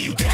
you down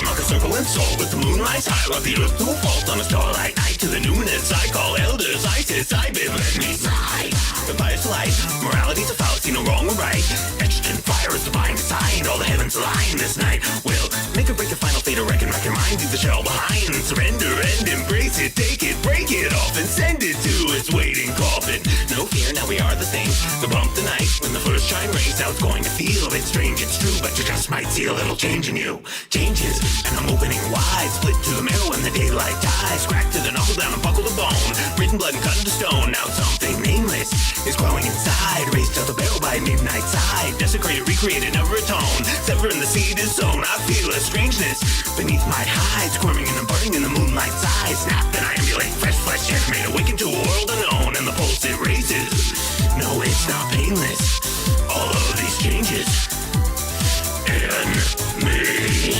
like a circle and soul with the moonrise high, like the earth to a fault on a starlight night. To the numinous I call elders, ISIS, IBID, let me slide. The bias light, morality's a fallacy, no wrong or right. Etched in fire is divine design, all the heavens align this night. Will make or break your final fate, or reckon your mind, leave the shell behind. Surrender and embrace it, take it, break it off, and send it to its waiting coffin. No fear, now we are the same. The bump the night when the first shine rays, how it's going to feel. It's strange, it's true, but you just might see a little change in you. Changes, and I'm opening wide, split to the middle when the daylight dies. Crack to the knuckle down and buckle the bone, written blood and cut into stone. Now something nameless is growing inside, raised to the barrel by midnight side. Desecrated, recreated, never atone. Severing the seed is sown, I feel a strangeness beneath my hide, squirming and burning in the moonlight's eye. Snap and I emulate fresh flesh, animate, awaken to a world unknown, and the pulse it raises. No, it's not painless, all of these changes in me.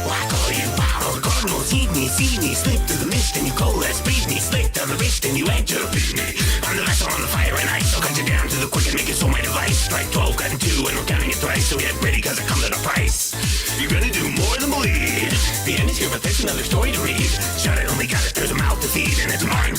Why call you power? Cardinals heed me, see me, slip through the mist, and you coalesce, breathe me, slick down the wrist, and you enter, beat me. I'm the vessel on the fire and ice, I'll cut you down to the quick and make it so my device. Strike 12, cut in 2, and we're counting it thrice, so get ready, cause it comes at a price. You're gonna do more than believe. The end is here, but there's another story to read. Shut it, only got it, there's a mouth to feed, and it's mine.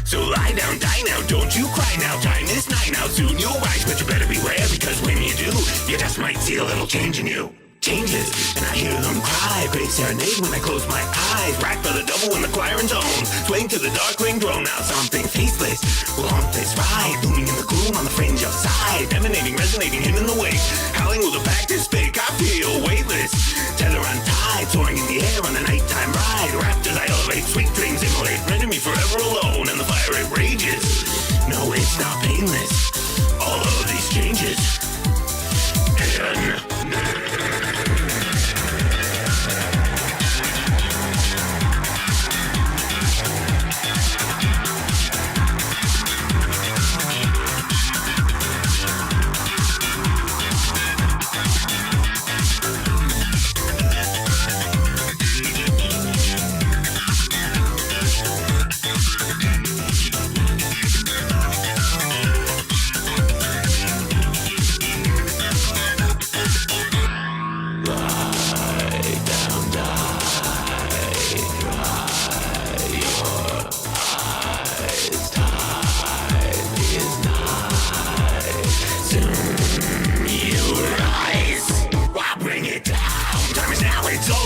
So lie down, die now, don't you cry now. Time is nigh now, soon you'll rise, but you better beware, because when you do, you just might see a little change in you. Changes, and I hear them cry. Great serenade when I close my eyes. Racked by the double when the choir intones. Swing to the dark ring drone. Now something faceless will haunt this ride. Looming in the gloom on the fringe outside. Emanating, resonating, him in the wake. Howling will the fact is fake. I feel weightless. Tether untied, soaring in the air on a nighttime ride. Raptors I elevate, sweet dreams immolate. Render me forever alone, and the fire it rages. No, it's not painless, all of these changes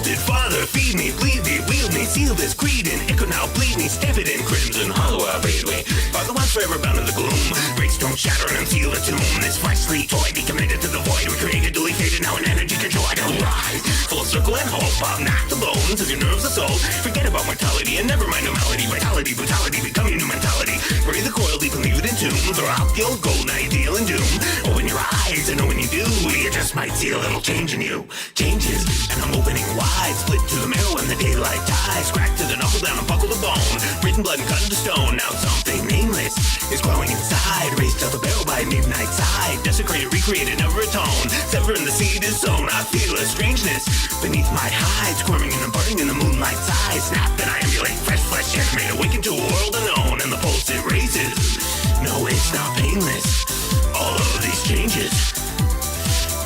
in Father, feed me, bleed me, wield me, seal this creed in. It could now bleed me, stamp it in crimson hollow, I bathe me. Are the ones forever bound in the gloom. Great stone shatter and seal the tomb. This fleshly toy be committed to the void. We created, duly faded, now in energy control I don't rise. Full circle and hope, I'll knock the bones of your nerves of soul. Forget about mortality and never mind normality. Vitality, brutality, become your new mentality. Bury the coil, leave them mute in tombs. Or out the old golden ideal and doom. Open your eyes and know when you do, you just might see a little change in you. Changes, and I'm opening wide. Split to the marrow when the daylight dies. Crack to the knuckle down and buckle the bone. Written blood and cut into stone. Now something nameless is growing inside. Raised to the barrel by midnight side. Desecrated, recreated, never atone. Severing the seed is sown. I feel a strangeness beneath my hide. Squirming and burning in the moonlight's eye. Snap and I emulate fresh flesh, animate, awaken to a world unknown, and the pulse it raises. No, it's not painless, all of these changes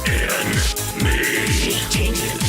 in me. Changes.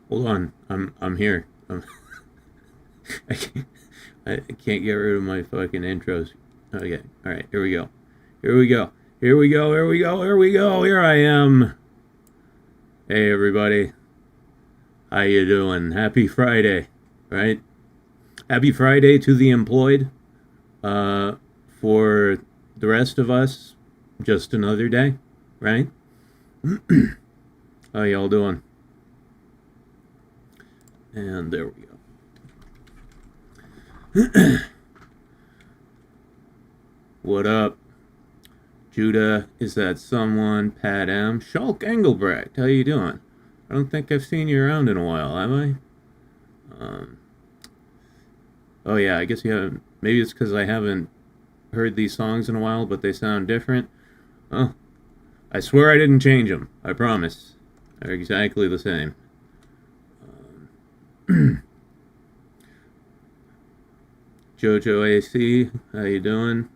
Hold on, I'm here. I can't get rid of my fucking intros. Okay, alright, here we go. Here we go. Here we go, here we go, here we go. Here I am. Hey everybody. How you doing? Happy Friday, right? Happy Friday to the employed. For the rest of us, just another day, right? How y'all doing? And there we go. What up? Judah, is that someone? Pat M. Shulk Engelbrecht, how you doing? I don't think I've seen you around in a while, have I? Oh yeah, I guess you haven't. Maybe it's because I haven't heard these songs in a while, but they sound different. Oh, I swear I didn't change them. I promise. They're exactly the same. Jojo AC, how you doing?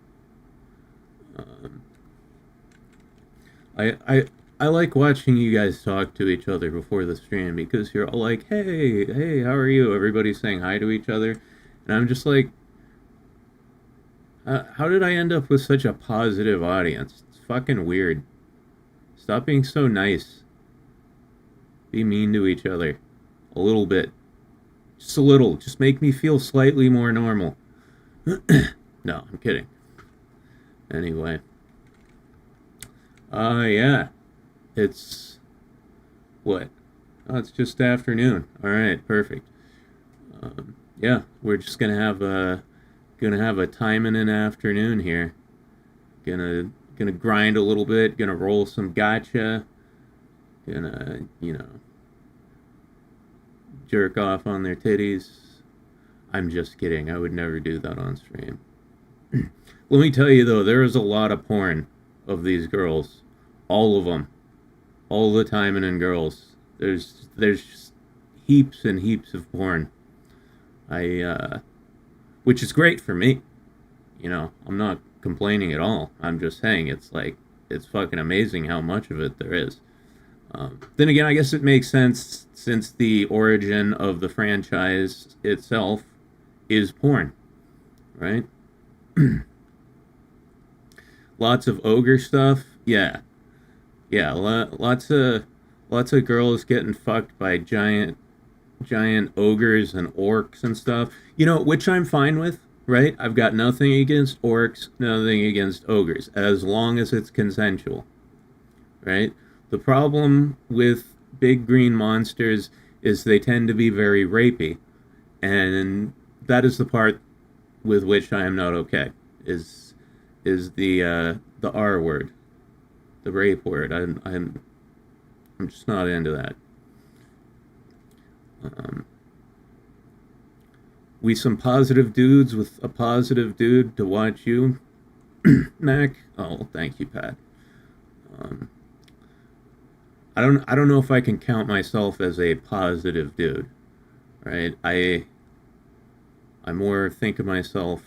I like watching you guys talk to each other before the stream because you're all like, hey, how are you? Everybody's saying hi to each other. And I'm just like, how did I end up with such a positive audience? It's fucking weird. Stop being so nice. Be mean to each other. A little bit. Just a little. Just make me feel slightly more normal. No, I'm kidding. Anyway. Yeah. It's... what? Oh, it's just afternoon. Alright, perfect. Yeah, we're just gonna have a time in an afternoon here. Gonna grind a little bit, gonna roll some gacha, gonna, jerk off on their titties. I'm just kidding, I would never do that on stream. Let me tell you though, there is a lot of porn of these girls. All of them. All the time and in girls. There's just heaps and heaps of porn. Which is great for me. I'm not complaining at all. I'm just saying it's fucking amazing how much of it there is. Then again, I guess it makes sense since the origin of the franchise itself is porn, right? Lots of ogre stuff, yeah, lots of girls getting fucked by giant ogres and orcs and stuff, which I'm fine with, right? I've got nothing against orcs, nothing against ogres, as long as it's consensual, right? The problem with big green monsters is they tend to be very rapey, and that is the part with which I am not okay, is the R word, the rape word. I'm just not into that. We some positive dudes with a positive dude to watch you, Mac. Oh, thank you, Pat. I don't know if I can count myself as a positive dude, right? I more think of myself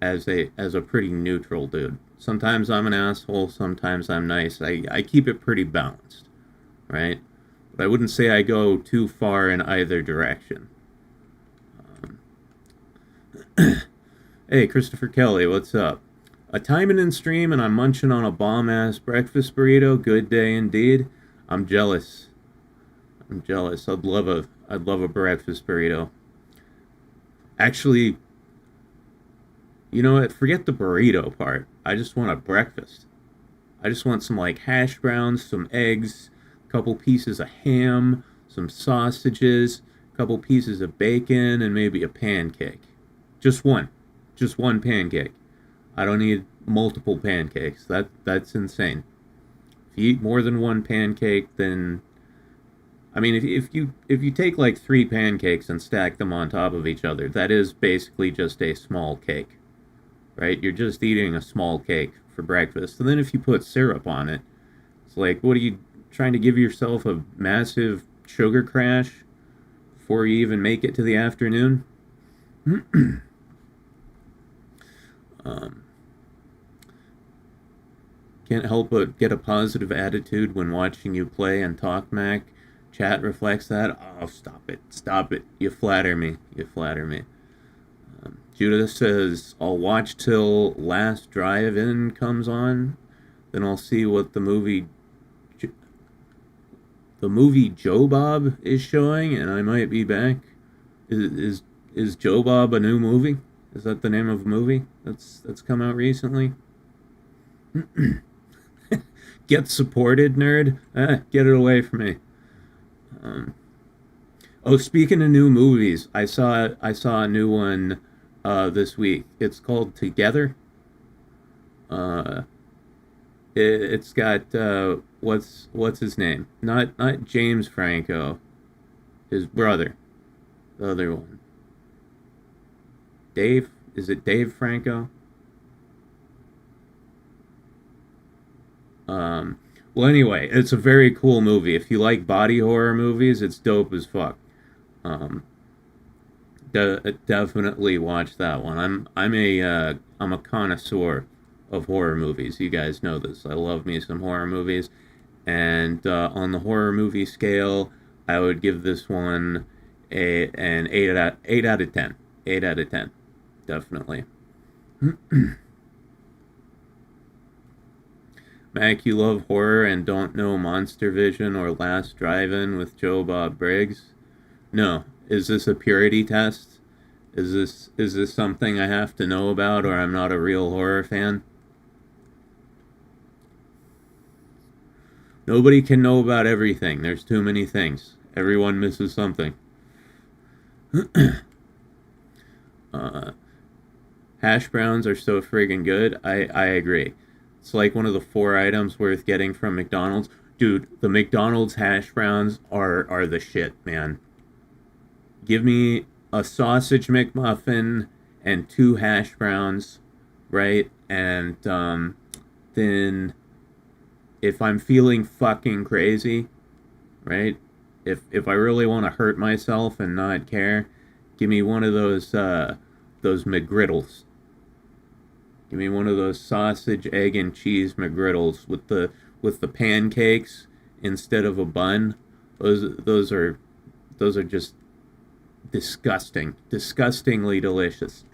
as a pretty neutral dude. Sometimes I'm an asshole, sometimes I'm nice. I keep it pretty balanced, right? But I wouldn't say I go too far in either direction. Hey, Christopher Kelly, what's up? A timing in stream and I'm munching on a bomb-ass breakfast burrito. Good day indeed. I'm jealous. I'd love a breakfast burrito. Actually, you know what? Forget the burrito part. I just want a breakfast. I just want some hash browns, some eggs, a couple pieces of ham, some sausages, a couple pieces of bacon, and maybe a pancake. Just one pancake. I don't need multiple pancakes. That's insane. If you eat more than one pancake, then if you take 3 pancakes and stack them on top of each other, that is basically just a small cake, right? You're just eating a small cake for breakfast. And then if you put syrup on it, it's what are you trying to give yourself a massive sugar crash before you even make it to the afternoon? Can't help but get a positive attitude when watching you play and talk, Mac. Chat reflects that. Oh, stop it. You flatter me. Judah says, I'll watch till Last Drive-In comes on. Then I'll see what the movie Joe Bob is showing, and I might be back. Is Joe Bob a new movie? Is that the name of a movie that's come out recently? Get supported, nerd. Get it away from me. Speaking of new movies, I saw a new one this week. It's called Together. It's got what's his name? Not James Franco, his brother, the other one. Dave? Is it Dave Franco? Well, anyway, it's a very cool movie. If you like body horror movies, it's dope as fuck. Definitely watch that one. I'm a connoisseur of horror movies. You guys know this. I love me some horror movies, and on the horror movie scale, I would give this one an 8 out of 10. 8 out of 10, definitely. Mac, you love horror and don't know Monster Vision or Last Drive-In with Joe Bob Briggs? No. Is this a purity test? Is this something I have to know about, or I'm not a real horror fan? Nobody can know about everything. There's too many things. Everyone misses something. Hash browns are so friggin' good. I agree. It's like one of the 4 items worth getting from McDonald's. Dude, the McDonald's hash browns are the shit, man. Give me a sausage McMuffin and 2 hash browns, right? And then if I'm feeling fucking crazy, right? If I really want to hurt myself and not care, give me one of those McGriddles. Give me one of those sausage, egg, and cheese McGriddles with the pancakes instead of a bun. Those are just disgustingly delicious.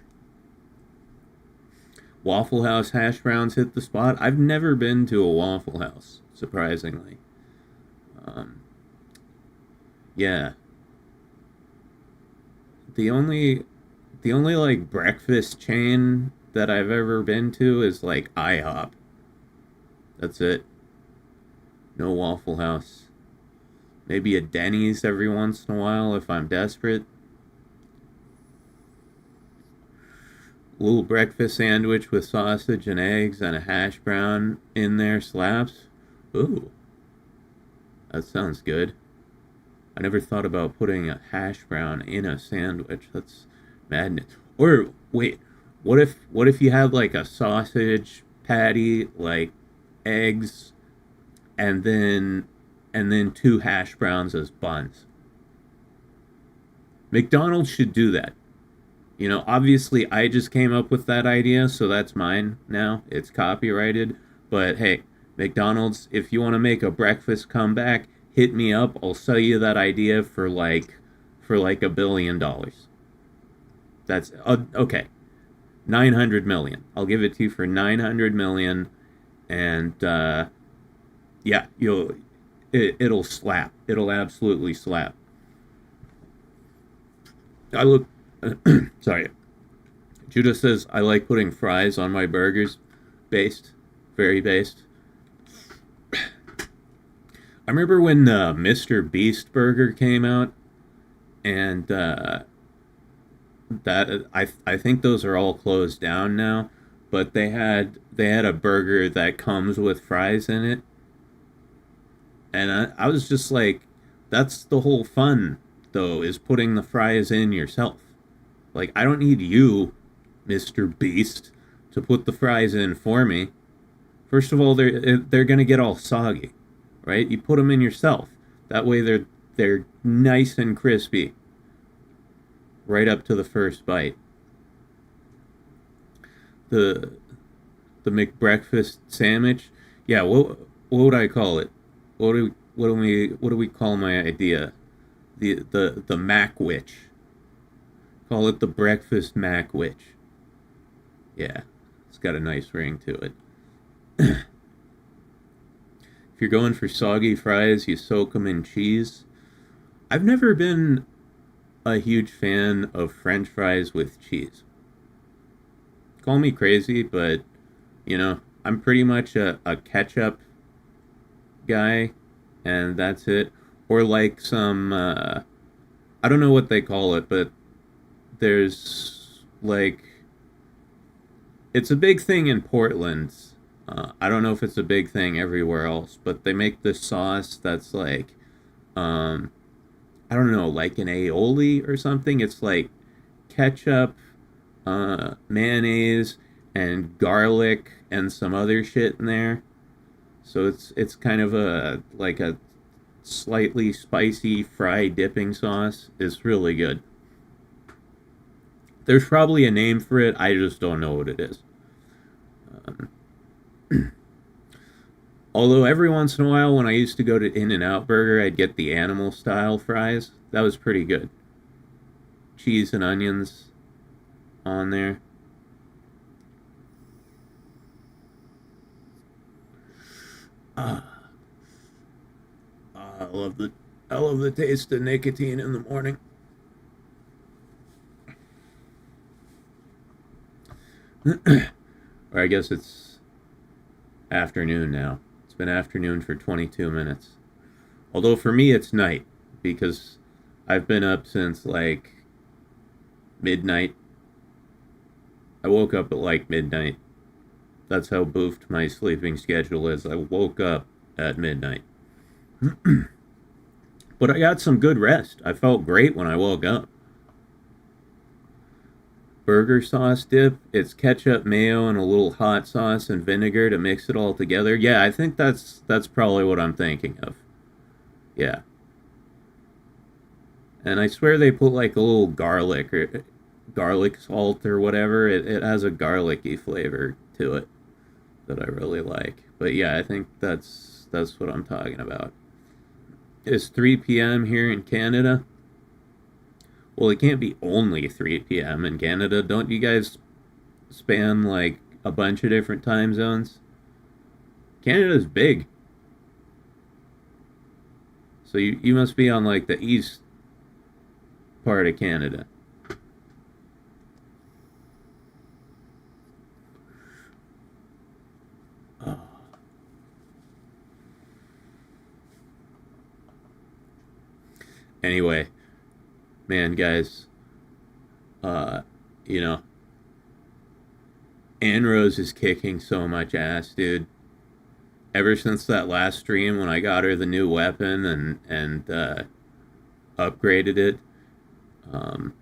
Waffle House hash browns hit the spot. I've never been to a Waffle House, surprisingly. Yeah. The only like breakfast chain that I've ever been to is like IHOP. That's it. No Waffle House. Maybe a Denny's every once in a while if I'm desperate. A little breakfast sandwich with sausage and eggs and a hash brown in there slaps. Ooh. That sounds good. I never thought about putting a hash brown in a sandwich. That's madness. Or wait, what if you had like a sausage patty, like eggs, and then 2 hash browns as buns? McDonald's should do that. You know, obviously I just came up with that idea, so that's mine now. It's copyrighted. But hey, McDonald's, if you want to make a breakfast comeback, hit me up. I'll sell you that idea for like $1 billion. That's okay. 900 million. I'll give it to you for 900 million, and yeah, it'll slap. It'll absolutely slap. Sorry. Judah says, I like putting fries on my burgers. Based. Very based. I remember when Mr. Beast Burger came out, and that I think those are all closed down now, but they had a burger that comes with fries in it, and I was just like, that's the whole fun, though, is putting the fries in yourself. Like, I don't need you, Mr. Beast, to put the fries in for me. First of all, they're gonna get all soggy, right? You put them in yourself. That way they're nice and crispy right up to the first bite. The McBreakfast sandwich, yeah. What would I call it? What do we call my idea? The Mac Witch. Call it the breakfast mac witch. Yeah, it's got a nice ring to it. If you're going for soggy fries, you soak them in cheese. I've never been a huge fan of French fries with cheese. Call me crazy, but I'm pretty much a ketchup guy, and that's it. Or like some, I don't know what they call it, but there's like, it's a big thing in Portland. I don't know if it's a big thing everywhere else, but they make this sauce that's like, I don't know, like an aioli or something. It's like ketchup, mayonnaise, and garlic and some other shit in there. So it's kind of a slightly spicy fried dipping sauce. It's really good. There's probably a name for it. I just don't know what it is. Um, Although every once in a while, when I used to go to In-N-Out Burger, I'd get the animal style fries. That was pretty good. Cheese and onions on there. Ah, I love the taste of nicotine in the morning. Or I guess it's afternoon now. It's been afternoon for 22 minutes. Although for me it's night because I've been up since like midnight. I woke up at like midnight. That's how boofed my sleeping schedule is. I woke up at midnight. But I got some good rest. I felt great when I woke up. Burger sauce dip. It's ketchup, mayo, and a little hot sauce and vinegar to mix it all together. Yeah, I think that's probably what I'm thinking of. Yeah. And I swear they put like a little garlic or garlic salt or whatever. It has a garlicky flavor to it that I really like. But yeah, I think that's what I'm talking about. It's 3 p.m. here in Canada. Well, it can't be only 3 p.m. in Canada. Don't you guys span like a bunch of different time zones? Canada's big. So you must be on like the east part of Canada. Oh. Anyway, man, guys, uh, you know, Ann Rose is kicking so much ass, dude. Ever since that last stream when I got her the new weapon and upgraded it, um,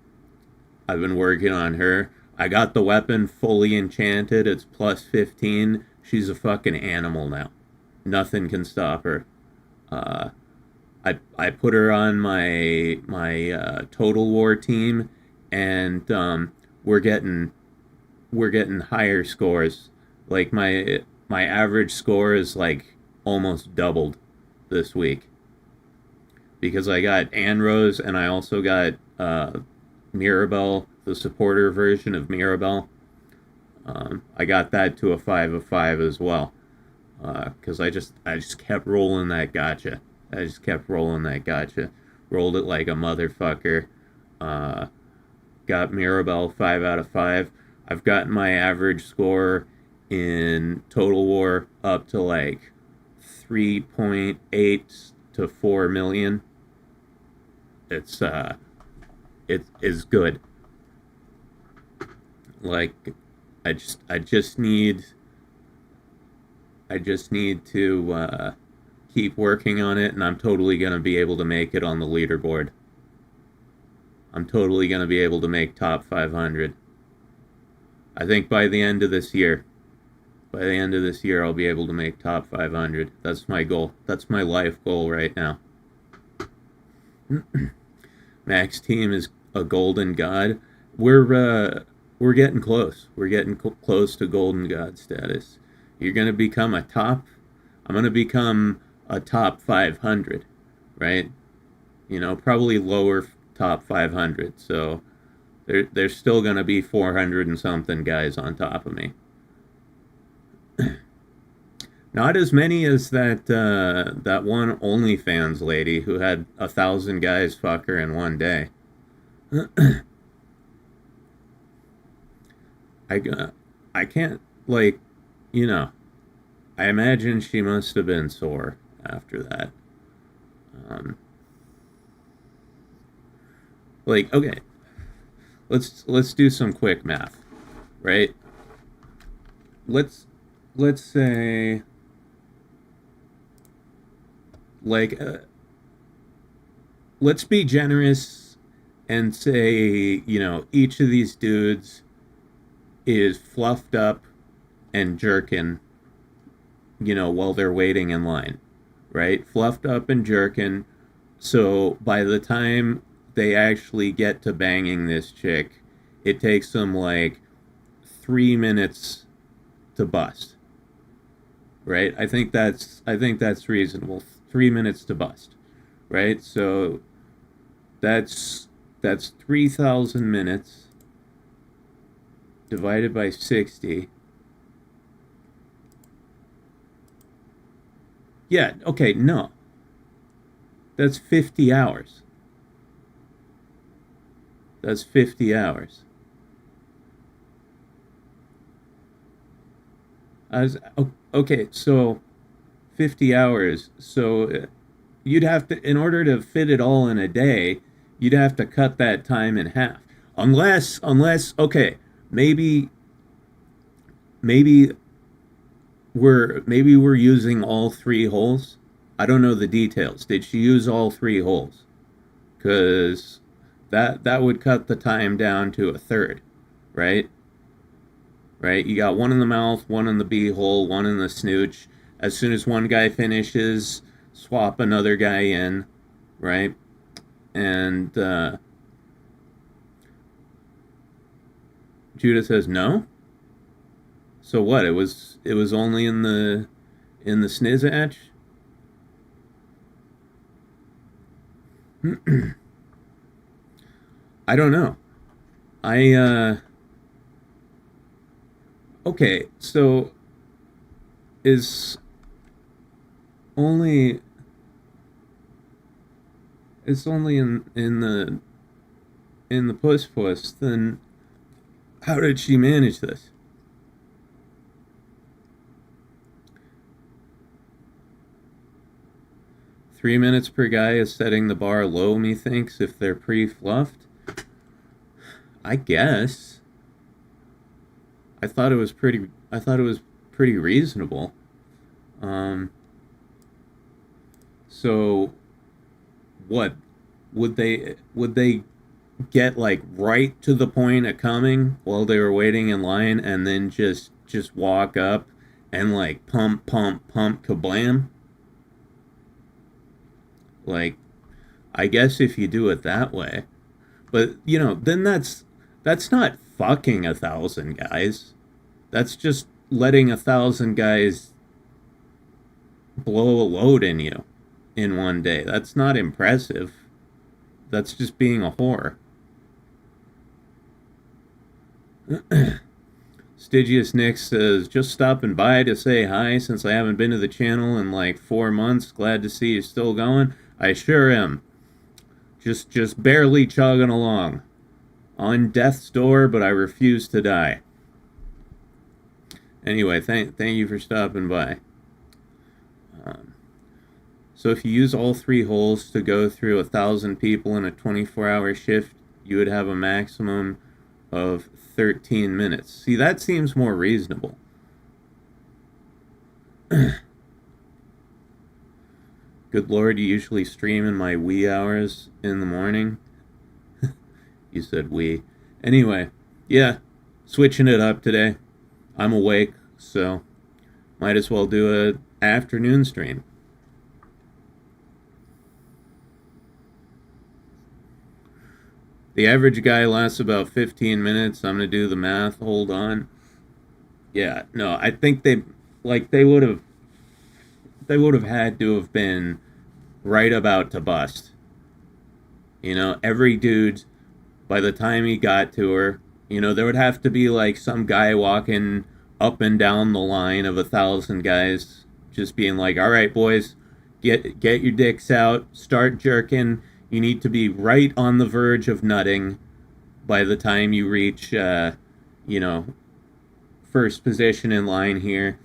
I've been working on her. I got the weapon fully enchanted. It's plus 15. She's a fucking animal now. Nothing can stop her. Uh, I put her on my Total War team, and we're getting higher scores. Like my average score is like almost doubled this week because I got Ann Rose and I also got Mirabelle, the supporter version of Mirabelle. I got that to a 5 of 5 as well because I just kept rolling that gacha. I just kept rolling that gacha. Rolled it like a motherfucker. Got Mirabelle 5 out of 5. I've gotten my average score in Total War up to like 3.8 to 4 million. It is good. Like I just need to keep working on it, and I'm totally gonna be able to make it on the leaderboard. I'm totally gonna be able to make top 500. I think by the end of this year. By the end of this year, I'll be able to make top 500. That's my goal. That's my life goal right now. Max team is a golden god. We're getting close. We're getting close to golden god status. You're gonna become a top. I'm gonna become a top 500, right? You know, probably lower top 500. So there's still gonna be 400 and something guys on top of me. Not as many as that one OnlyFans lady who had 1,000 guys fuck her in one day. I can't, like, you know, I imagine she must have been sore after that. Like, okay, let's do some quick math, right? Let's say, like, let's be generous and say, you know, each of these dudes is fluffed up and jerking, you know, while they're waiting in line, right? Fluffed up and jerking. So by the time they actually get to banging this chick, it takes them like 3 minutes to bust, right? I think that's reasonable. 3 minutes to bust, right? So that's 3,000 minutes divided by 60. Yeah, okay, no. That's 50 hours. That's 50 hours. Okay, so 50 hours. So you'd have to, in order to fit it all in a day, you'd have to cut that time in half. Unless, okay, maybe we're using all 3 holes. I don't know the details. Did she use all 3 holes? Because that would cut the time down to a third, right? Right? You got one in the mouth, one in the beehole, one in the snooch. As soon as one guy finishes, swap another guy in, right? And Judah says no. So what? It was only in the snizzatch. I don't know. Okay, so is only it's only in the puss, then how did she manage this? Three minutes per guy is setting the bar low, methinks, if they're pre-fluffed. I guess. I thought it was pretty reasonable. So what would they get, like, right to the point of coming while they were waiting in line, and then just walk up and, like, pump kablam? Like, I guess if you do it that way. But, you know, then that's not fucking 1,000 guys. That's just letting 1,000 guys blow a load in you in one day. That's not impressive. That's just being a whore. Stygius Nick says, just stopping by to say hi since I haven't been to the channel in like 4 months. Glad to see you still going. I sure am. Just barely chugging along. On death's door, but I refuse to die. Anyway, thank you for stopping by. So if you use all 3 holes to go through 1,000 people in a 24-hour shift, you would have a maximum of 13 minutes. See, that seems more reasonable. Good Lord, you usually stream in my wee hours in the morning. You said wee. Anyway, yeah, switching it up today. I'm awake, so might as well do an afternoon stream. The average guy lasts about 15 minutes. I'm going to do the math. Hold on. Yeah, no, I think they would have had to have been right about to bust. You know, every dude by the time he got to her, there would have to be like some guy walking up and down the line of 1,000 guys, just being like, "All right, boys, get your dicks out, start jerking. You need to be right on the verge of nutting by the time you reach, first position in line here.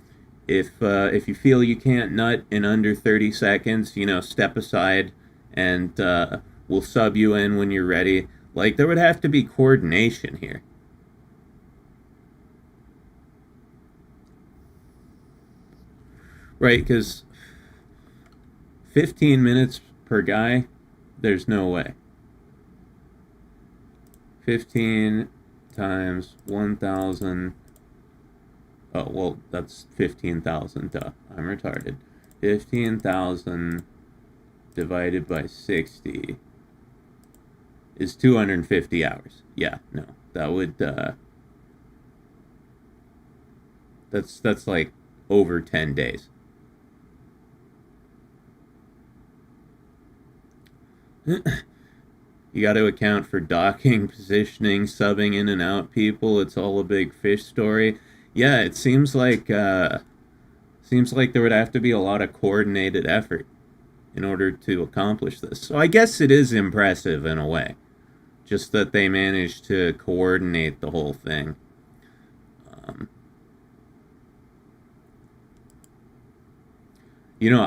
If you feel you can't nut in under 30 seconds, step aside, and we'll sub you in when you're ready." Like, there would have to be coordination here. Right, because 15 minutes per guy, there's no way. 15 times 1,000. Oh, well, that's 15,000. Duh, I'm retarded. 15,000 divided by 60 is 250 hours. Yeah, no, that would, that's like over 10 days. You got to account for docking, positioning, subbing in and out people. It's all a big fish story. Yeah, it seems like there would have to be a lot of coordinated effort in order to accomplish this. So I guess it is impressive in a way, just that they managed to coordinate the whole thing.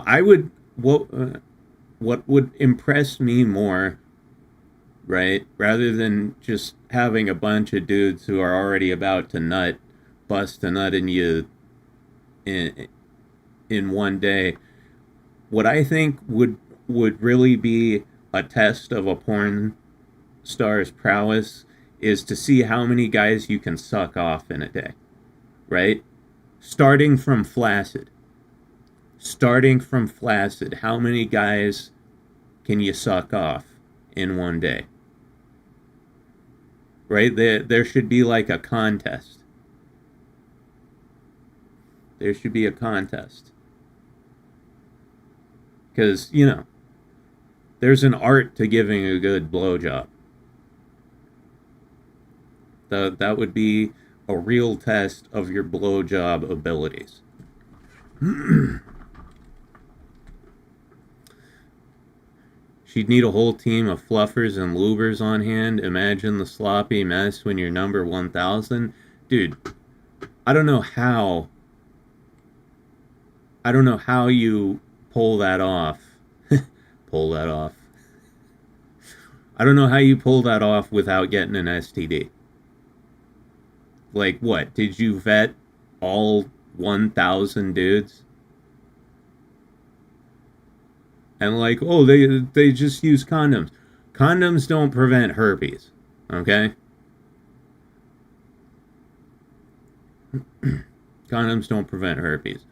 I would what would impress me more, right? Rather than just having a bunch of dudes who are already about to bust a nut in you in one day. What I think would really be a test of a porn star's prowess is to see how many guys you can suck off in a day, right? Starting from flaccid, how many guys can you suck off in one day? Right? There should be like a contest. There should be a contest. Because, there's an art to giving a good blowjob. That would be a real test of your blowjob abilities. She'd need a whole team of fluffers and lubers on hand. Imagine the sloppy mess when you're number 1,000. Dude, I don't know how you pull that off. Pull that off. I don't know how you pull that off without getting an STD. Like, what? Did you vet all 1,000 dudes? And like, oh, they just use condoms. Condoms don't prevent herpes, okay? Condoms don't prevent herpes.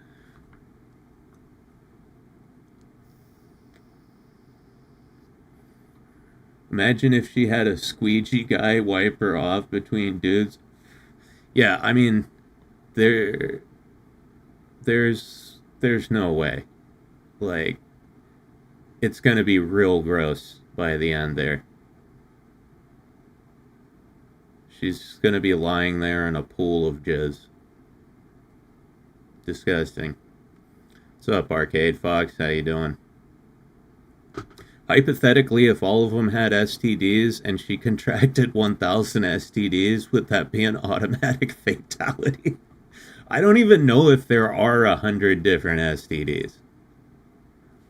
Imagine if she had a squeegee guy wipe her off between dudes. Yeah, I mean, there's no way. Like, it's gonna be real gross by the end there. She's gonna be lying there in a pool of jizz. Disgusting. What's up, Arcade Fox? How you doing? Hypothetically, if all of them had STDs and she contracted 1,000 STDs, would that be an automatic fatality? I don't even know if there are 100 different STDs.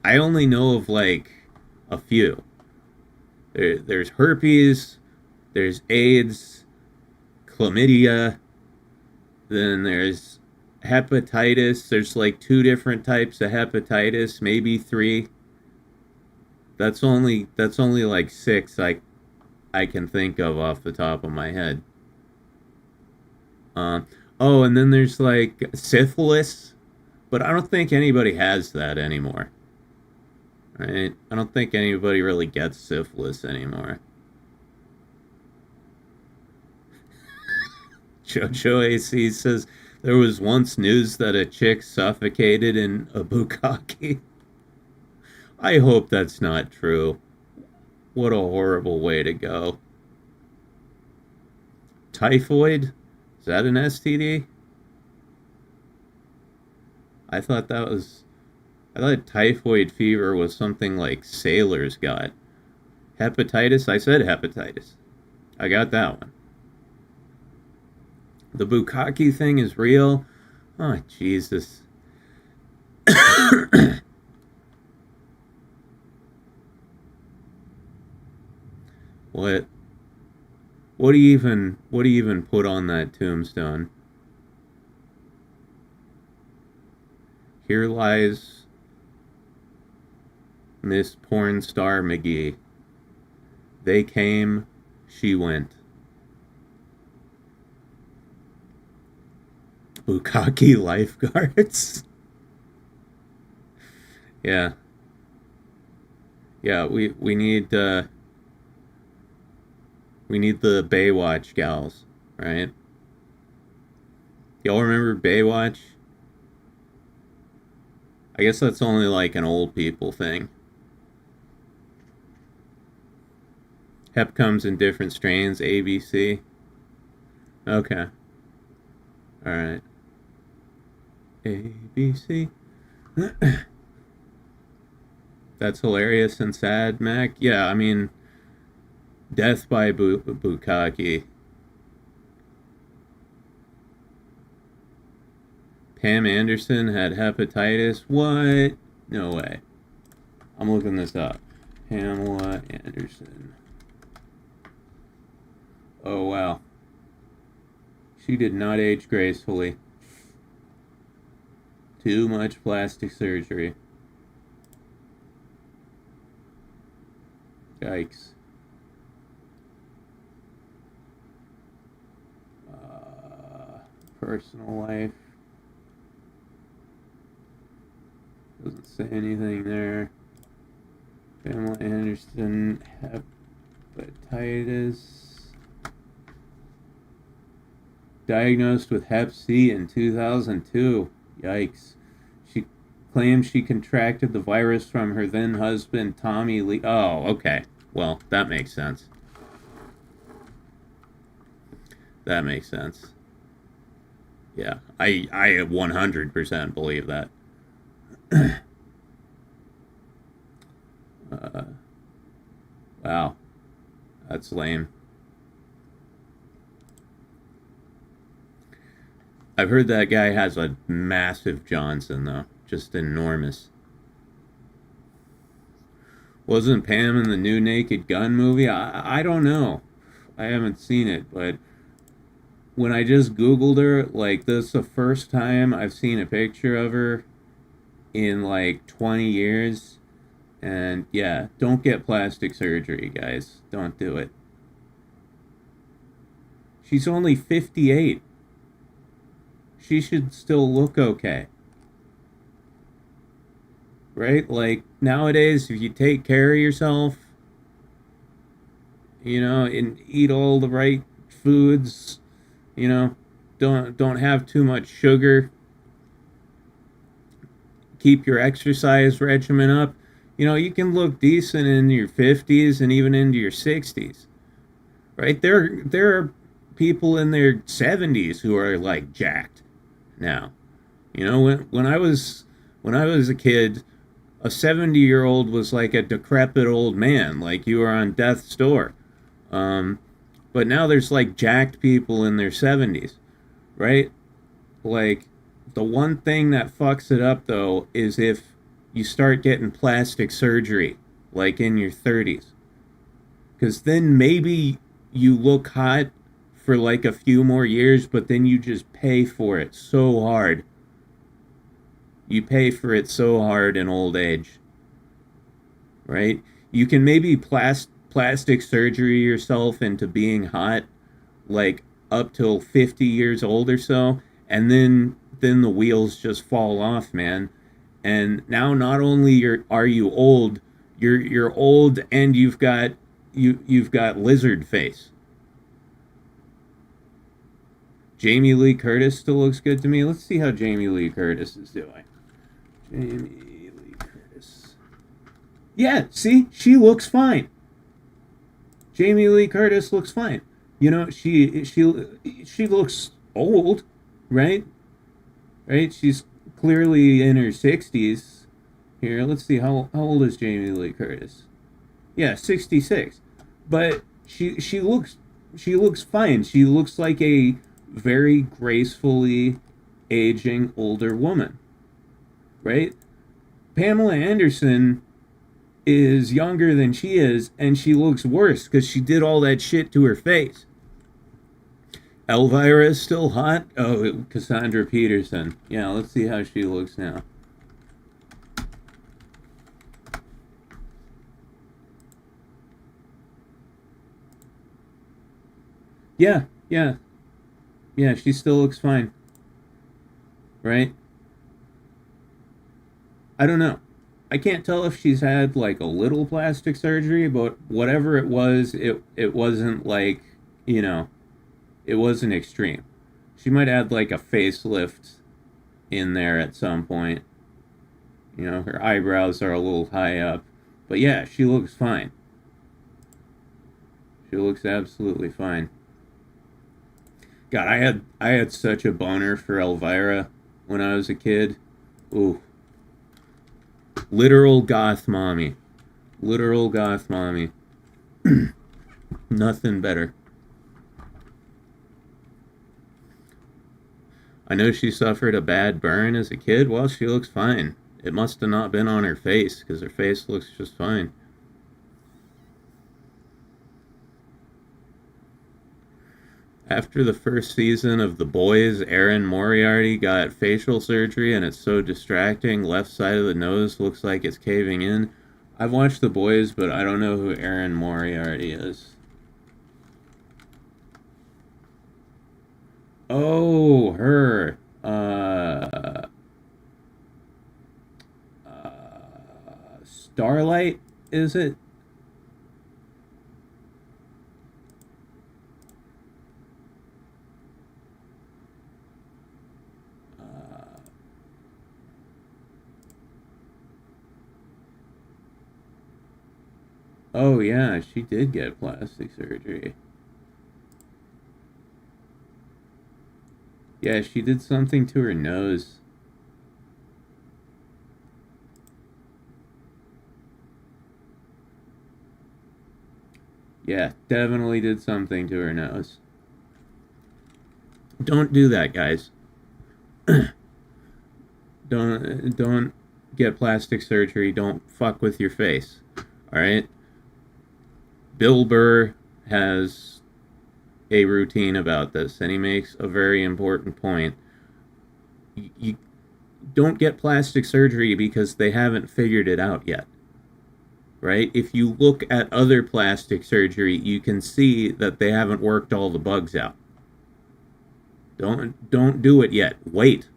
I only know of like a few. There's herpes, there's AIDS, chlamydia, then there's hepatitis. There's like 2 different types of hepatitis, maybe 3. That's only like 6 I can think of off the top of my head. Oh, and then there's like syphilis, but I don't think anybody has that anymore. Right? I don't think anybody really gets syphilis anymore. Jojo AC says, there was once news that a chick suffocated in a bukkake. I hope that's not true. What a horrible way to go. typhoid? Is that an STD? I thought typhoid fever was something like sailors got. Hepatitis? I said hepatitis. I got that one. The bukkake thing is real? Oh, Jesus. What? What do you even put on that tombstone? Here lies Miss Porn Star McGee. They came, she went. Bukkake lifeguards. Yeah. Yeah, we need the Baywatch gals, right? Y'all remember Baywatch? I guess that's only like an old people thing. Hep comes in different strains, ABC. Okay. Alright. ABC. That's hilarious and sad, Mac. Yeah, I mean, death by bukkake. Pam Anderson had hepatitis. What? No way. I'm looking this up. Pamela Anderson. Oh, wow. She did not age gracefully. Too much plastic surgery. Yikes. Personal life. Doesn't say anything there. Pamela Anderson, hepatitis. Diagnosed with Hep C in 2002. Yikes. She claims she contracted the virus from her then husband, Tommy Lee. Oh, okay. Well, that makes sense. That makes sense. Yeah, I 100% believe that. Wow. That's lame. I've heard that guy has a massive Johnson, though. Just enormous. Wasn't Pam in the new Naked Gun movie? I don't know. I haven't seen it, but when I just Googled her, like, this is the first time I've seen a picture of her in, like, 20 years. And, yeah, don't get plastic surgery, guys. Don't do it. She's only 58. She should still look okay. Right? Like, nowadays, if you take care of yourself, you know, and eat all the right foods, you know, don't have too much sugar, keep your exercise regimen up, you know, you can look decent in your 50s and even into your 60s. Right? There are people in their 70s who are, like, jacked now. You know, when I was a kid, a 70-year-old was like a decrepit old man, like you were on death's door. But now there's like jacked people in their 70s, right? Like, the one thing that fucks it up, though, is if you start getting plastic surgery, like in your 30s. Because then maybe you look hot for like a few more years, but then you just pay for it so hard. You pay for it so hard in old age. Right? You can maybe plastic surgery yourself into being hot, like up till 50 years old or so, and then the wheels just fall off, man. And now not only are you old, you're old and you've got lizard face. Jamie Lee Curtis still looks good to me. Let's see how Jamie Lee Curtis is doing. Jamie Lee Curtis. Yeah, see? She looks fine. Jamie Lee Curtis looks fine. You know, she looks old, right? Right? She's clearly in her 60s. Here, let's see how old is Jamie Lee Curtis? Yeah, 66. But she looks fine. She looks like a very gracefully aging older woman, right? Pamela Anderson is younger than she is, and she looks worse because she did all that shit to her face. Elvira is still hot. Oh, Cassandra Peterson. Yeah, let's see how she looks now. Yeah, yeah, yeah, she still looks fine, right? I don't know. I can't tell if she's had like a little plastic surgery, but whatever it wasn't like, you know, it wasn't extreme. She might add like a facelift in there at some point. You know, her eyebrows are a little high up. But yeah, she looks fine. She looks absolutely fine. God, I had such a boner for Elvira when I was a kid. Ooh, literal goth mommy. Literal goth mommy. Nothing better. I know she suffered a bad burn as a kid. Well, she looks fine. It must have not been on her face because her face looks just fine. After the first season of The Boys, Erin Moriarty got facial surgery and it's so distracting. Left side of the nose looks like it's caving in. I've watched The Boys, but I don't know who Erin Moriarty is. Oh, her. Starlight, is it? Uh, oh, yeah, she did get plastic surgery. Yeah, she did something to her nose. Yeah, definitely did something to her nose. Don't do that, guys. Don't get plastic surgery. Don't fuck with your face. All right? Bill Burr has a routine about this, and he makes a very important point. You don't get plastic surgery because they haven't figured it out yet. Right? If you look at other plastic surgery, you can see that they haven't worked all the bugs out. Don't do it yet. Wait.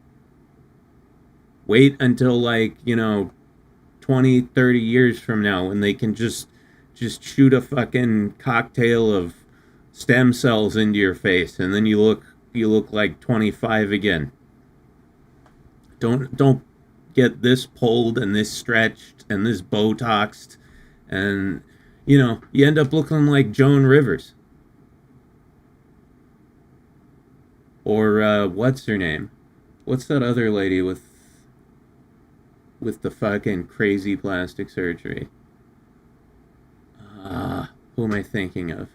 Wait until like, 20, 30 years from now when they can just shoot a fucking cocktail of stem cells into your face and then you look like 25 again. Don't get this pulled and this stretched and this botoxed and you end up looking like Joan Rivers or what's her name? What's that other lady with the fucking crazy plastic surgery? Who am I thinking of?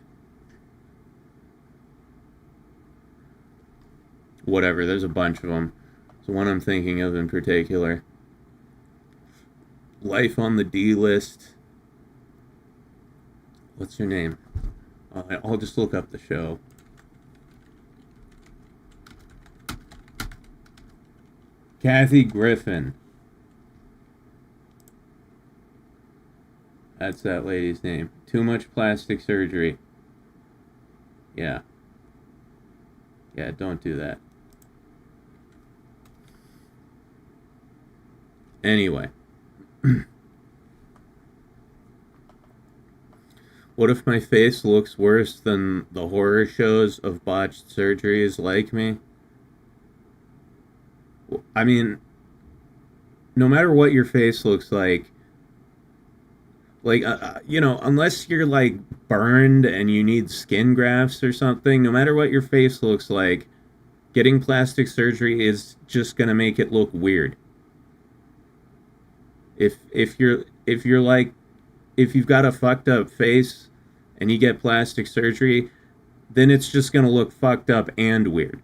Whatever, there's a bunch of them. It's the one I'm thinking of in particular. Life on the D list. What's her name? I'll just look up the show. Kathy Griffin. That's that lady's name. Too much plastic surgery. Yeah. Yeah, don't do that. Anyway. What if my face looks worse than the horror shows of botched surgeries like me? I mean, no matter what your face looks Like, unless you're like burned and you need skin grafts or something, no matter what your face looks like, getting plastic surgery is just gonna make it look weird. If you're like, if you've got a fucked up face and you get plastic surgery, then it's just gonna look fucked up and weird.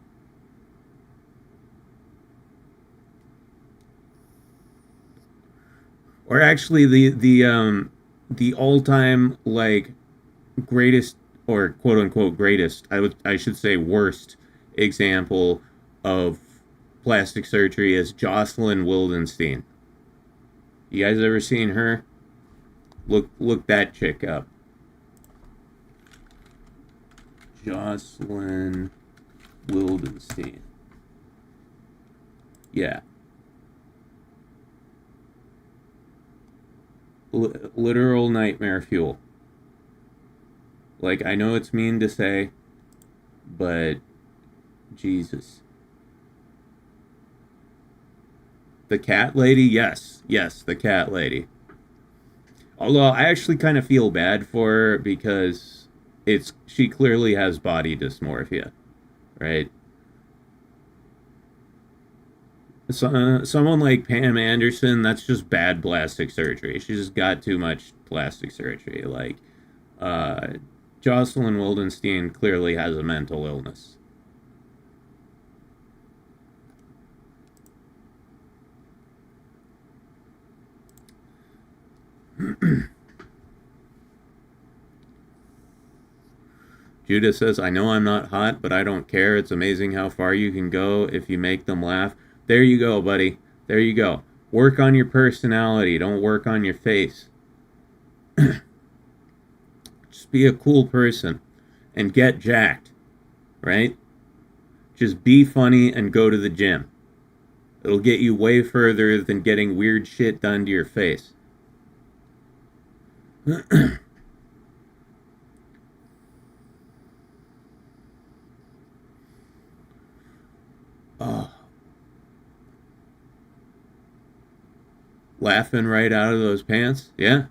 Or actually, the all time like greatest, or quote unquote greatest, I should say worst example of plastic surgery is Jocelyn Wildenstein. You guys ever seen her? Look that chick up. Jocelyn Wildenstein. Yeah. Literal nightmare fuel. Like, I know it's mean to say, but Jesus. The cat lady? Yes. Yes, the cat lady. Although I actually kind of feel bad for her because she clearly has body dysmorphia, right? So, someone like Pam Anderson, that's just bad plastic surgery. She just got too much plastic surgery. Like, uh, Jocelyn Wildenstein clearly has a mental illness. Judah says, I know I'm not hot, but I don't care. It's amazing how far you can go if you make them laugh. There you go, buddy. There you go. Work on your personality. Don't work on your face. Just be a cool person and get jacked, right? Just be funny and go to the gym. It'll get you way further than getting weird shit done to your face. Oh. Laughing right out of those pants? Yeah.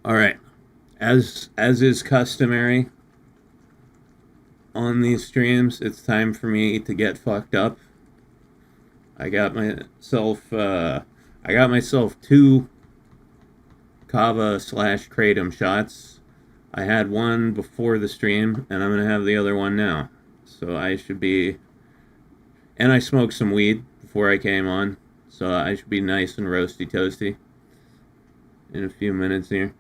All right. As is customary on these streams, it's time for me to get fucked up. I got myself two kava / kratom shots. I had one before the stream, and I'm gonna have the other one now. So I should be, and I smoked some weed before I came on, so I should be nice and roasty toasty in a few minutes here.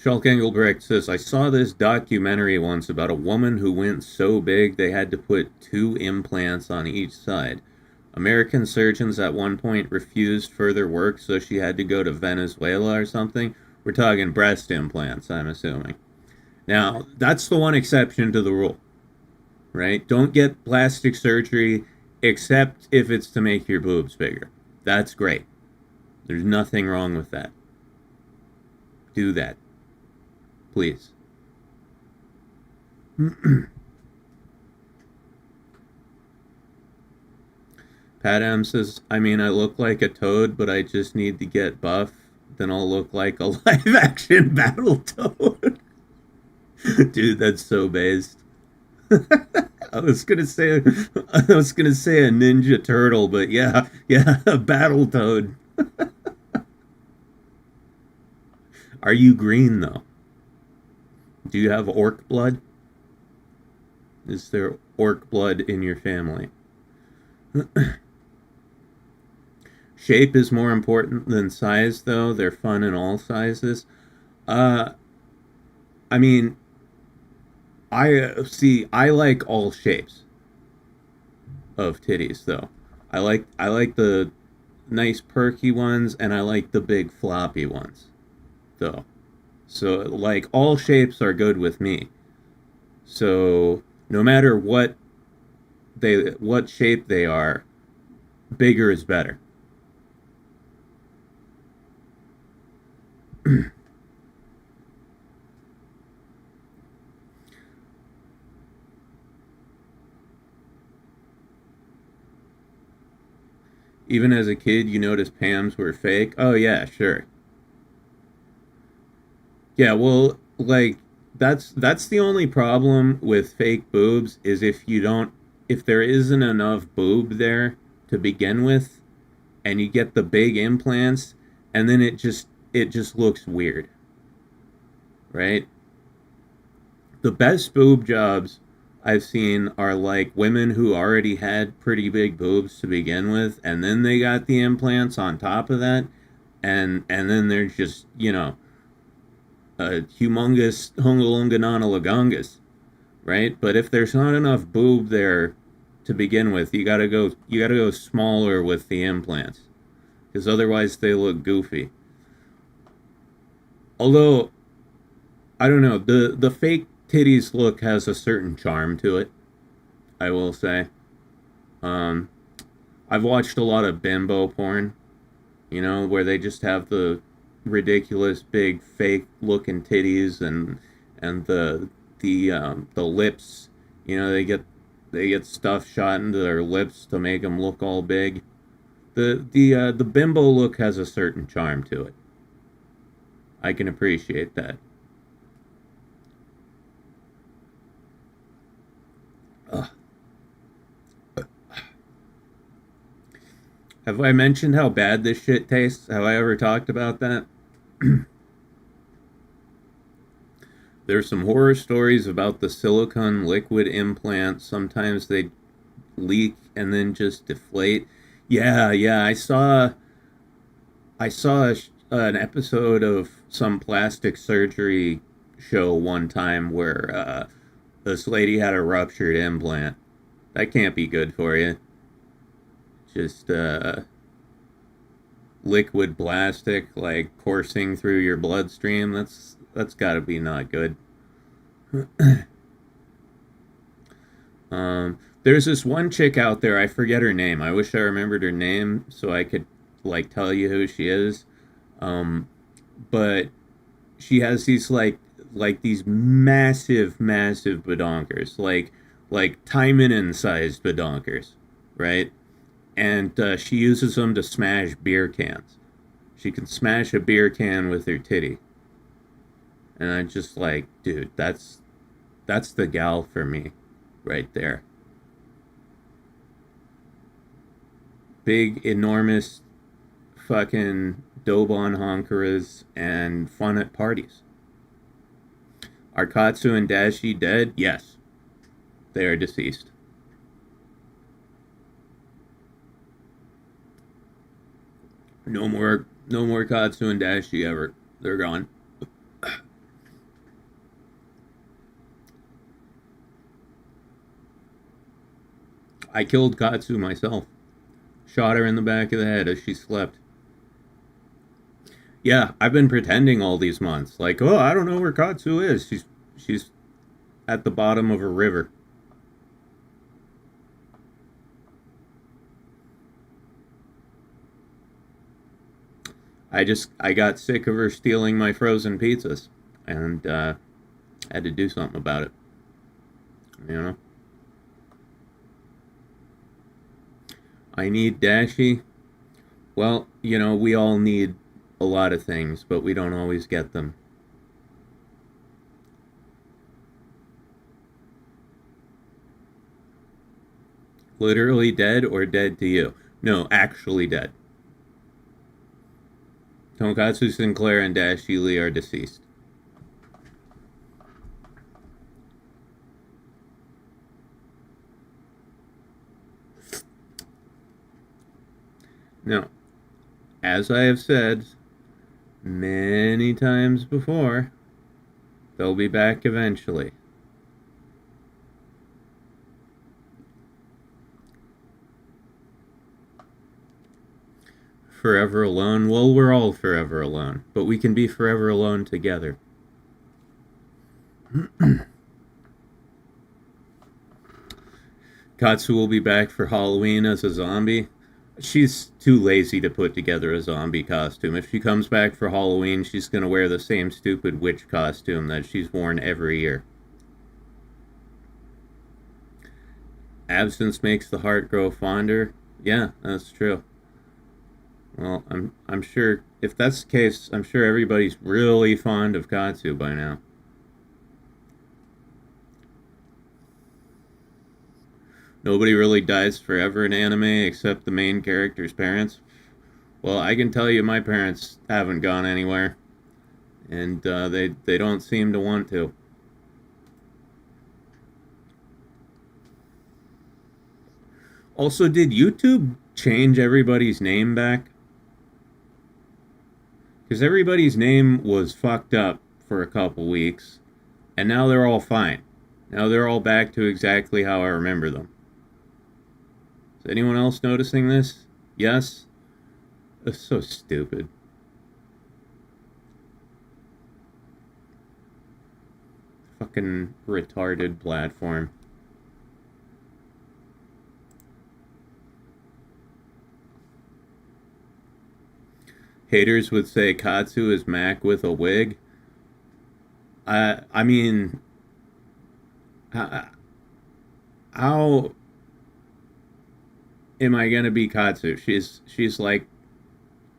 Shulk Engelbrecht says, I saw this documentary once about a woman who went so big they had to put 2 implants on each side. American surgeons at one point refused further work, so she had to go to Venezuela or something. We're talking breast implants, I'm assuming. Now, that's the one exception to the rule, right? Don't get plastic surgery except if it's to make your boobs bigger. That's great. There's nothing wrong with that. Do that. Please. Pat M says, I mean, I look like a toad, but I just need to get buff. Then I'll look like a live-action battle toad. Dude, that's so based. I was gonna say a Ninja Turtle, but yeah, a battle toad. Are you green though? Do you have orc blood? Is there orc blood in your family? Shape is more important than size, though. They're fun in all sizes. I mean, I like all shapes of titties, though. I like the nice perky ones, and I like the big floppy ones, though. So, like, all shapes are good with me. So, no matter what shape they are, bigger is better. Even as a kid, you noticed Pam's were fake. Oh yeah, sure. Yeah, well, like that's the only problem with fake boobs is if there isn't enough boob there to begin with, and you get the big implants, and then it just looks weird, right? The best boob jobs I've seen are like women who already had pretty big boobs to begin with, and then they got the implants on top of that, and then they're just a humongous hungalunganana right? But if there's not enough boob there to begin with, you gotta go smaller with the implants, because otherwise they look goofy. Although I don't know, the fake titties look has a certain charm to it. I will say. Um, I've watched a lot of bimbo porn, where they just have the ridiculous big fake looking titties and the lips. They get stuff shot into their lips to make them look all big. The bimbo look has a certain charm to it. I can appreciate that. Ugh. Have I mentioned how bad this shit tastes? Have I ever talked about that? There's some horror stories about the silicone liquid implants. Sometimes they leak and then just deflate. Yeah, yeah. I saw an episode of some plastic surgery show one time where this lady had a ruptured implant. That can't be good for you. Just liquid plastic like coursing through your bloodstream. That's got to be not good. There's this one chick out there. I forget her name. I wish I remembered her name so I could like tell you who she is. Um, but she has these like these massive badonkers, like Timon sized badonkers, right? And she uses them to smash beer cans. She can smash a beer can with her titty, and I'm just like, dude, that's the gal for me, right there. Big, enormous, fucking Dobon honkeras and fun at parties. Are Katsu and Dashie dead? Yes, they are deceased. No more Katsu and Dashie ever. They're gone. I killed Katsu myself. Shot her in the back of the head as she slept. Yeah, I've been pretending all these months. Like, oh, I don't know where Katsu is. She's at the bottom of a river. I got sick of her stealing my frozen pizzas, and had to do something about it. You know, I need Dashie. Well, we all need a lot of things, but we don't always get them. Literally dead or dead to you? No, actually dead. Tonkatsu Sinclair and Dashie Li are deceased. Now, as I have said many times before, they'll be back eventually. Forever alone? Well, we're all forever alone, but we can be forever alone together. Katsu will be back for Halloween as a zombie. She's too lazy to put together a zombie costume. If she comes back for Halloween, she's going to wear the same stupid witch costume that she's worn every year. Absence makes the heart grow fonder. Yeah, that's true. Well, I'm sure if that's the case, I'm sure everybody's really fond of Katsu by now. Nobody really dies forever in anime except the main character's parents. Well, I can tell you my parents haven't gone anywhere, and they don't seem to want to. Also, did YouTube change everybody's name back? Because everybody's name was fucked up for a couple weeks, and now they're all fine. Now they're all back to exactly how I remember them. Is anyone else noticing this? Yes? That's so stupid. Fucking retarded platform. Haters would say Katsu is Mac with a wig. I mean, how am I gonna be Katsu? She's like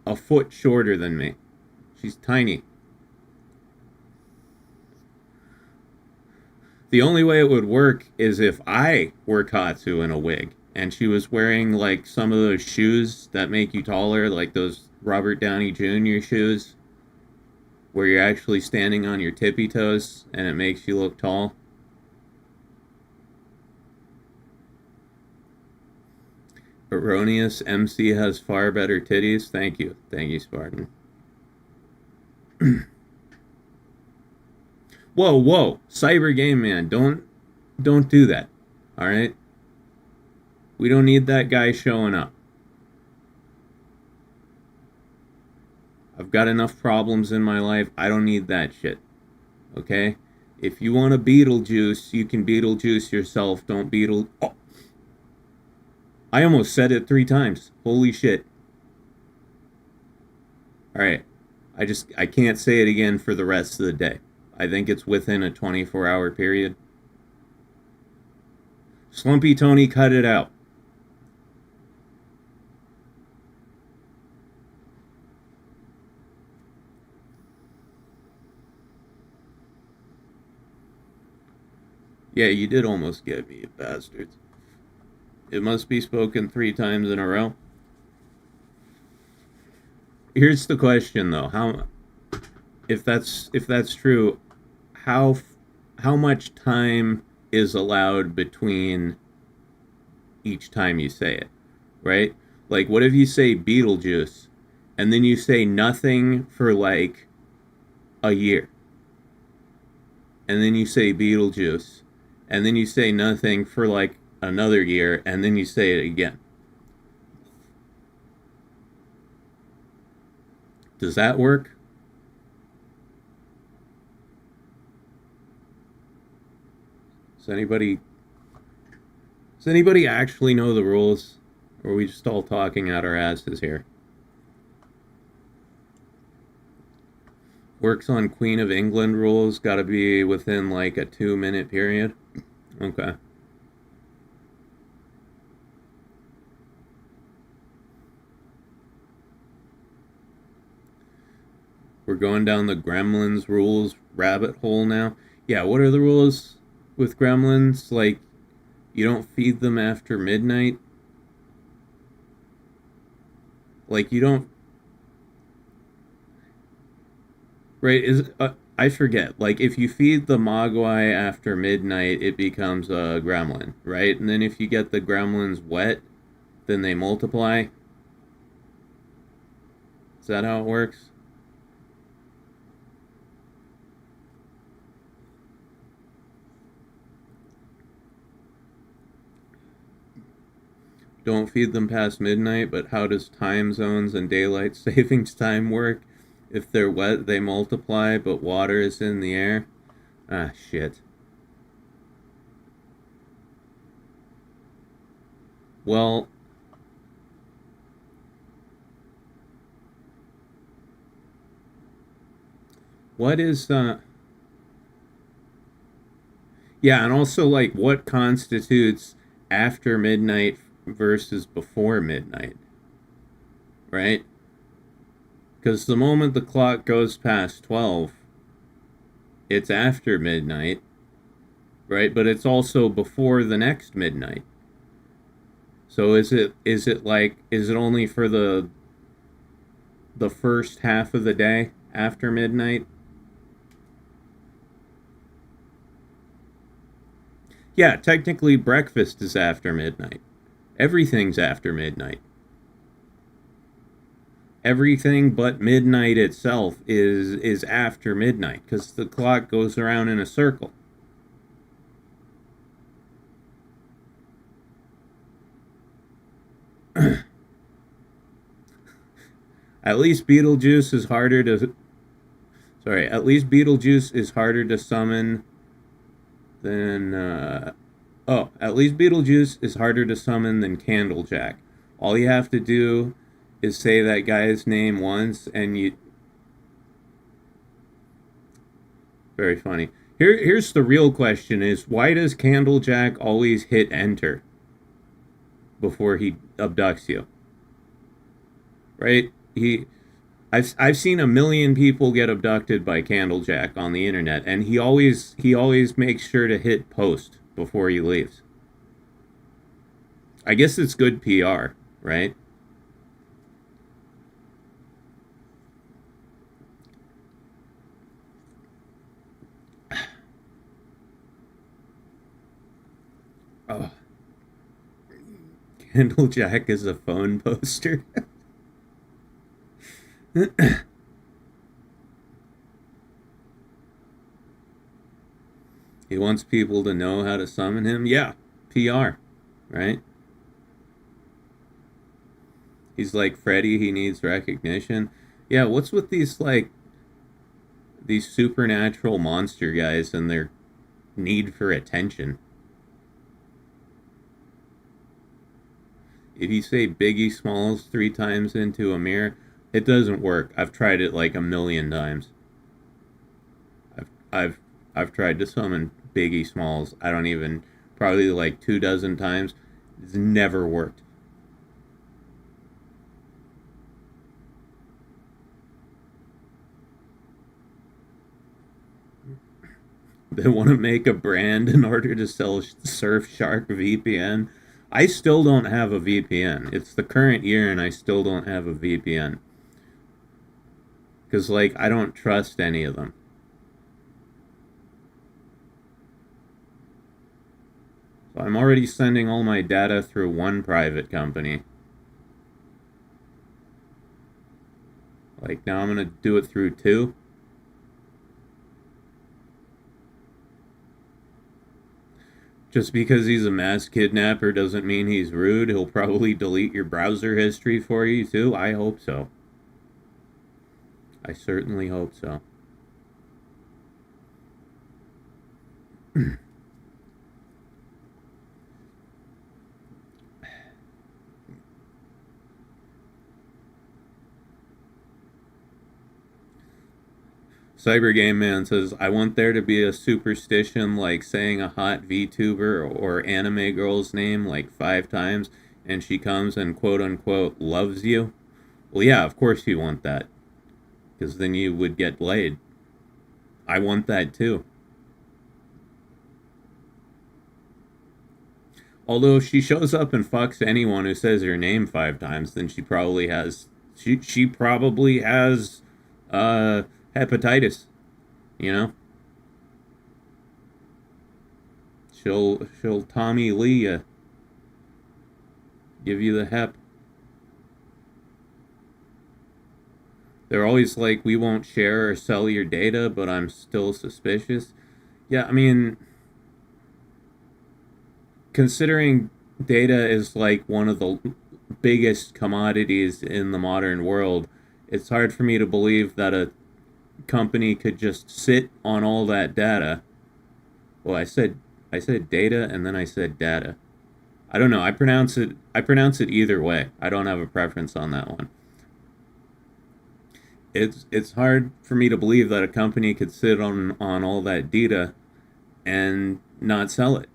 a foot shorter than me. She's tiny. The only way it would work is if I were Katsu in a wig and she was wearing like some of those shoes that make you taller, like those Robert Downey Jr. shoes, where you're actually standing on your tippy toes and it makes you look tall. Erroneous MC has far better titties. Thank you. Thank you, Spartan. Whoa. Cyber Game Man, don't do that. Alright? We don't need that guy showing up. I've got enough problems in my life. I don't need that shit. Okay? If you want to Beetlejuice, you can Beetlejuice yourself. Don't Beetle... Oh! I almost said it 3 times. Holy shit. Alright. I can't say it again for the rest of the day. I think it's within a 24-hour period. Slumpy Tony, cut it out. Yeah, you did almost get me, you bastards. It must be spoken 3 times in a row. Here's the question, though: if that's true, how much time is allowed between each time you say it, right? Like, what if you say Beetlejuice, and then you say nothing for like a year, and then you say Beetlejuice, and then you say nothing for like another year, and then you say it again? Does that work? Does anybody actually know the rules? Or are we just all talking out our asses here? Works on Queen of England rules, gotta be within like a 2-minute period. Okay. We're going down the Gremlins rules rabbit hole now. Yeah, what are the rules with Gremlins? Like, you don't feed them after midnight? Like, you don't... Right, I forget. Like, if you feed the Mogwai after midnight, it becomes a gremlin, right? And then if you get the gremlins wet, then they multiply. Is that how it works? Don't feed them past midnight, but how does time zones and daylight savings time work? If they're wet, they multiply, but water is in the air? Ah, shit. Well, What is yeah, and also like what constitutes after midnight versus before midnight, right? Because the moment the clock goes past 12, it's after midnight, right? But it's also before the next midnight. So is it only for the first half of the day after midnight? Yeah, technically breakfast is after midnight. Everything's after midnight. Everything but midnight itself is after midnight because the clock goes around in a circle. At least Beetlejuice is harder to at least Beetlejuice is harder to summon than at least Beetlejuice is harder to summon than Candlejack. All you have to do is say that guy's name once and you very funny. Here's the real question is why does Candlejack always hit enter before he abducts you? Right? I've seen a million people get abducted by Candlejack on the internet, and he always makes sure to hit post before he leaves. I guess it's good PR, right? Oh, Candlejack is a phone poster. He wants people to know how to summon him. Yeah, PR, right? He's like Freddy, he needs recognition. Yeah, what's with these supernatural monster guys and their need for attention? If you say Biggie Smalls 3 times into a mirror, it doesn't work. I've tried it like a million times. I've I've I've tried to summon Biggie Smalls. I don't even probably like 2 dozen times. It's never worked. They want to make a brand in order to sell Surfshark VPN. I still don't have a VPN. It's the current year and I still don't have a VPN. Because, like, I don't trust any of them. So I'm already sending all my data through one private company. Like, now I'm going to do it through two. Just because he's a mass kidnapper doesn't mean he's rude. He'll probably delete your browser history for you, too. I hope so. I certainly hope so. Cyber Game Man says, I want there to be a superstition like saying a hot VTuber or anime girl's name like 5 times and she comes and quote unquote loves you. Well, yeah, of course you want that. Because then you would get laid. I want that too. Although if she shows up and fucks anyone who says her name 5 times, then she probably has hepatitis. You know? She'll Tommy Lee give you the hep. They're always like, we won't share or sell your data, but I'm still suspicious. Yeah, I mean, considering data is like one of the biggest commodities in the modern world, it's hard for me to believe that a company could just sit on all that data. Well, I said data and then I said data. I don't know. I pronounce it either way. I don't have a preference on that one. it's hard for me to believe that a company could sit on all that data and not sell it.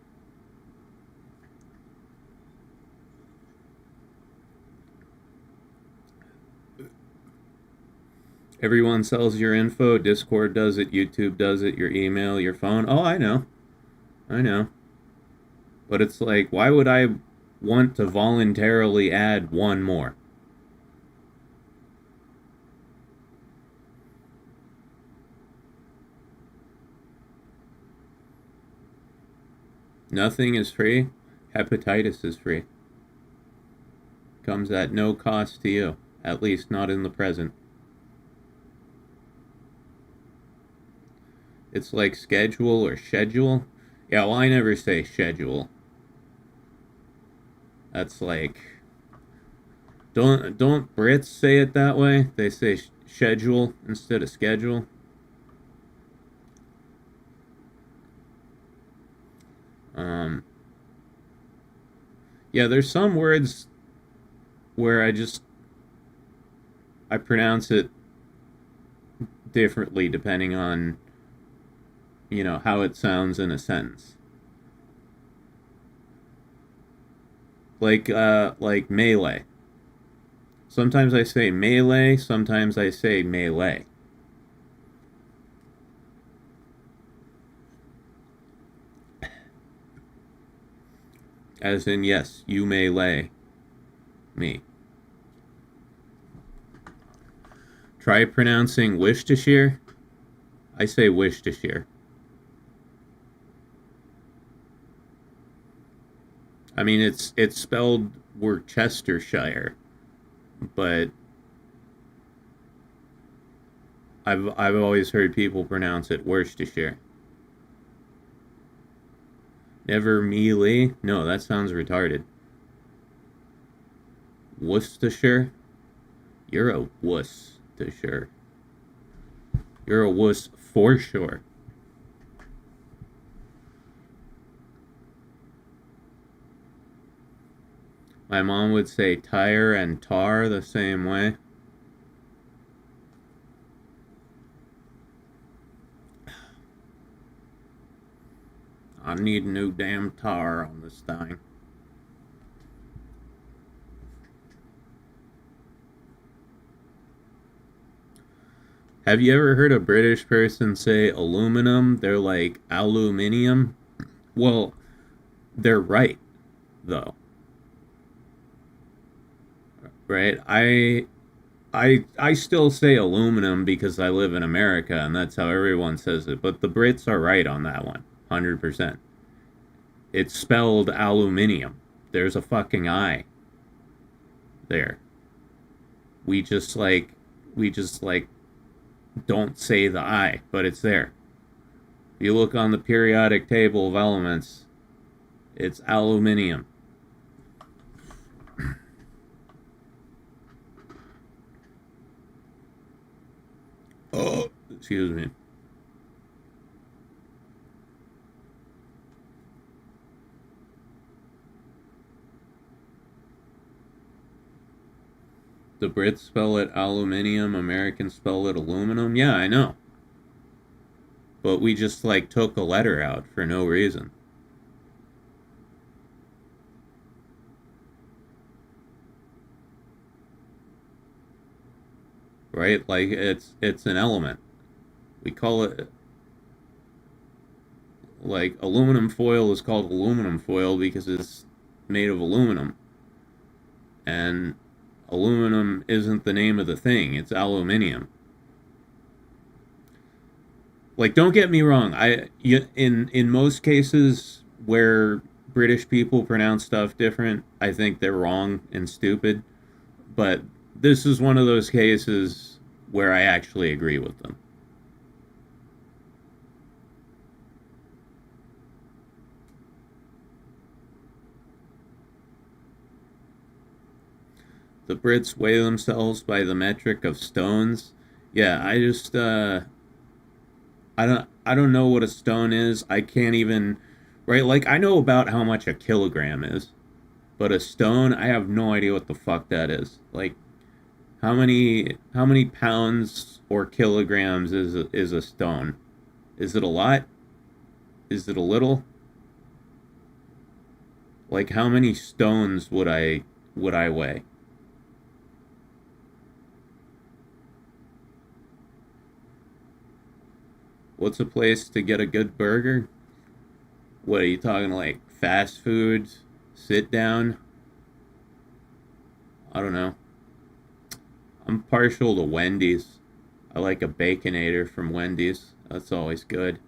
Everyone sells your info. Discord does it. YouTube does it. Your email, your phone. Oh, I know. I know. But it's like, why would I want to voluntarily add one more? Nothing is free. Hepatitis is free. Comes at no cost to you. At least not in the present. It's like schedule or schedule. Yeah, well, I never say schedule. That's like... Don't Brits say it that way? They say schedule instead of schedule. Yeah, there's some words where I pronounce it differently depending on, how it sounds in a sentence. Like melee. Sometimes I say melee, sometimes I say melee. As in, yes, you may lay me. Try pronouncing Worcestershire. I say Worcestershire. I mean, it's spelled Worcestershire, but I've always heard people pronounce it Worcestershire. Never melee? No, that sounds retarded. Worcestershire? You're a Worcestershire. You're a wuss for sure. My mom would say tire and tar the same way. I need a new damn tar on this thing. Have you ever heard a British person say aluminum? They're like aluminium. Well, they're right, though. Right? I still say aluminum because I live in America and that's how everyone says it. But the Brits are right on that one. 100%. It's spelled aluminium. There's a fucking I there. We just don't say the I, but it's there. If you look on the periodic table of elements, it's aluminium. Oh, excuse me. The Brits spell it aluminium, Americans spell it aluminum. Yeah, I know. But we just took a letter out for no reason. Right? It's an element. We call it aluminum foil is called aluminum foil because it's made of aluminum. And aluminum isn't the name of the thing, it's aluminium. Don't get me wrong, in most cases where British people pronounce stuff different, I think they're wrong and stupid. But this is one of those cases where I actually agree with them. The Brits weigh themselves by the metric of stones. Yeah, I don't know what a stone is. I can't even, right? I know about how much a kilogram is, but a stone, I have no idea what the fuck that is. How many pounds or kilograms is a stone? Is it a lot? Is it a little? Like how many stones would I weigh? What's a place to get a good burger? What are you talking, like fast foods? Sit down? I don't know. I'm partial to Wendy's. I like a Baconator from Wendy's. That's always good.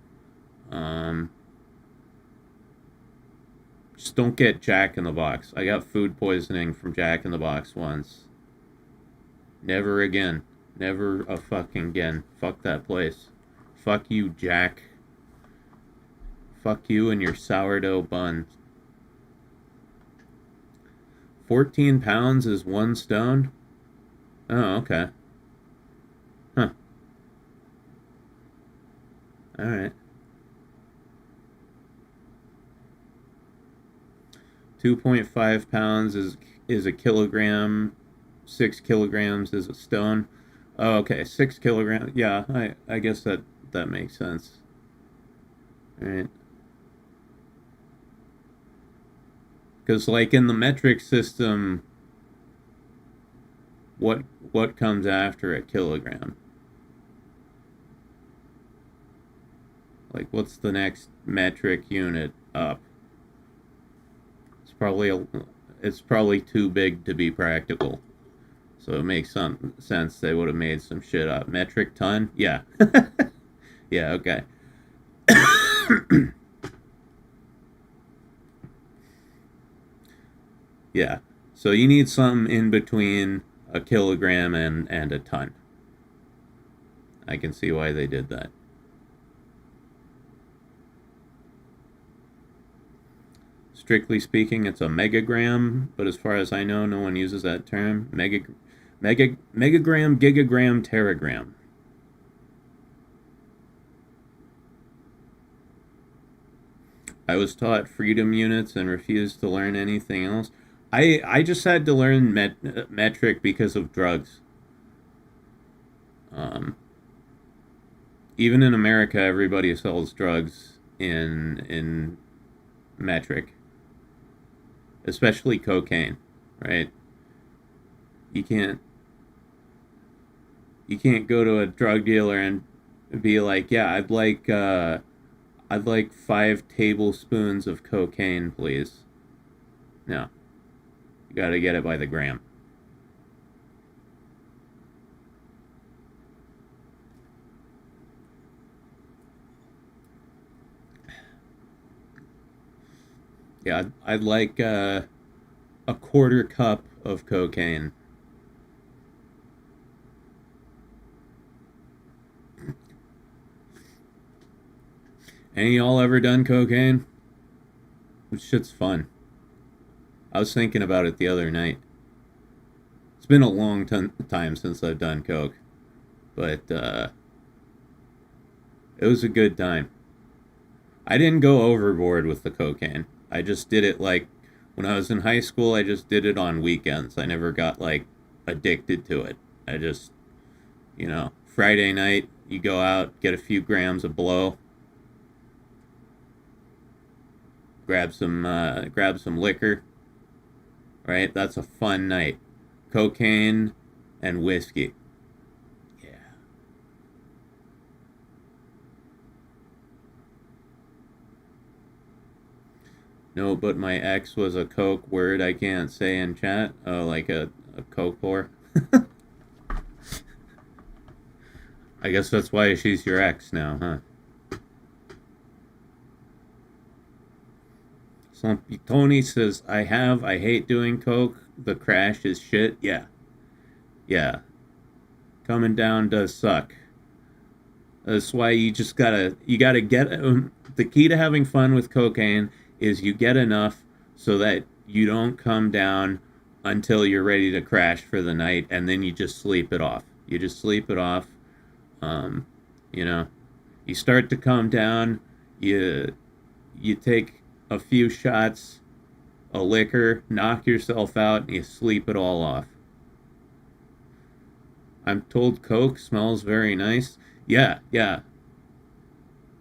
Um, just don't get Jack in the Box. I got food poisoning from Jack in the Box once. Never again. Never a fucking again. Fuck that place. Fuck you, Jack. Fuck you and your sourdough buns. 14 pounds is 1 stone? Oh, okay. Huh. Alright. 2.5 pounds is a kilogram. 6 kilograms is a stone. Oh, okay. 6 kilograms. Yeah, I guess that makes sense. Alright. Because, like, in the metric system, what comes after a kilogram? Like, what's the next metric unit up? It's probably too big to be practical. So it makes some sense they would have made some shit up. Metric ton? Yeah. Yeah, okay. Yeah. So you need something in between a kilogram and a ton. I can see why they did that. Strictly speaking, it's a megagram, but as far as I know, no one uses that term. Megagram, gigagram, teragram. I was taught freedom units and refused to learn anything else. I just had to learn metric because of drugs. Um, Even in America, everybody sells drugs in metric, especially cocaine, right? You can't you can't go to a drug dealer and be like, yeah, I'd like 5 tablespoons of cocaine, please. No, you got to get it by the gram. Yeah, I'd like a quarter cup of cocaine. Any of y'all ever done cocaine? Which shit's fun. I was thinking about it the other night. It's been a long time since I've done coke, but it was a good time. I didn't go overboard with the cocaine. I just did it like when I was in high school. I just did it on weekends. I never got like addicted to it. I just, Friday night, you go out, get a few grams of blow, grab some liquor, right? That's a fun night. Cocaine and whiskey. Yeah. No, but my ex was a coke word I can't say in chat. Oh, like a coke whore. I guess that's why she's your ex now, huh? Slumpy Tony says, I hate doing coke. The crash is shit. Yeah. Yeah. Coming down does suck. That's why you gotta get, the key to having fun with cocaine is you get enough so that you don't come down until you're ready to crash for the night, and then you just sleep it off. You just sleep it off. Um, you know, you start to come down, you take a few shots of liquor, knock yourself out, and you sleep it all off. I'm told Coke smells very nice. Yeah, yeah,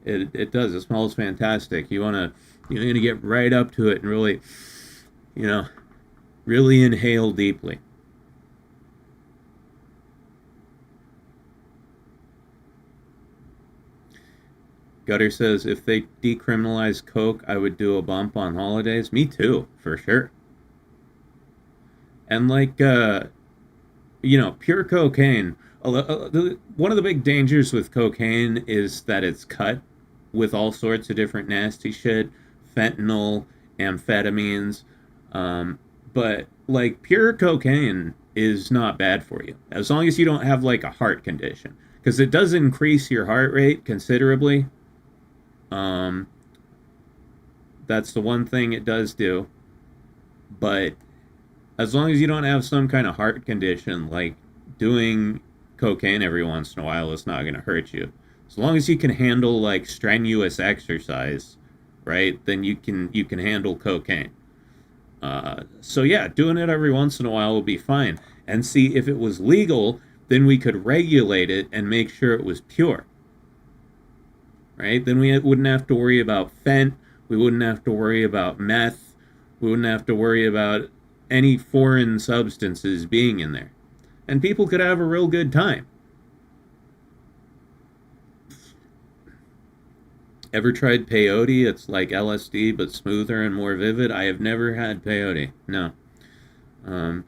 it does. It smells fantastic. You're gonna get right up to it and really, you know, really inhale deeply. Gutter says if they decriminalize Coke, I would do a bump on holidays. Me too, for sure. And pure cocaine. One of the big dangers with cocaine is that it's cut with all sorts of different nasty shit, fentanyl, amphetamines. But like pure cocaine is not bad for you as long as you don't have like a heart condition because it does increase your heart rate considerably. Um, that's the one thing it does do. But as long as you don't have some kind of heart condition, like doing cocaine every once in a while is not going to hurt you. As long as you can handle like strenuous exercise, right? Then you can handle cocaine. So yeah, doing it every once in a while will be fine. And see if it was legal, then we could regulate it and make sure it was pure, right? Then we wouldn't have to worry about fent. We wouldn't have to worry about meth. We wouldn't have to worry about any foreign substances being in there. And people could have a real good time. Ever tried peyote? It's like LSD, but smoother and more vivid. I have never had peyote. No. Um,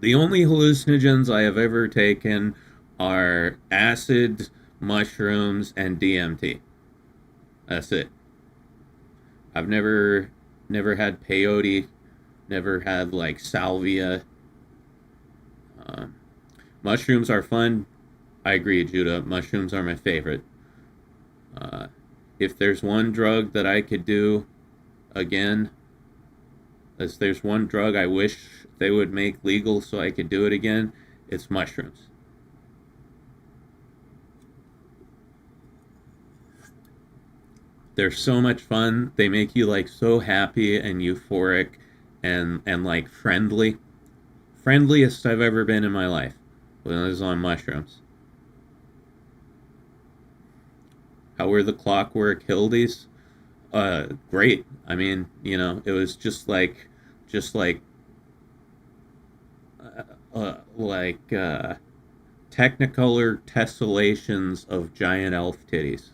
the only hallucinogens I have ever taken are acid, mushrooms, and DMT. That's it. I've never had peyote, never had like salvia. Um, Mushrooms are fun. I agree, Judah. Mushrooms are my favorite. Uh, if there's one drug that I could do again, as there's one drug I wish they would make legal so I could do it again, it's mushrooms. They're so much fun. They make you like so happy and euphoric and like friendly. Friendliest I've ever been in my life when I was on mushrooms. How were the Clockwork Hildies? Great. I mean, it was just like Technicolor tessellations of giant elf titties.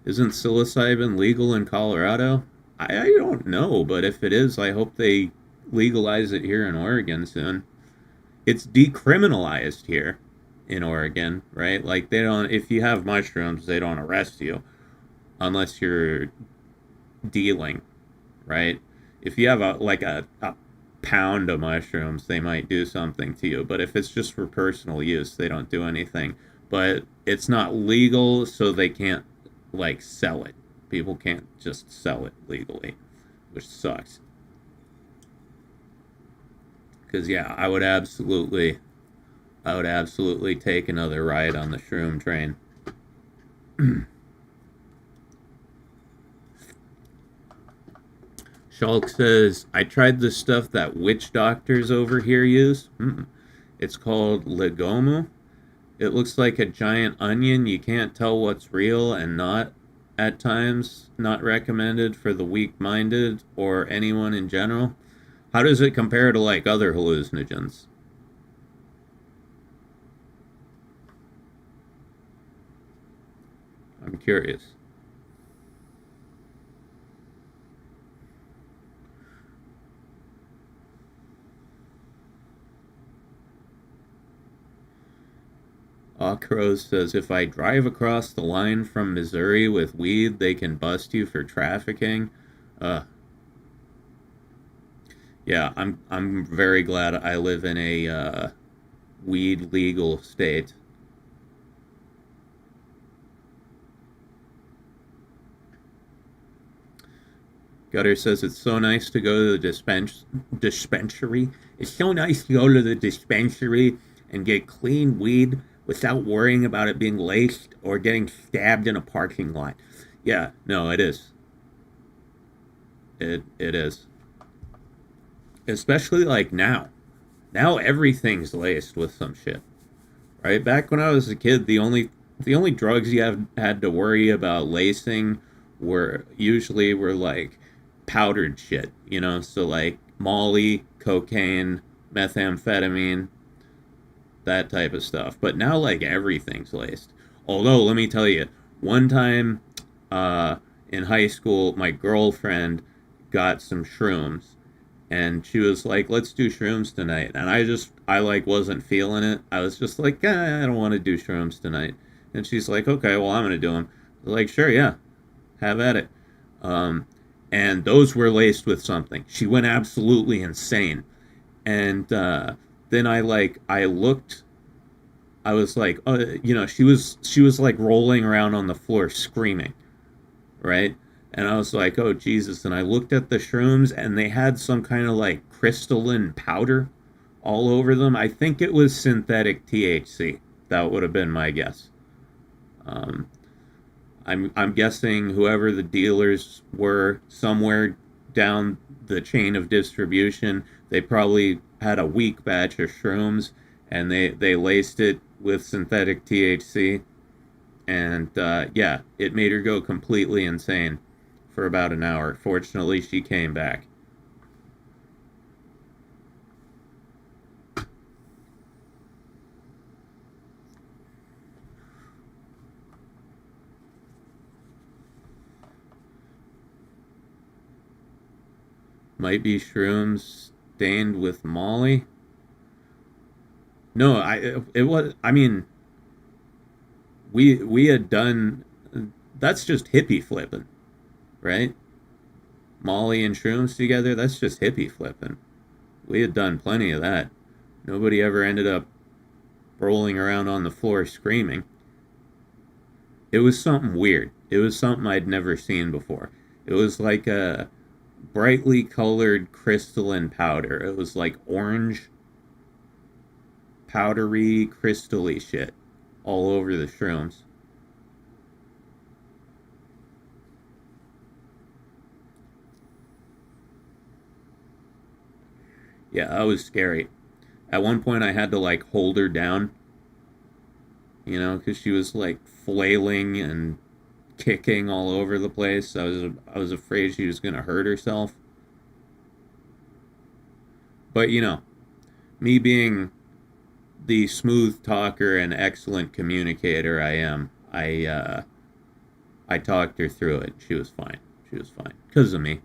Isn't psilocybin legal in Colorado? I don't know, but if it is, I hope they legalize it here in Oregon soon. It's decriminalized here in Oregon, right? Like they don't, if you have mushrooms, they don't arrest you unless you're dealing, right? If you have a pound of mushrooms, they might do something to you. But if it's just for personal use, they don't do anything. But it's not legal, so they can't like sell it. People can't just sell it legally, which sucks. Because yeah, I would absolutely take another ride on the shroom train. Shulk says, I tried the stuff that witch doctors over here use. It's called Legomu. It looks like a giant onion. You can't tell what's real and not at times. Not recommended for the weak-minded or anyone in general. How does it compare to like other hallucinogens? I'm curious. Crows says, if I drive across the line from Missouri with weed, they can bust you for trafficking. Uh, yeah, I'm very glad I live in a weed legal state. Gutter says it's so nice to go to the dispensary. It's so nice to go to the dispensary and get clean weed without worrying about it being laced or getting stabbed in a parking lot. Yeah, no, it is. It is. especially like now. Now everything's laced with some shit, right? Back when I was a kid, the only drugs you had to worry about lacing were like powdered shit, so like Molly, cocaine, methamphetamine, that type of stuff. But now like everything's laced. Although let me tell you, one time uh, in high school, my girlfriend got some shrooms, and she was like, "Let's do shrooms tonight." And I like wasn't feeling it. I was just like, I don't want to do shrooms tonight. And she's like, "Okay, well, I'm gonna do them." I was like, "Sure, yeah, have at it." Um, and those were laced with something. She went absolutely insane. And then I looked. I was like, she was like rolling around on the floor screaming, right? And I was like, oh Jesus! And I looked at the shrooms, and they had some kind of like crystalline powder all over them. I think it was synthetic THC. That would have been my guess. Um, I'm guessing whoever the dealers were somewhere down the chain of distribution, they probably had a weak batch of shrooms, and they laced it with synthetic THC, and yeah, it made her go completely insane for about an hour. Fortunately, she came back. Might be shrooms stained with Molly. No, it was. I mean, we had done. That's just hippie flipping, right? Molly and shrooms together. That's just hippie flipping. We had done plenty of that. Nobody ever ended up rolling around on the floor screaming. It was something weird. It was something I'd never seen before. It was like a brightly colored crystalline powder. It was like orange, powdery, crystally shit all over the shrooms. Yeah, that was scary. At one point, I had to like hold her down, because she was like flailing and kicking all over the place. I was afraid she was gonna hurt herself. But me being the smooth talker and excellent communicator I am, I talked her through it. She was fine. She was fine because of me.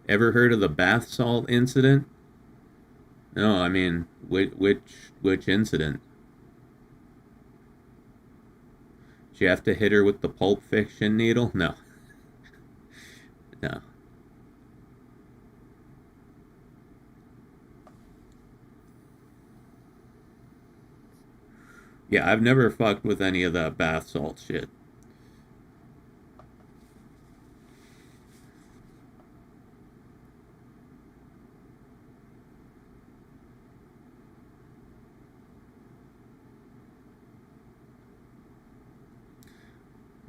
Ever heard of the bath salt incident? No, I mean which incident? Did you have to hit her with the Pulp Fiction needle? No, no. Yeah, I've never fucked with any of that bath salt shit.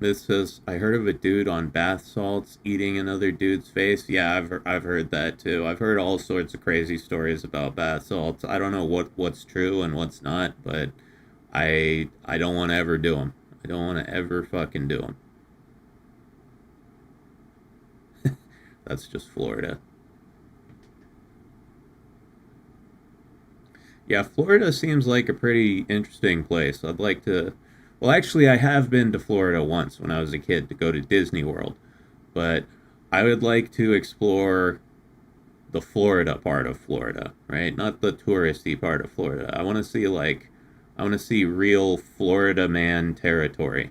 This says, I heard of a dude on bath salts eating another dude's face. Yeah, I've heard that too. I've heard all sorts of crazy stories about bath salts. I don't know what's true and what's not, but I don't want to ever do them. I don't want to ever fucking do them. That's just Florida. Yeah, Florida seems like a pretty interesting place. I'd like to. Well, actually, I have been to Florida once when I was a kid to go to Disney World, but I would like to explore the Florida part of Florida, right? Not the touristy part of Florida. I want to see real Florida man territory.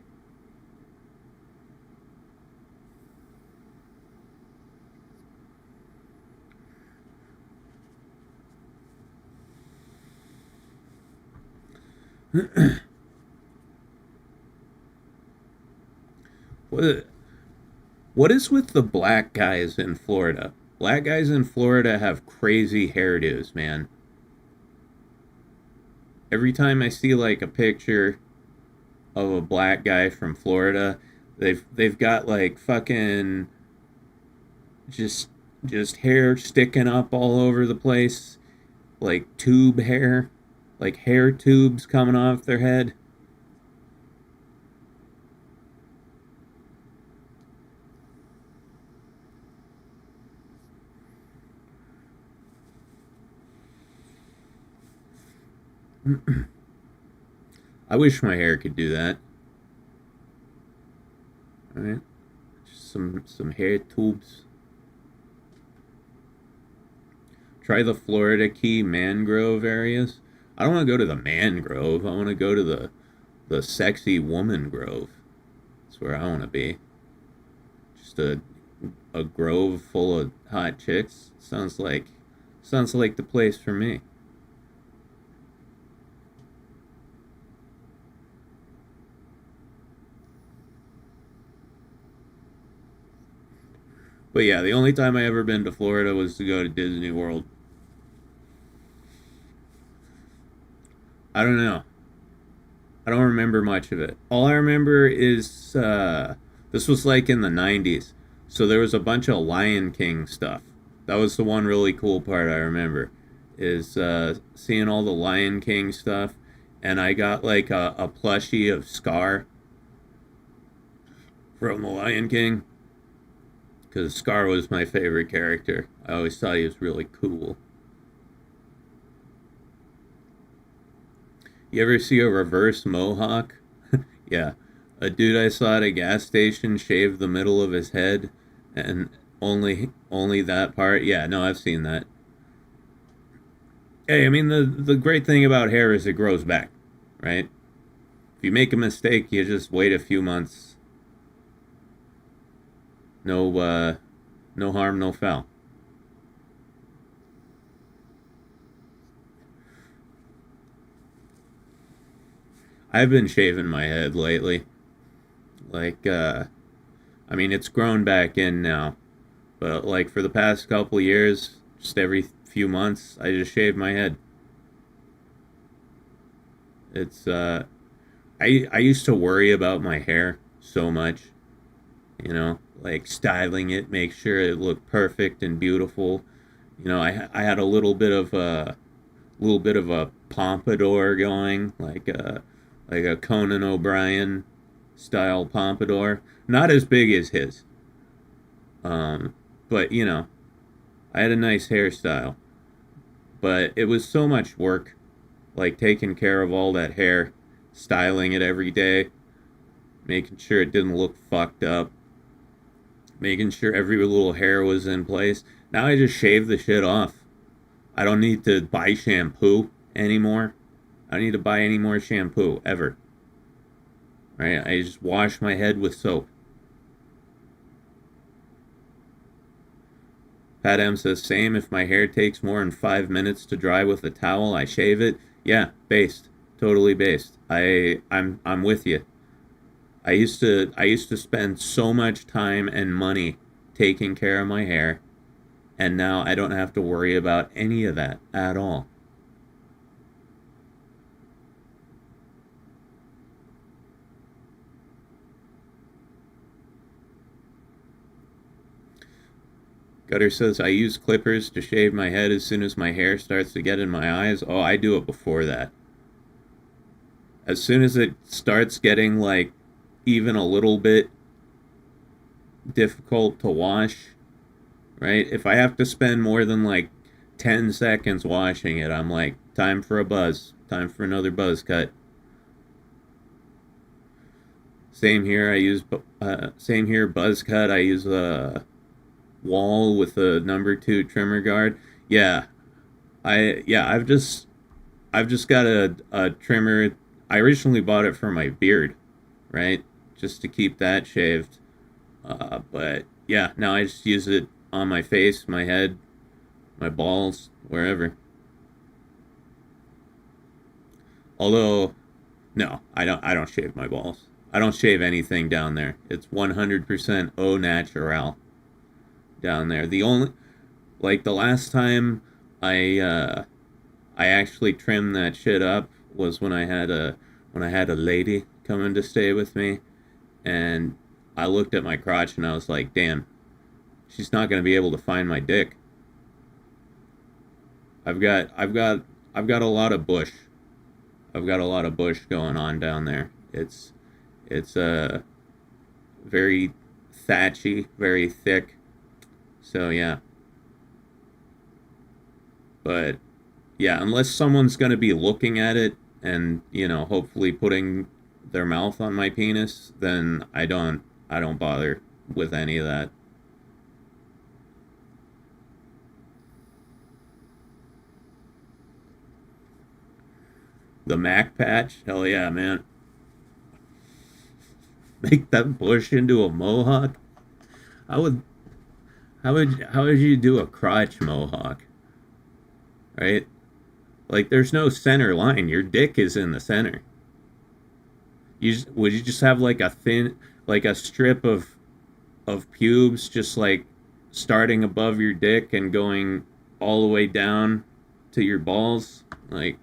What what is with the black guys in Florida? Black guys in Florida have crazy hairdos, man. Every time I see like a picture of a black guy from Florida, They've got like fucking just just hair sticking up all over the place, like tube hair, like hair tubes coming off their head. I wish my hair could do that. All right, just some hair tubes. Try the Florida Key mangrove areas. I don't want to go to the mangrove. I want to go to the sexy woman grove. That's where I want to be. Just a grove full of hot chicks. Sounds like the place for me. But yeah, the only time I ever been to Florida was to go to Disney World. I don't know. I don't remember much of it. All I remember is this was like in the 90s. So there was a bunch of Lion King stuff. That was the one really cool part I remember is seeing all the Lion King stuff. And I got like a plushie of Scar from the Lion King because Scar was my favorite character. I always thought he was really cool. You ever see a reverse mohawk? Yeah. A dude I saw at a gas station shaved the middle of his head and only that part. Yeah, no, I've seen that. Hey, I mean the great thing about hair is it grows back, right? If you make a mistake, you just wait a few months. No no harm, no foul. I've been shaving my head lately. Like I mean it's grown back in now, but like for the past couple years, just every few months I just shave my head. It's I used to worry about my hair so much, like styling it, make sure it looked perfect and beautiful. I had a little bit of a pompadour going, like a Conan O'Brien style pompadour. Not as big as his, but I had a nice hairstyle. But it was so much work, like taking care of all that hair, styling it every day, making sure it didn't look fucked up, making sure every little hair was in place. Now I just shave the shit off. I don't need to buy shampoo anymore. I don't need to buy any more shampoo ever. Right? I just wash my head with soap. Pat M says same. If my hair takes more than 5 minutes to dry with a towel, I shave it. Yeah, based. Totally based. I'm with you. I used to spend so much time and money taking care of my hair, and now I don't have to worry about any of that at all. Gutter says I use clippers to shave my head as soon as my hair starts to get in my eyes. Oh, I do it before that. As soon as it starts getting like even a little bit difficult to wash, right? If I have to spend more than like 10 seconds washing it, I'm like, time for a buzz. Time for another buzz cut. Same here. Same here. Buzz cut. I use a wall with a number two trimmer guard. Yeah, I've just got a trimmer. I originally bought it for my beard, right? Just to keep that shaved. But yeah, now I just use it on my face, my head, my balls, wherever. Although, no, I don't shave my balls. I don't shave anything down there. It's 100% au natural down there. The last time I actually trimmed that shit up was when I had a lady come in to stay with me, and I looked at my crotch and I was like, damn, she's not going to be able to find my dick. I've got a lot of bush. I've got a lot of bush going on down there. It's very thatchy, very thick. So yeah. But yeah, unless someone's going to be looking at it and, hopefully putting their mouth on my penis, then I don't bother with any of that. The Mac patch? Hell yeah, man. Make that bush into a mohawk? I would how would you do a crotch mohawk? Right? Like there's no center line. Your dick is in the center. Would you just have like a thin, like a strip of pubes, just like starting above your dick and going all the way down to your balls? Like,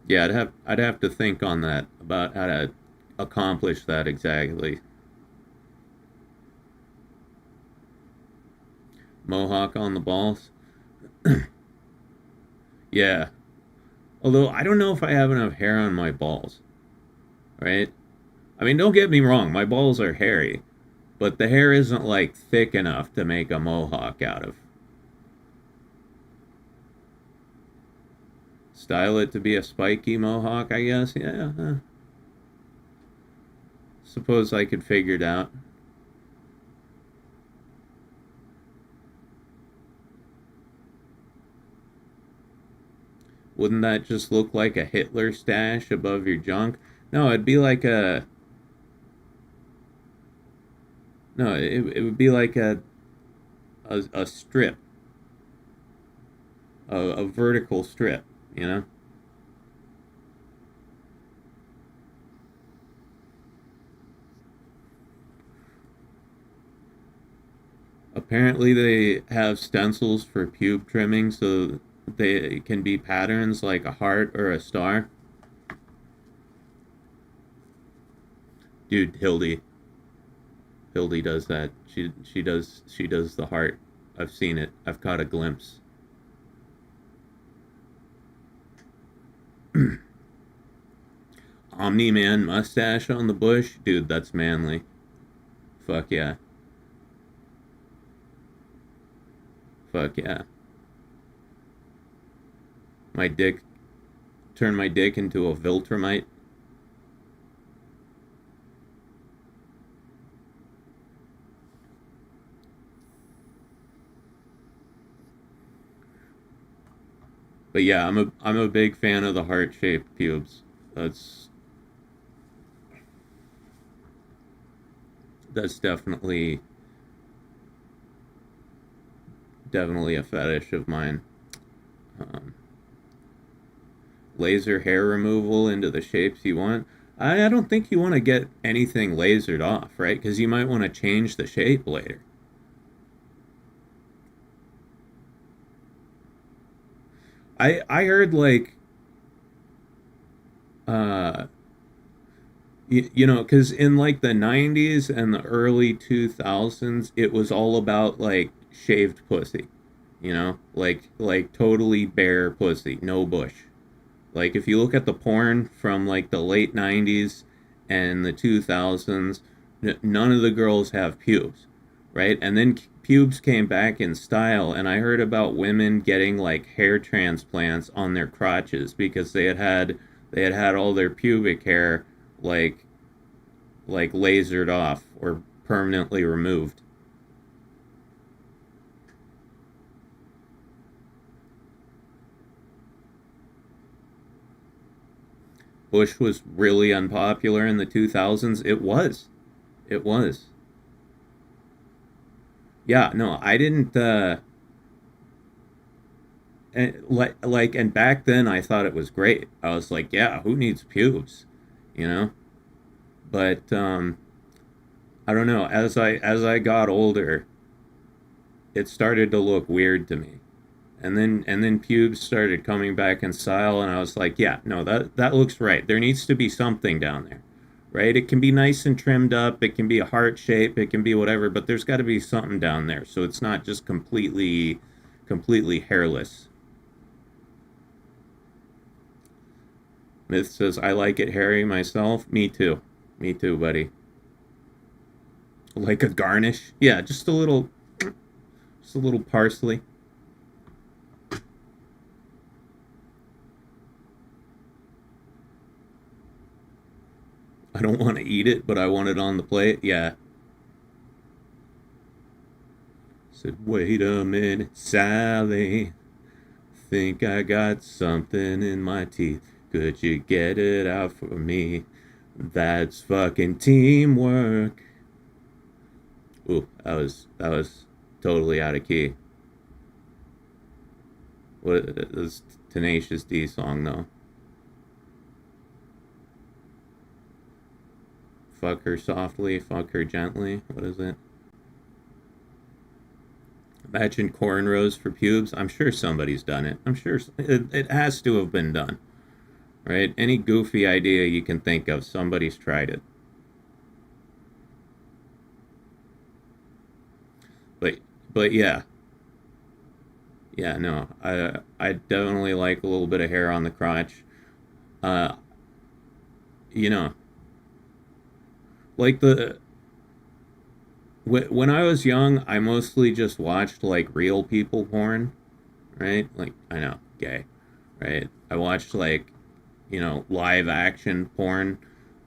yeah, I'd have to think on that about how to accomplish that exactly. Mohawk on the balls. Yeah. Although I don't know if I have enough hair on my balls, right? I mean, don't get me wrong, my balls are hairy, but the hair isn't like thick enough to make a mohawk out of. Style it to be a spiky mohawk, I guess. Yeah. Suppose I could figure it out. Wouldn't that just look like a Hitler stash above your junk? No, it'd be like a. No, it would be like a strip, a vertical strip, you know? Apparently, they have stencils for pube trimming so they can be patterns like a heart or a star. Dude, Hildy does that. She does the heart. I've seen it. I've caught a glimpse. Omni Man mustache on the bush, dude. That's manly. Fuck yeah. Fuck yeah. My dick. Turn my dick into a Viltrumite. But yeah, I'm a big fan of the heart shaped pubes. That's that's definitely a fetish of mine. Um, Laser hair removal into the shapes you want. I don't think you want to get anything lasered off, right? Because you might want to change the shape later. I heard like uh because in like the 90s and the early 2000s it was all about like shaved pussy, like totally bare pussy, no bush. Like if you look at the porn from like the late 90s and the 2000s, none of the girls have pubes, right? And then pubes came back in style, and I heard about women getting like hair transplants on their crotches because they had had all their pubic hair like lasered off or permanently removed. Bush was really unpopular in the 2000s. It was. It was. Yeah, no, I didn't and back then I thought it was great. I was like, yeah, who needs pubes, you know? But I don't know, as I got older, it started to look weird to me. And then pubes started coming back in style, and I was like, yeah, no, that looks right. There needs to be something down there, right? It can be nice and trimmed up, it can be a heart shape, it can be whatever, but there's got to be something down there, so it's not just completely hairless. Myth says, I like it hairy myself. Me too. Me too, buddy. Like a garnish? Yeah, just a little parsley. I don't want to eat it, but I want it on the plate. Yeah. Said, wait a minute, Sally. Think I got something in my teeth. Could you get it out for me? That's fucking teamwork. Ooh, that was totally out of key. What this Tenacious D song though? Fuck her softly, fuck her gently. What is it? Imagine cornrows for pubes. I'm sure somebody's done it. I'm sure it has to have been done. Right? Any goofy idea you can think of, somebody's tried it. But but yeah. Yeah, no. I definitely like a little bit of hair on the crotch. Uh you know, like the when I was young, I mostly just watched like real people porn, right? Like I know, gay, right? I watched like live action porn,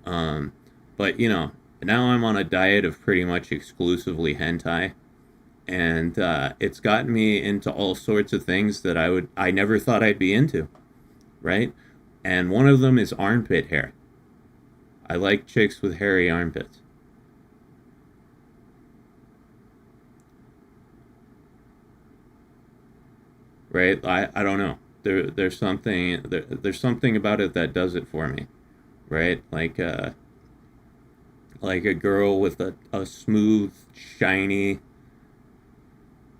um, but now I'm on a diet of pretty much exclusively hentai, and it's gotten me into all sorts of things that I never thought I'd be into, right? And one of them is armpit hair. I like chicks with hairy armpits. Right? I don't know. There's something about it that does it for me, right? Like a girl with a smooth, shiny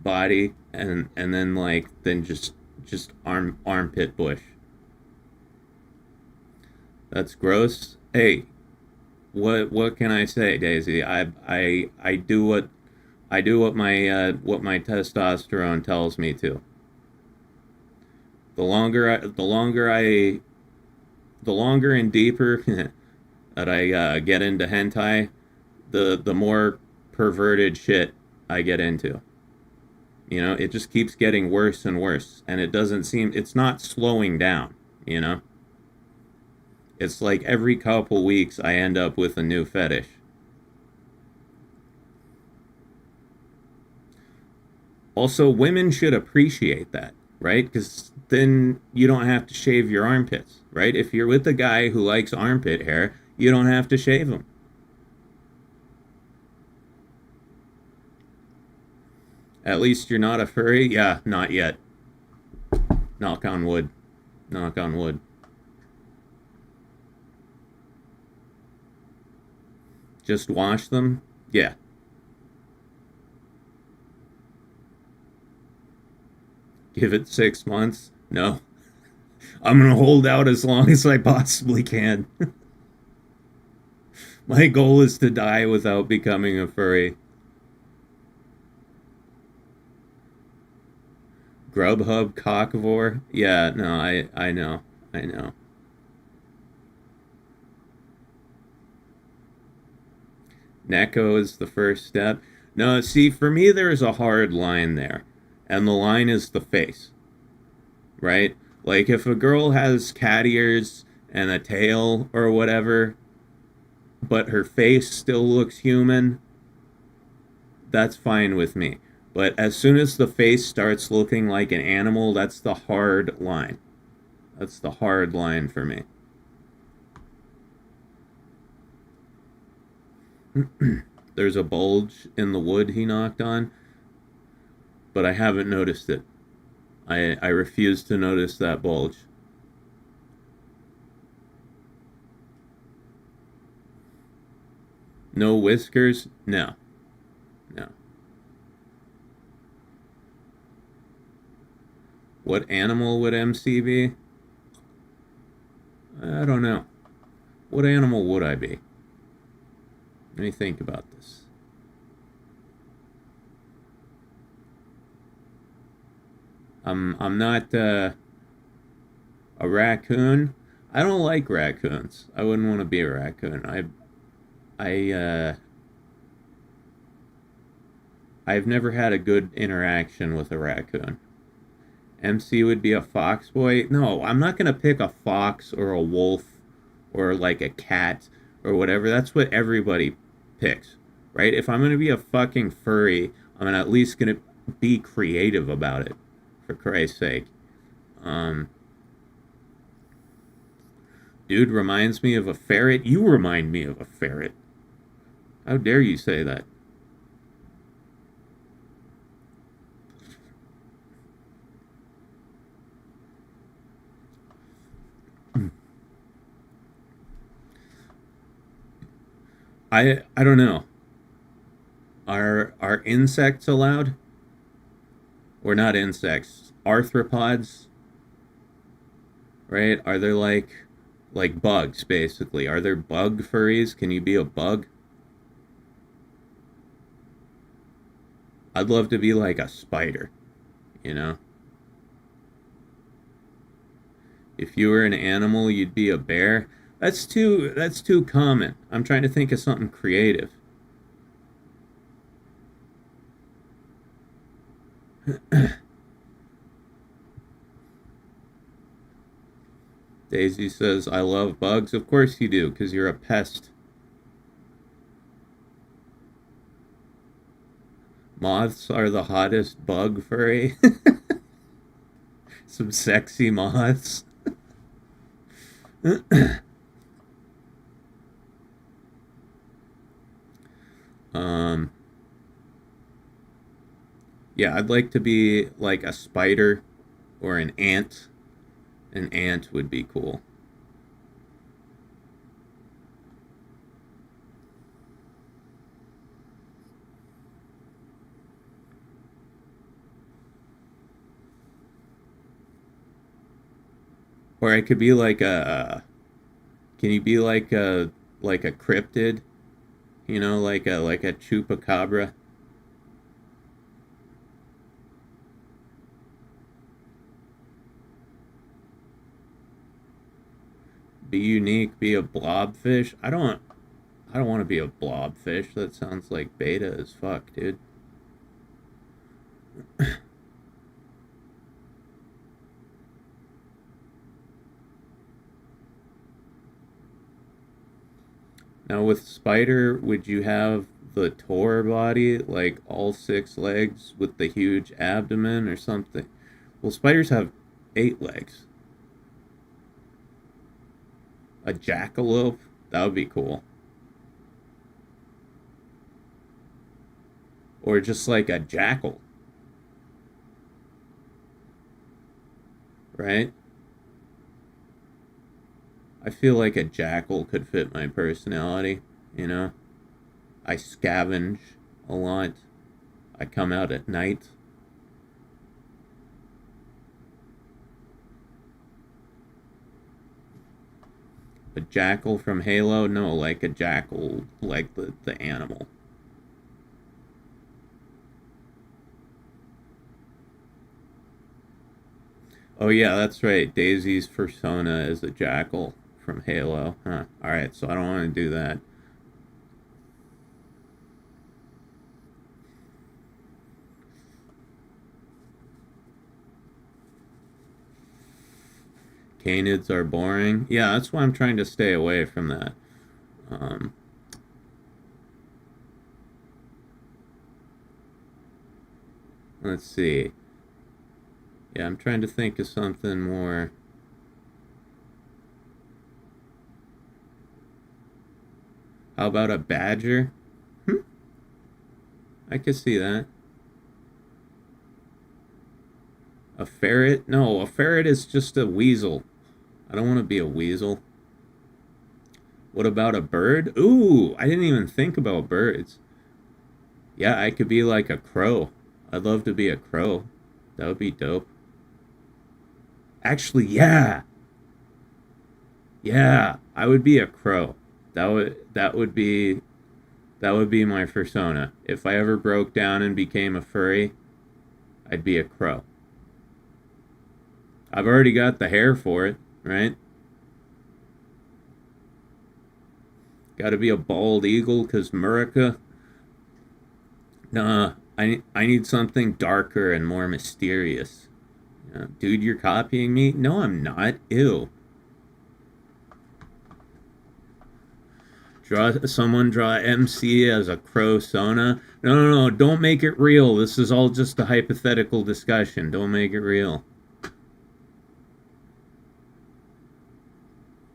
body, and then just armpit bush. That's gross. Hey, what can I say, Daisy? I do what my testosterone tells me to. The longer and deeper that I get into hentai, the more perverted shit I get into. It just keeps getting worse and worse, and it's not slowing down. You know, it's like every couple weeks I end up with a new fetish. Also, women should appreciate that, right? Because then you don't have to shave your armpits, right? If you're with a guy who likes armpit hair, you don't have to shave them. At least you're not a furry? Yeah, not yet. Knock on wood. Knock on wood. Just wash them? Yeah. Give it 6 months? No. I'm gonna hold out as long as I possibly can. My goal is to die without becoming a furry. Grubhub cockivore? Yeah, no, I know. I know. Neko is the first step. No, see, for me, there's a hard line there. And the line is the face, right? Like, if a girl has cat ears and a tail or whatever, but her face still looks human, that's fine with me. But as soon as the face starts looking like an animal, that's the hard line. That's the hard line for me. There's a bulge in the wood he knocked on, but I haven't noticed it. I refuse to notice that bulge. No whiskers? No. No. What animal would MC be? I don't know. What animal would I be? Let me think about this. I'm not a raccoon. I don't like raccoons. I wouldn't want to be a raccoon. I've never had a good interaction with a raccoon. MC would be a fox boy. No, I'm not gonna pick a fox or a wolf or like a cat or whatever. That's what everybody picks, right? If I'm gonna be a fucking furry, I'm at least gonna be creative about it, for Christ's sake. Um, Dude reminds me of a ferret. You remind me of a ferret. How dare you say that? I don't know. Are insects allowed? Or not insects? Arthropods, right? Are there like bugs basically? Are there bug furries? Can you be a bug? I'd love to be like a spider, you know? If you were an animal, you'd be a bear. That's too common. I'm trying to think of something creative. Daisy says, I love bugs. Of course you do, because you're a pest. Moths are the hottest bug furry. Some sexy moths. um, yeah, I'd like to be like a spider or an ant. An ant would be cool. Or I could be like a. Can you be like a cryptid? You know, like a chupacabra. Be unique. Be a blobfish. I don't want to be a blobfish. That sounds like beta as fuck, dude. Now with spider, would you have the Tor body, like all six legs with the huge abdomen or something? Well, spiders have eight legs. A jackalope? That would be cool. Or just like a jackal, right? I feel like a jackal could fit my personality, you know? I scavenge a lot. I come out at night. A jackal from Halo? No, like a jackal, like the animal. Oh yeah, that's right. Daisy's persona is a jackal from Halo. Huh. Alright, so I don't want to do that. Canids are boring. Yeah, that's why I'm trying to stay away from that. Um, let's see. Yeah, I'm trying to think of something more. How about a badger? Hmm, I could see that. A ferret? No, a ferret is just a weasel. I don't want to be a weasel. What about a bird? Ooh, I didn't even think about birds. Yeah, I could be like a crow. I'd love to be a crow. That would be dope. Actually, yeah. Yeah, I would be a crow. That would be my persona. If I ever broke down and became a furry, I'd be a crow. I've already got the hair for it, right? Got to be a bald eagle because Murica. Nah, I need something darker and more mysterious. Dude, you're copying me? No, I'm not. Ew. Draw MC as a crow Sona. No, don't make it real. This is all just a hypothetical discussion. Don't make it real.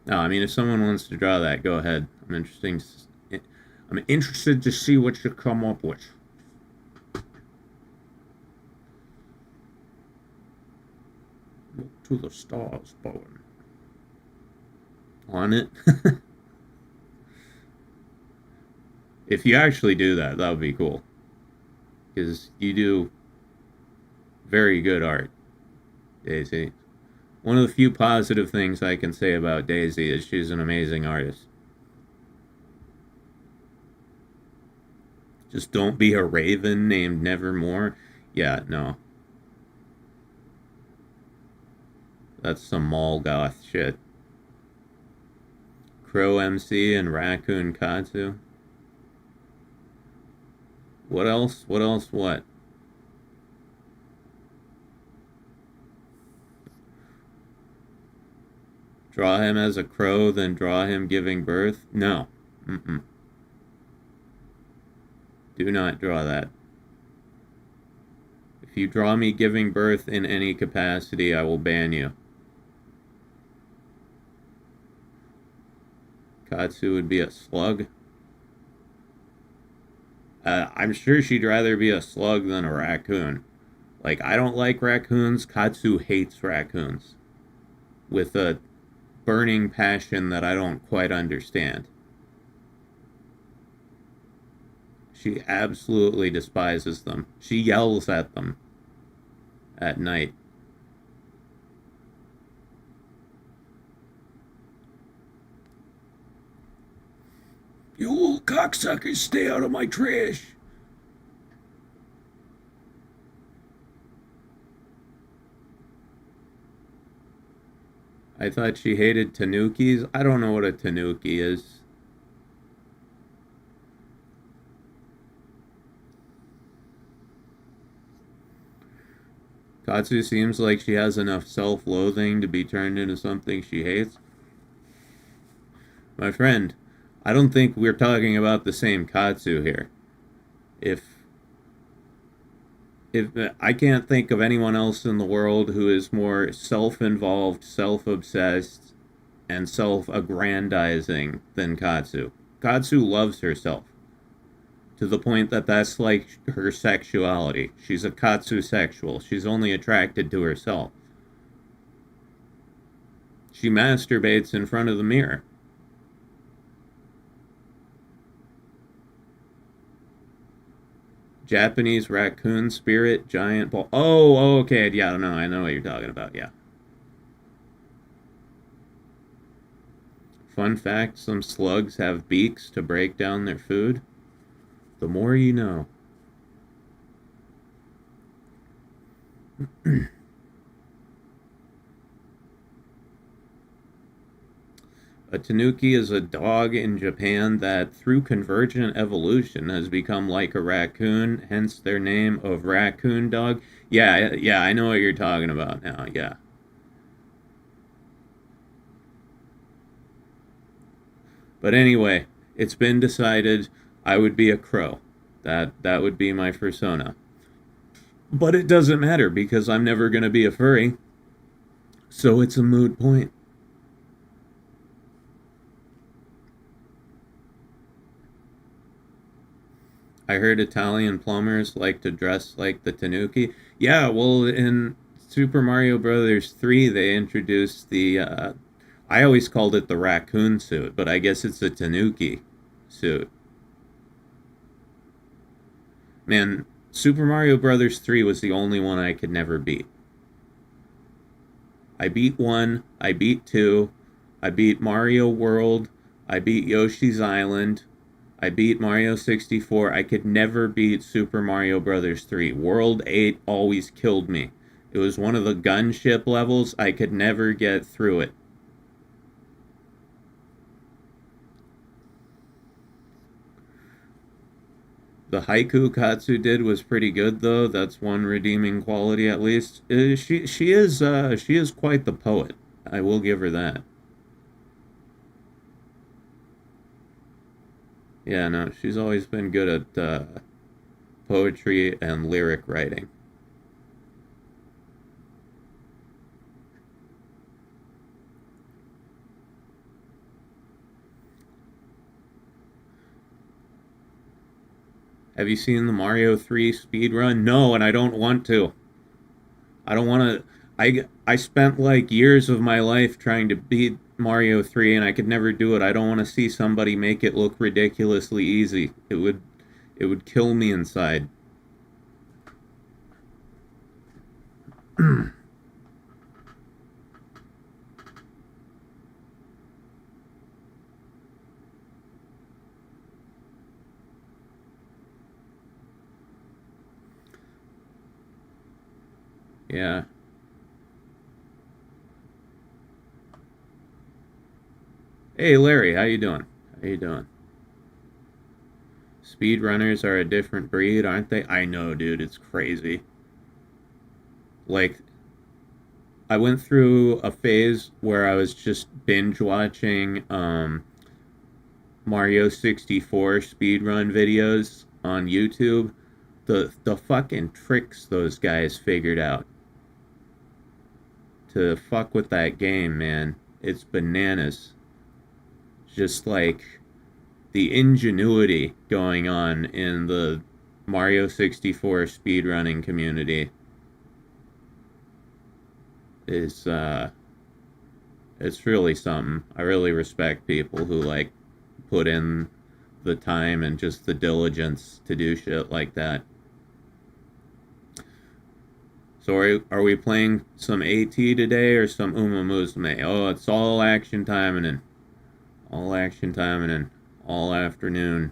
No, I mean, if someone wants to draw that, go ahead. I'm interested to see what you come up with. Look to the stars, Bowen. On it. If you actually do that, that would be cool. Because you do very good art, Daisy. One of the few positive things I can say about Daisy is she's an amazing artist. Just don't be a raven named Nevermore. Yeah, no. That's some mall goth shit. Crow MC and Raccoon Katsu. What else? What? Draw him as a crow, then draw him giving birth? No. Mm-mm. Do not draw that. If you draw me giving birth in any capacity, I will ban you. Katsu would be a slug. I'm sure she'd rather be a slug than a raccoon. Like, I don't like raccoons. Katsu hates raccoons. With a burning passion that I don't quite understand. She absolutely despises them. She yells at them at night. You little cocksuckers, stay out of my trash. I thought she hated tanukis. I don't know what a tanuki is. Katsu seems like she has enough self-loathing to be turned into something she hates. My friend, I don't think we're talking about the same Katsu here. If I can't think of anyone else in the world who is more self-involved, self-obsessed, and self-aggrandizing than Katsu. Katsu loves herself to the point that that's like her sexuality. She's a Katsu sexual. She's only attracted to herself. She masturbates in front of the mirror. Japanese raccoon spirit, giant ball. Oh, okay. Yeah, no, I know what you're talking about. Yeah. Fun fact, some slugs have beaks to break down their food. The more you know. A tanuki is a dog in Japan that, through convergent evolution, has become like a raccoon, hence their name of raccoon dog. Yeah, I know what you're talking about now, yeah. But anyway, it's been decided I would be a crow. That would be my persona. But it doesn't matter because I'm never going to be a furry. So it's a moot point. I heard Italian plumbers like to dress like the tanuki. Yeah, well, in Super Mario Brothers 3, they introduced the... I always called it the raccoon suit, but I guess it's a tanuki suit. Man, Super Mario Brothers 3 was the only one I could never beat. I beat 1, I beat 2, I beat Mario World, I beat Yoshi's Island, I beat Mario 64. I could never beat Super Mario Bros. 3. World 8 always killed me. It was one of the gunship levels. I could never get through it. The haiku Katsu did was pretty good, though. That's one redeeming quality, at least. She is quite the poet. I will give her that. Yeah, no, she's always been good at poetry and lyric writing. Have you seen the Mario 3 speedrun? No, and I don't want to. I don't want to. I spent like years of my life trying to beat Mario 3 and I could never do it. I don't want to see somebody make it look ridiculously easy. It would kill me inside. Yeah. Hey Larry, how you doing? How you doing? Speedrunners are a different breed, aren't they? I know, dude, it's crazy. Like I went through a phase where I was just binge watching Mario 64 speedrun videos on YouTube. The fucking tricks those guys figured out to fuck with that game, man. It's bananas. Just like the ingenuity going on in the Mario 64 speedrunning community is it's really something. I really respect people who like put in the time and just the diligence to do shit like that. So are we playing some AT today or some Uma Musume? Oh, it's all action timing and all action timing and all afternoon.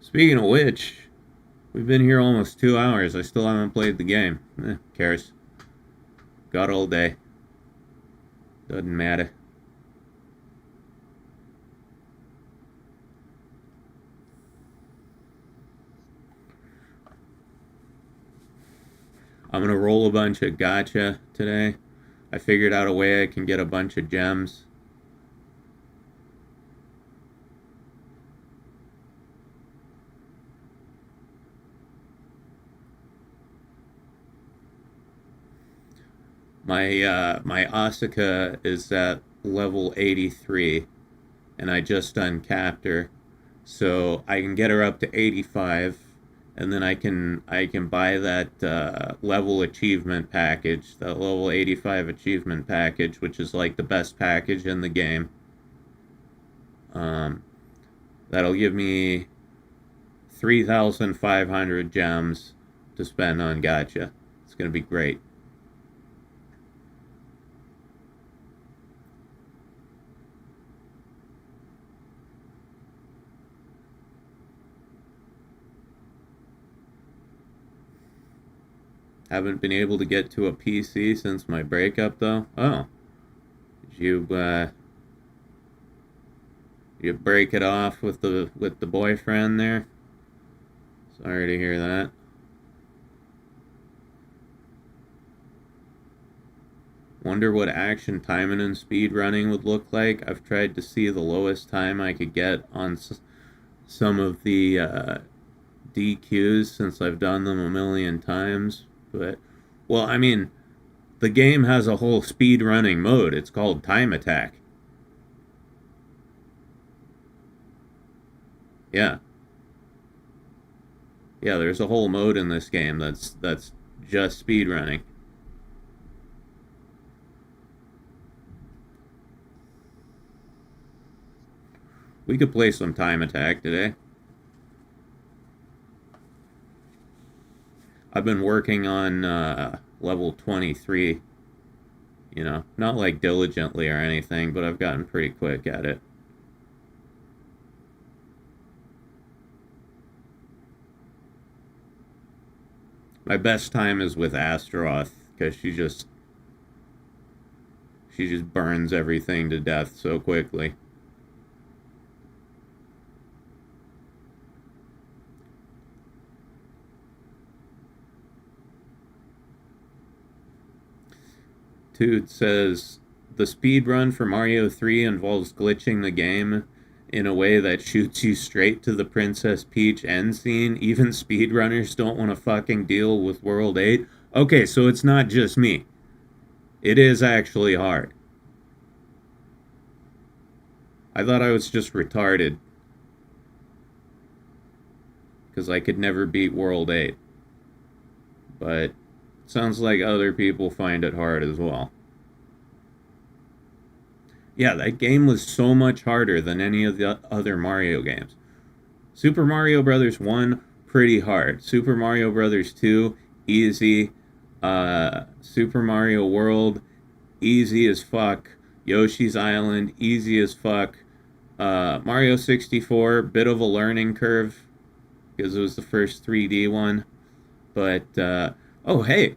Speaking of which, we've been here almost 2 hours. I still haven't played the game. Cares. Got all day. Doesn't matter. I'm gonna roll a bunch of gacha today. I figured out a way I can get a bunch of gems. My Asuka is at level 83, and I just uncapped her, so I can get her up to 85, and then I can buy that level achievement package, that level 85 achievement package, which is like the best package in the game. Um, that'll give me 3,500 gems to spend on gacha. It's gonna be great. Haven't been able to get to a PC since my breakup, though. Oh, did you break it off with the boyfriend there? Sorry to hear that. Wonder what action timing and speed running would look like. I've tried to see the lowest time I could get on some of the DQs since I've done them a million times. But, well, I mean, the game has a whole speed running mode. It's called Time Attack. Yeah. Yeah, there's a whole mode in this game that's just speed running. We could play some Time Attack today. I've been working on level 23 You know, not like diligently or anything, but I've gotten pretty quick at it. My best time is with Astaroth because she just burns everything to death so quickly. Dude says the speed run for Mario 3 involves glitching the game in a way that shoots you straight to the Princess Peach end scene. Even speedrunners don't want to fucking deal with World 8. Okay, so it's not just me. It is actually hard. I thought I was just retarded. Because I could never beat World 8. But sounds like other people find it hard as well. Yeah, that game was so much harder than any of the other Mario games. Super Mario Brothers 1, pretty hard. Super Mario Brothers 2, easy. Super Mario World, easy as fuck. Yoshi's Island, easy as fuck. Mario 64, bit of a learning curve because it was the first 3D one. But, oh, hey,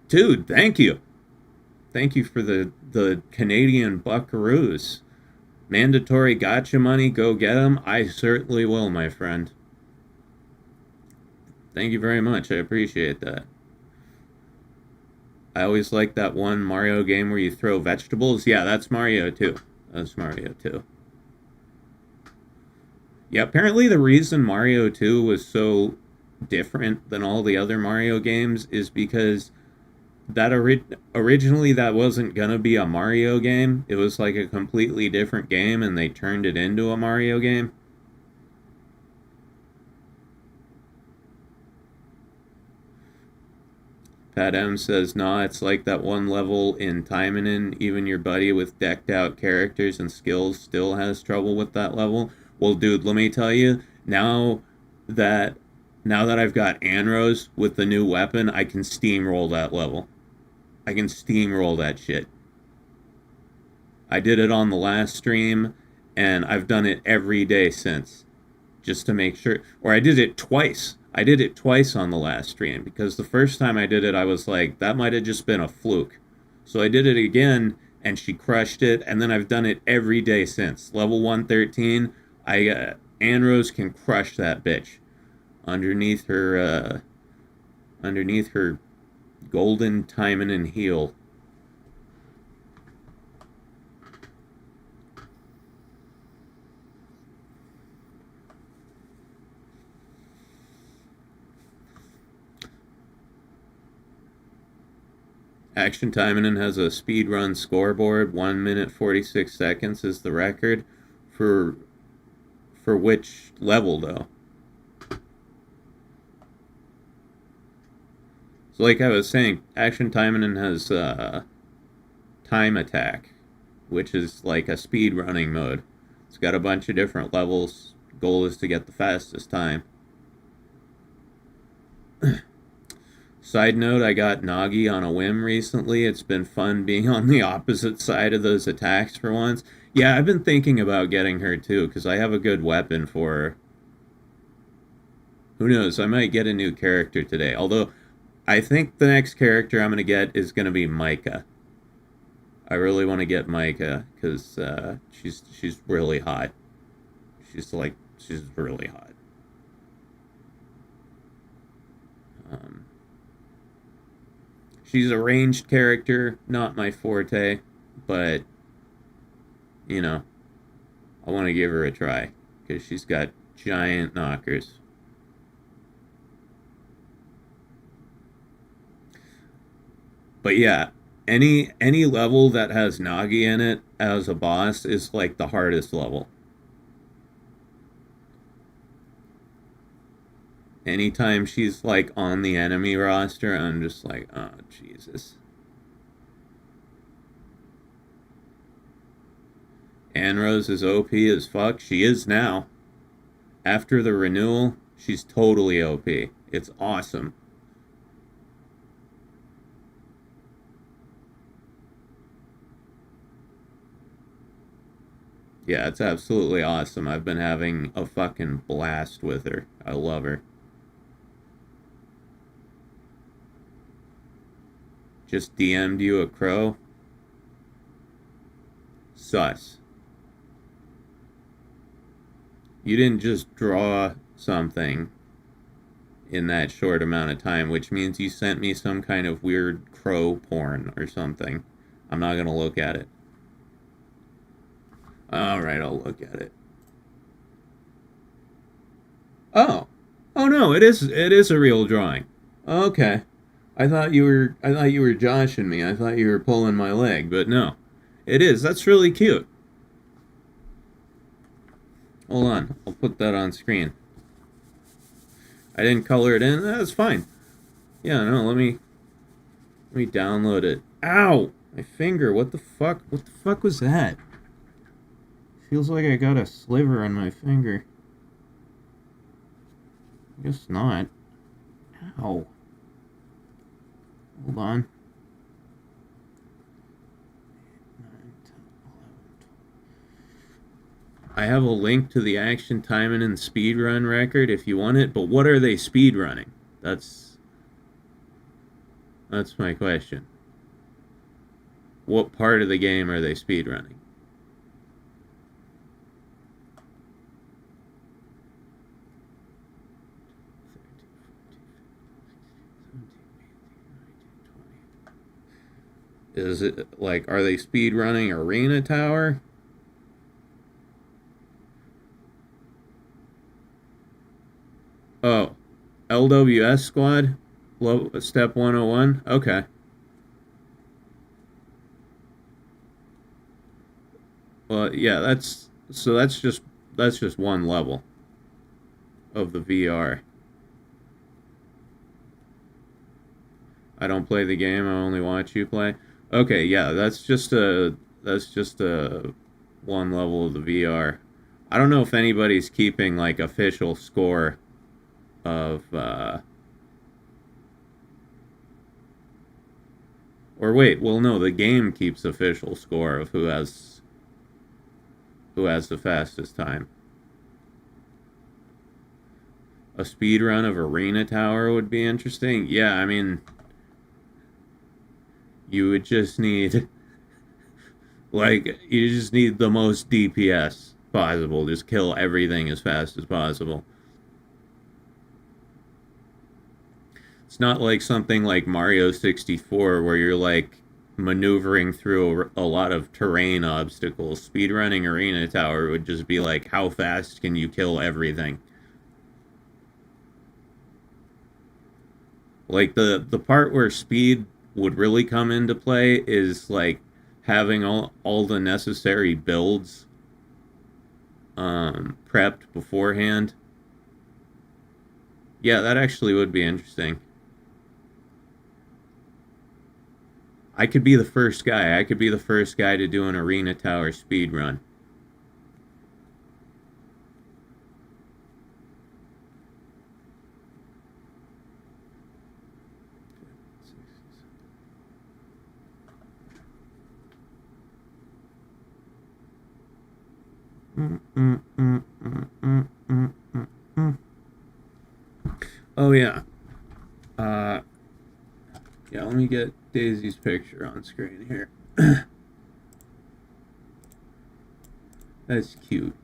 dude, thank you. Thank you for the Canadian buckaroos. Mandatory gacha money, go get them. I certainly will, my friend. Thank you very much. I appreciate that. I always like that one Mario game where you throw vegetables. Yeah, that's Mario 2. That's Mario 2. Yeah, apparently the reason Mario 2 was so different than all the other Mario games is because that originally that wasn't gonna be a Mario game. It was like a completely different game, and they turned it into a Mario game. Pat M says, nah, it's like that one level in Taimanin. Even your buddy with decked out characters and skills still has trouble with that level. Well, dude, let me tell you, that I've got Anros with the new weapon, I can steamroll that level. I can steamroll that shit. I did it on the last stream, and I've done it every day since, just to make sure. Or I did it twice. I did it twice on the last stream, because the first time I did it, I was like, that might have just been a fluke. So I did it again, and she crushed it, and then I've done it every day since. Level 113, Anrose can crush that bitch. Underneath her golden timing and heel. Action Timing has a speedrun scoreboard. 1 minute 46 seconds is the record. For which level though? So like I was saying, Action Timing has Time Attack, which is like a speed running mode. It's got a bunch of different levels. Goal is to get the fastest time. Side note, I got Nagi on a whim recently. It's been fun being on the opposite side of those attacks for once. Yeah, I've been thinking about getting her too, because I have a good weapon for her. Who knows, I might get a new character today. Although, I think the next character I'm going to get is going to be Micah. I really want to get Micah, because she's really hot. She's really hot. She's a ranged character, not my forte, but, you know, I want to give her a try, because she's got giant knockers. But yeah, any level that has Nagi in it as a boss is like the hardest level. Anytime she's like on the enemy roster, I'm just like, oh Jesus. Anrose is OP as fuck. She is now. After the renewal, she's totally OP. It's awesome. Yeah, it's absolutely awesome. I've been having a fucking blast with her. I love her. Just DM'd you a crow? Sus. You didn't just draw something in that short amount of time, which means you sent me some kind of weird crow porn or something. I'm not gonna look at it. Alright, I'll look at it. Oh. Oh no, it is a real drawing. Okay. I thought you were joshing me. I thought you were pulling my leg, but no. It is. That's really cute. Hold on. I'll put that on screen. I didn't color it in. That's fine. Yeah, no, let me download it. Ow! My finger. What the fuck? What the fuck was that? Feels like I got a sliver on my finger. I guess not. Ow. Hold on. 9, 10, 11, 12. I have a link to the action timing and speedrun record if you want it, but what are they speedrunning? That's my question. What part of the game are they speedrunning? Is it like, are they speedrunning Arena Tower? Oh, LWS Squad? Step 101? Okay. Well, yeah, that's just one level of the VR. I don't play the game, I only watch you play. Okay, yeah, that's just a one level of the VR. I don't know if anybody's keeping like official score of or wait, well no, the game keeps official score of who has the fastest time. A speed run of Arena Tower would be interesting. Yeah, I mean, you would just need you just need the most DPS possible. Just kill everything as fast as possible. It's not like something like Mario 64 where you're like maneuvering through a lot of terrain obstacles. Speedrunning Arena Tower would just be like, how fast can you kill everything? Like the part where speed would really come into play is like having all the necessary builds prepped beforehand. Yeah, that actually would be interesting. I could be the first guy. I could be the first guy to do an Arena Tower speed run. Oh yeah. Yeah, let me get Daisy's picture on screen here. That's cute.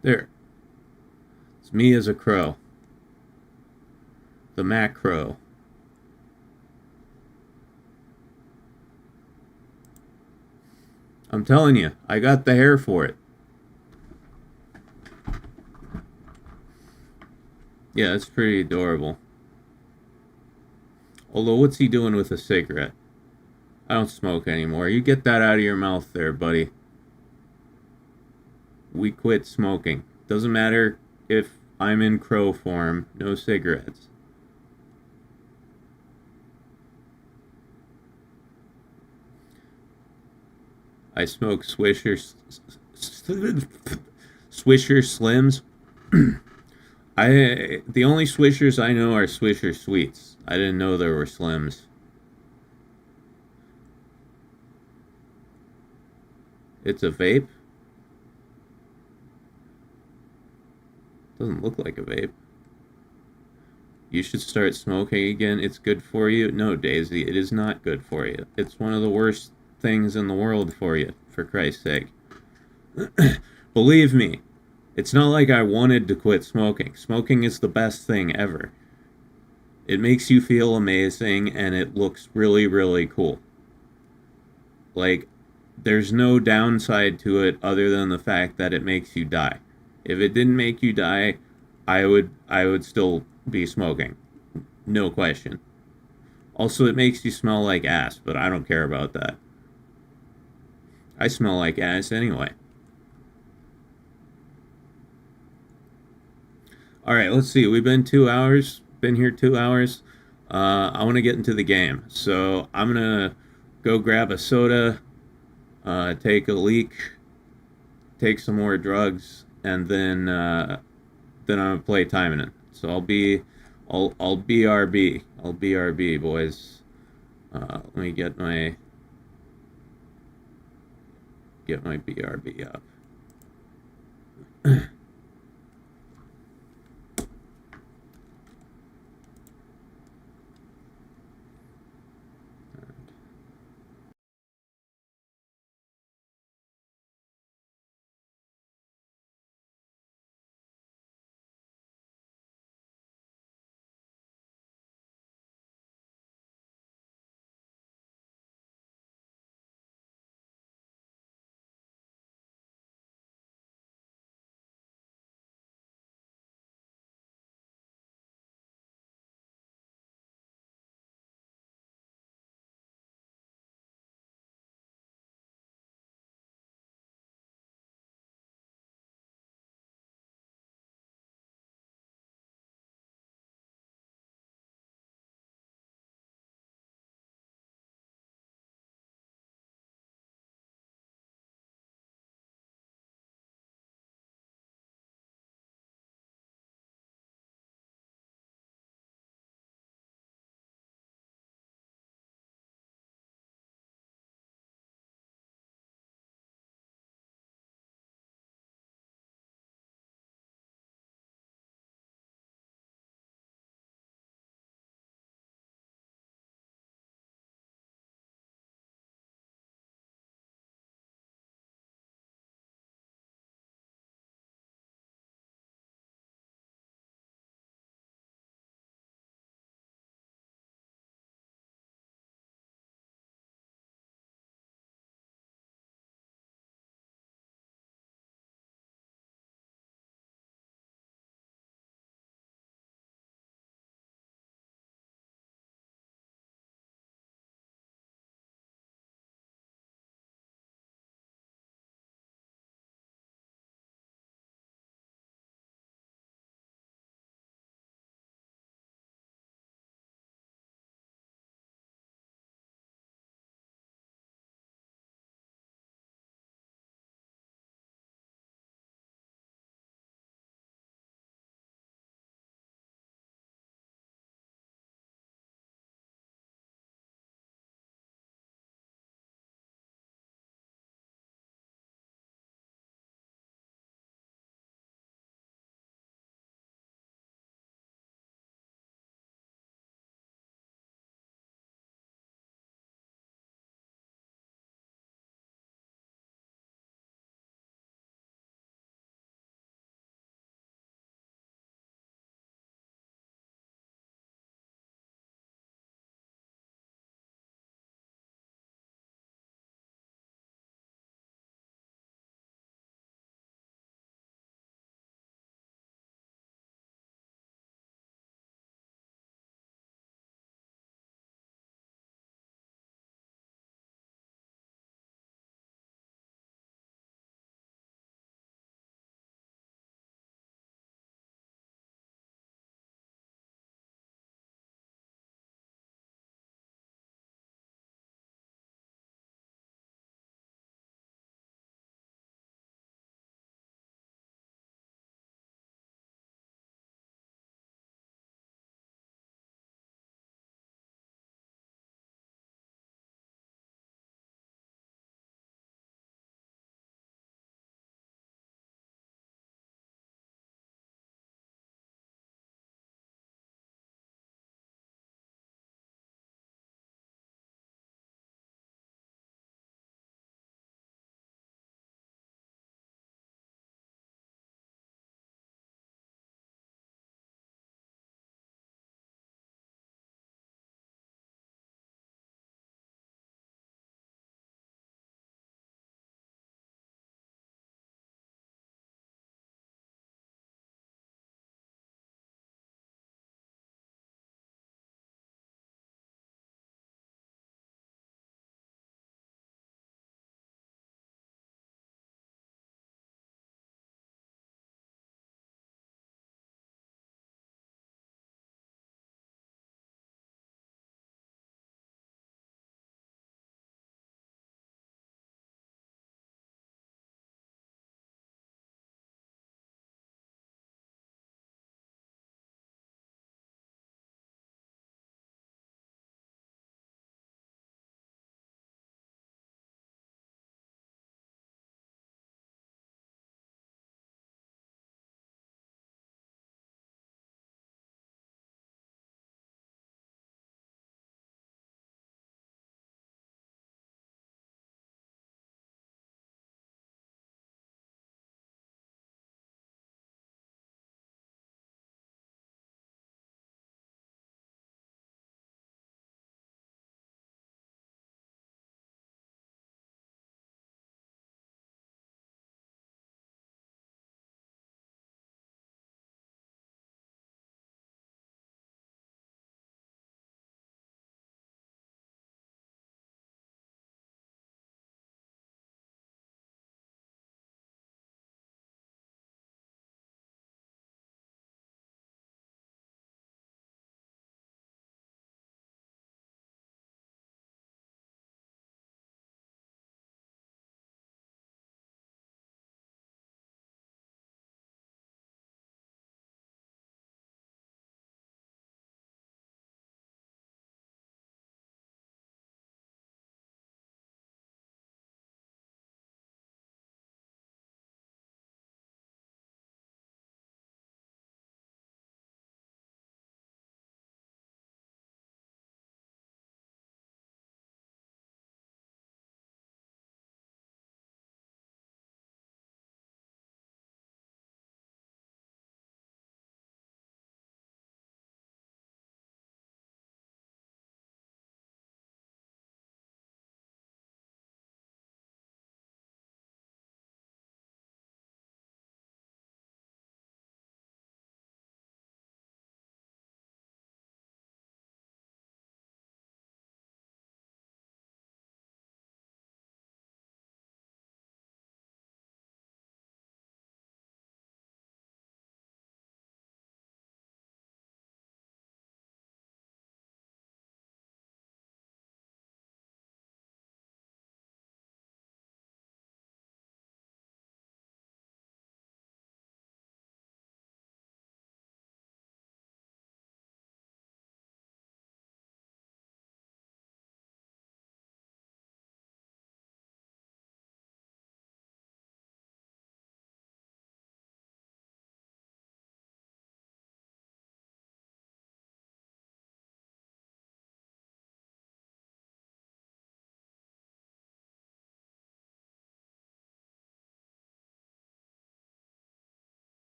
There. It's me as a crow. The Mac Crow. I'm telling you, I got the hair for it. Yeah, it's pretty adorable. Although, what's he doing with a cigarette? I don't smoke anymore. You get that out of your mouth there, buddy. We quit smoking. Doesn't matter if I'm in crow form. No cigarettes. I smoke Swisher Slims. The only Swishers I know are Swisher Sweets. I didn't know there were Slims. It's a vape. Doesn't look like a vape. You should start smoking again. It's good for you. No, Daisy, it is not good for you. It's one of the worst things in the world for you, for Christ's sake. Believe me, it's not like I wanted to quit smoking. Smoking is the best thing ever. It makes you feel amazing and it looks really, really cool. Like, there's no downside to it other than the fact that it makes you die. If it didn't make you die, I would still be smoking. No question. Also, it makes you smell like ass, but I don't care about that. I smell like ass anyway. All right, let's see. We've been 2 hours. Been here 2 hours. I want to get into the game, so I'm gonna go grab a soda, take a leak, take some more drugs, and then I'm gonna play timing it. So I'll BRB. I'll BRB, boys. Let me get my BRB up.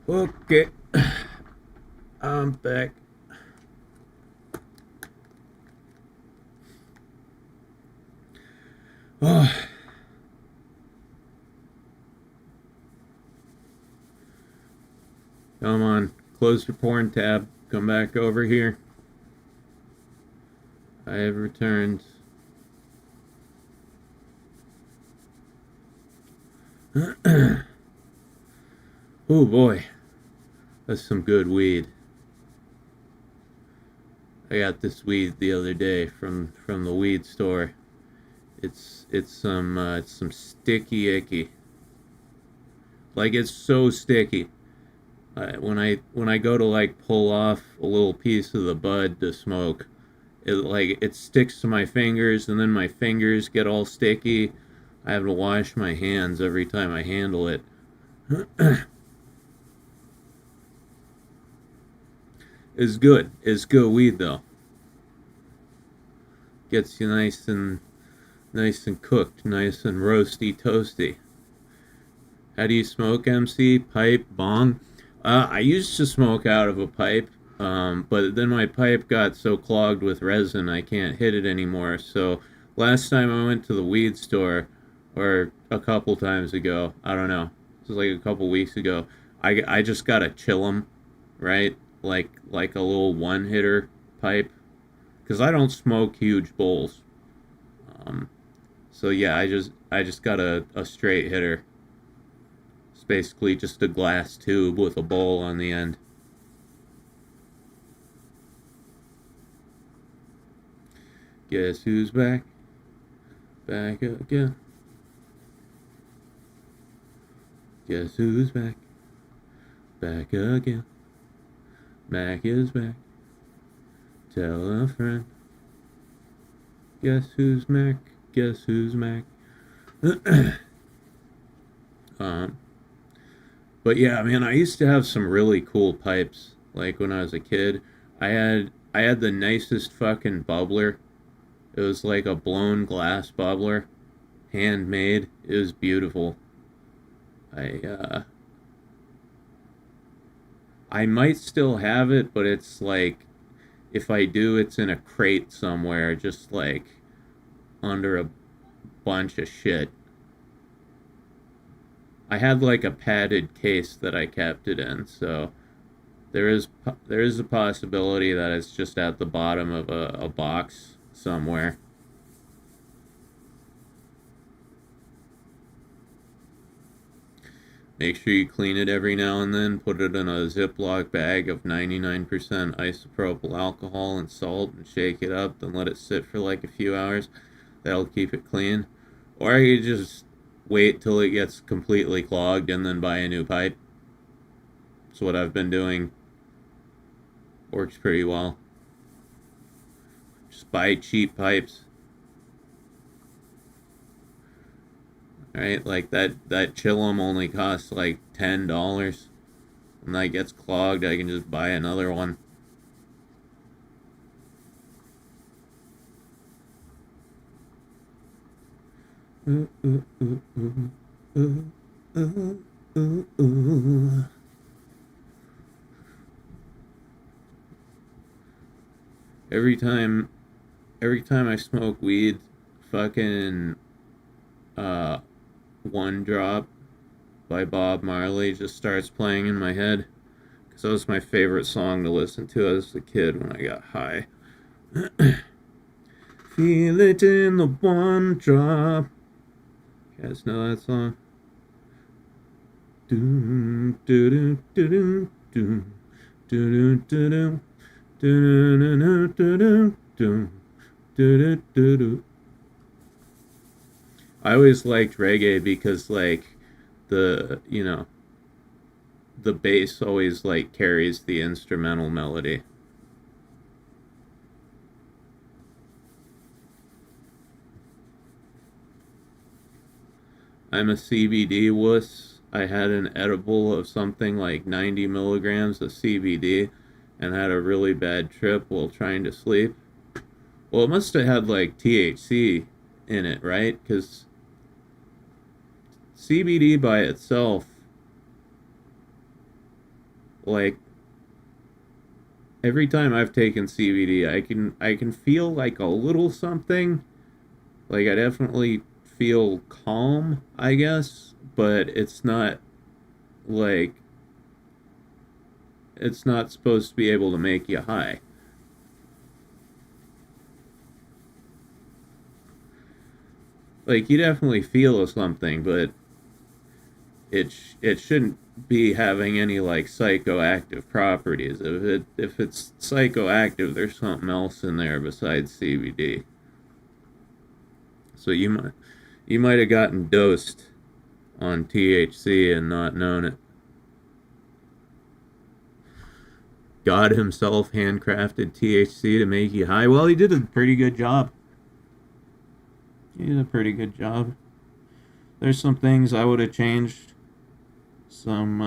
Okay, I'm back. Oh. Come on, close your porn tab. Come back over here. I have returned. Oh boy, that's some good weed. I got this weed the other day from the weed store. It's some sticky icky. Like it's so sticky. When I go to like pull off a little piece of the bud to smoke, it sticks to my fingers, and then my fingers get all sticky. I have to wash my hands every time I handle it. It's good. It's good weed though. Gets you nice and cooked, nice and roasty toasty. How do you smoke, MC? Pipe, bong? I used to smoke out of a pipe, but then my pipe got so clogged with resin I can't hit it anymore. So last time I went to the weed store, or a couple times ago, I don't know, it was like a couple weeks ago, I just got a chillum, right? Like a little one hitter pipe, because I don't smoke huge bowls. So yeah, I just got a straight hitter. It's basically just a glass tube with a bowl on the end. Guess who's back? Back again. Guess who's back? Back again. Mac is back. Tell a friend. Guess who's Mac? Guess who's Mac? But yeah, man, I used to have some really cool pipes. Like when I was a kid, I had the nicest fucking bubbler. It was like a blown glass bubbler, handmade. It was beautiful. I I might still have it, but it's like if I do, it's in a crate somewhere, just like under a bunch of shit. I had like a padded case that I kept it in, so there is a possibility that it's just at the bottom of a box somewhere. Make sure you clean it every now and then. Put it in a Ziploc bag of 99% isopropyl alcohol and salt and shake it up. Then let it sit for like a few hours. That'll keep it clean. Or you just wait till it gets completely clogged and then buy a new pipe. That's what I've been doing. Works pretty well. Just buy cheap pipes. Right, like that chillum only costs like $10. When that gets clogged, I can just buy another one. Every time I smoke weed, fucking uh One Drop by Bob Marley just starts playing in my head. Because that was my favorite song to listen to as a kid when I got high. Feel it in the one drop. You guys know that song? Doom, doo doo doo doo doo doo doo doo doo doo. I always liked reggae because like the the bass always like carries the instrumental melody. I'm a CBD wuss. I had an edible of something like 90 milligrams of CBD and had a really bad trip while trying to sleep. Well, it must have had like THC in it, right? Because CBD by itself Like, every time I've taken CBD, I can feel like a little something. Like, I definitely feel calm, I guess, but it's not like it's not supposed to be able to make you high. Like, you definitely feel something, but it shouldn't be having any like psychoactive properties. If it's psychoactive, there's something else in there besides CBD. So you might have gotten dosed on THC and not known it. God himself handcrafted THC to make you high. Well, he did a pretty good job. He did a pretty good job. There's some things I would have changed. Some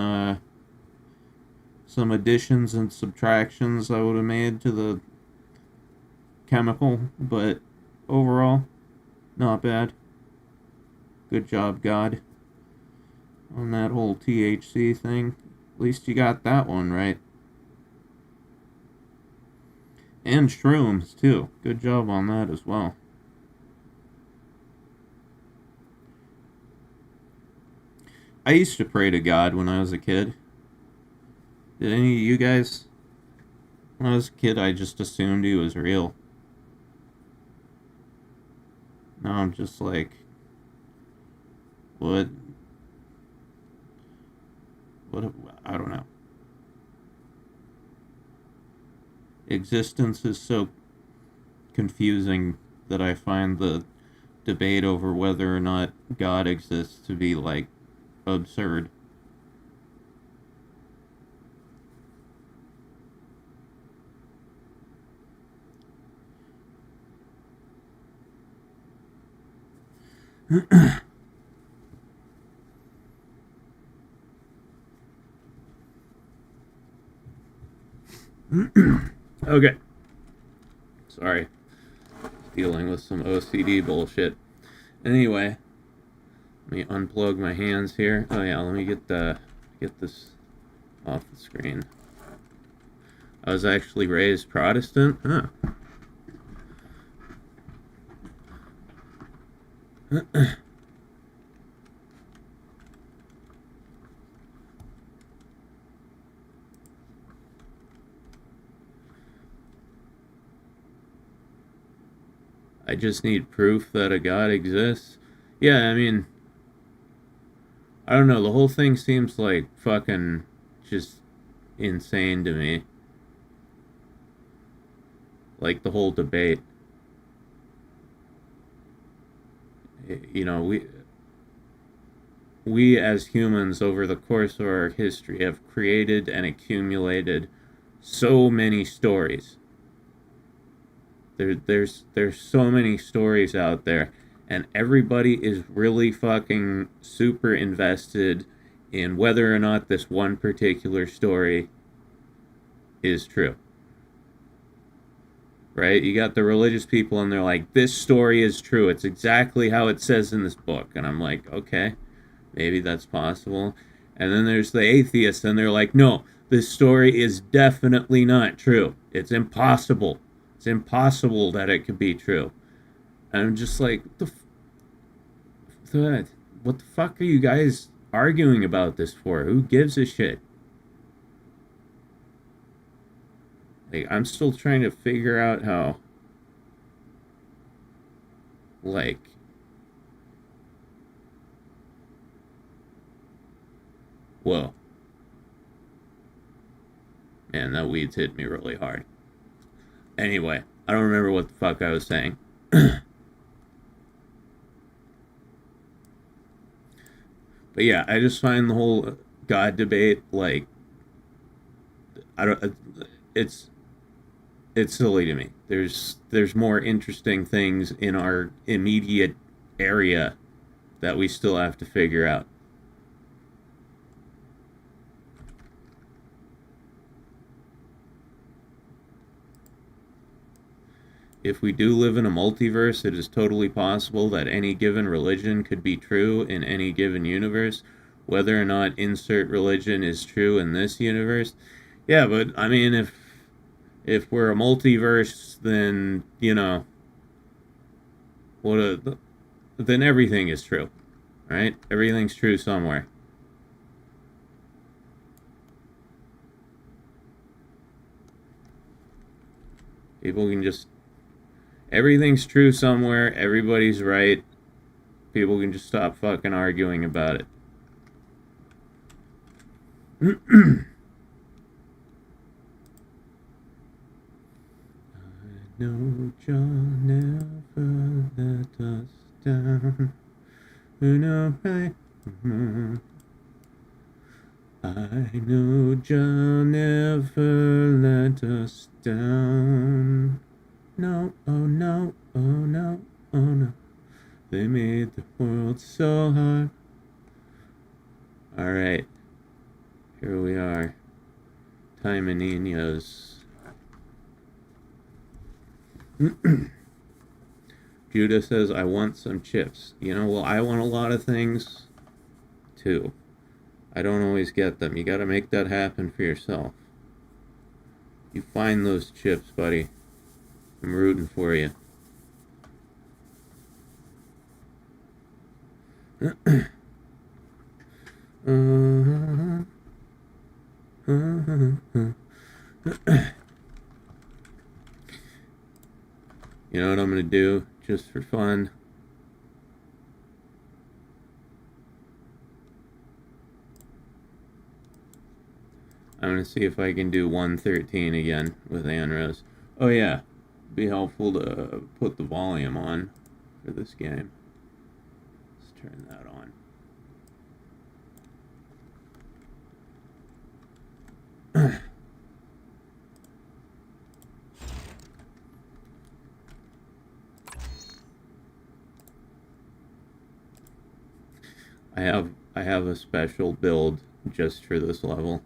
additions and subtractions I would have made to the chemical, but overall, not bad. Good job, God, on that whole THC thing. At least you got that one right. And shrooms, too. Good job on that as well. I used to pray to God when I was a kid. Did any of you guys? When I was a kid, I just assumed he was real. Now I'm just like, what? What? I don't know. Existence is so confusing that I find the debate over whether or not God exists to be like absurd. Okay. Sorry. Dealing with some OCD bullshit. Anyway, let me unplug my hands here. Oh yeah, let me get this off the screen. I was actually raised Protestant. Huh. I just need proof that a God exists. Yeah, I mean, I don't know. The whole thing seems like fucking just insane to me. Like the whole debate. You know, we as humans over the course of our history have created and accumulated so many stories. There's so many stories out there, and everybody is really fucking super invested in whether or not this one particular story is true. Right? You got the religious people, and they're like, this story is true. It's exactly how it says in this book. And I'm like, okay, maybe that's possible. And then there's the atheists, and they're like, no, this story is definitely not true. It's impossible. It's impossible that it could be true. And I'm just like, what the fuck are you guys arguing about this for? Who gives a shit? Like, I'm still trying to figure out how, like, whoa. Man, that weed's hit me really hard. Anyway, I don't remember what the fuck I was saying. But yeah, I just find the whole God debate, like, it's silly to me. There's more interesting things in our immediate area that we still have to figure out. If we do live in a multiverse, it is totally possible that any given religion could be true in any given universe. whether or not insert religion is true in this universe. Yeah, but I mean, if we're a multiverse, then then everything is true, right? Everything's true somewhere. People can just... Everything's true somewhere. Everybody's right. People can just stop fucking arguing about it. I know John never let us down. I know John never let us down. No, oh no, oh no, oh no. They made the world so hard. Alright. Here we are. Time and Niños. Judah says, I want some chips. Well, I want a lot of things, too. I don't always get them. You gotta make that happen for yourself. You find those chips, buddy. I'm rooting for you. You know what I'm gonna do, just for fun? I'm gonna see if I can do 113 again with Ann Rose. Oh yeah, be helpful to put the volume on for this game. Let's turn that on. I have a special build just for this level.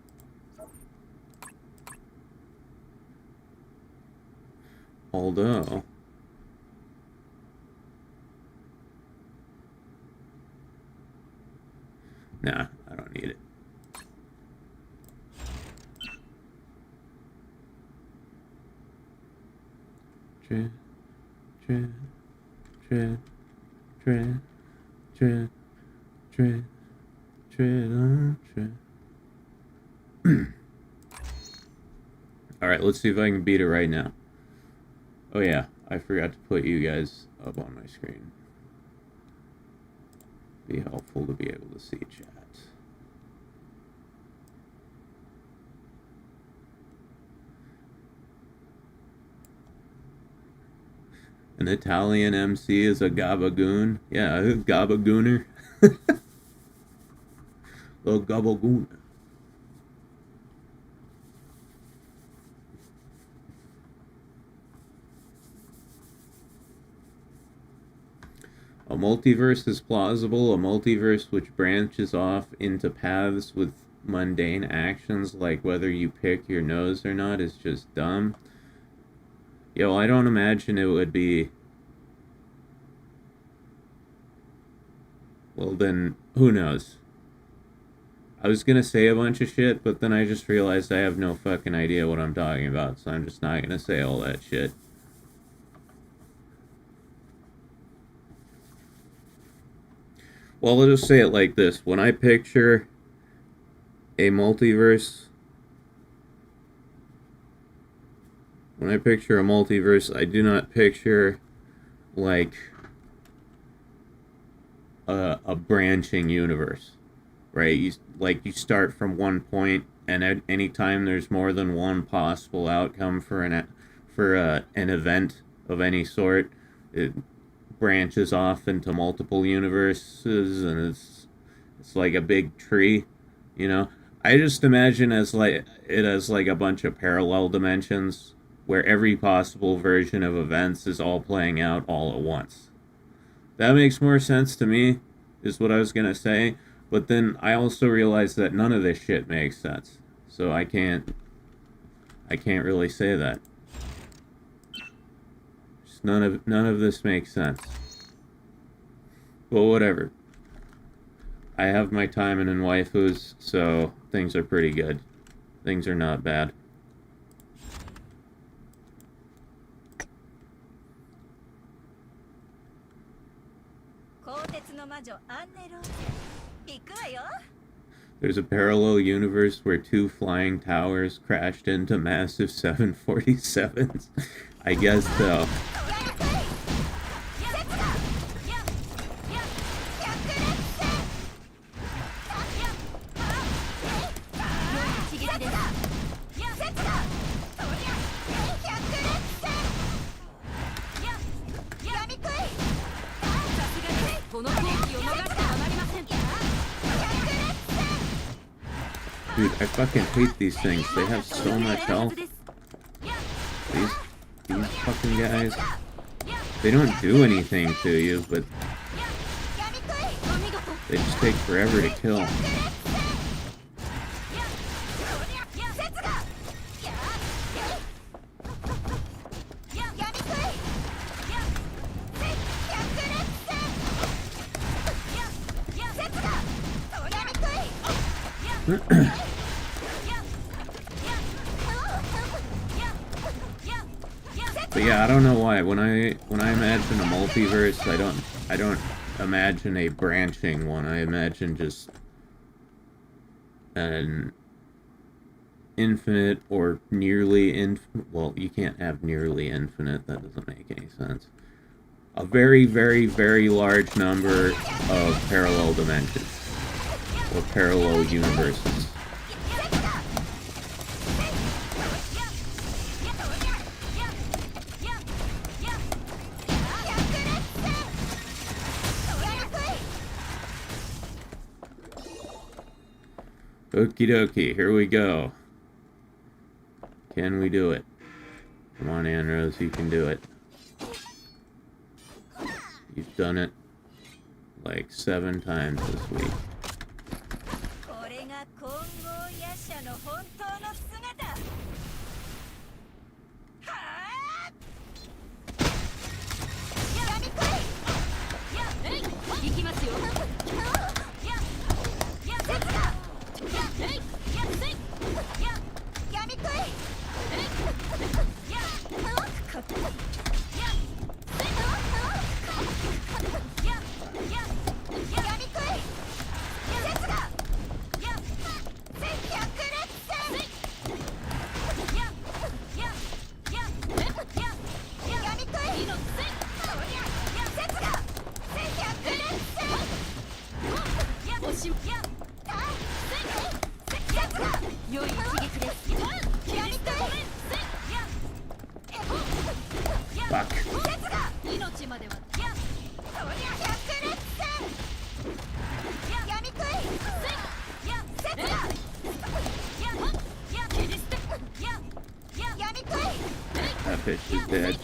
Although nah, I don't need it. Tread, tread, tread, tread, tread, tread, tread on tread. Alright, let's see if I can beat it right now. Oh yeah, I forgot to put you guys up on my screen. Be helpful to be able to see chat. An Italian MC is a gabagoon. Yeah, a gabagooner. Little gabagoon. A multiverse is plausible. A multiverse which branches off into paths with mundane actions, like whether you pick your nose or not, is just dumb. Yo, I don't imagine it would be... Well, then, who knows? I was gonna say a bunch of shit, but then I just realized I have no fucking idea what I'm talking about, so I'm just not gonna say all that shit. Well, I'll just say it like this. When I picture a multiverse... When I picture a multiverse, I do not picture, like, a branching universe, right? You start from one point, and at any time there's more than one possible outcome for an event of any sort, it branches off into multiple universes, and it's like a big tree, I just imagine it as like a bunch of parallel dimensions where every possible version of events is all playing out all at once. That makes more sense to me, is what I was gonna say, but then I also realized that none of this shit makes sense, so I can't really say that. Just none of this makes sense. But whatever. I have my timing in waifus, so things are pretty good. Things are not bad. There's a parallel universe where 2 flying towers crashed into massive 747s. I guess so. Dude, I fucking hate these things. They have so much health. These fucking guys. They don't do anything to you, but they just take forever to kill. But yeah, I don't know why. When I imagine a multiverse, I don't imagine a branching one. I imagine just an infinite or nearly well, you can't have nearly infinite. That doesn't make any sense. A very, very, very large number of parallel dimensions or parallel universes. Okie dokie, here we go. Can we do it? Come on, Anrose, you can do it. You've done it like 7 times this week. Fuck. That fish is dead.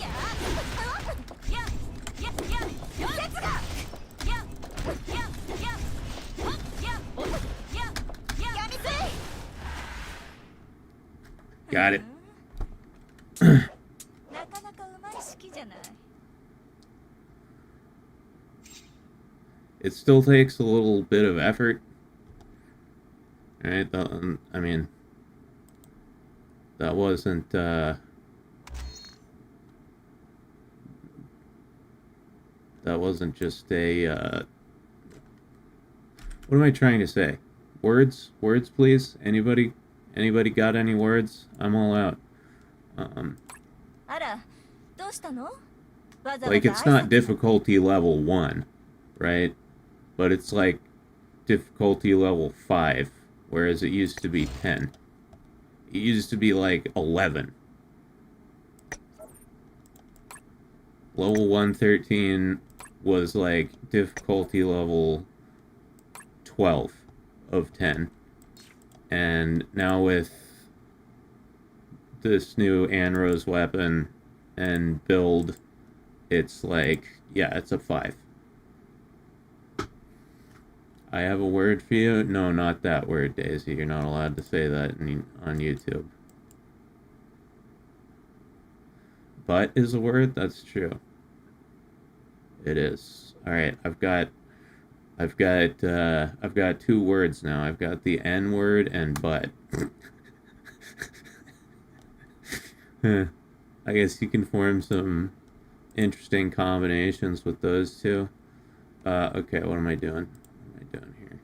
Got it. It still takes a little bit of effort. Right? I mean, that wasn't, that wasn't just a, what am I trying to say? Words? Words, please? Anybody got any words? I'm all out. Like, it's not difficulty level 1, right? But it's like difficulty level 5, whereas it used to be 10. It used to be like 11. Level 113 was like difficulty level 12 of 10. And now with this new Anrose weapon and build, it's like, yeah, it's a 5. I have a word for you. No, not that word, Daisy. You're not allowed to say that on YouTube. But is a word? That's true. It is. Alright, I've got I've got two words now. I've got the N word and butt. I guess you can form some interesting combinations with those two. Okay, what am I doing? What am I doing here?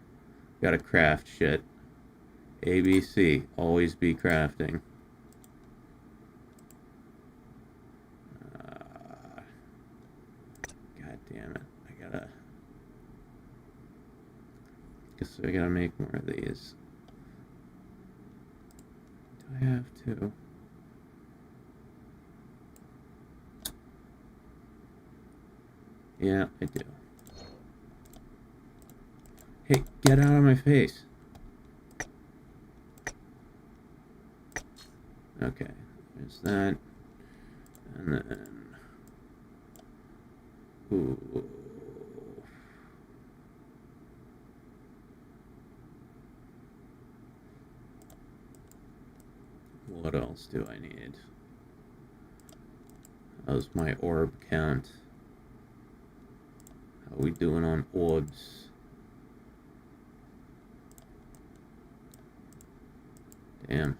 Gotta craft shit. ABC, always be crafting. God damn it. Guess I gotta make more of these. Do I have to? Yeah, I do. Hey, get out of my face. Okay, there's that. And then... Ooh. What else do I need? How's my orb count? How we doing on orbs? Damn.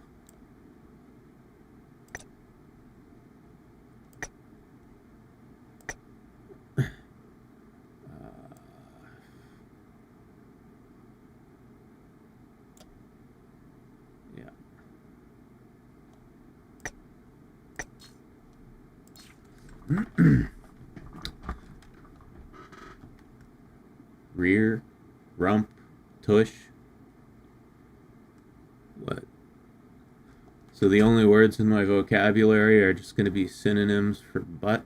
Rear, rump, tush. What? So the only words in my vocabulary are just going to be synonyms for butt?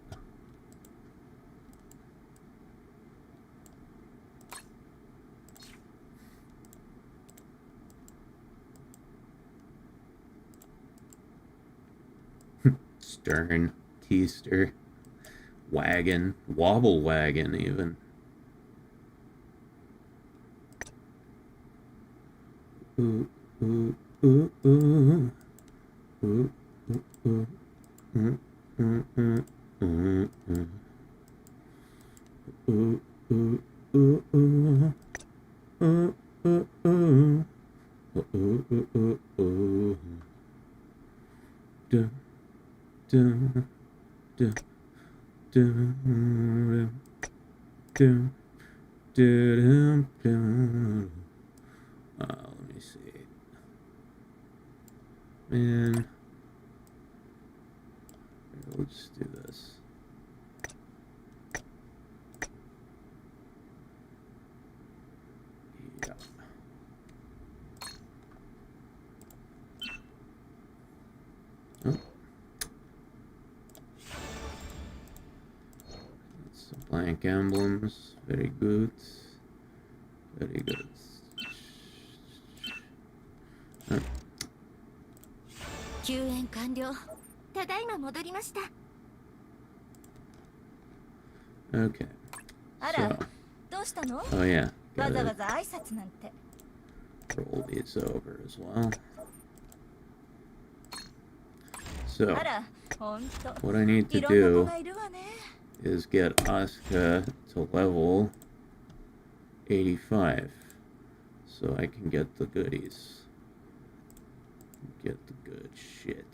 Stern, keister, wagon, wobble wagon even. Ooh, ooh, ooh, ooh. Ooh, ooh, ooh. Ooh, ooh, ooh, ooh, ooh. Ooh, ooh, ooh, ooh. Ooh, ooh, ooh. Ooh, ooh, ooh, ooh. Dun, dun, dun, dun, dun, dun, dun. Let me see. Man. Let's do this. Yeah. Oh. Some blank emblems. Very good. Very good. Oh. Okay. So, oh yeah, gotta roll these over as well. So, what I need to do is get Asuka to level 85 so I can get the goodies. Get the good shit.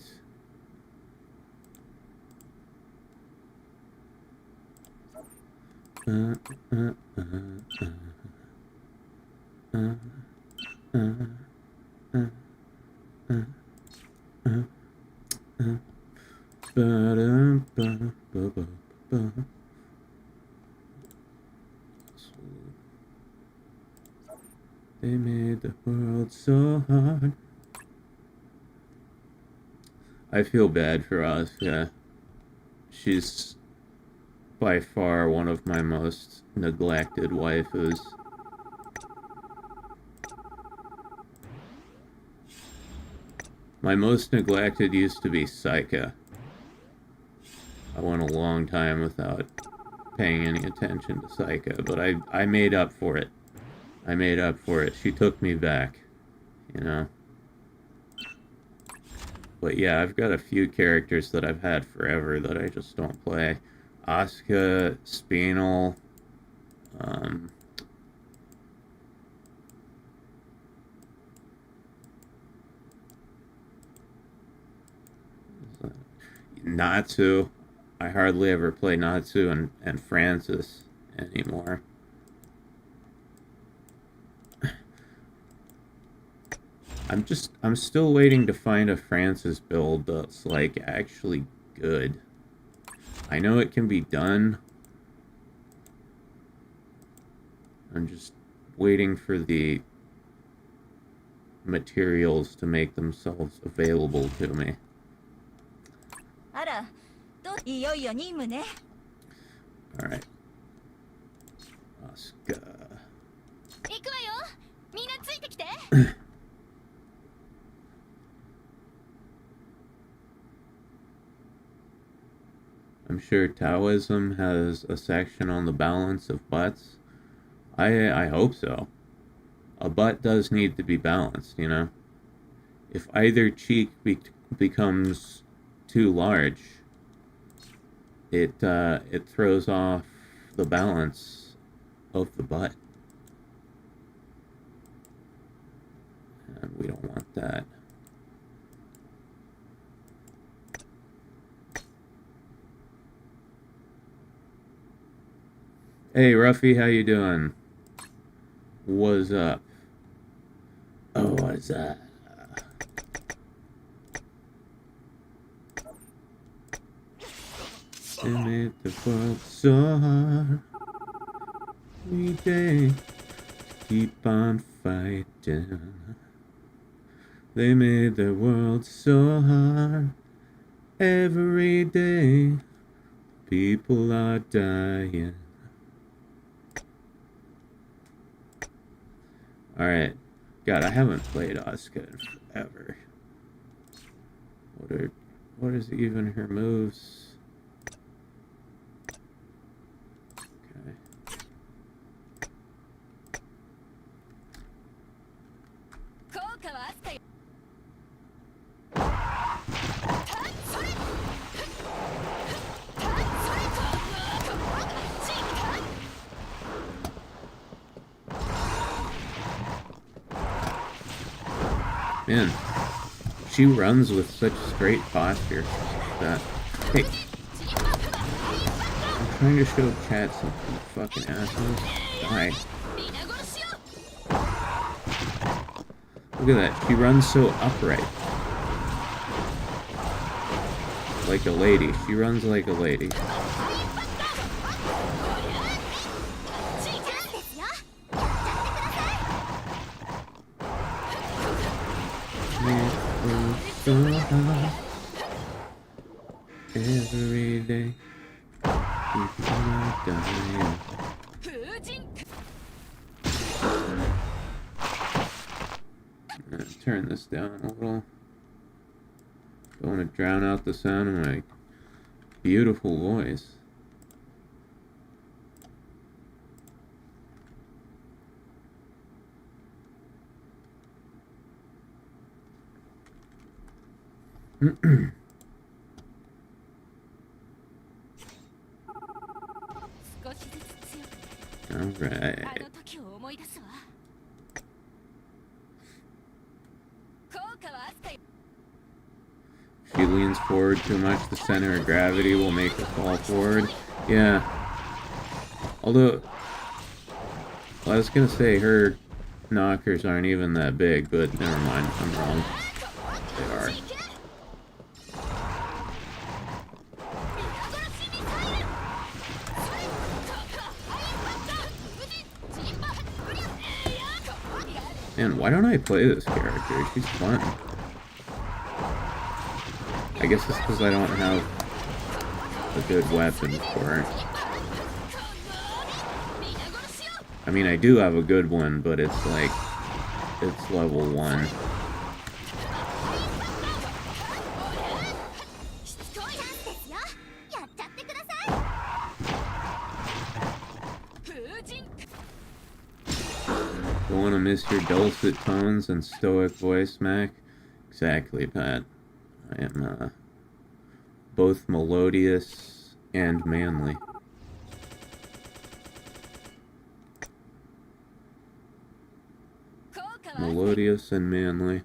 They made the world so hard. I feel bad for Asuka. She's by far one of my most neglected waifus. My most neglected used to be Saika. I went a long time without paying any attention to Saika, but I made up for it. I made up for it. She took me back, you know? But yeah, I've got a few characters that I've had forever that I just don't play. Asuka, Spinal, Natsu. I hardly ever play Natsu and Francis anymore. I'm still waiting to find a Francis build that's, like, actually good. I know it can be done. I'm just waiting for the materials to make themselves available to me. Alright. Asuka. I'm sure Taoism has a section on the balance of butts. I hope so. A butt does need to be balanced, you know? If either cheek becomes too large, it throws off the balance of the butt. And we don't want that. Hey, Ruffy, how you doing? What's up? Oh, what's up? They made the world so hard. Every day, keep on fighting. They made the world so hard. Every day, people are dying. Alright. God, I haven't played Asuka in forever. What is even her moves? Okay. Man, she runs with such straight posture that... Hey! I'm trying to show chat something, fucking assholes. Die. Look at that, she runs so upright. Like a lady. She runs like a lady. Every day, people are dying. I'm gonna turn this down a little. Don't want to drown out the sound of my beautiful voice. Alright. She leans forward too much, the center of gravity will make her fall forward. Yeah. Although, well, I was gonna say her knockers aren't even that big, but never mind, I'm wrong. They are. Man, why don't I play this character? She's fun. I guess it's because I don't have a good weapon for her. I mean, I do have a good one, but it's like, it's level 1. Don't want to miss your dulcet tones and stoic voice, Mac. Exactly, Pat. I am both melodious and manly. Melodious and manly.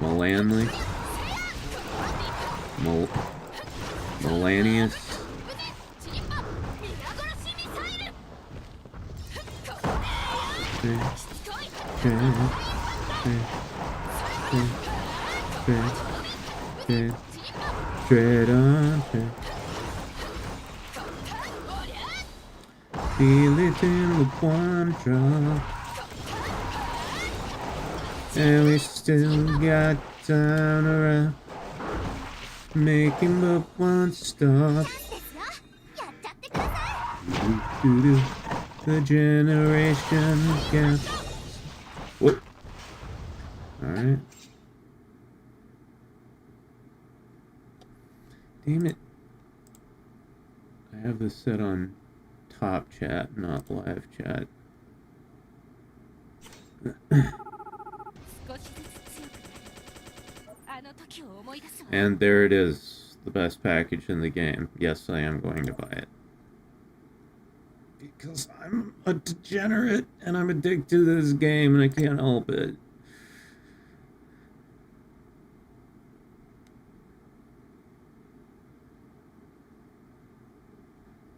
Melanly. Melanius. Tread on. Feel it in the one drop. And we still got time around. Making but one stop. The generation gap. What? Alright. Damn it. I have this set on top chat, not live chat. And there it is. The best package in the game. Yes, I am going to buy it. Because I'm a degenerate and I'm addicted to this game and I can't help it.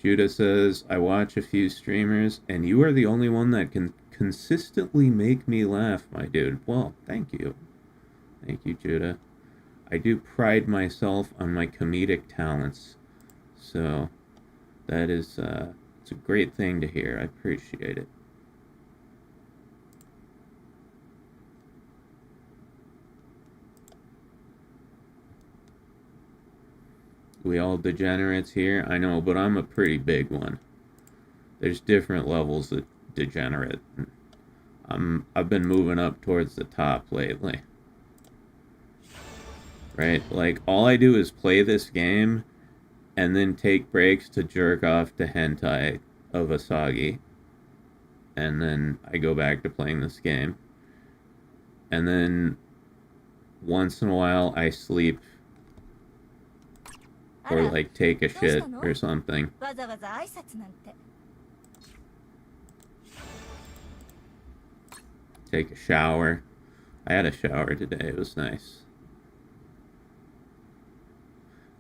Judah says, I watch a few streamers and you are the only one that can consistently make me laugh, my dude. Well, thank you. Thank you, Judah. I do pride myself on my comedic talents. So, that is, it's a great thing to hear. I appreciate it. We all degenerates here? I know, but I'm a pretty big one. There's different levels of degenerate. I've been moving up towards the top lately. Right? Like, all I do is play this game and then take breaks to jerk off to hentai of Asagi. And then I go back to playing this game. And then once in a while I sleep or like take a shit or something. Take a shower. I had a shower today. It was nice.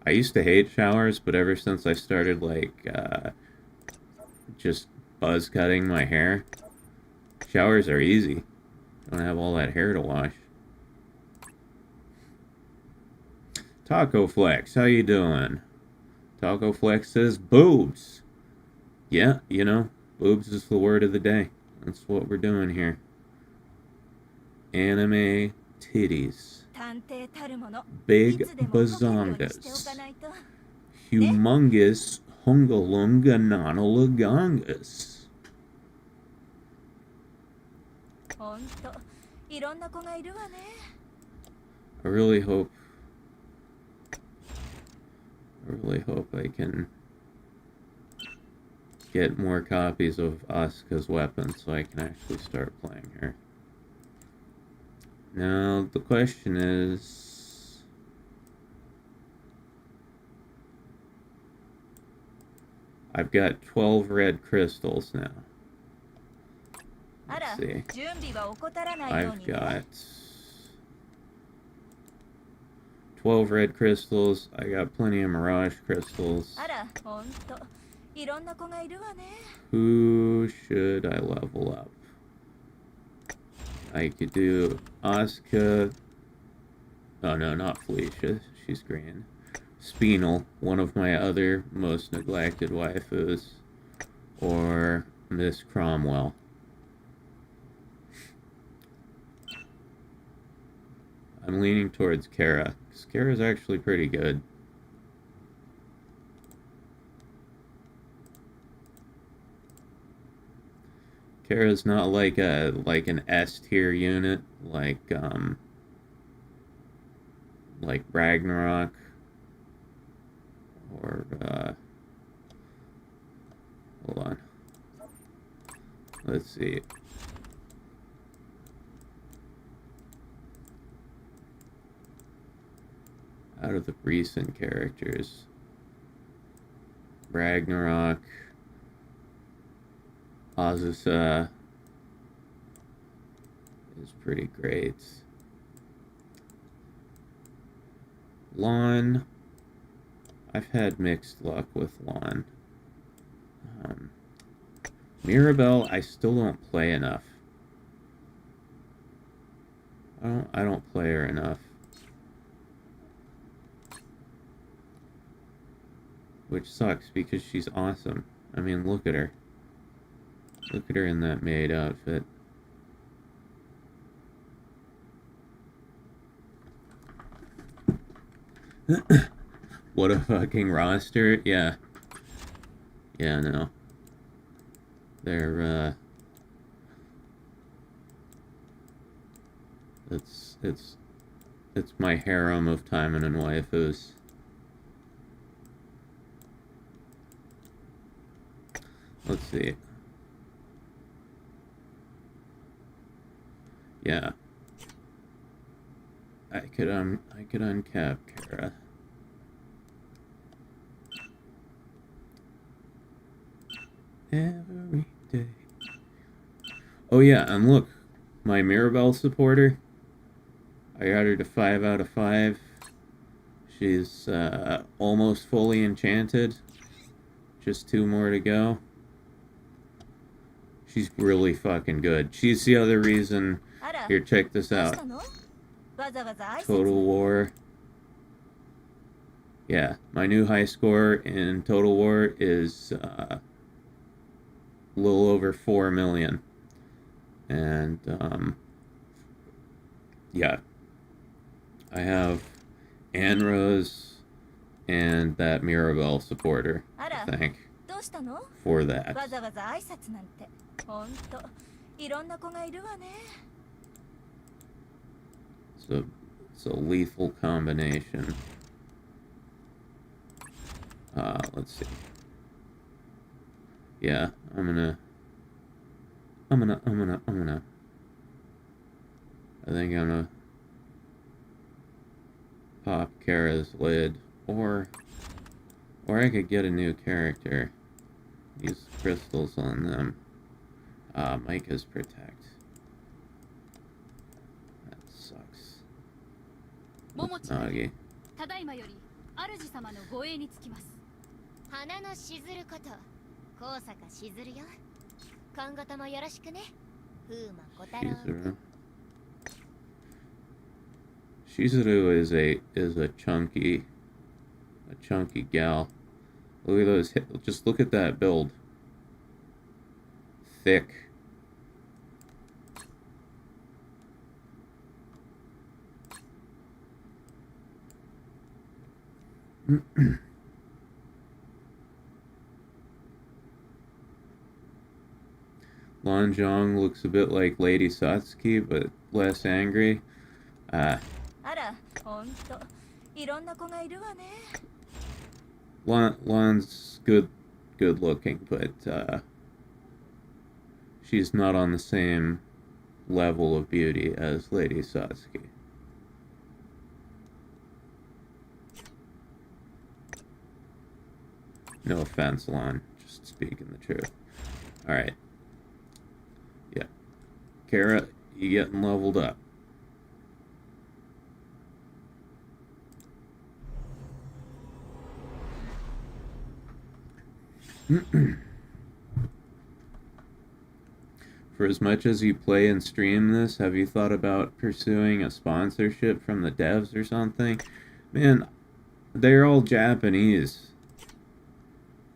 I used to hate showers, but ever since I started like just buzz cutting my hair, showers are easy. I don't have all that hair to wash. Taco Flex, how you doing? Taco Flex says boobs. Yeah, you know, boobs is the word of the day. That's what we're doing here. Anime titties. Big bazongas. Humongous hungalunga nanolagangas. I really hope I can get more copies of Asuka's weapon so I can actually start playing her. Now, the question is... I've got 12 red crystals now. Let's see. I've got 12 red crystals. I got plenty of mirage crystals. Who should I level up? I could do Asuka. Oh no, not Felicia. She's green. Spinel, one of my other most neglected waifus. Or Miss Cromwell. I'm leaning towards Kara, because Kara's actually pretty good. Kara's not like an S tier unit like Ragnarok or hold on. Let's see. Out of the recent characters, Ragnarok, Azusa is pretty great. Lawn. I've had mixed luck with Lawn. Mirabelle, I still don't play enough. I don't play her enough. Which sucks because she's awesome. I mean, look at her. Look at her in that maid outfit. What a fucking roster. Yeah. Yeah, no. They're, it's my harem of Taimen and waifus. Let's see. Yeah. I could uncap Kara. Every day. Oh yeah, and look, my Mirabelle supporter. I got her to 5 out of 5. She's almost fully enchanted. Just 2 more to go. She's really fucking good. She's the other reason. Here, check this out. Total War. Yeah, my new high score in Total War is a little over 4 million. And, yeah. I have Anrose and that Mirabelle supporter, I think, for that. It's a lethal combination. Let's see. Yeah, I'm gonna I think I'm gonna pop Kara's lid, or I could get a new character. Use crystals on them. Micah's protect. That sucks. Nagi. ただいまより主様の護衛につきます。花のしずること、高坂しずるよ。今後ともよろしくね。風魔小太郎。Shizuru is a chunky gal. Look at those just look at that build. Thick. Lanzhong looks a bit like Lady Satsuki, but less angry. Lan's good looking, but she's not on the same level of beauty as Lady Satsuki. No offense, Lan, just speaking the truth. Alright. Yeah. Kara, you getting leveled up. For as much as you play and stream this, have you thought about pursuing a sponsorship from the devs or something? Man, they're all Japanese.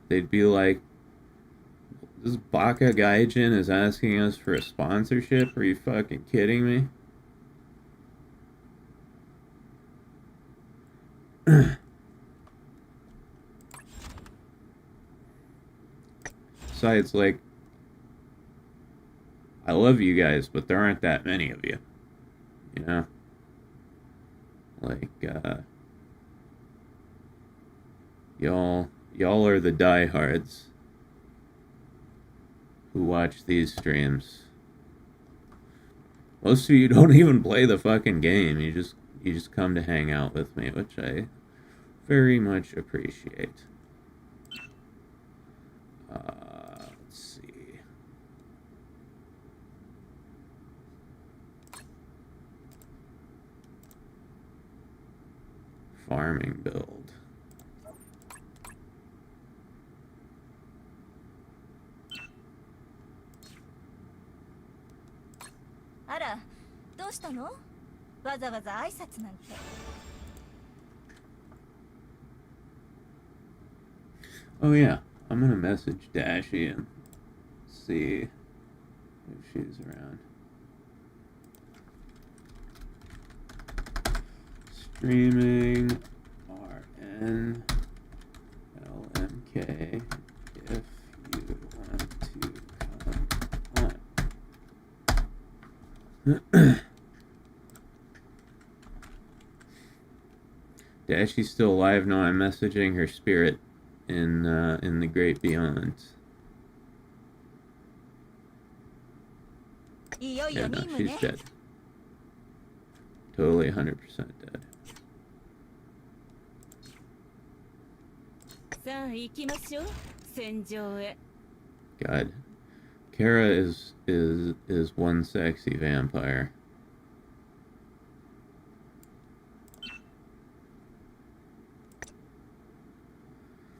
They'd be like, this Baka Gaijin is asking us for a sponsorship? Are you fucking kidding me? Besides, like, I love you guys, but there aren't that many of you. You know? Like, y'all are the diehards who watch these streams. Most of you don't even play the fucking game. You just come to hang out with me, which I very much appreciate. Let's see. farming build. Ara, どうしたの? わざわざ挨拶なんて. Oh yeah, I'm gonna message Dashie and see if she's around. Streaming RN LMK if you want to come on. Dashie's still alive? No, I'm messaging her spirit in the great beyond. Yeah, no, she's dead. Totally 100% dead. God, Kara is one sexy vampire.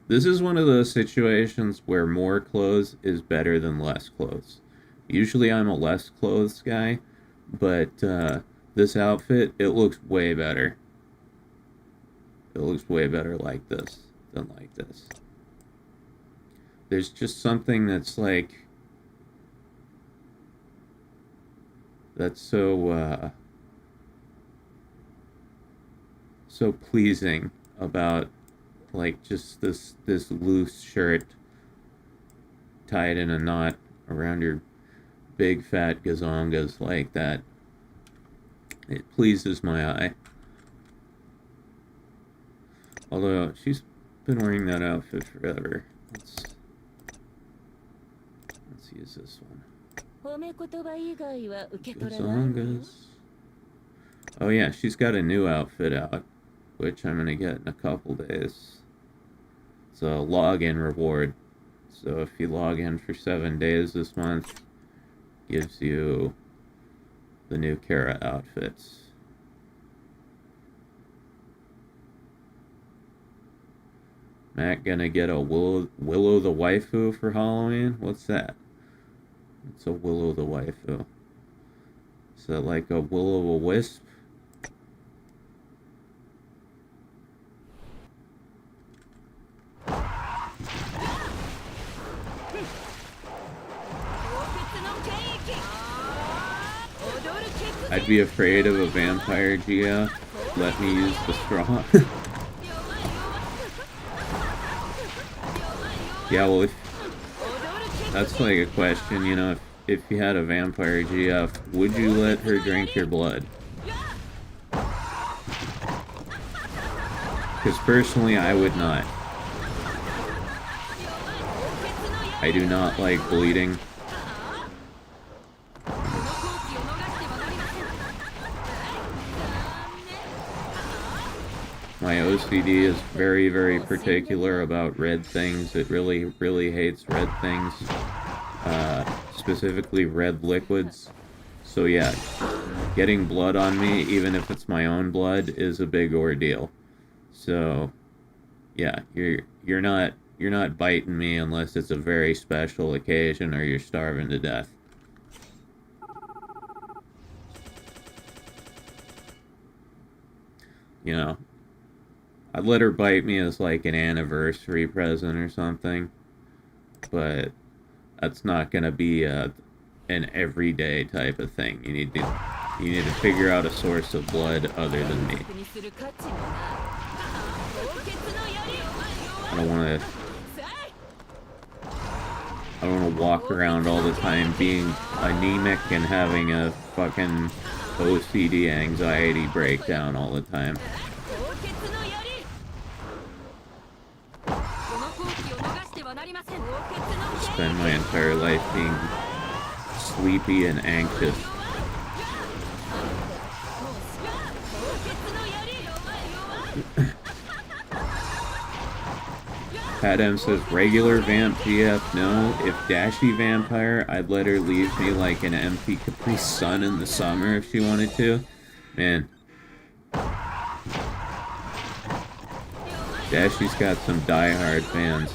This is one of those situations where more clothes is better than less clothes. Usually I'm a less clothes guy, but this outfit, it looks way better. It looks way better like this than like this. There's just something that's like, that's so so pleasing about like just this loose shirt tied in a knot around your big fat gazongas like that. It pleases my eye. Although she's been wearing that outfit forever. Let's use this one. Gazongas. Oh yeah, she's got a new outfit out, which I'm gonna get in a couple days. It's a login reward. So if you log in for 7 days this month, gives you the new Kara outfits. Matt gonna get a Willow the Waifu for Halloween? What's that? It's a Willow the Waifu. Is that like a Will-o'-the-Wisp? I'd be afraid of a vampire GF. Let me use the straw. Yeah, well, if that's like a question, you know, if you had a vampire GF, would you let her drink your blood? Because personally, I would not. I do not like bleeding. My OCD is very, very particular about red things. It really, really hates red things. Specifically red liquids. So yeah, getting blood on me, even if it's my own blood, is a big ordeal. So yeah, you're not biting me unless it's a very special occasion or you're starving to death. You know, I'd let her bite me as like an anniversary present or something, but that's not gonna be an everyday type of thing. You need to figure out a source of blood other than me. I don't want to walk around all the time being anemic and having a fucking OCD anxiety breakdown all the time. Spend my entire life being sleepy and anxious. Pat M says, regular vamp GF, no. If Dashie vampire, I'd let her leave me like an empty Capri Sun in the summer if she wanted to. Man. Dashie's got some diehard fans.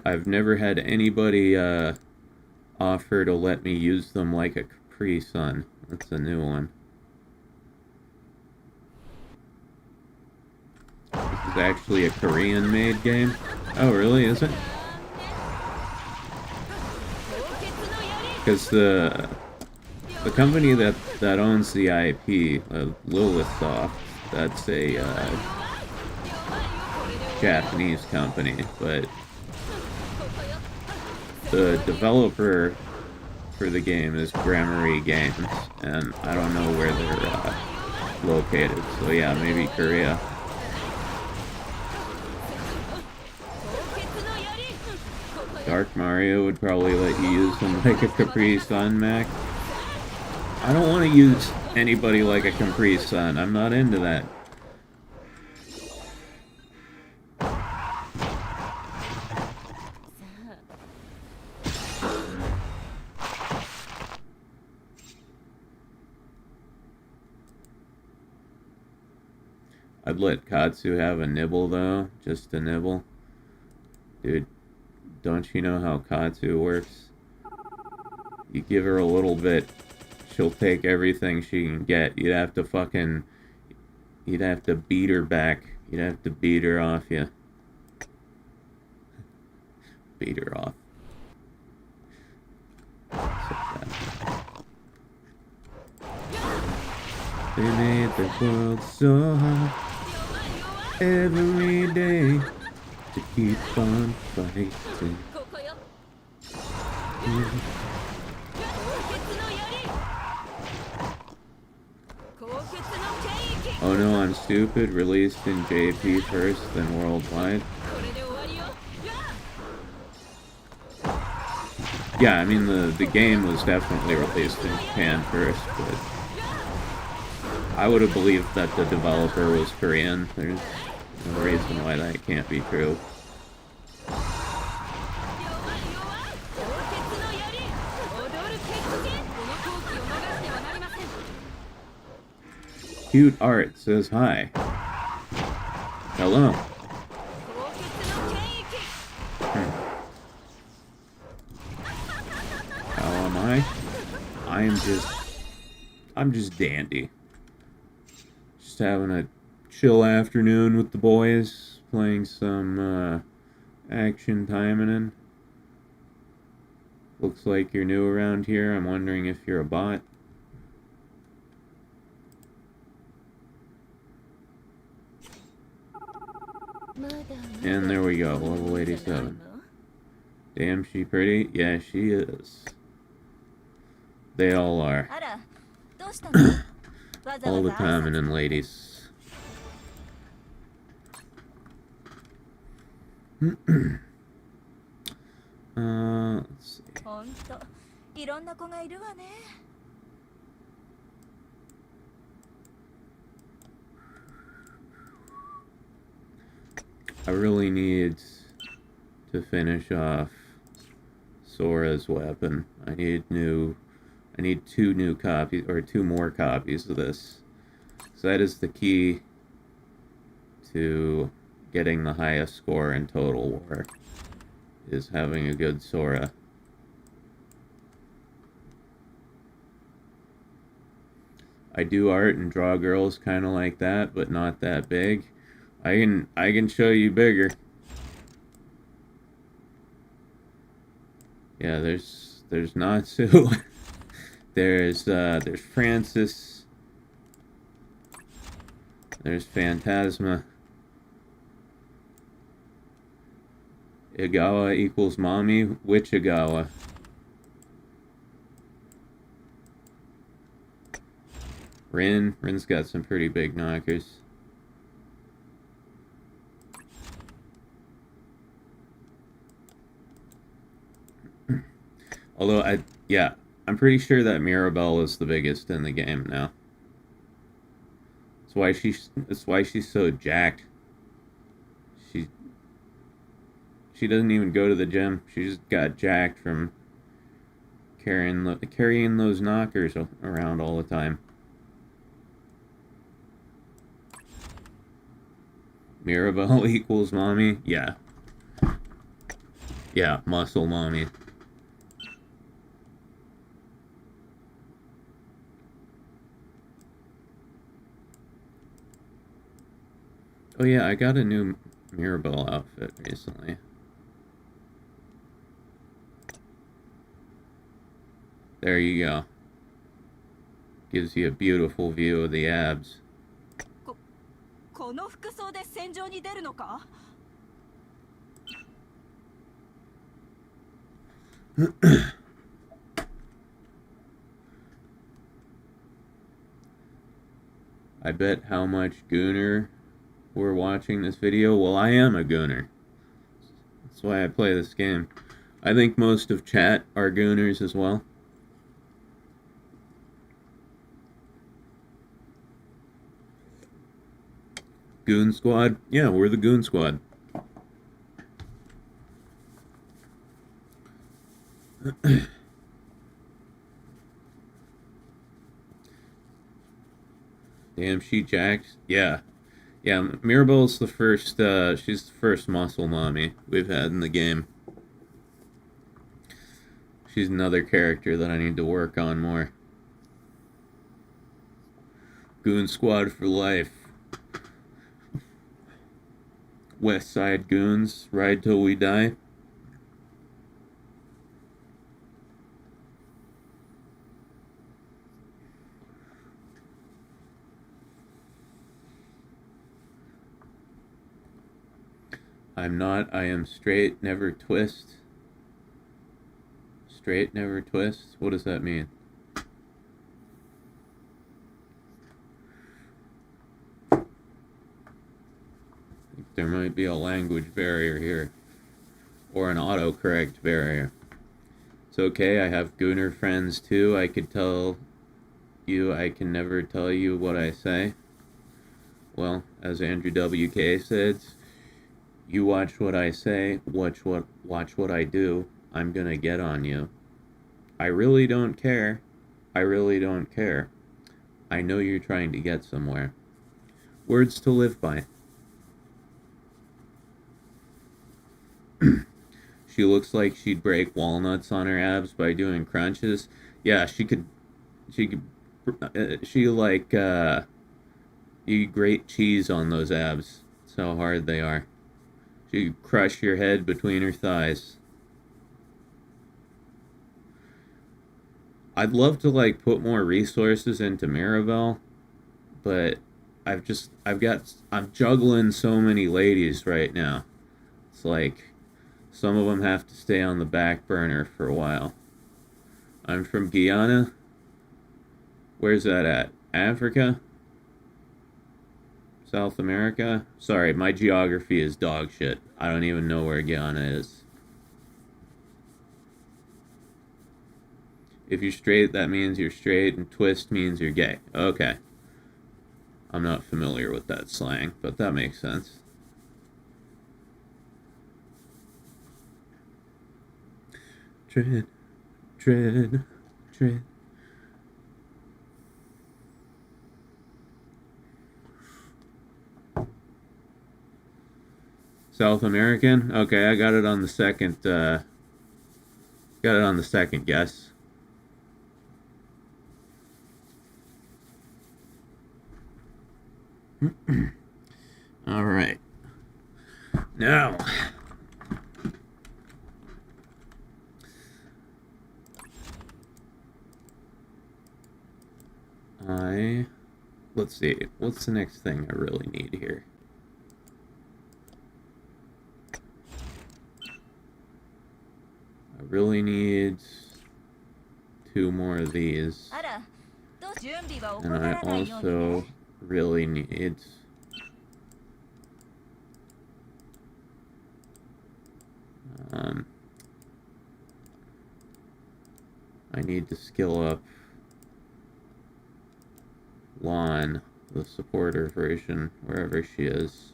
I've never had anybody offer to let me use them like a Capri Sun. That's a new one. This is actually a Korean-made game. Oh, really? Is it? Because the company that owns the IP, Lilithsoft, that's a Japanese company, but the developer for the game is Grammary Games, and I don't know where they're located. So yeah, maybe Korea. Dark Mario would probably let you use them like a Capri Sun, Mac. I don't want to use anybody like a Capri Sun. I'm not into that. I'd let Katsu have a nibble, though. Just a nibble. Dude, don't you know how Katsu works? You give her a little bit, she'll take everything she can get. You'd have to beat her back. You'd have to beat her off you. Beat her off. They made the world so hard every day to keep on fighting. Oh no, I'm stupid. Released in JP first, then worldwide. Yeah, I mean the game was definitely released in Japan first, but I would have believed that the developer was Korean. There's no reason why that can't be true. Cute Art says hi. Hello. How am I? I'm just dandy. Just having a chill afternoon with the boys, playing some action timing in. Looks like you're new around here. I'm wondering if you're a bot. And there we go, level 87. Damn, she pretty? Yeah, she is. They all are. All the time, and then ladies. Let's see. I really need to finish off Sora's weapon. I need two new copies, or two more copies of this. So that is the key to getting the highest score in Total War, is having a good Sora. I do art and draw girls kind of like that, but not that big. I can show you bigger. Yeah, there's Natsu. there's Francis. There's Phantasma. Igawa equals mommy. Which Igawa? Rin's got some pretty big knockers. Although I'm pretty sure that Mirabelle is the biggest in the game now. That's why she's so jacked. She doesn't even go to the gym. She just got jacked from carrying those knockers around all the time. Mirabelle equals mommy? Yeah. Yeah, muscle mommy. Oh yeah, I got a new Mirabelle outfit recently. There you go. Gives you a beautiful view of the abs. この服装で戦場に出るのか? I bet how much Gooner we're watching this video. Well, I am a Gooner. That's why I play this game. I think most of chat are Gooners as well. Goon Squad? Yeah, we're the Goon Squad. Damn, she jacked. Yeah. Yeah, Mirabelle's the first, she's the first muscle mommy we've had in the game. She's another character that I need to work on more. Goon Squad for life. West Side Goons, ride till we die. I'm not, I am straight, never twist. Straight, never twist? What does that mean? There might be a language barrier here. Or an autocorrect barrier. It's okay, I have Gooner friends too. I could tell you I can never tell you what I say. Well, as Andrew WK said, you watch what I say, watch what I do, I'm gonna get on you. I really don't care. I really don't care. I know you're trying to get somewhere. Words to live by. She looks like she'd break walnuts on her abs by doing crunches. Yeah, she like, you grate cheese on those abs. That's how hard they are. She could crush your head between her thighs. I'd love to, like, put more resources into Mirabelle, but I'm juggling so many ladies right now. It's like, some of them have to stay on the back burner for a while. I'm from Guyana. Where's that at? Africa? South America? Sorry, my geography is dog shit. I don't even know where Guyana is. If you're straight, that means you're straight, and twist means you're gay. Okay. I'm not familiar with that slang, but that makes sense. Tread, tread, tread. South American? Okay, I got it on the second, guess. All right. Now, let's see, what's the next thing I really need here? I really need 2 more of these. And I also really need I need to skill up Lon, the supporter version, wherever she is.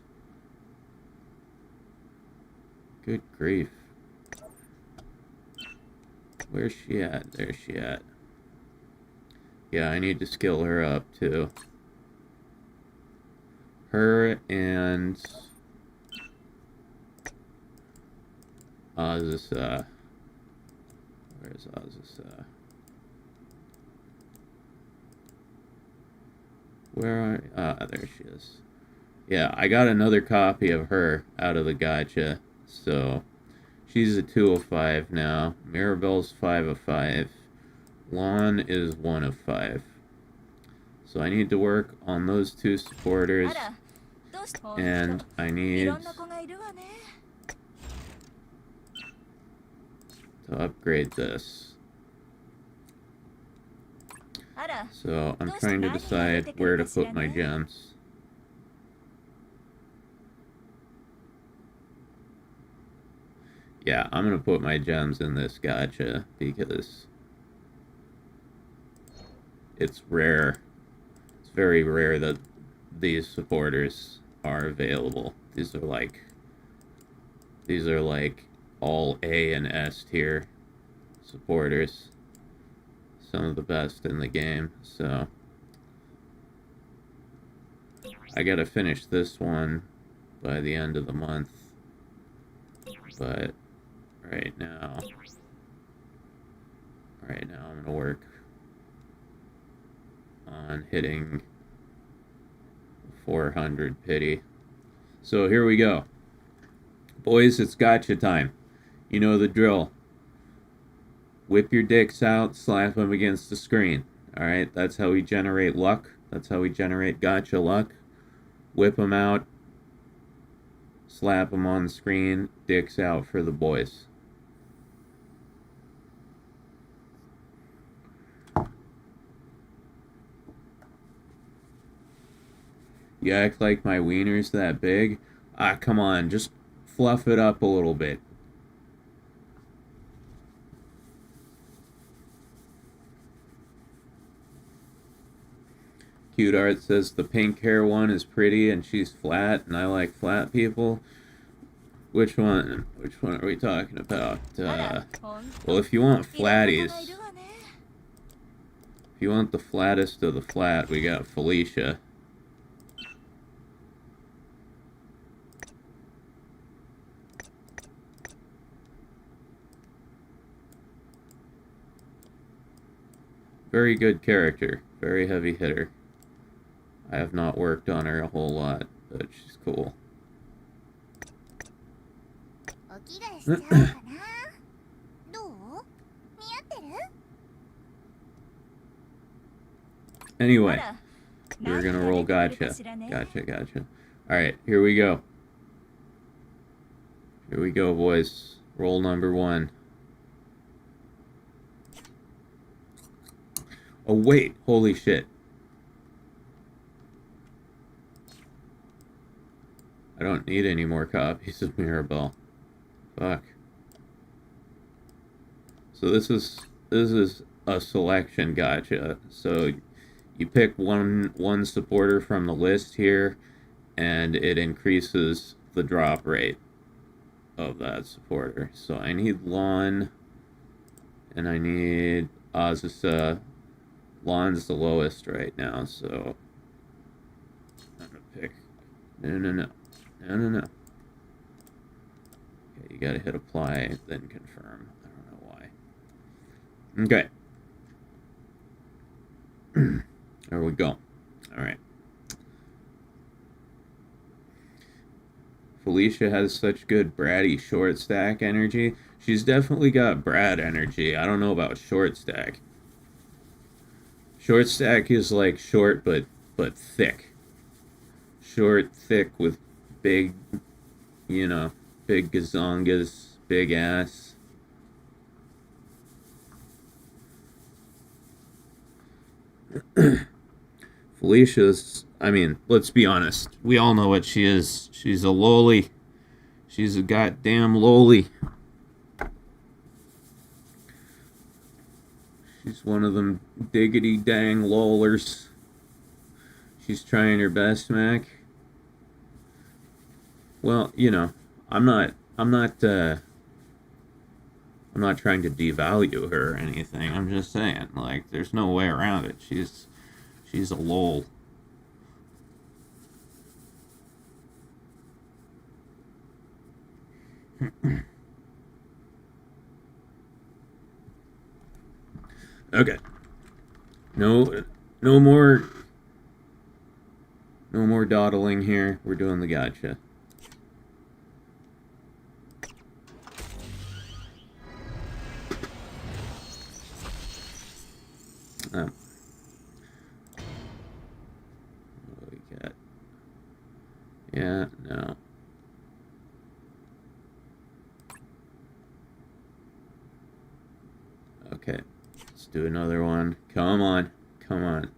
Good grief. Where's she at? There's she at. Yeah, I need to skill her up too. Her and Azusa. Where's Azusa? Where are... there she is. Yeah, I got another copy of her out of the gacha, so she's a 2 of 5 now. Mirabelle's 5 of 5. Lon is 1 of 5. So I need to work on those 2 supporters, and I need to upgrade this. So I'm trying to decide where to put my gems. Yeah, I'm gonna put my gems in this gacha because it's rare. It's very rare that these supporters are available. These are like all A and S tier supporters. Some of the best in the game, so I gotta finish this one by the end of the month. But right now I'm gonna work on hitting 400 pity. So here we go. Boys, it's gacha time. You know the drill. Whip your dicks out, slap them against the screen. Alright, that's how we generate luck. That's how we generate gacha luck. Whip them out, slap them on the screen, dicks out for the boys. You act like my wiener's that big? Ah, come on, just fluff it up a little bit. Cute Art says the pink hair one is pretty and she's flat, and I like flat people. Which one? Which one are we talking about? Well, if you want flatties, if you want the flattest of the flat, we got Felicia. Very good character, very heavy hitter. I have not worked on her a whole lot, but she's cool. Anyway, we're gonna roll gacha. Gotcha. Alright, here we go. Here we go, boys. Roll number 1. Oh, wait. Holy shit. I don't need any more copies of Mirabelle. Fuck. So this is a selection gacha. So you pick one supporter from the list here, and it increases the drop rate of that supporter. So I need Lon, and I need Azusa. Lon's the lowest right now, so I'm gonna pick. No. Okay, you gotta hit apply, then confirm. I don't know why. Okay. There we go. Alright. Felicia has such good bratty short stack energy. She's definitely got Brad energy. I don't know about short stack. Short stack is like short but thick. Short, thick with big, big gazongas, big ass. Felicia's, I mean, let's be honest. We all know what she is. She's a loli. She's a goddamn loli. She's one of them diggity dang lollers. She's trying her best, Mac. Well, I'm not I'm not trying to devalue her or anything. I'm just saying, like, there's no way around it. She's a lol. Okay. No more dawdling here. We're doing the gacha. What do we got? Yeah, no. Okay. Let's do another one. Come on. Come on.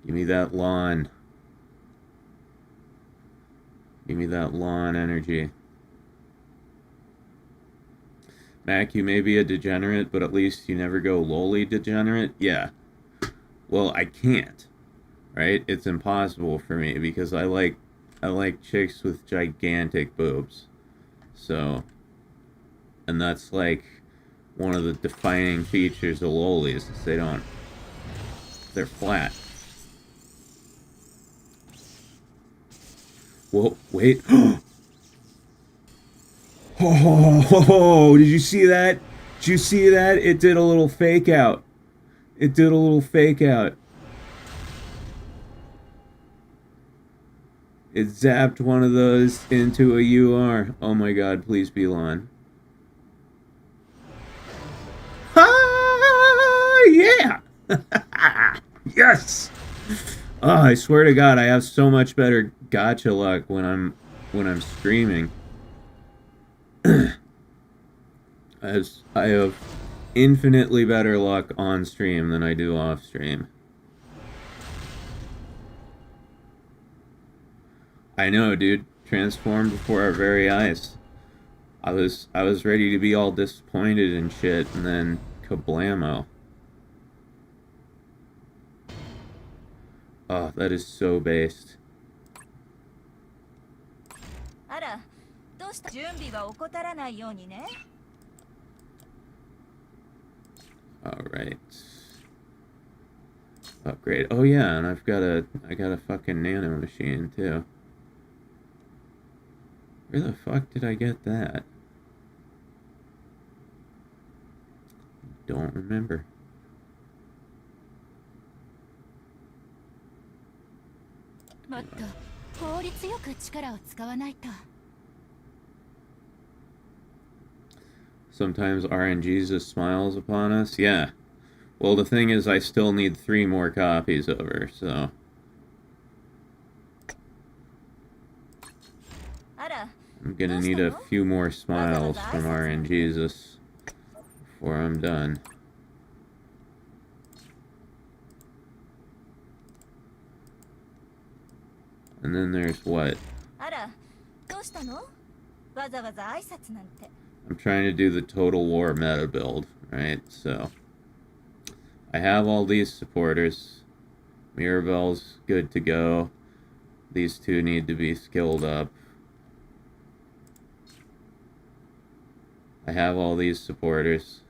Give me that lawn. Give me that lawn energy. Mac, you may be a degenerate, but at least you never go lowly degenerate. Yeah. Well, I can't. Right? It's impossible for me because I like chicks with gigantic boobs. So, and that's like one of the defining features of lowlies is they're flat. Whoa, wait. Oh, did you see that? Did you see that? It did a little fake out. It did a little fake out. It zapped one of those into a UR. Oh my god, please be Lon. Ah, yeah! Yes! Oh, I swear to god, I have so much better gacha luck when I'm streaming. I have infinitely better luck on stream than I do off stream. I know, dude. Transformed before our very eyes. I was ready to be all disappointed and shit, and then kablamo. Oh, that is so based. Alright. Upgrade. Oh yeah, and I got a fucking nano machine too. Where the fuck did I get that? Don't remember. Sometimes RNG just smiles upon us. Yeah. Well, the thing is, I still need 3 more copies of her, so. I'm gonna need a few more smiles from RNGesus before I'm done. And then there's what? I'm trying to do the Total War meta build, right? So, I have all these supporters. Mirabelle's good to go. These two need to be skilled up. I have all these supporters.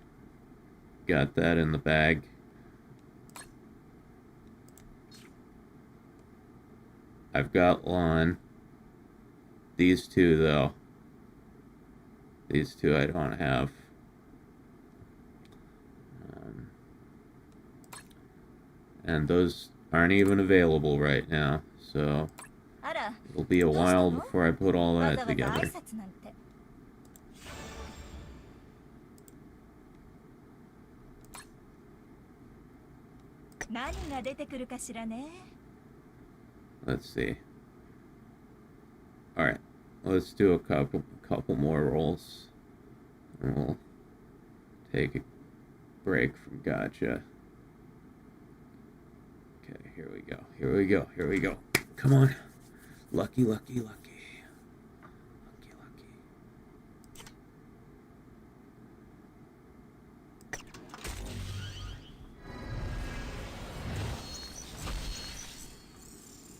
Got that in the bag. I've got Lon. These two, though. These two I don't have. And those aren't even available right now, so it'll be a while before I put all that together. Let's see. Alright, let's do a couple more rolls. And we'll take a break from Gacha. Okay, here we go. Here we go. Here we go. Come on. Lucky, lucky, lucky. Lucky,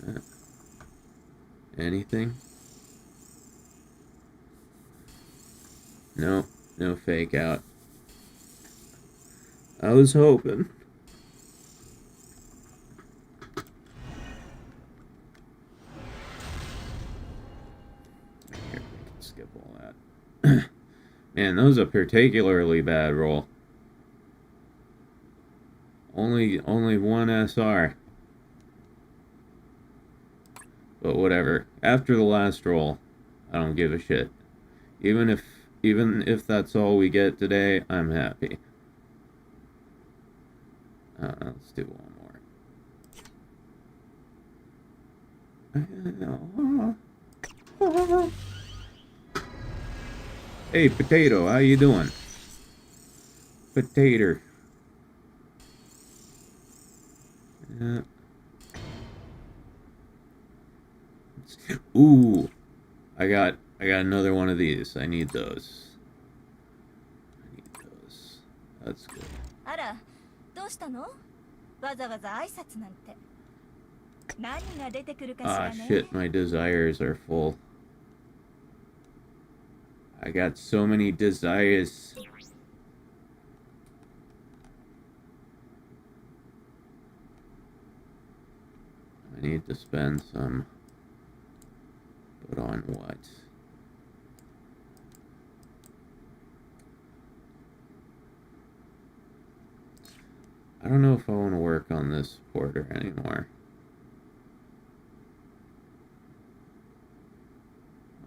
lucky. Anything? No. No fake out. I was hoping. Here, we can skip all that. Man, that was a particularly bad roll. Only one SR. But whatever. After the last roll, I don't give a shit. Even if that's all we get today, I'm happy. Let's do one more. Hey, Potato, how you doing? Potato. Yeah. Ooh, I got another one of these. I need those. That's good. あら、どうしたの？わざわざ挨拶なんて。何が出てくるかしらね。Ah, shit, my desires are full. I got so many desires. I need to spend some. But on what? I don't know if I want to work on this porter anymore.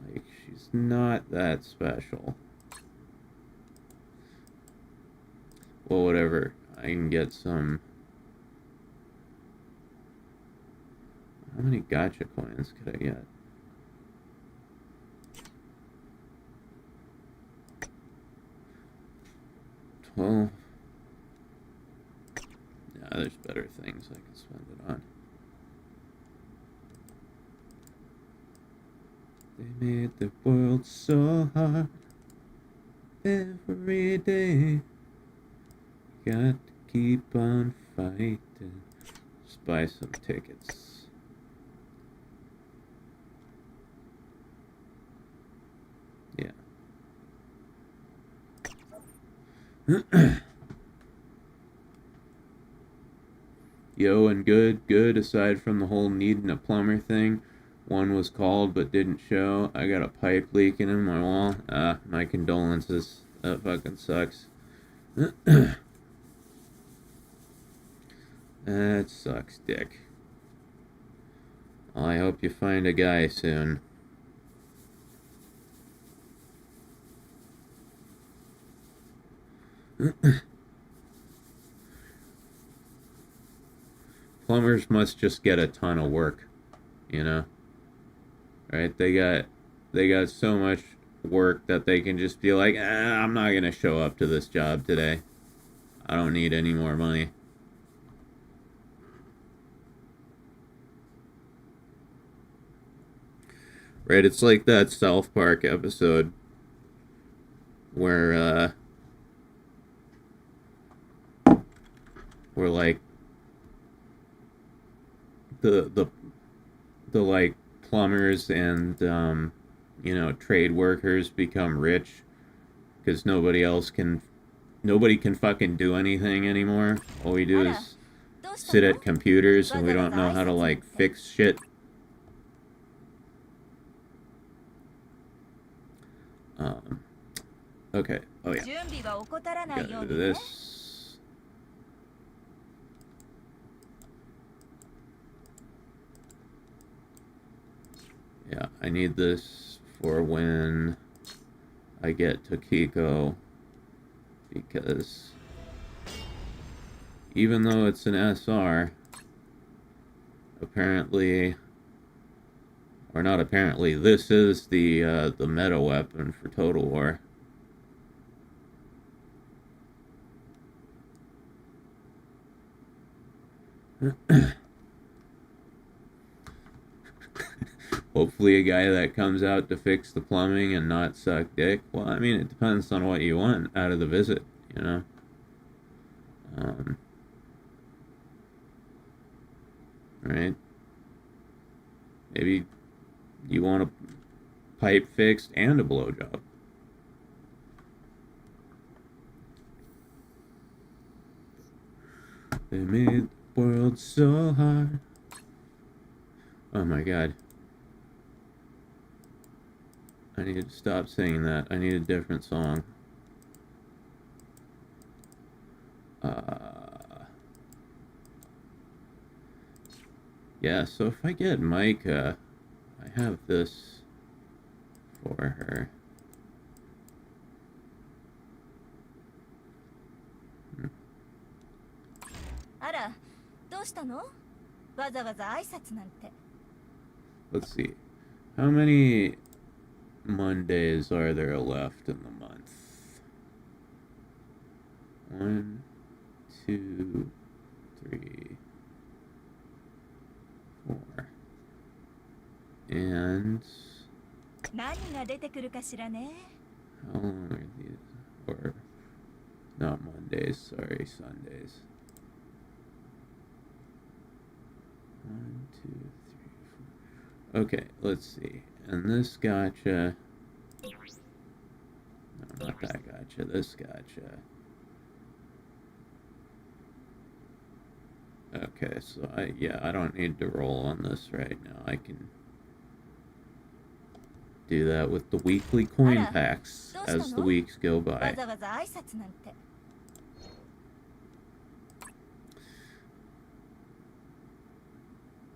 Like, she's not that special. Well, whatever. I can get some... How many gacha coins could I get? Well... Yeah, there's better things I can spend it on. They made the world so hard every day. Got to keep on fighting. Just buy some tickets. Yeah. Yo, and good, aside from the whole needing a plumber thing. One was called but didn't show. I got a pipe leaking in my wall. My condolences. That fucking sucks. That sucks, dick. Well, I hope you find a guy soon. Plumbers must just get a ton of work, you know? Right? They got so much work that they can just be like, I'm not gonna show up to this job today. I don't need any more money. Right? It's like that South Park episode where like the like plumbers and trade workers become rich because nobody can fucking do anything anymore. All we do is sit at computers and we don't know how to like fix shit. Okay. Oh yeah. Gotta do this. Yeah, I need this for when I get to Kiko, because even though it's an SR, apparently, or not apparently, this is the meta weapon for Total War. Hopefully a guy that comes out to fix the plumbing and not suck dick. Well, I mean, it depends on what you want out of the visit, you know? Right? Maybe you want a pipe fixed and a blowjob. They made the world so hard. Oh my god. I need to stop saying that. I need a different song. Yeah, so if I get Micah, I have this for her. Ara, どうしたの? わざわざ挨拶なんて. Let's see. How many Mondays are there left in the month? 1, 2, 3, 4. And 何が出てくるかしらね. how long are these? Or not Mondays, sorry, Sundays. 1, 2, 3, 4. Okay, let's see. And this gacha. No, not that gacha. This gacha. Okay, so I don't need to roll on this right now. I can do that with the weekly coin packs as the weeks go by. わざわざ挨拶なんて.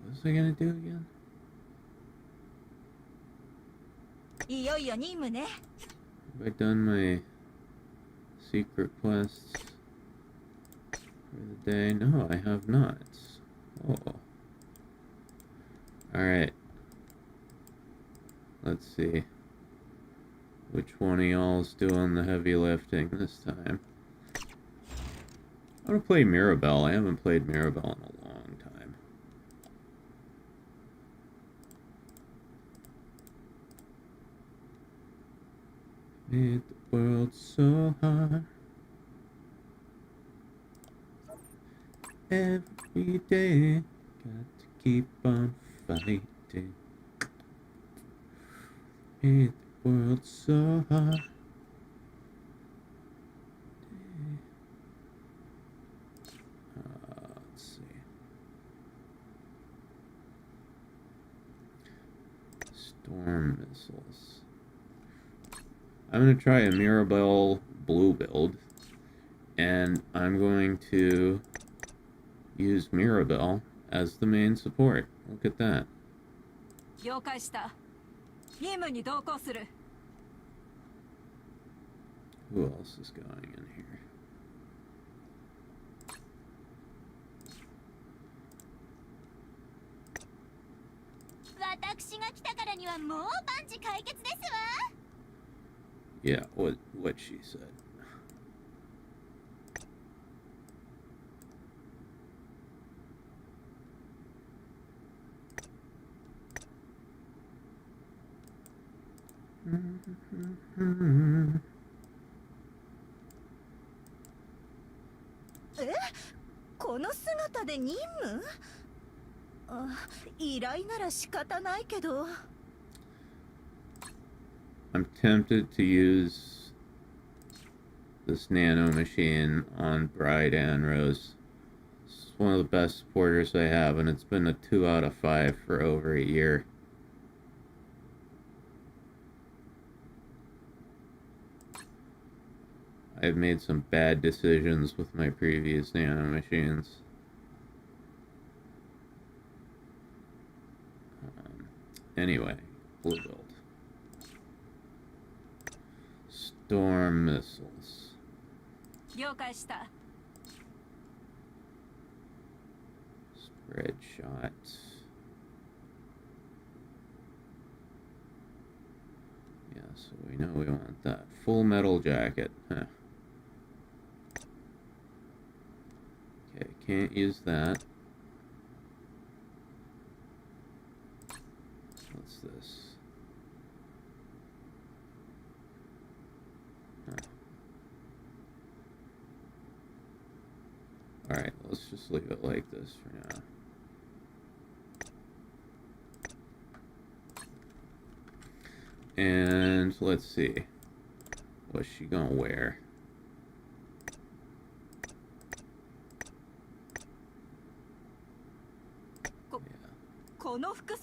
What was I gonna do again? いよいよ任務ね. Have I done my secret quests for the day? No, I have not. Oh. Alright. Let's see. Which one of y'all's doing the heavy lifting this time? I want to play Mirabelle. I haven't played Mirabelle in a long time. Made the world so hard. Every day, got to keep on fighting. Made the world so hard. Let's see. Storm missiles. I'm going to try a Mirabelle blue build, and I'm going to use Mirabelle as the main support. Look at that. 了解した. 任務に同行する. Who else is going in here? 私が来たからにはもう万事解決ですわ. Yeah, what she said. Eh? この姿で任務? 依頼なら仕方ないけど. I'm tempted to use this nano machine on Bride and Rose. It's one of the best supporters I have, and it's been a 2 out of 5 for over a year. I've made some bad decisions with my previous nano machines. Anyway, blue build. Storm missiles. 了解した. Spread shot. Yeah, so we know we want that. Full metal jacket. Huh. Okay, can't use that. What's this? Alright, let's just leave it like this for now. And let's see. What's she gonna wear?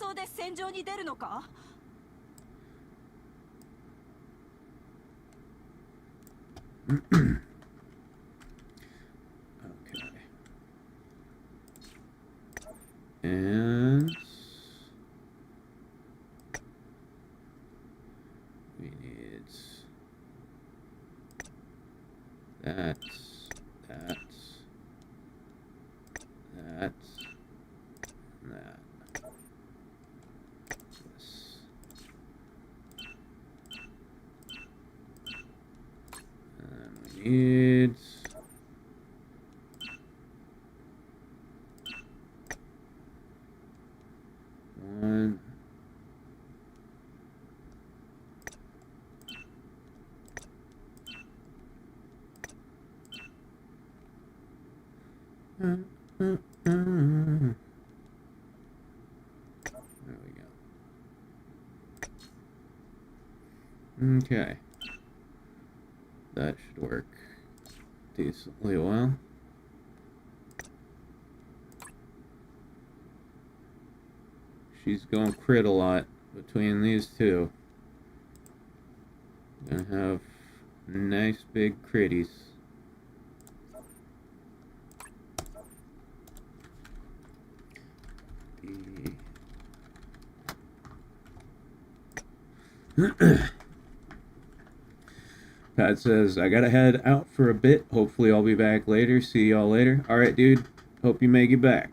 装で戦場に出るのか？ Okay. And we need that, that, that, and that. This. And we need one. There we go. Okay. That should work decently well. She's gonna crit a lot between these two. Gonna have nice big critties. Pat says, I gotta head out for a bit. Hopefully I'll be back later. See y'all later. Alright, dude. Hope you make it back.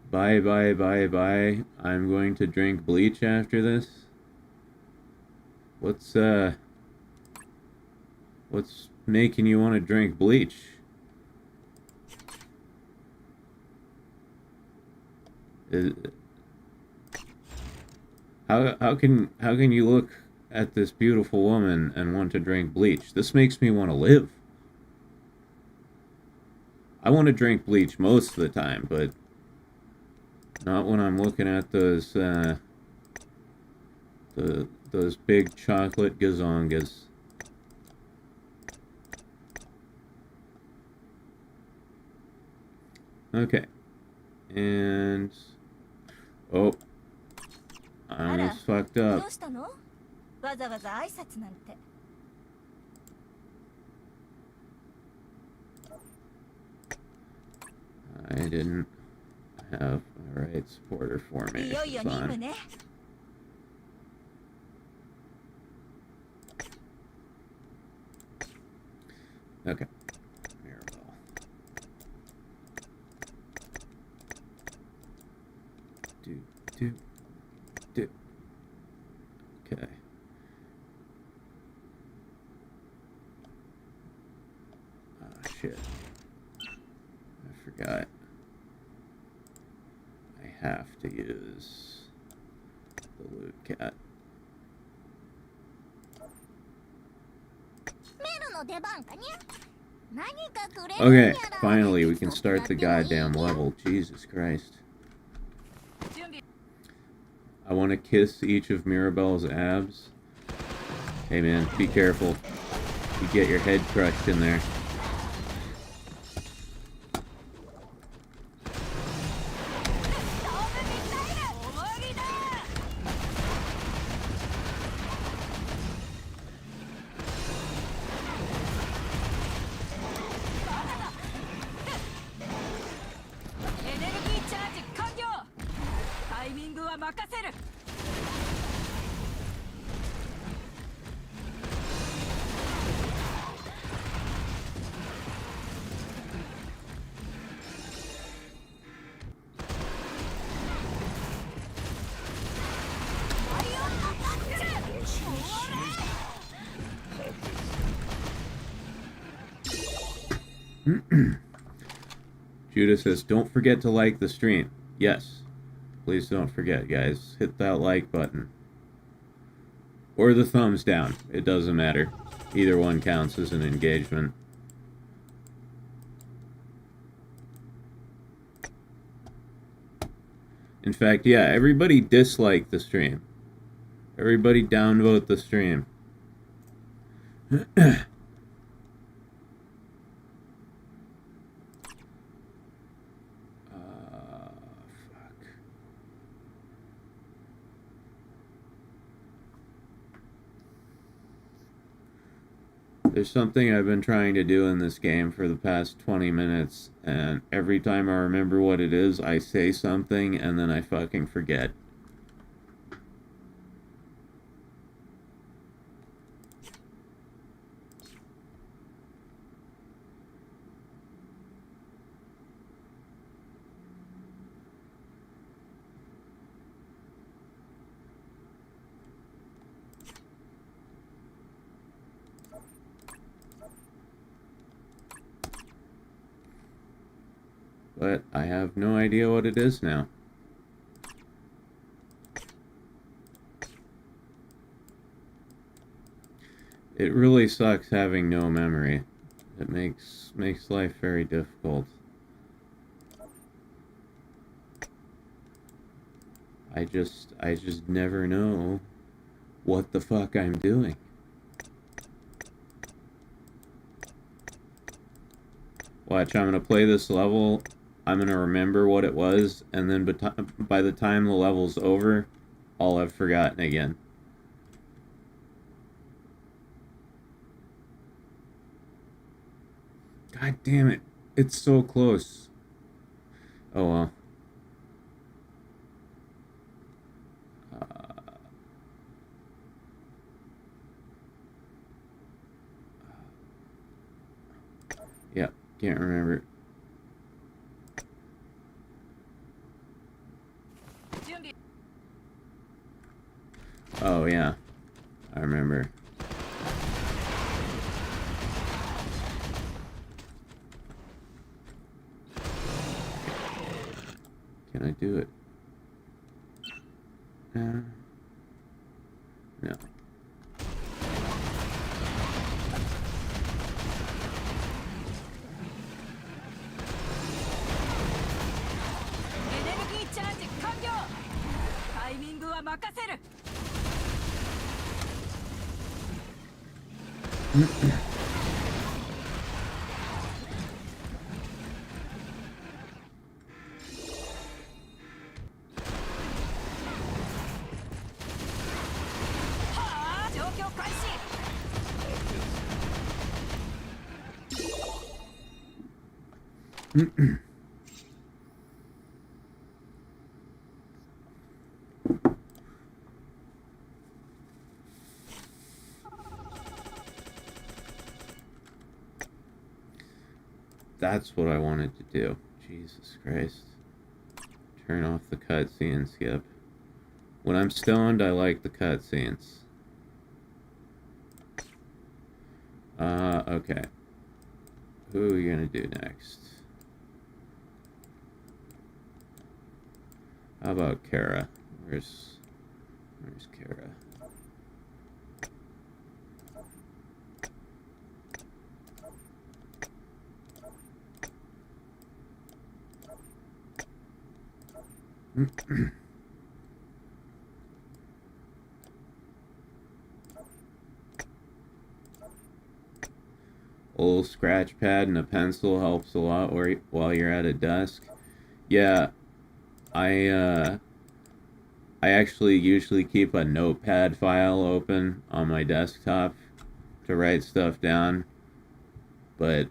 Bye, bye, bye, bye. I'm going to drink bleach after this. What's making you want to drink bleach? How can you look at this beautiful woman and want to drink bleach? This makes me want to live. I want to drink bleach most of the time, but not when I'm looking at those those big chocolate gazongas. Okay. And oh, I almost fucked up. どうしたの？わざわざ挨拶なんて。I didn't have the right supporter for me. いよいよ任務ね。 Okay. Mirabelle. Do. Okay. Ah, shit. I forgot. I have to use the loot cat. Okay, finally we can start the goddamn level. Jesus Christ. I want to kiss each of Mirabelle's abs. Hey man, be careful. You get your head crushed in there. Judah says, don't forget to like the stream. Yes. Please don't forget, guys. Hit that like button. Or the thumbs down. It doesn't matter. Either one counts as an engagement. In fact, yeah, everybody dislike the stream. Everybody downvote the stream. There's something I've been trying to do in this game for the past 20 minutes, and every time I remember what it is, I say something, and then I fucking forget. But I have no idea what it is now. It really sucks having no memory. It makes life very difficult. I just never know what the fuck I'm doing. Watch, I'm gonna play this level, I'm gonna remember what it was, and then by the time the level's over, I'll have forgotten again. God damn it. It's so close. Oh well. Yeah, can't remember. Oh yeah, I remember. Can I do it? No. That's what I wanted to do. Jesus Christ. Turn off the cutscene skip. When I'm stoned, I like the cutscenes. Okay. Who are you gonna do next? How about Kara? Where's Kara? Old scratch pad and a pencil helps a lot while you're at a desk. Yeah, I actually usually keep a notepad file open on my desktop to write stuff down, but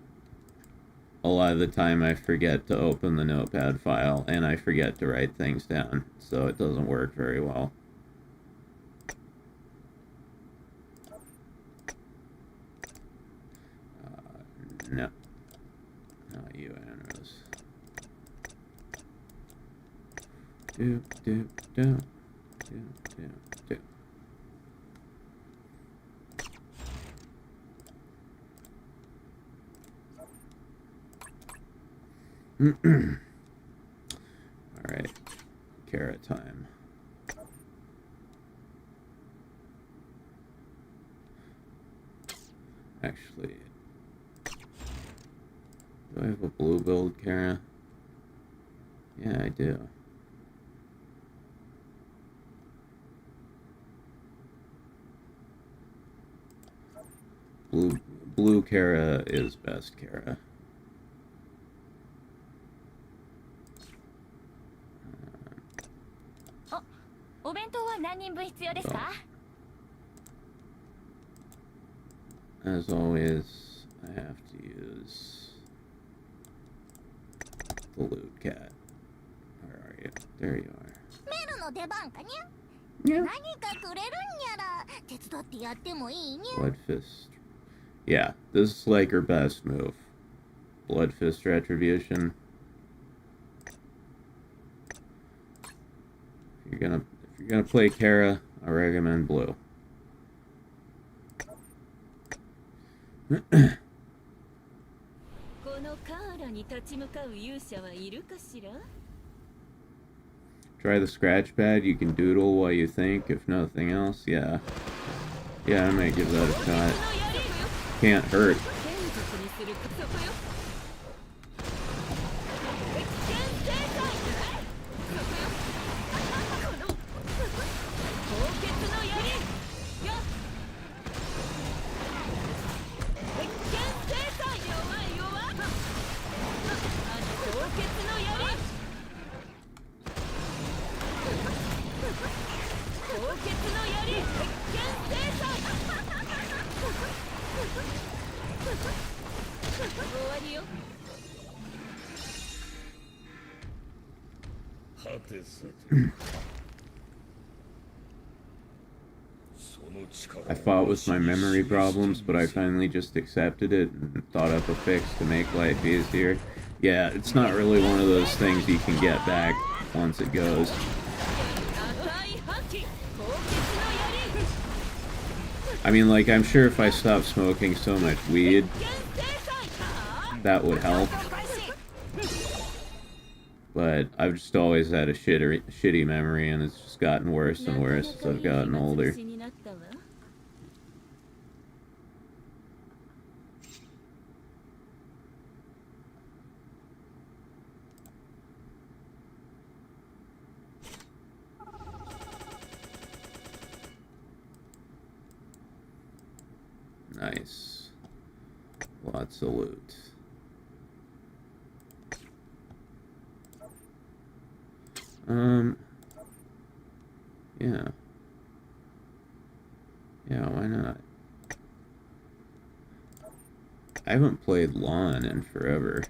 a lot of the time I forget to open the notepad file and I forget to write things down, so it doesn't work very well. No. Not you, Anrose. Do. Alright. Carrot time. Actually, do I have a blue build, Kara? Yeah, I do. Blue Kara is best Kara. as always, I have to use the loot cat. Where are you? There you are. メルの出番かにゃ。 Yeah. 何かくれるんやら。手伝ってやってもいいにゃ。 Blood Fist. Yeah, this is like her best move. Blood Fist Retribution. If you're gonna play Kara, I recommend blue. このカーラに立ち向かう勇者はいるかしら？ Try the scratch pad, you can doodle while you think, if nothing else, yeah. Yeah, I might give that a shot. Can't hurt. 眷属にするそこよ。 I fought with my memory problems, but I finally just accepted it and thought up a fix to make life easier. Yeah, it's not really one of those things you can get back once it goes. I mean, like, I'm sure if I stopped smoking so much weed, that would help. But I've just always had a shitty memory, and it's just gotten worse and worse as I've gotten older. Nice. Lots of loot. Yeah. Yeah, why not? I haven't played Lawn in forever.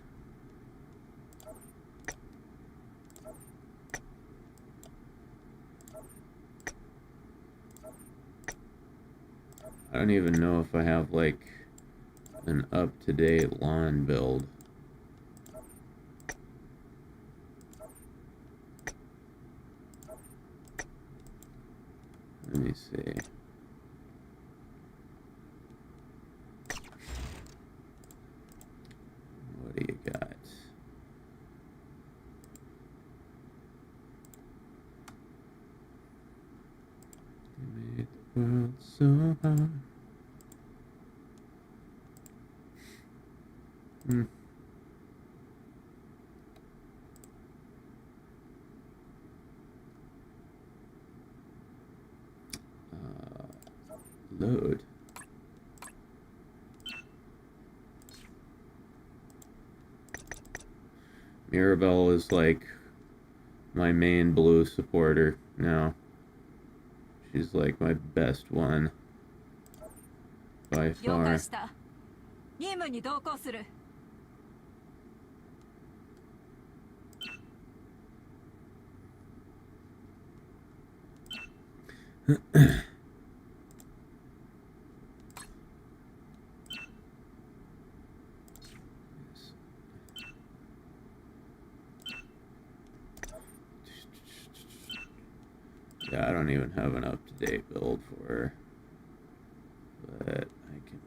I don't even know if I have, like, an up-to-date Lawn build. Let me see. What do you got? You made the world so hard. Load. Mirabelle is like my main blue supporter now. She's like my best one by far. Yeah, I don't even have an up-to-date build for her, but I can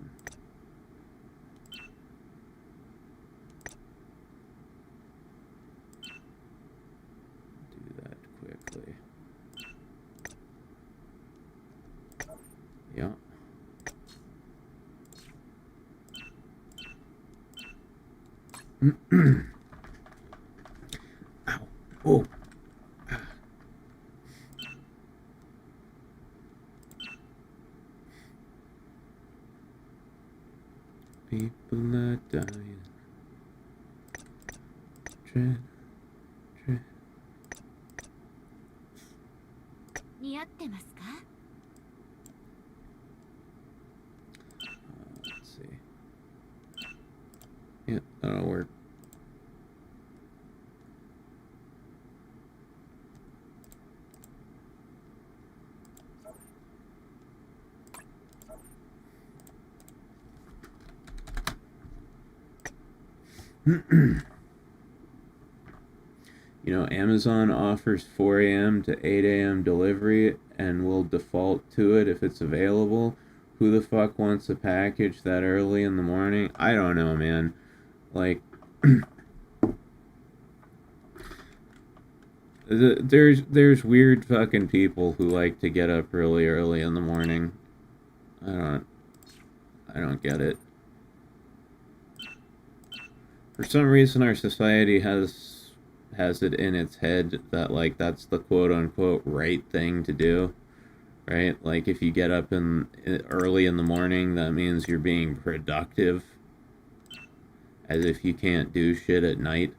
do that quickly. Yeah. Ow. Oh. People are dying. Tread. 似合ってますか？ Let's Yeah, that'll work. You know, Amazon offers 4 a.m. to 8 a.m. delivery and will default to it if it's available. Who the fuck wants a package that early in the morning? I don't know, man. Like, there's weird fucking people who like to get up really early in the morning. I don't get it. For some reason, our society has it in its head that, like, that's the quote-unquote right thing to do, right? Like, if you get up early in the morning, that means you're being productive, as if you can't do shit at night.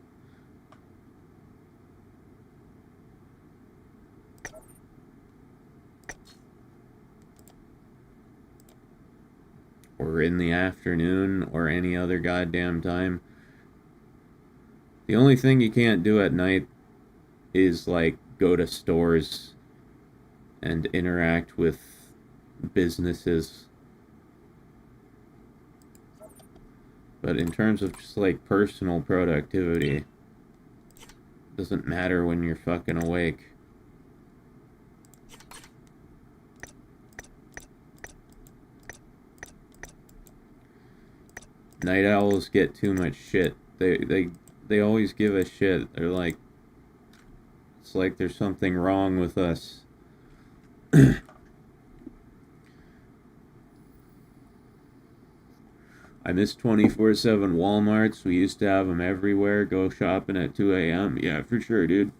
Or in the afternoon, or any other goddamn time. The only thing you can't do at night is, like, go to stores and interact with businesses. But in terms of just, like, personal productivity, it doesn't matter when you're fucking awake. Night owls get too much shit. They always give us shit. They're like, it's like there's something wrong with us. I miss 24/7 Walmarts. We used to have them everywhere. Go shopping at 2 a.m. Yeah, for sure, dude.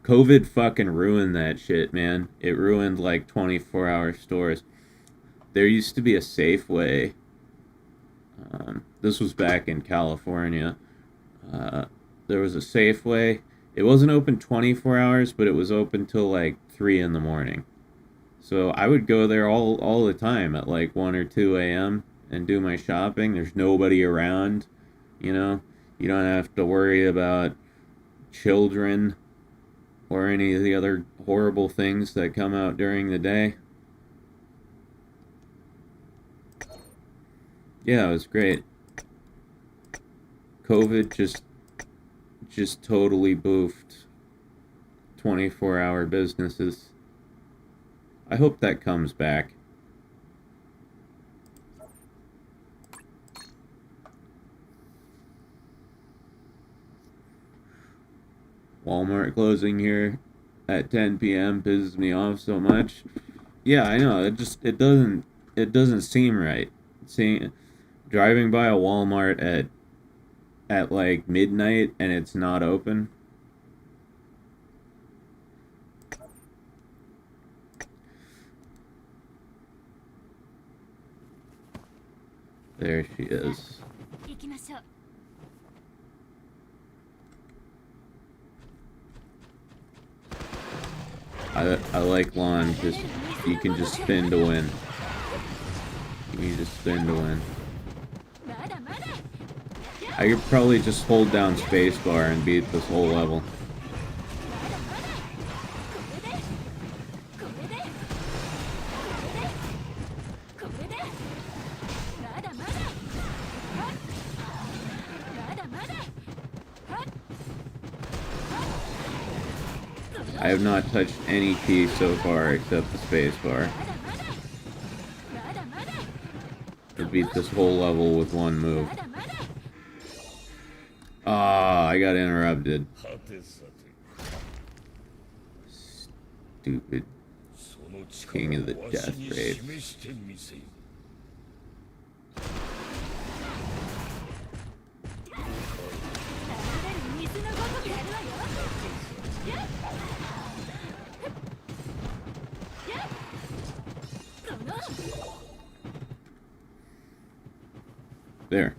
COVID fucking ruined that shit, man. It ruined, like, 24-hour stores. There used to be a Safeway. This was back in California. There was a Safeway. It wasn't open 24 hours, but it was open till like 3 in the morning. So I would go there all the time at like 1 or 2 a.m. and do my shopping. There's nobody around, you know. You don't have to worry about children or any of the other horrible things that come out during the day. Yeah, it was great. COVID just totally boofed 24-hour businesses. I hope that comes back. Walmart closing here at 10 p.m. pisses me off so much. Yeah, I know. It doesn't seem right. Driving by a Walmart at like midnight and it's not open. There she is. I like lawn, just you can just spin to win. You can just spin to win. I could probably just hold down spacebar and beat this whole level. I have not touched any key so far except the spacebar. To beat this whole level with one move. Ah, I got interrupted. Stupid king of the death race. There.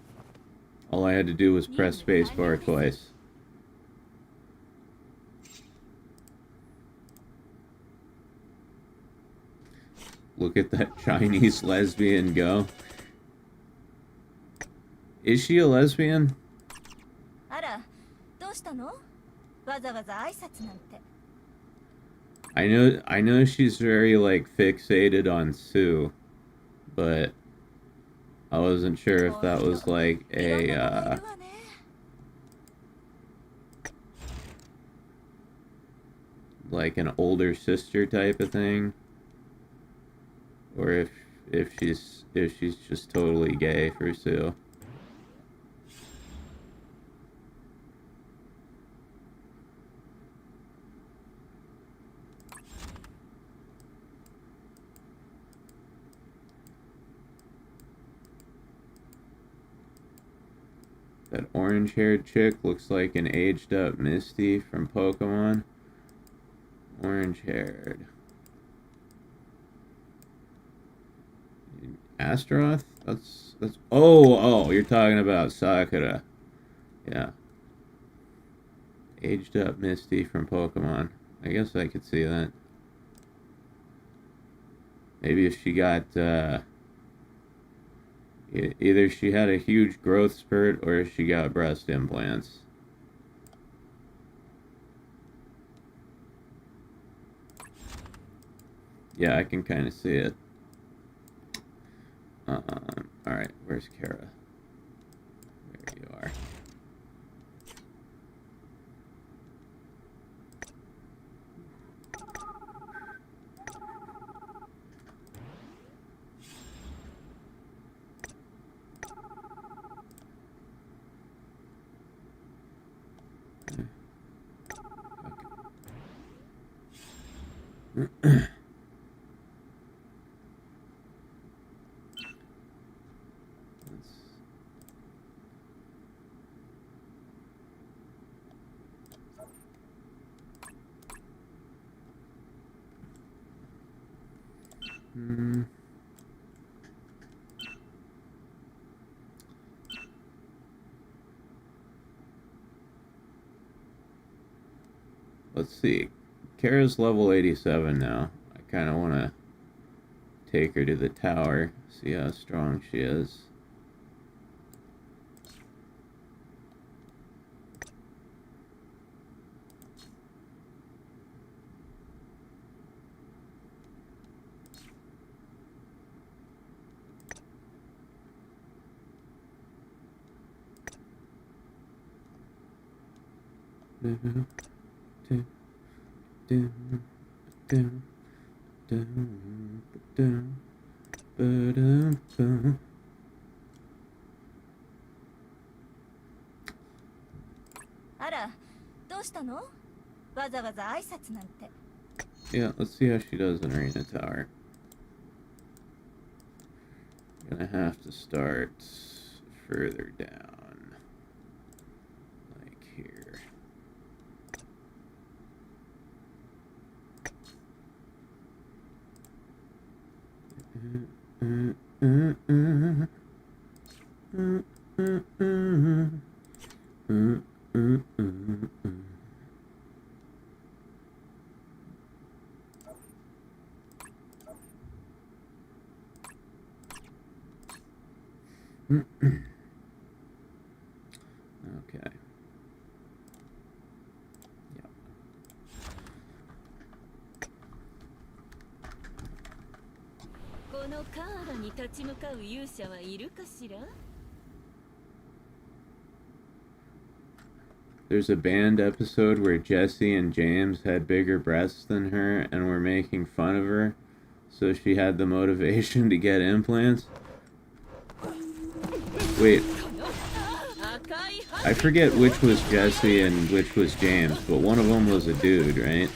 All I had to do was press spacebar twice. Look at that Chinese lesbian go. Is she a lesbian? あら、どうしたの？わざわざ挨拶なんて。I know she's very like fixated on Sue, but I wasn't sure if that was like like an older sister type of thing, or if she's just totally gay for Sue. That orange-haired chick looks like an aged-up Misty from Pokemon. Orange-haired. Astaroth? That's... Oh, you're talking about Sakura. Yeah. Aged-up Misty from Pokemon. I guess I could see that. Maybe if she got, either she had a huge growth spurt or she got breast implants. Yeah, I can kind of see it. Alright, where's Kara? There you are. Let's see. Kara's level 87 now. I kind of want to take her to the tower, see how strong she is. Yeah, let's see how she does in Arena Tower. Gonna have to start further down. Like here. Okay. Yep. There's a band episode where Jessie and James had bigger breasts than her and were making fun of her, so she had the motivation to get implants. Wait, I forget which was Jessie and which was James, but one of them was a dude, right?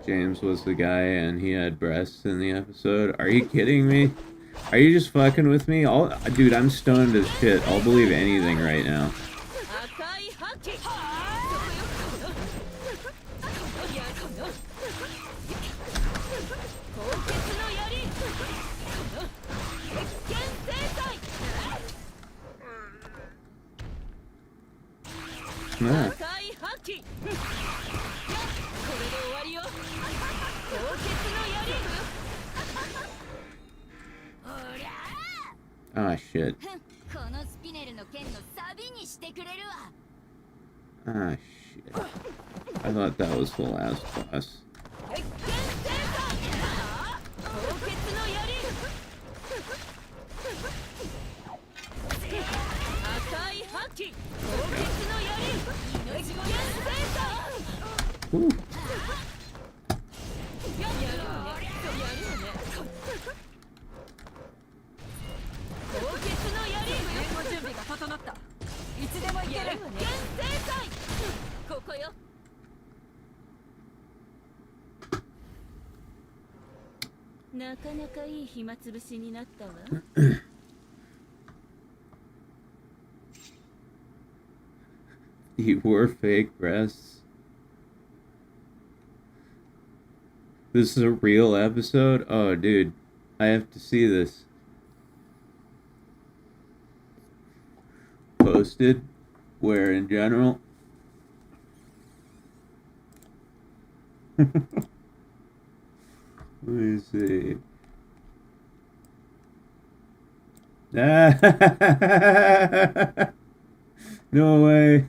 James was the guy and he had breasts in the episode. Are you kidding me? Are you just fucking with me? Dude, I'm stoned as shit. I'll believe anything right now. Nah. Ah, shit. このスピネルの剣のサビにしてくれるわ。 Ah, shit. I thought that was the last boss. おう。なかなかいい暇つぶしになったわ。You wore fake breasts. This is a real episode? Oh, dude. I have to see this. Posted? Where in general? Let me see. No way.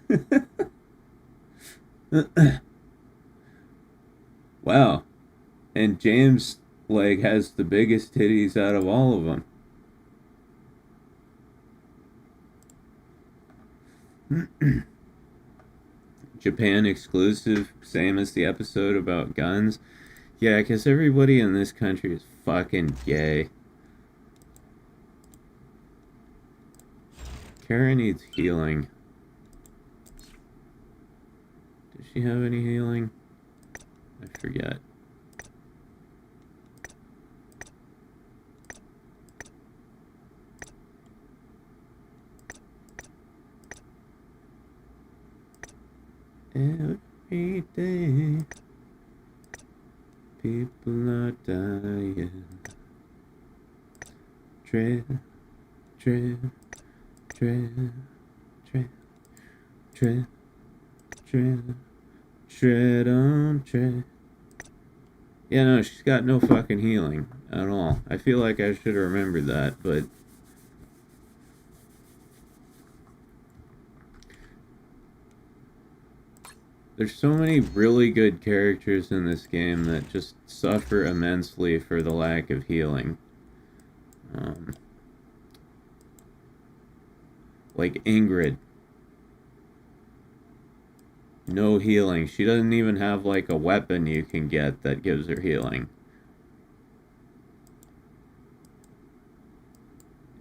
Wow. And James, like, has the biggest titties out of all of them. Japan exclusive, same as the episode about guns. Yeah, because everybody in this country is fucking gay. Kara needs healing. Does she have any healing? I forget. Every day, people are dying. Tread, tread, tread, tread, tread, tread, tread on tread. Yeah, no, she's got no fucking healing at all. I feel like I should have remembered that, but... There's so many really good characters in this game that just suffer immensely for the lack of healing. Like Ingrid. No healing. She doesn't even have like a weapon you can get that gives her healing.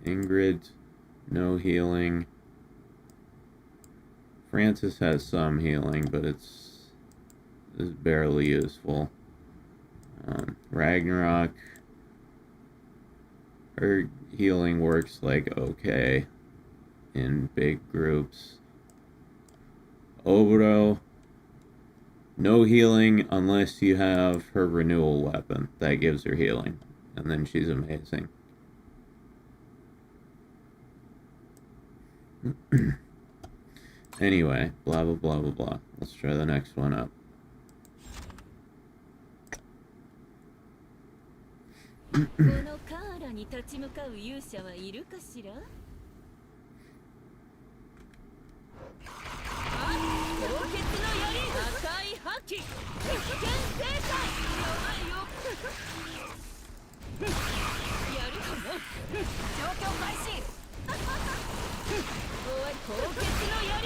Ingrid, no healing. Francis has some healing, but it's barely useful. Ragnarok, her healing works like okay in big groups. Oboro, no healing unless you have her renewal weapon. That gives her healing, and then she's amazing. Anyway, blah blah blah blah blah. Let's try the next one up. このカーラに立ち向かう勇者はいるかしら？氷結の槍、赤い覇気、一見正解、弱いよ。やるかな？状況開始。おい、氷結の槍。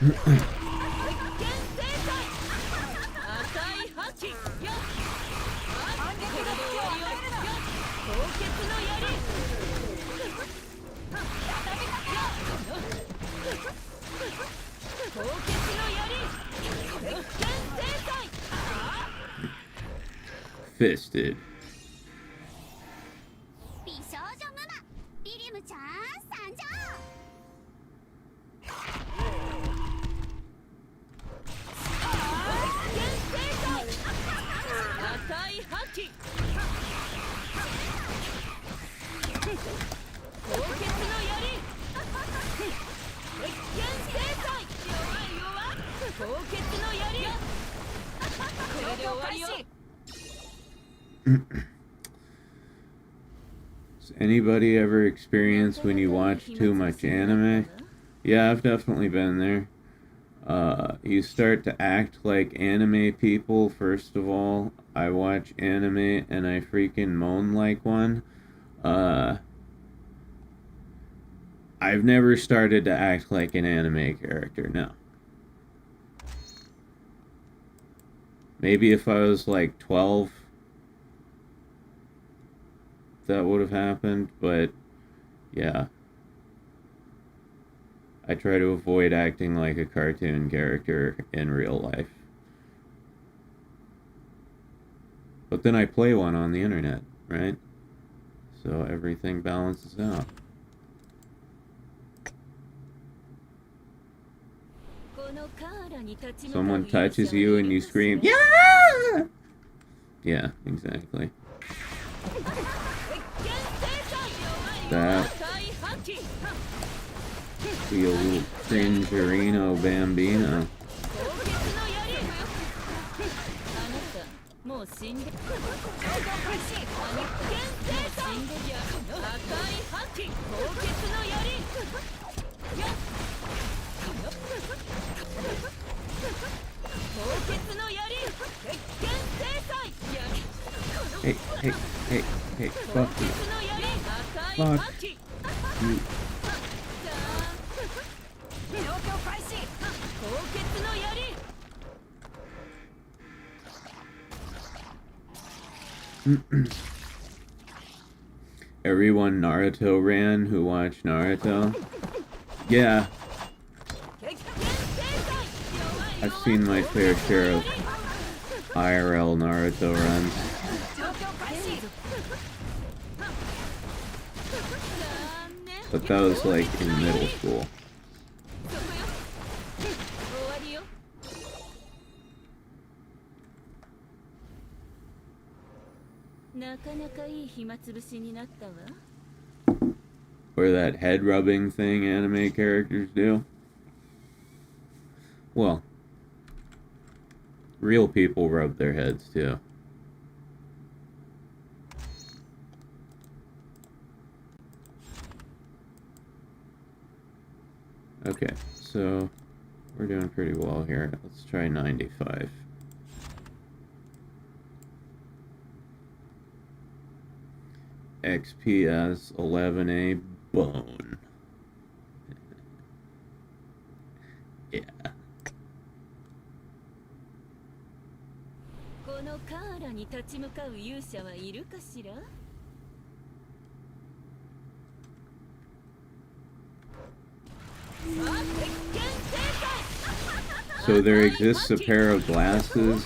一見正解、赤い覇気、よ。反撃の隙を与えるな。氷結の槍。畳みかけよ。氷結の槍。一見正解。Fisted. 美少女ママリリムちゃん参上。一見正解。赤い覇気。氷結の槍。一見正解。弱い弱。氷結の槍。これで終わりよ。Does Anybody ever experienced when you watch too much anime? Yeah, I've definitely been there. You start to act like anime people, first of all. I watch anime and I freaking moan like one. I've never started to act like an anime character, no. Maybe if I was like 12, that would have happened, but yeah. I try to avoid acting like a cartoon character in real life. But then I play one on the internet, right? So everything balances out. Someone touches you and you scream, "Yeah!" Yeah, exactly. That be a little cringerino bambino. Hey, fuck you. Fuck you. Everyone Naruto ran who watched Naruto. Yeah. I've seen my fair share of IRL Naruto runs. But that was like in middle school. Or that head rubbing thing anime characters do. Well, real people rub their heads too. Okay, so we're doing pretty well here. Let's try 95. XPS 11A bone. Yeah. So there exists a pair of glasses.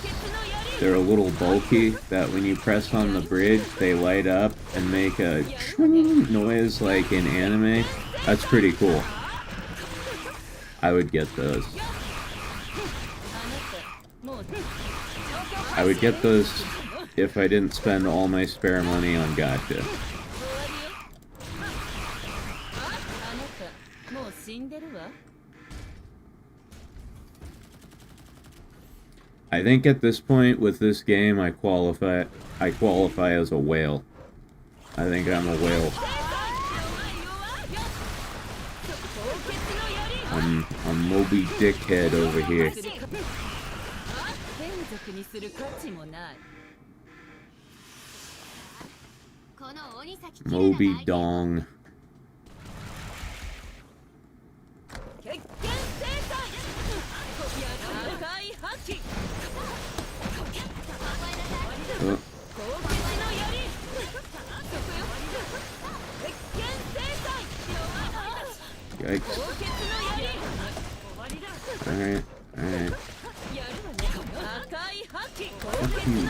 They're a little bulky that when you press on the bridge, they light up and make a noise like in anime. That's pretty cool. I would get those. I would get those if I didn't spend all my spare money on Gacha. I think at this point with this game I qualify as a whale. I think I'm a whale. I'm Moby Dickhead over here. Moby Dong. Yikes. Alright, alright. Fuck you.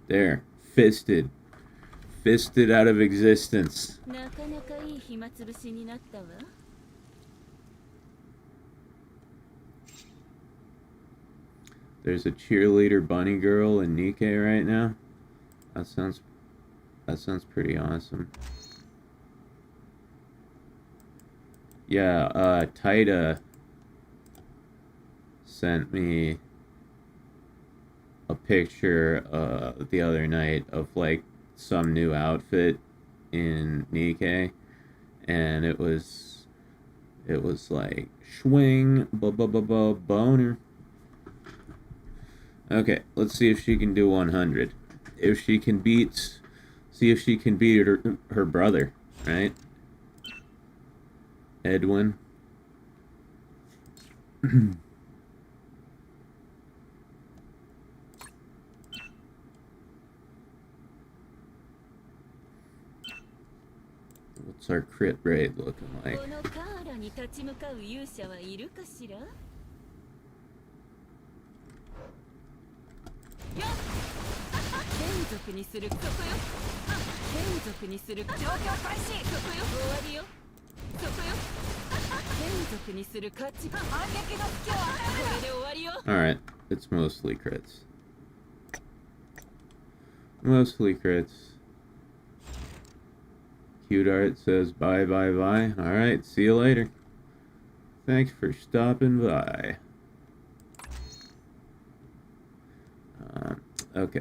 There. Fisted. Fisted out of existence. There's a cheerleader bunny girl in Nikkei right now. That sounds pretty awesome. Yeah, Taita sent me a picture the other night of like some new outfit in Nikkei, and it was like swing boner. Okay, let's see if she can do 100. If she can beat, see if she can beat her brother, right? Edwin. What's our crit rate looking like? このカーラに立ち向かう勇者はいるかしら？やっ眷属にするそこよ。眷属にする状況開始。そこよ終わりよ。そこよ。眷属にする価値反撃の隙を与える。これで終わりよ。Alright, it's mostly crits. Mostly crits. Cute art says bye bye bye. Alright, see you later. Thanks for stopping by. Okay.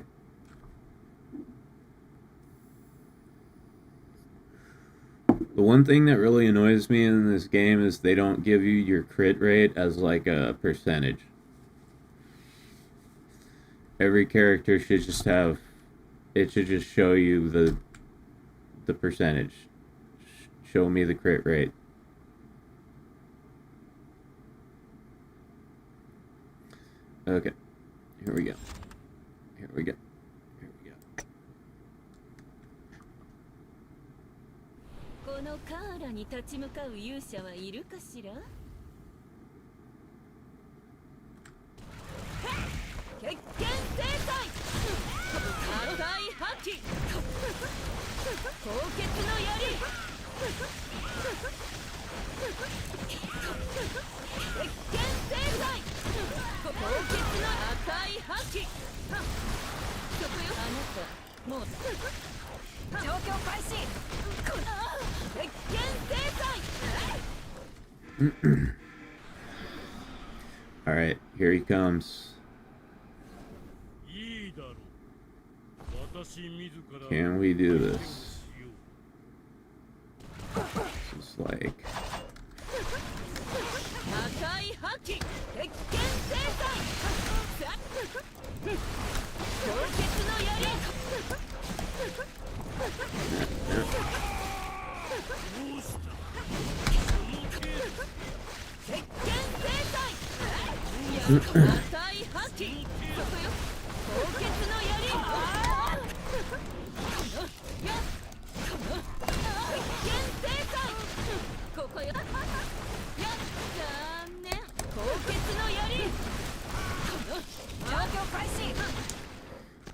The one thing that really annoys me in this game is they don't give you your crit rate as like a percentage. Every character should just have, it should just show you the percentage. Show me the crit rate. Okay, here we go. Here we go. Here we go. このカーラに立ち向かう勇者はいるかしら？決見制裁！赤い覇気！高潔の槍！決見制裁！高潔の赤い覇気！そこよあなたもう状況開始！決見制裁！ Alright, here he comes. Can we do this? This is like...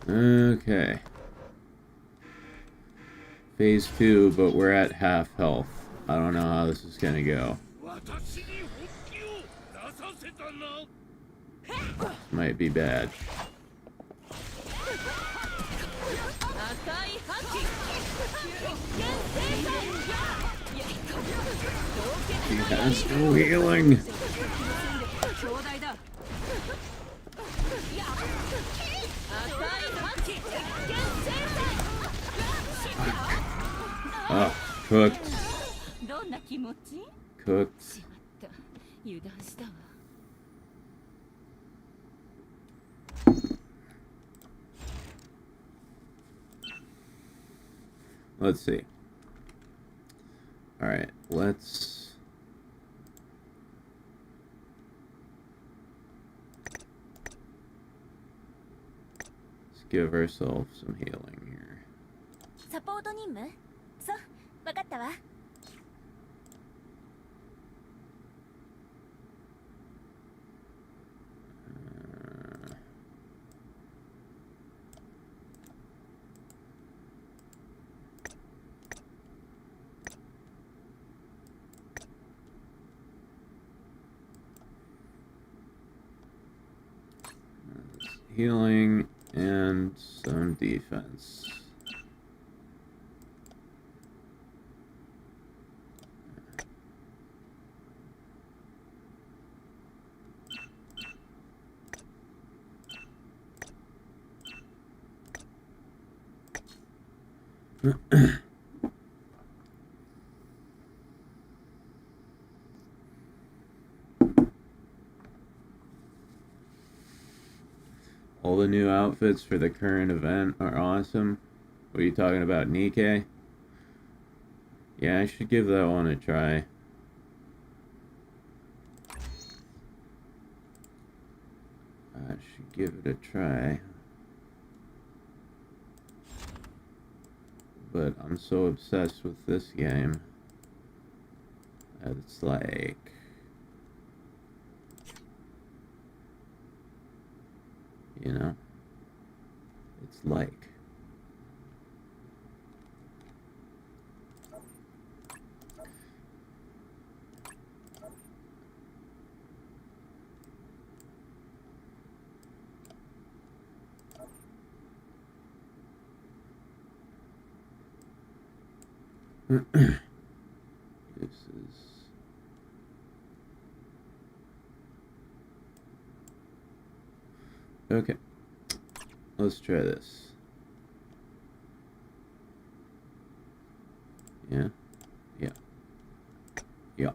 Okay. Phase 2, but we're at half health. I don't know how this is gonna go. Might be bad. He has no healing. Oh, cooked. Cooked. Let's see. Alright, let's give ourselves some healing here. サポート任務？そう、わかったわ。Healing and some defense. All the new outfits for the current event are awesome. What are you talking about, Nikkei? Yeah, I should give that one a try. I should give it a try. But I'm so obsessed with this game that it's like... You know? It's like... This is... Okay. Let's try this. Yeah. Yeah. Yeah.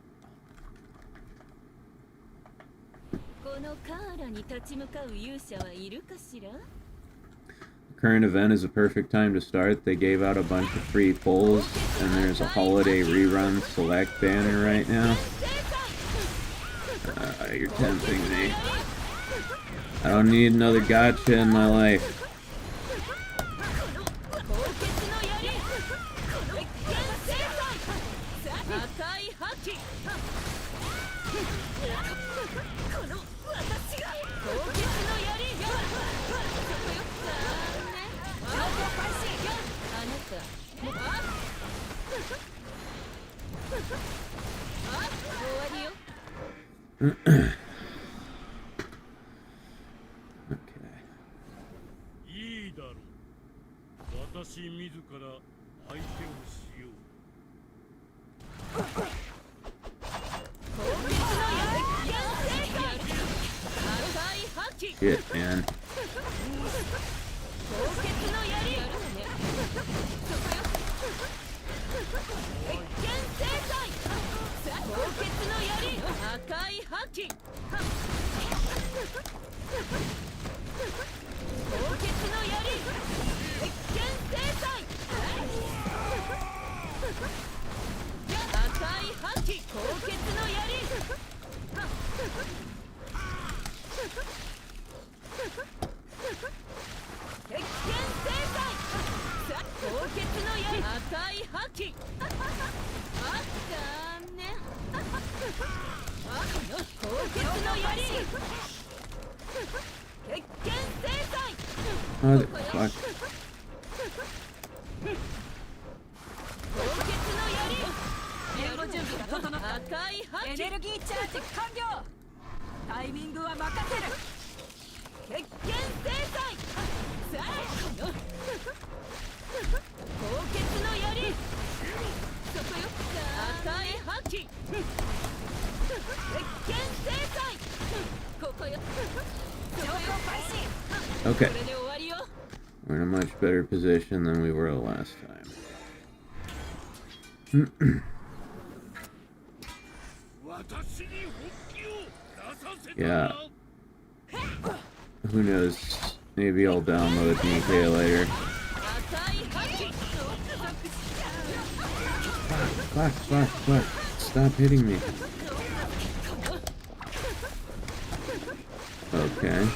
このカーラに立ち向かう勇者はいるかしら? Current event is a perfect time to start. They gave out a bunch of free polls, and there's a holiday rerun select banner right now. You're tempting me. I don't need another gacha in my life. Okay. いいだろう。私自ら相手をしよう。Shit, man. Oh, fuck. Okay. We're in a much better position than we were last time. Yeah. Who knows? Maybe I'll download DK later. Fuck. Stop hitting me. Okay.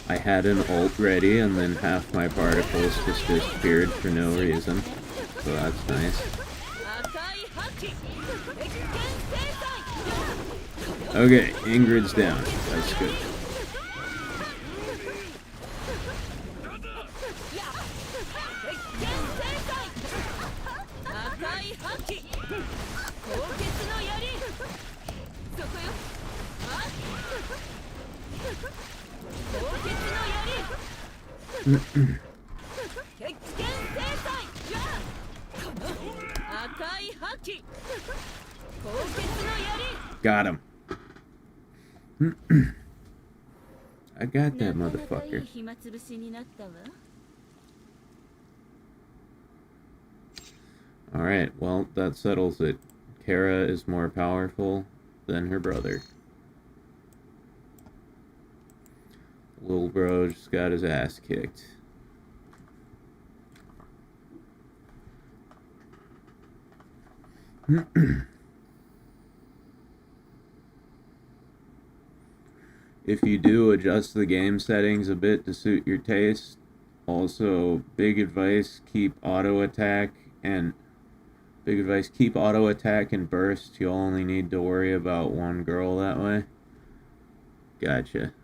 I had an ult ready and then half my particles just disappeared for no reason. So that's nice. Okay, Ingrid's down. That's good. Got him. I got that なかなかいい motherfucker. 暇つぶしになったわ。 Alright, well, that settles it. Kara is more powerful than her brother. Lil bro just got his ass kicked. If you do adjust the game settings a bit to suit your taste, also big advice, keep auto attack and burst. You'll only need to worry about one girl that way. Gotcha.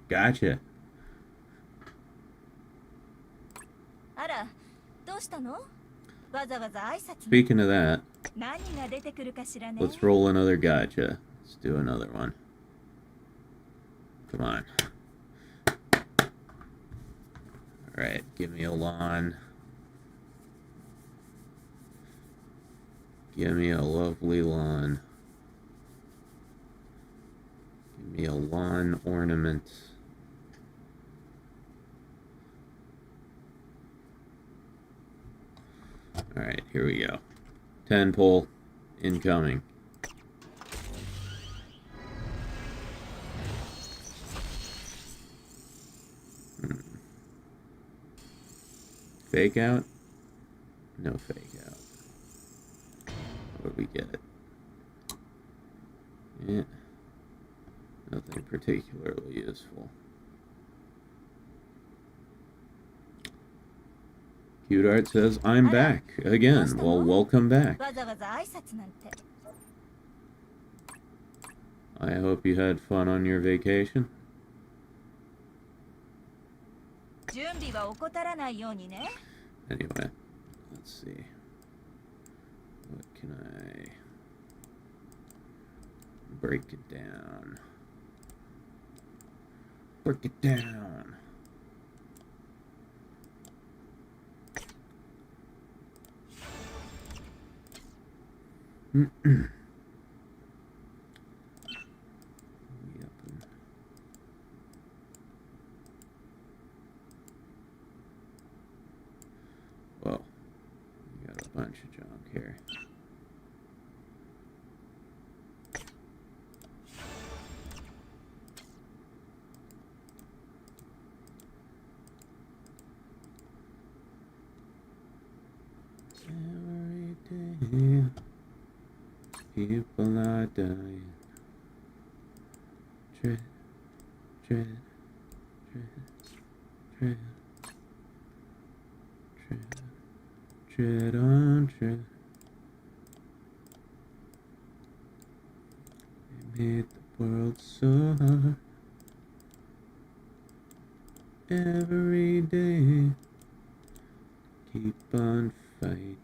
Gotcha. あら、どうしたの？わざわざ挨拶に。 Speaking of that, 何が出てくるかしらね。 let's roll another gacha. Let's do another one. Come on. Alright, give me a lawn. Give me a lovely lawn. Give me a lawn ornament. Alright, here we go. 10 pull incoming. Fake out? No fake out. What do we get? Yeah. Nothing particularly useful. Cute Art says, I'm back again. Well, welcome back. わざわざ挨拶なんて。 I hope you had fun on your vacation. 準備は怠らないようにね。 Anyway, let's see. What can I break it down? Break it down. Whoa, we got a bunch of junk here. Every day, people are dying. Tread, tread, tread, tread, tread, tread on tread. They made the world so hard. Every day, keep on fighting.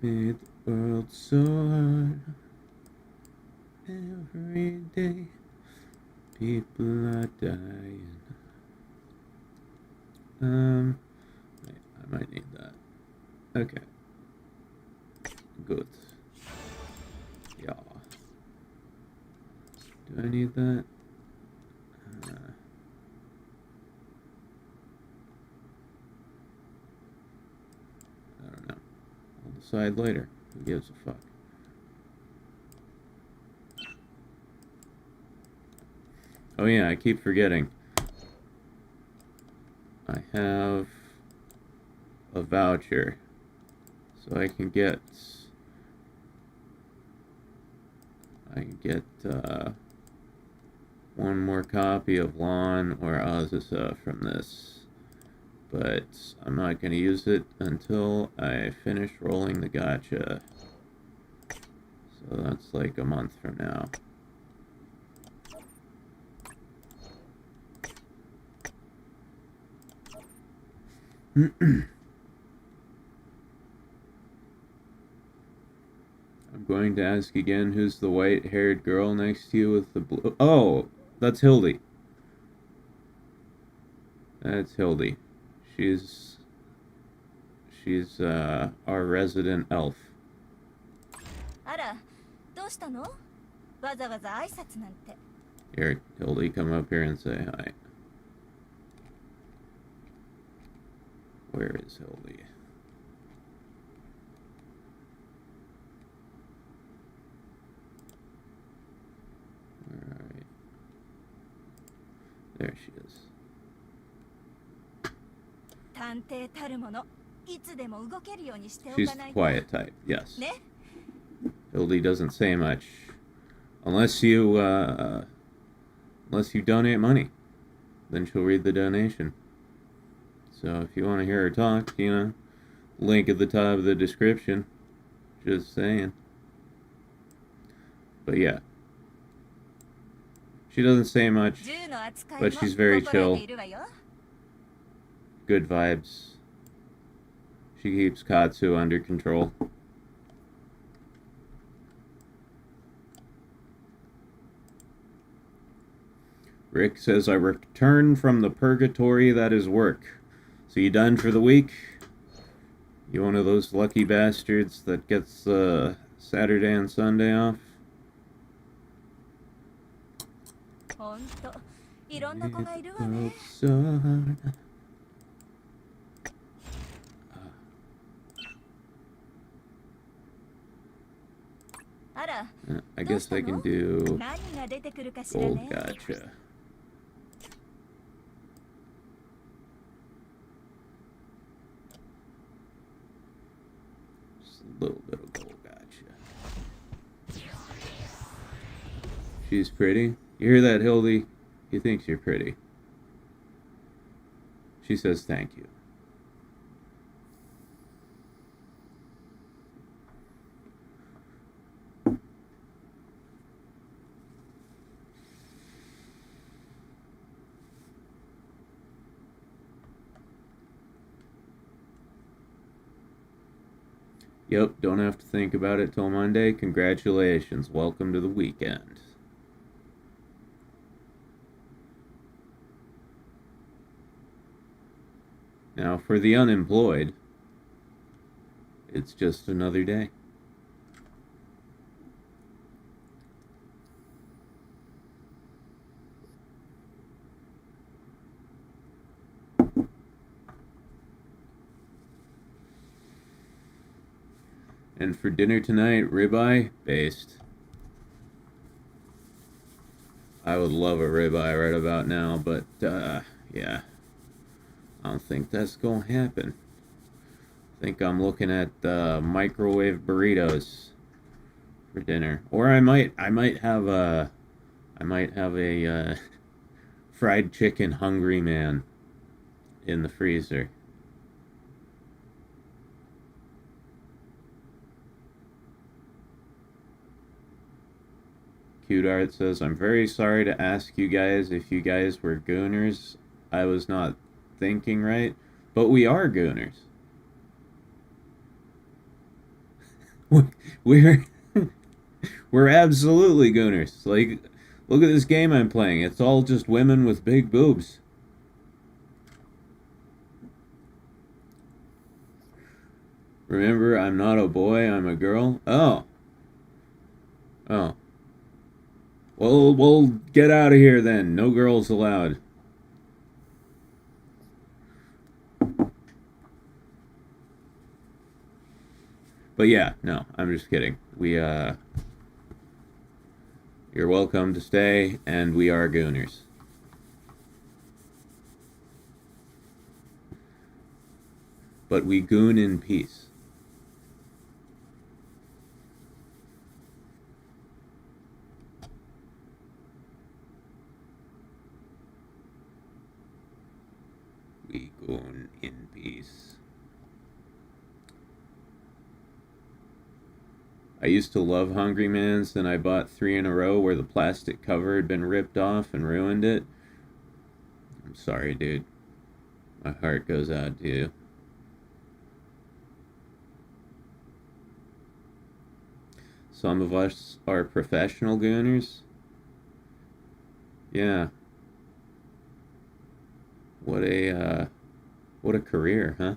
Made the world so hard. Every day, people are dying. Wait, I might need that. Okay. Good. Yeah. Do I need that? I don't know. I'll decide later. Who gives a fuck? Oh yeah, I keep forgetting. I have a voucher, so I can get one more copy of Lawn or Azusa from this, but I'm not going to use it until I finish rolling the gacha, so that's like a month from now. I'm going to ask again, who's the white-haired girl next to you with the blue... Oh, that's Hildy. That's Hildy. She's our resident elf. あら、うしたの？わざわざ挨拶なんて。 Here, Hildy, come up here and say hi. Where is Hildy? Alright. There she is. 探偵たるもの、いつでも動けるようにしてお She's か the ないと。 quiet type, yes. ね。 Hildy doesn't say much. Unless you donate money. Then she'll read the donation. So if you want to hear her talk, you know, link at the top of the description. Just saying. But yeah. She doesn't say much. 銃の扱い But も she's very 心 chill. 得ているわよ。 Good vibes. She keeps Katsu under control. Rick says, I return from the purgatory that is work. So you done for the week? You one of those lucky bastards that gets Saturday and Sunday off? ほんと、いろんな子がいるわね。 Outside. I guess I can do 何が出てくるかしら gold ね。 gacha. Just a little bit of gold gacha. She's pretty. You hear that, Hildy? He thinks you're pretty. She says thank you. Yep, don't have to think about it till Monday. Congratulations. Welcome to the weekend. Now, for the unemployed, it's just another day. And for dinner tonight, ribeye based. I would love a ribeye right about now, but yeah, I don't think that's gonna happen. I think I'm looking at microwave burritos for dinner, or I might have a fried chicken hungry man in the freezer. Cute Art says, I'm very sorry to ask you guys if you guys were gooners. I was not thinking right, but we are gooners. We're we're absolutely gooners. Like, look at this game I'm playing. It's all just women with big boobs. Remember, I'm not a boy, I'm a girl. Oh. Well, we'll get out of here then. No girls allowed. But yeah, no, I'm just kidding. You're welcome to stay, and we are gooners. But we goon in peace. We goon in peace. I used to love Hungry Man's, then I bought 3 in a row where the plastic cover had been ripped off and ruined it. I'm sorry, dude. My heart goes out to you. Some of us are professional gooners. Yeah. What a career, huh?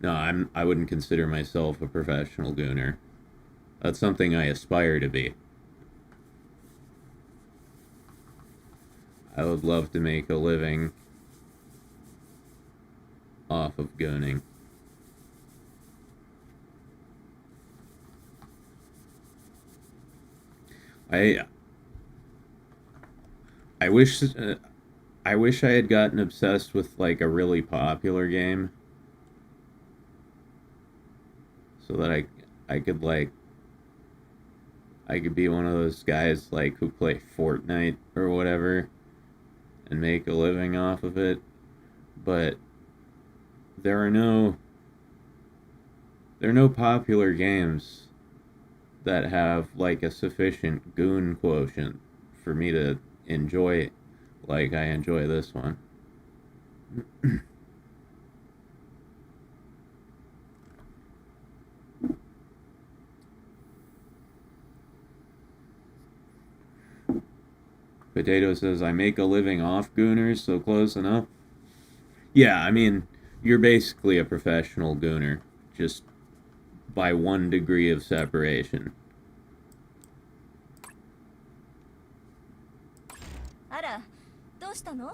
No, I wouldn't consider myself a professional gooner. That's something I aspire to be. I would love to make a living off of gooning. I wish I had gotten obsessed with like a really popular game so that I could like I could be one of those guys like who play Fortnite or whatever and make a living off of it. But there are no popular games that have like a sufficient goon quotient for me to enjoy like I enjoy this one. Potato says, I make a living off gooners, so close enough. Yeah, I mean, you're basically a professional gooner, just by 1 degree of separation. あら、どうしたの？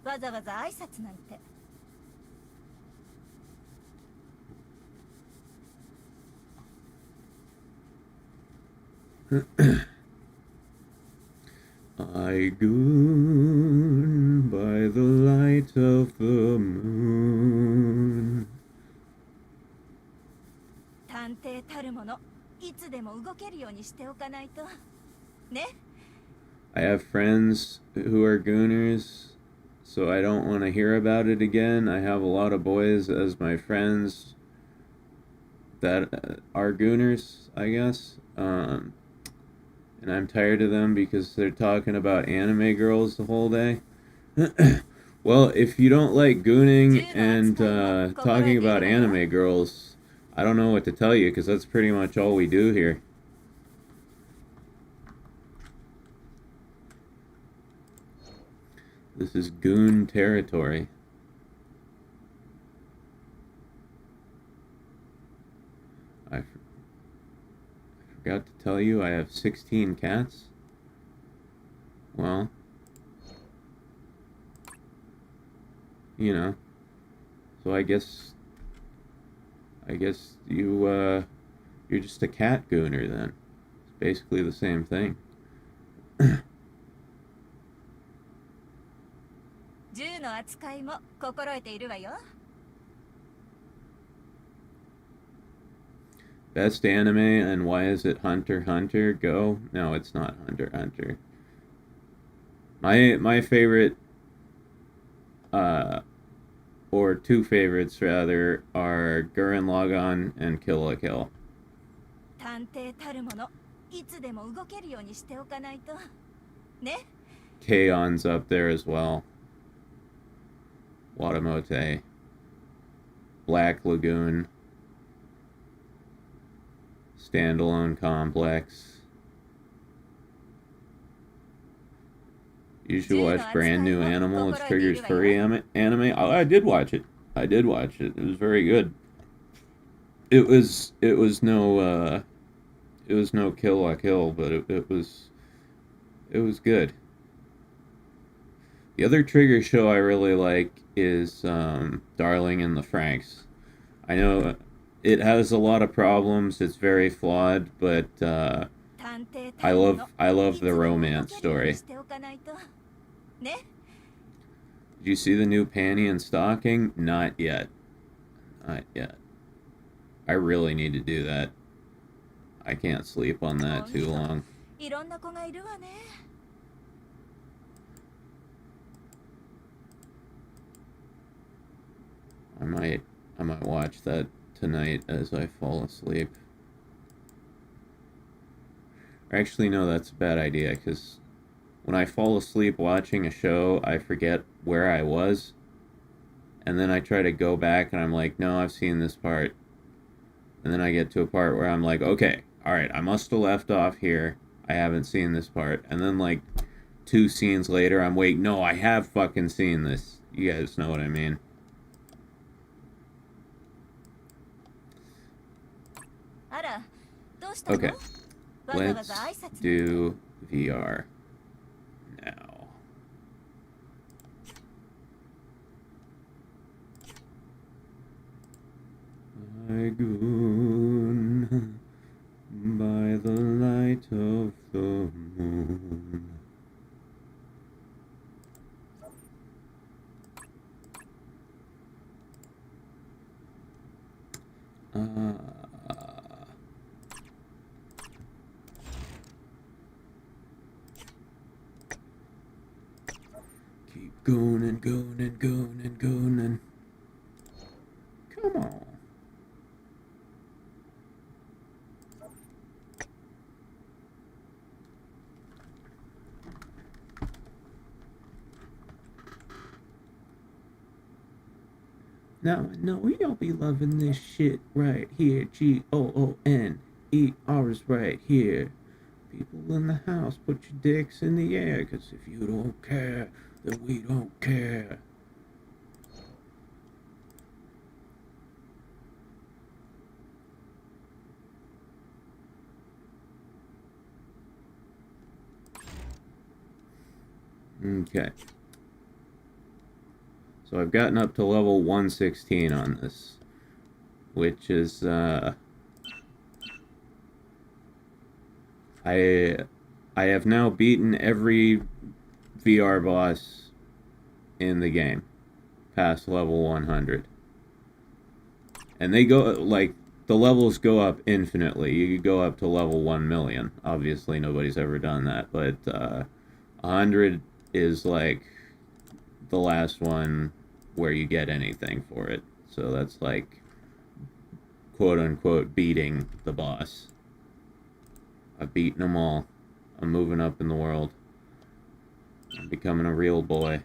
わざわざ挨拶なんて。I goon by the light of the moon. 探偵たるもの、いつでも動けるようにしておかないと。ね? I have friends who are gooners, so I don't want to hear about it again. I have a lot of boys as my friends that are gooners, I guess. And I'm tired of them because they're talking about anime girls the whole day. Well, if you don't like gooning and talking about anime girls, I don't know what to tell you because that's pretty much all we do here. This is goon territory. I forgot to tell you I have 16 cats. Well, you know, so I guess you're just a cat gooner then. It's basically the same thing. 銃の扱いも心得ているわよ。 Best anime, and why is it Hunter x Hunter? Go? No, it's not Hunter x Hunter. My favorite, or two favorites rather, are Gurren Lagann and Kill la Kill. 探偵たるもの、いつでも動けるようにしておかないと。ね? K-on's up there as well. Watamote. Black Lagoon. Standalone Complex. You should watch Brand New Animal, which triggers furry anime. Oh, I did watch it. It was very good. It was no Kill la Kill, but it was good. The other trigger show I really like is Darling in the Franxx. I know it has a lot of problems. It's very flawed, but I love the romance story. Did you see the new panty and stocking? Not yet. Not yet. I really need to do that. I can't sleep on that too long. I might watch that tonight as I fall asleep. Actually, no, that's a bad idea, because when I fall asleep watching a show, I forget where I was, and then I try to go back, and I'm like, no, I've seen this part. And then I get to a part where I'm like, okay, alright, I must have left off here. I haven't seen this part. And then, like, 2 scenes later, I'm, wait, no, I have fucking seen this. You guys know what I mean. どうしたの？ Okay, わざわ let's ざ挨拶なんて。 do VR now. My goon, by the light of the moon. Keep going and going and going and going and... Come on. Now I know y'all be loving this shit right here. GOONER is right here. People in the house, put your dicks in the air, 'cause if you don't care, then we don't care. Okay. So I've gotten up to level 116 on this, which is, I have now beaten every VR boss in the game past level 100. And they go, like, the levels go up infinitely. You could go up to level 1 million. Obviously, nobody's ever done that, but 100 is, like, the last one where you get anything for it. So that's, like, quote-unquote beating the boss. I've beaten them all. I'm moving up in the world. I'm becoming a real boy.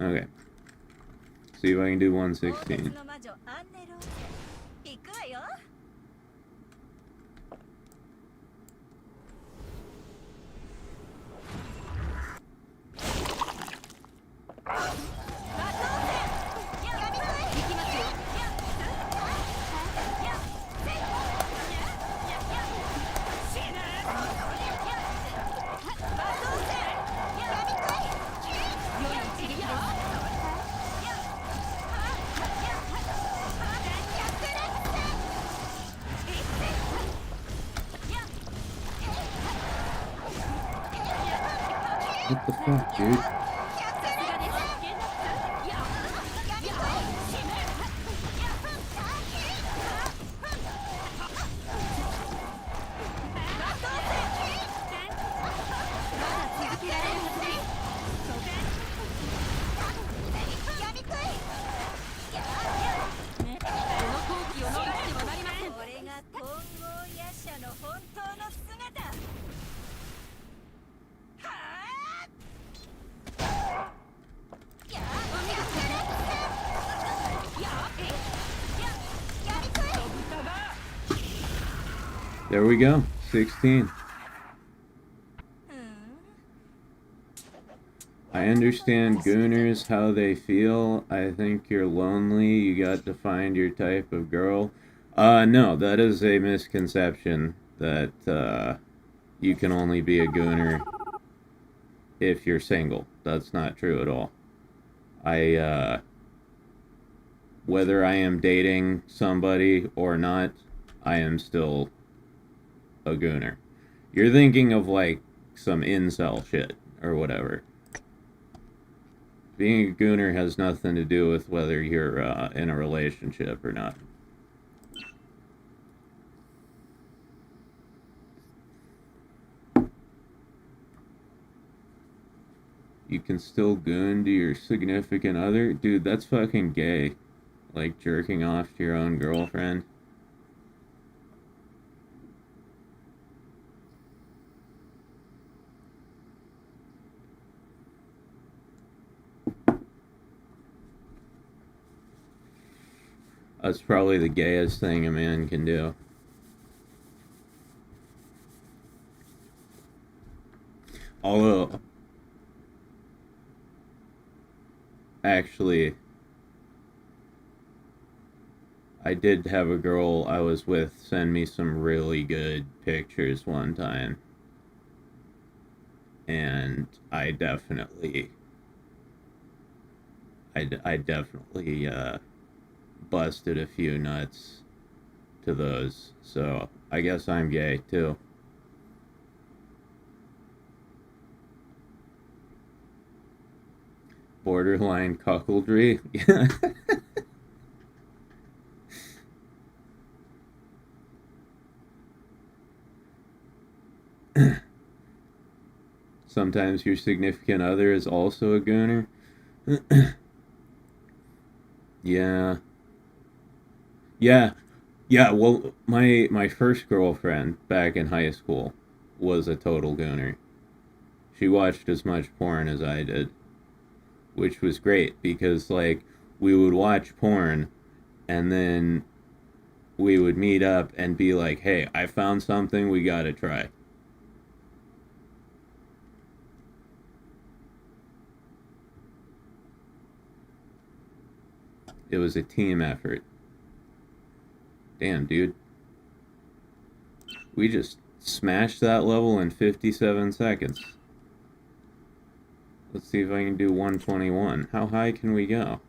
Okay. See if I can do 116. の魔女アンネローゼ行くわよ。What the fuck, dude? There we go. 16. I understand gooners, how they feel. I think you're lonely. You got to find your type of girl. No, that is a misconception that you can only be a gooner if you're single. That's not true at all. Whether I am dating somebody or not, I am still a gooner. You're thinking of, like, some incel shit or whatever. Being a gooner has nothing to do with whether you're in a relationship or not. You can still goon to your significant other? Dude, that's fucking gay. Like, jerking off to your own girlfriend. That's probably the gayest thing a man can do. Although, actually, I did have a girl I was with send me some really good pictures one time. And I definitely busted a few nuts to those. So I guess I'm gay too. Borderline cuckoldry. Yeah. Sometimes your significant other is also a gooner. Yeah. Yeah, well, my first girlfriend back in high school was a total gooner. She watched as much porn as I did, which was great because, like, we would watch porn and then we would meet up and be like, hey, I found something we gotta try. It was a team effort. Damn, dude. We just smashed that level in 57 seconds. Let's see if I can do 121. How high can we go?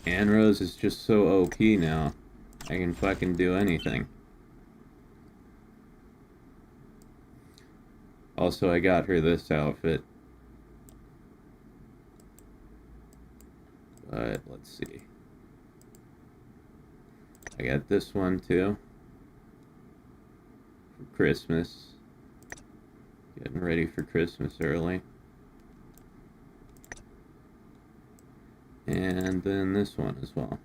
Anrose is just so OP now. I can fucking do anything. Also, I got her this outfit. But, let's see. I got this one, too. For Christmas. Getting ready for Christmas early. And then this one as well.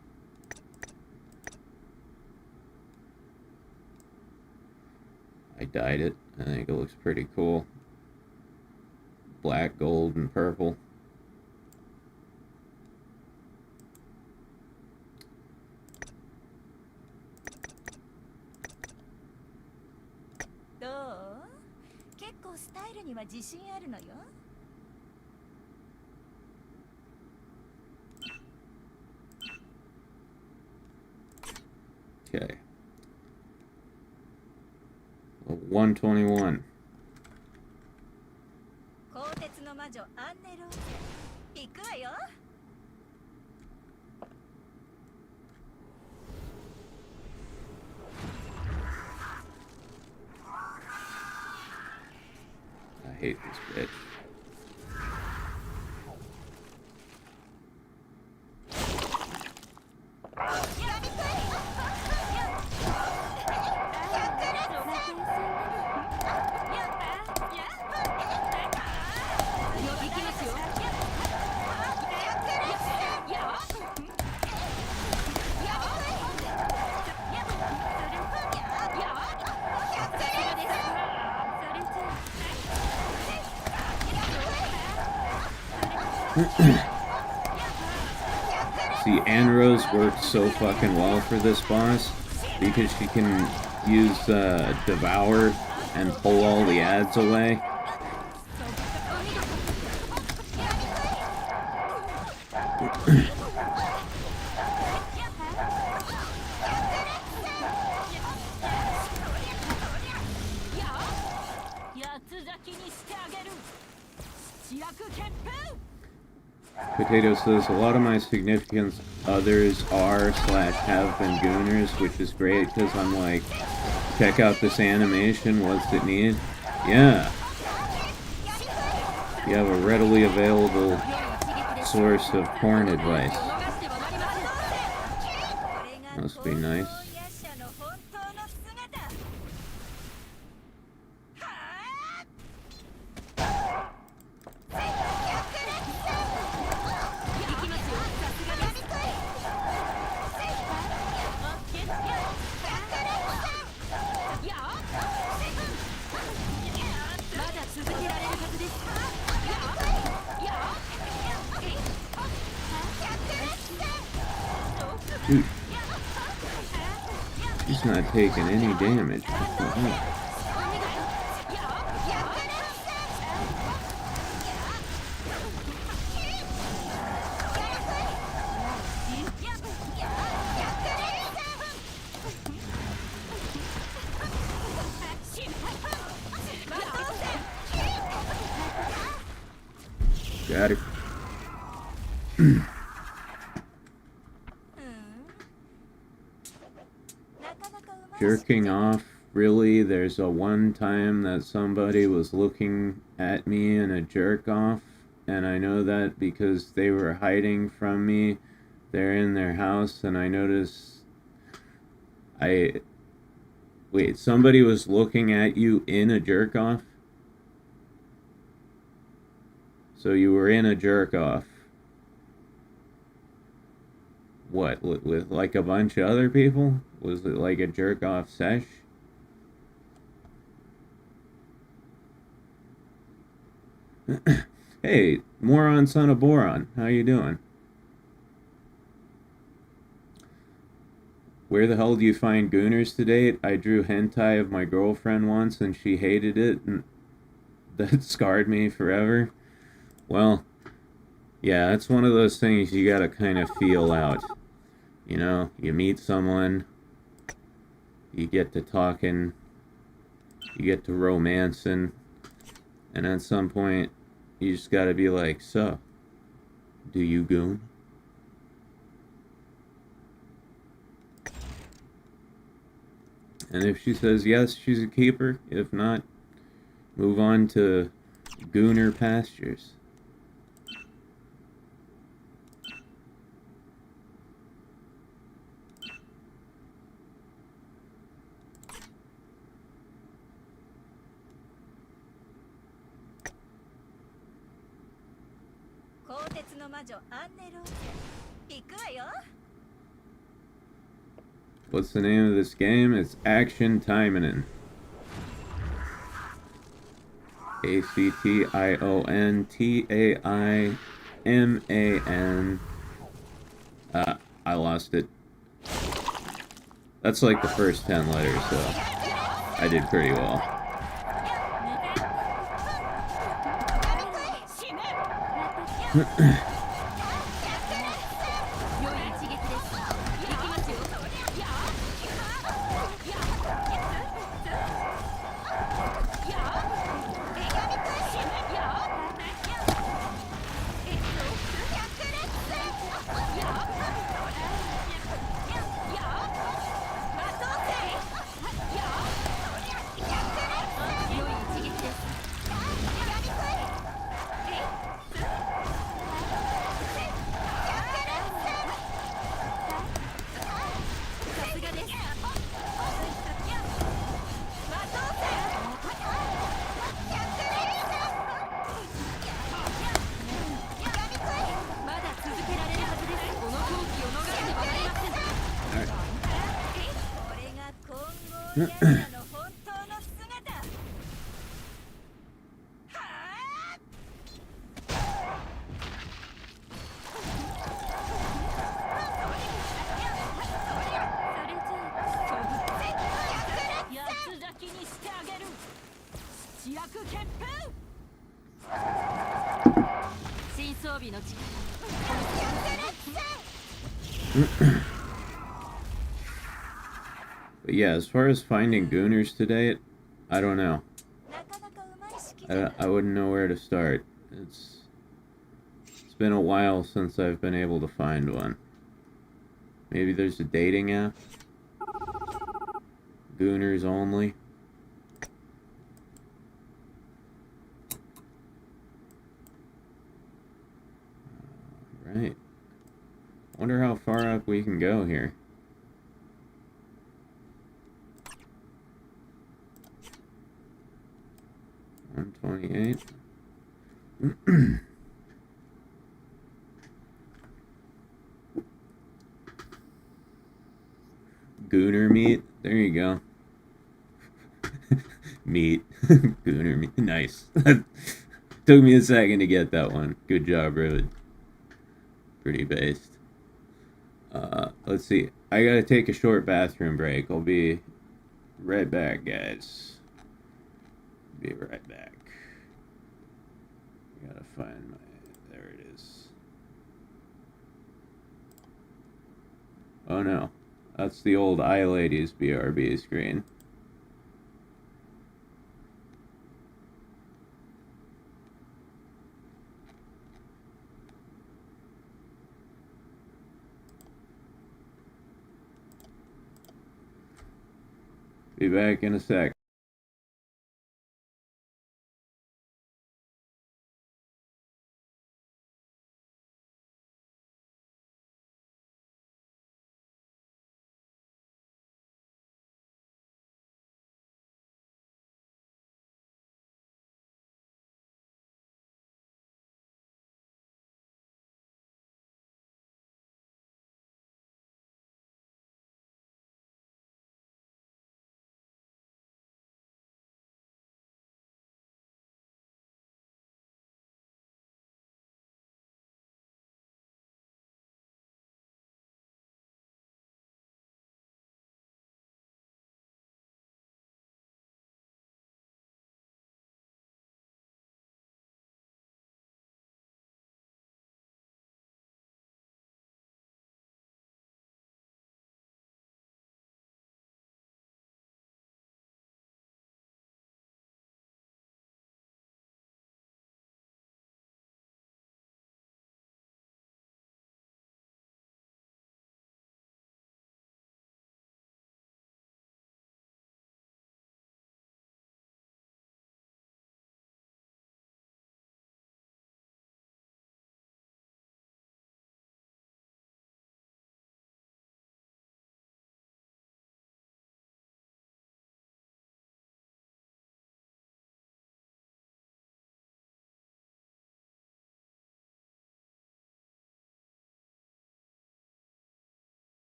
I dyed it. I think it looks pretty cool. Black, gold, and purple. Okay. 121. I hate this bitch. See, Anrose works so fucking well for this boss because she can use Devour and pull all the ads away. Potato says, a lot of my significant others are/have been gooners, which is great because I'm like, check out this animation, what's it need? Yeah. You have a readily available source of porn advice. Must be nice. Dude. He's not taking any damage. Got it. Jerking off, really? There's a one time that somebody was looking at me in a jerk off, and I know that because they were hiding from me. They're in their house, and I noticed wait, somebody was looking at you in a jerk off? So you were in a jerk off. What, with like a bunch of other people? Was it like a jerk off sesh? Hey, Moron Son of Boron, how you doing? Where the hell do you find gooners to date? I drew hentai of my girlfriend once and she hated it, and that scarred me forever. Well, yeah, that's one of those things you gotta kind of feel out. You know, you meet someone, you get to talking, you get to romancing, and at some point, you just gotta be like, so, do you goon? And if she says yes, she's a keeper. If not, move on to gooner pastures. What's the name of this game? It's Action Taimanin. ACTIONTAIMAN. I lost it. That's like the first 10 letters, so I did pretty well. But yeah, as far as finding gooners to date, I don't know. I wouldn't know where to start. It's been a while since I've been able to find one. Maybe there's a dating app? Gooners only? Right. Wonder how far up we can go here. $128. Gooner meat. There you go. Meat. Gooner meat. Nice. Took me a second to get that one. Good job, Rivet. Pretty based. Let's see. I gotta take a short bathroom break. I'll be right back, guys. Be right back. Gotta find my... There it is. Oh no. That's the old iLadies BRB screen. Be back in a sec.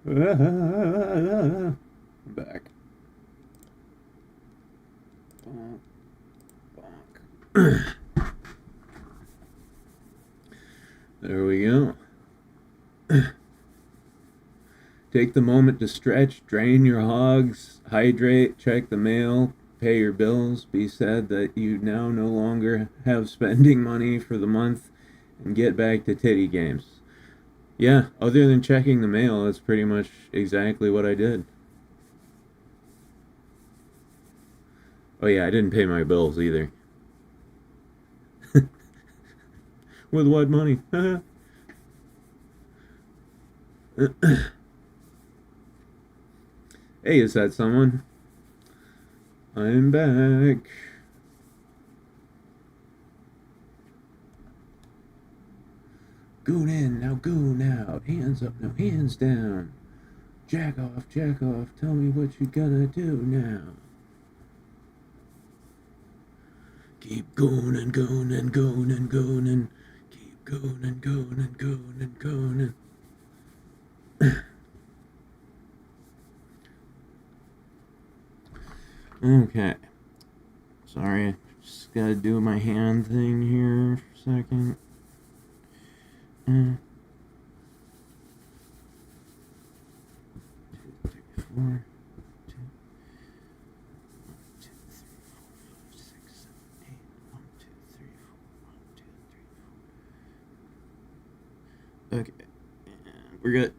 I'm back. Bonk. Bonk. There we go. Take the moment to stretch, drain your hogs, hydrate, check the mail, pay your bills, be sad that you now no longer have spending money for the month, and get back to titty games. Yeah, other than checking the mail, that's pretty much exactly what I did. Oh yeah, I didn't pay my bills either. With what money? Hey, is that someone? I'm back. Goon in, now goon out. Hands up, no hands down. Jack off, tell me what you gonna do now. Keep going and going and going and going and keep going and going and going and going and okay. Sorry, just gotta do my hand thing here for a second. 2, 3, 4. 1, 2, 3, 4, 5, 6, 7, 8. 1, 2, 3, 4. 1, 2, 3, 4. Okay, and we're good.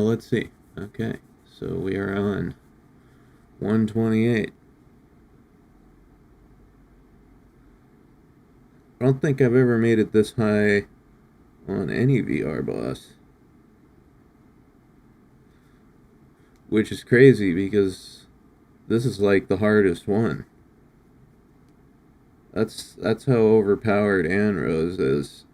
Let's see. Okay, so we are on 128. I don't think I've ever made it this high on any VR boss. Which is crazy because this is like the hardest one. That's how overpowered Anrose is.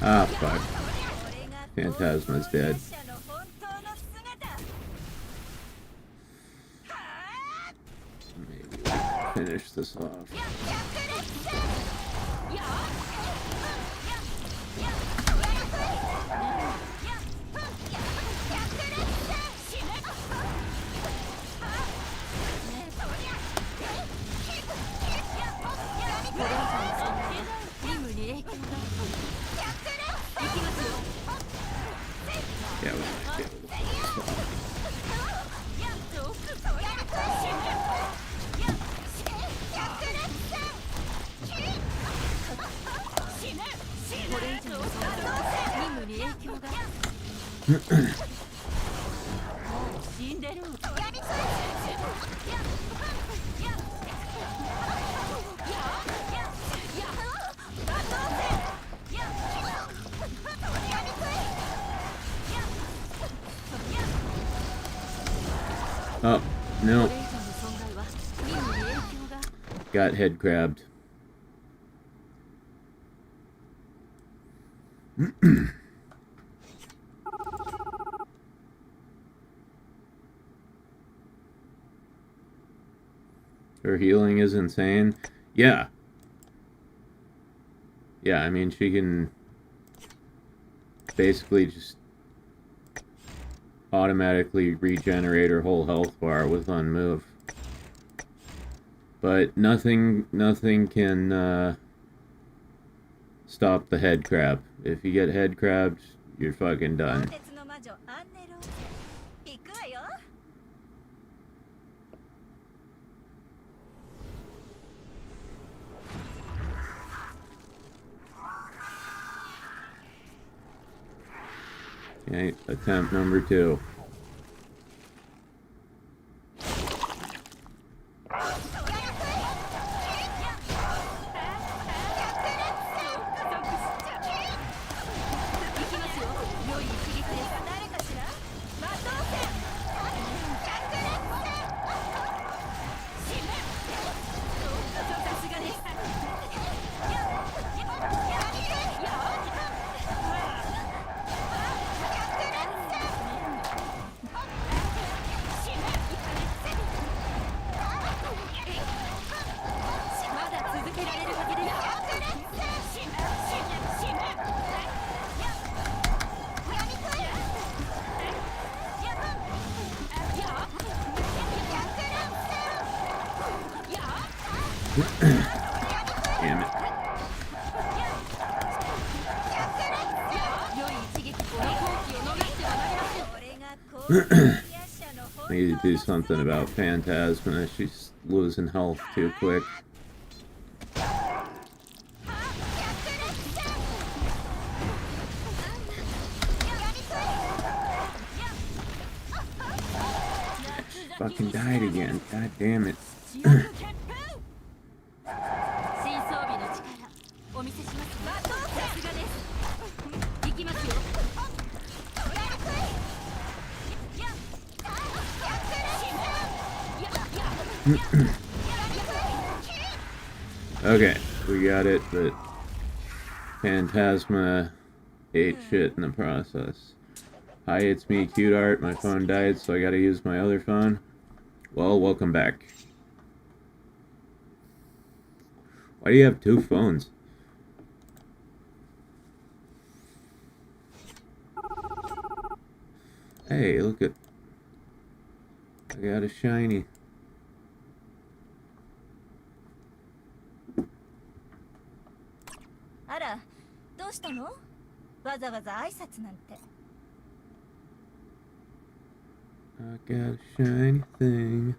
Ah, fuck. Phantasma's dead. Maybe we'll finish this off. Yeah, we might be able to finish this off. Oh, no. Got head crabbed. Her healing is insane. Yeah. Yeah, I mean, she can basically just automatically regenerate her whole health bar with unmove. But nothing can stop the head crab. If you get head crabs, you're fucking done. Okay, attempt number 2. Damn it. I need to do something about Phantasma. She's losing health too quick. She fucking died again. God damn it. Okay, we got it, but Phantasma ate shit in the process. Hi, it's me, Cute Art. My phone died, so I gotta use my other phone. Well, welcome back. Why do you have 2 phones? Hey, look at... I got a shiny. Ara, どうしたの? わざわざ挨拶なんて. I got a shiny thing.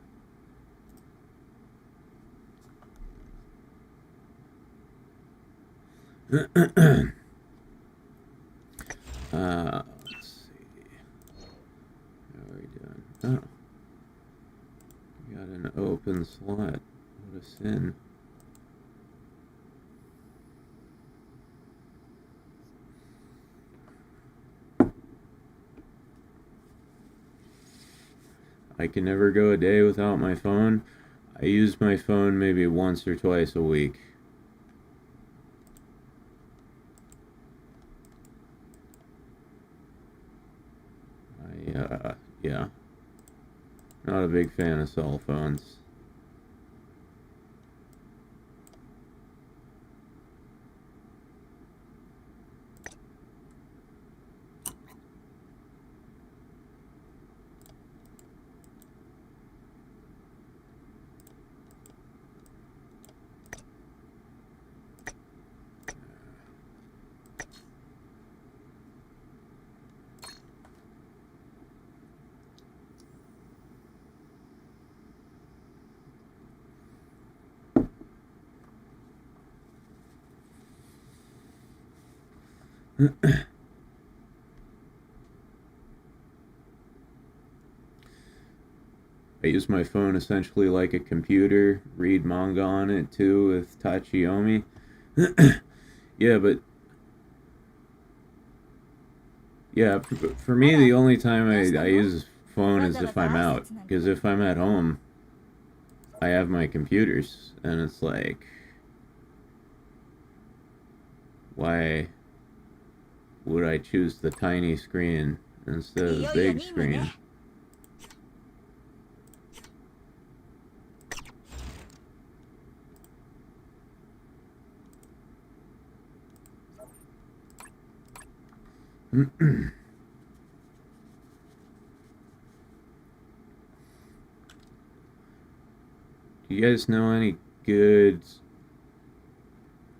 Let's see. How are we doing? Oh. We got an open slot. What a sin. I can never go a day without my phone. I use my phone maybe once or twice a week. Yeah. Not a big fan of cell phones. I use my phone essentially like a computer, read manga on it too with Tachiyomi. Yeah, but... Yeah, for me the only time I use phone is if I'm out. Because if I'm at home, I have my computers. And it's like... Why would I choose the tiny screen instead of the big screen? Do you guys know any good,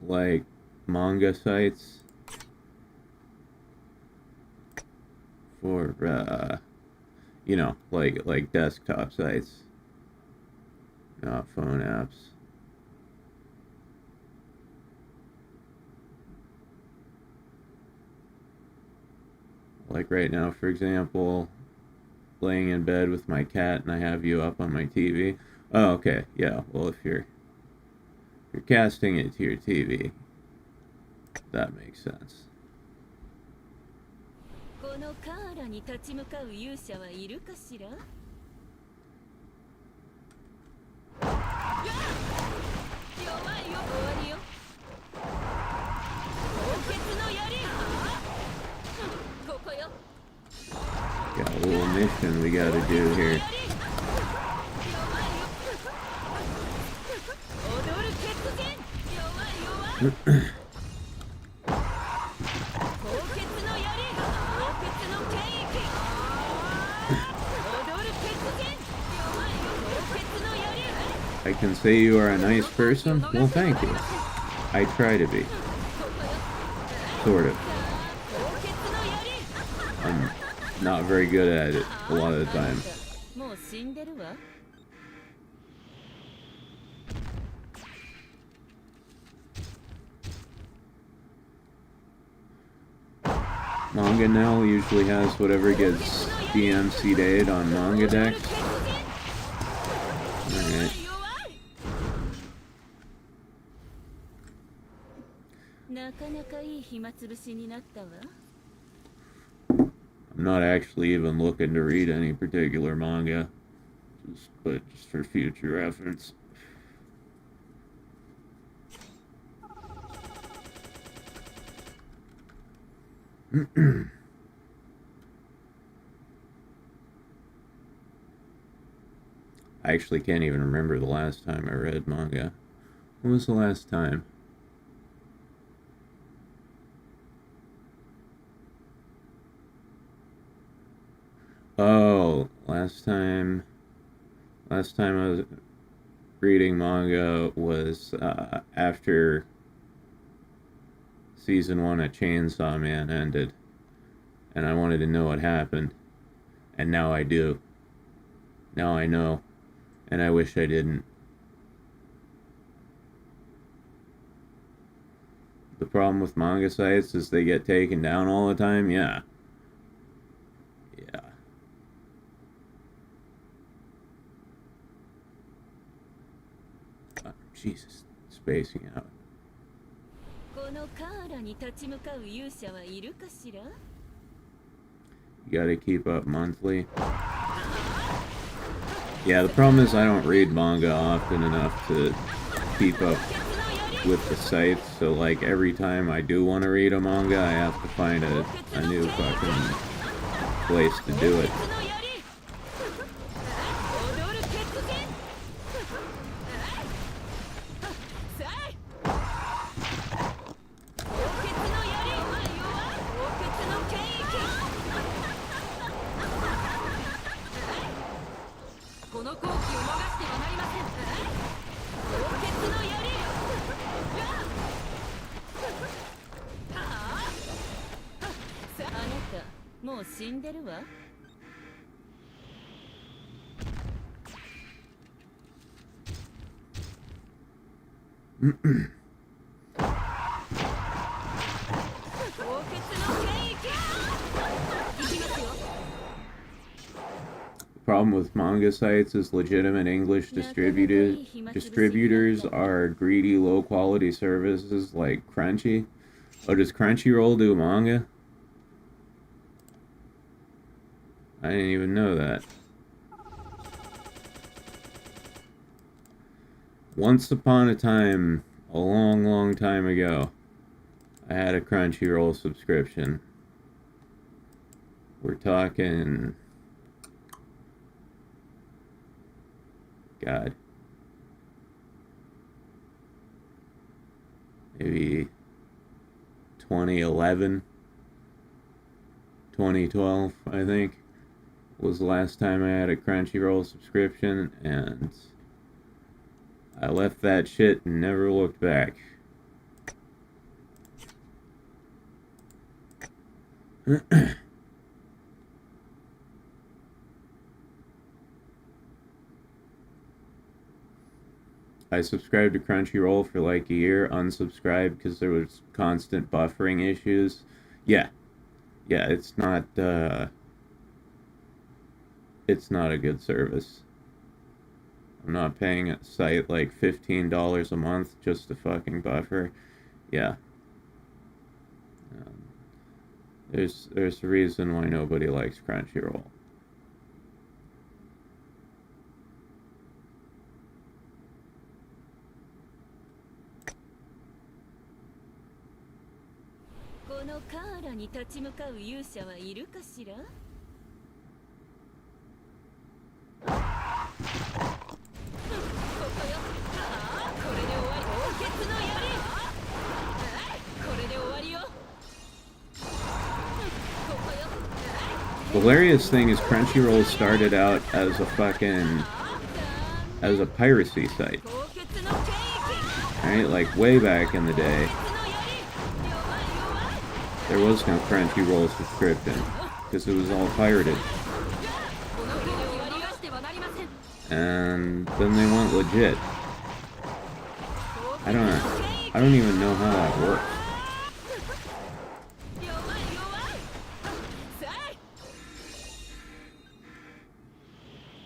like, manga sites for, you know, like desktop sites, not phone apps? Like right now, for example, laying in bed with my cat and I have you up on my TV. Oh, okay, yeah. Well, if you're casting it to your TV, that makes sense. このカーラに立ち向かう勇者はいるかしら？弱いよ、終わりよ。凍結の槍。ここよ。 Got a little mission we gotta do here. 踊る決戦。弱い弱い。I can say you are a nice person? Well, thank you. I try to be. Sort of. I'm not very good at it a lot of the time. Manga now usually has whatever gets DMC'd on manga decks. Alright. I'm not actually even looking to read any particular manga, but just for future reference. I actually can't even remember the last time I read manga. When was the last time? Oh, last time I was reading manga was after season 1 of Chainsaw Man ended, and I wanted to know what happened, and now I do. Now I know, and I wish I didn't. The problem with manga sites is they get taken down all the time. Yeah. Jesus, spacing out. You gotta keep up monthly. Yeah, the problem is I don't read manga often enough to keep up with the sites, so like every time I do want to read a manga, I have to find a new fucking place to do it. Problem with manga sites is legitimate English distributors are greedy low quality services like Crunchy. Oh, does Crunchyroll do manga? I didn't even know that. Once upon a time, a long time ago, I had a Crunchyroll subscription. We're talking... God. Maybe 2011. 2012, I think, was the last time I had a Crunchyroll subscription, and I left that shit and never looked back. I subscribed to Crunchyroll for like a year, unsubscribed because there was constant buffering issues. Yeah, it's not a good service. I'm not paying a site like $15 a month just to fucking buffer. Yeah. There's a reason why nobody likes Crunchyroll. The hilarious thing is Crunchyroll started out as a piracy site. Right? Like way back in the day. There was no Crunchyroll subscription because it was all pirated. And then they went legit. I don't even know how that works.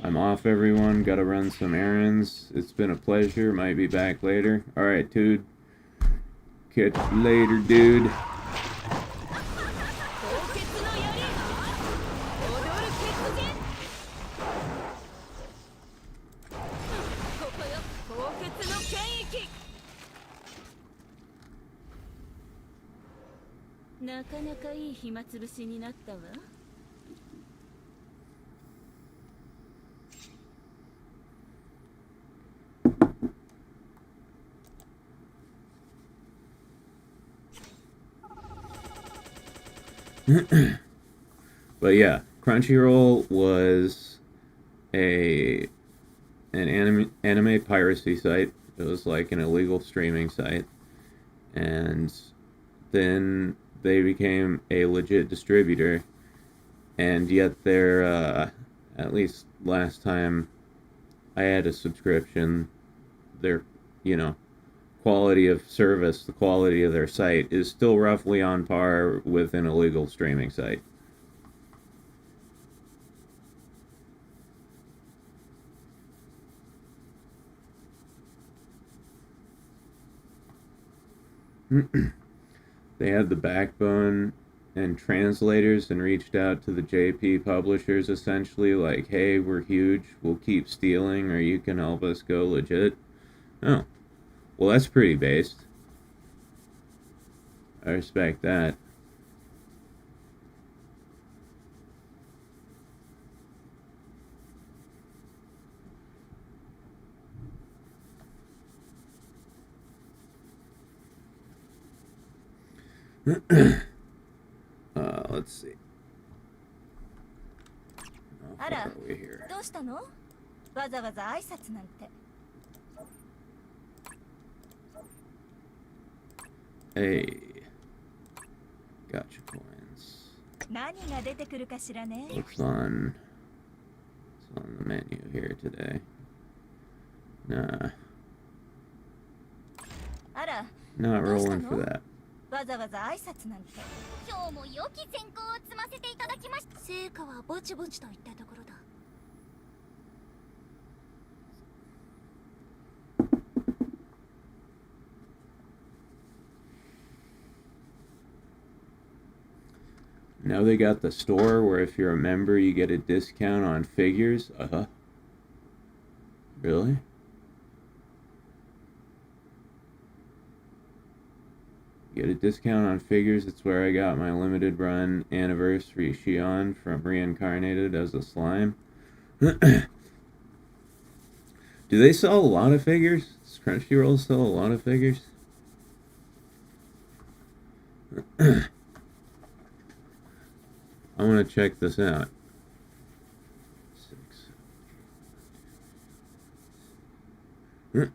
I'm off, everyone. Gotta run some errands. It's been a pleasure. Might be back later. Alright, dude. Catch you later, dude. But yeah, Crunchyroll was an anime piracy site. It was like an illegal streaming site, and then they became a legit distributor. And yet they're at least last time I had a subscription, their quality of service, the quality of their site is still roughly on par with an illegal streaming site. They had the backbone and translators and reached out to the JP publishers essentially like, hey, we're huge, we'll keep stealing, or you can help us go legit. Oh. Well, that's pretty based. I respect that. Let's see. How far are we here? どうしたの？わざわざ挨拶なんて。Hey, gotcha coins. 何が出てくるかしらね。What's on the menu here today? Nah. あら、 Not どうした rolling の？ for that. わざわざ挨拶なんて。今日も良き選考を積ませていただきました。成果はぼちぼちといったところだ。Now they got the store where if you're a member you get a discount on figures. Really? Get a discount on figures. It's where I got my limited run anniversary Shion from Reincarnated as a slime. Do they sell a lot of figures? Does Crunchyroll sell a lot of figures? I want to check this out. 6. Let's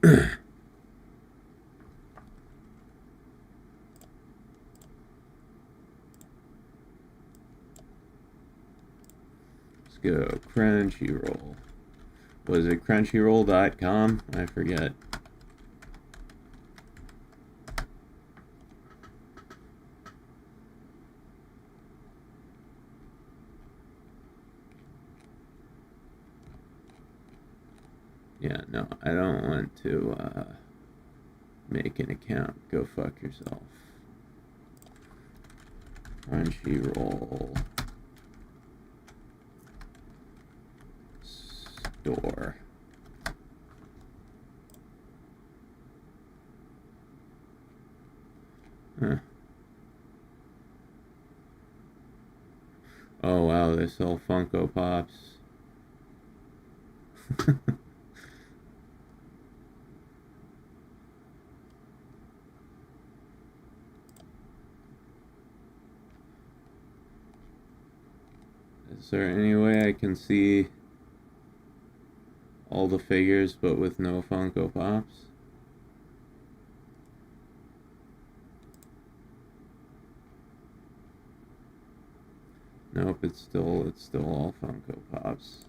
go Crunchyroll. Was it crunchyroll.com? I forget. Yeah, no, I don't want to make an account. Go fuck yourself. Crunchyroll store. Huh. Oh wow, they sell Funko Pops. Is there any way I can see all the figures but with no Funko Pops? Nope, it's still all Funko Pops.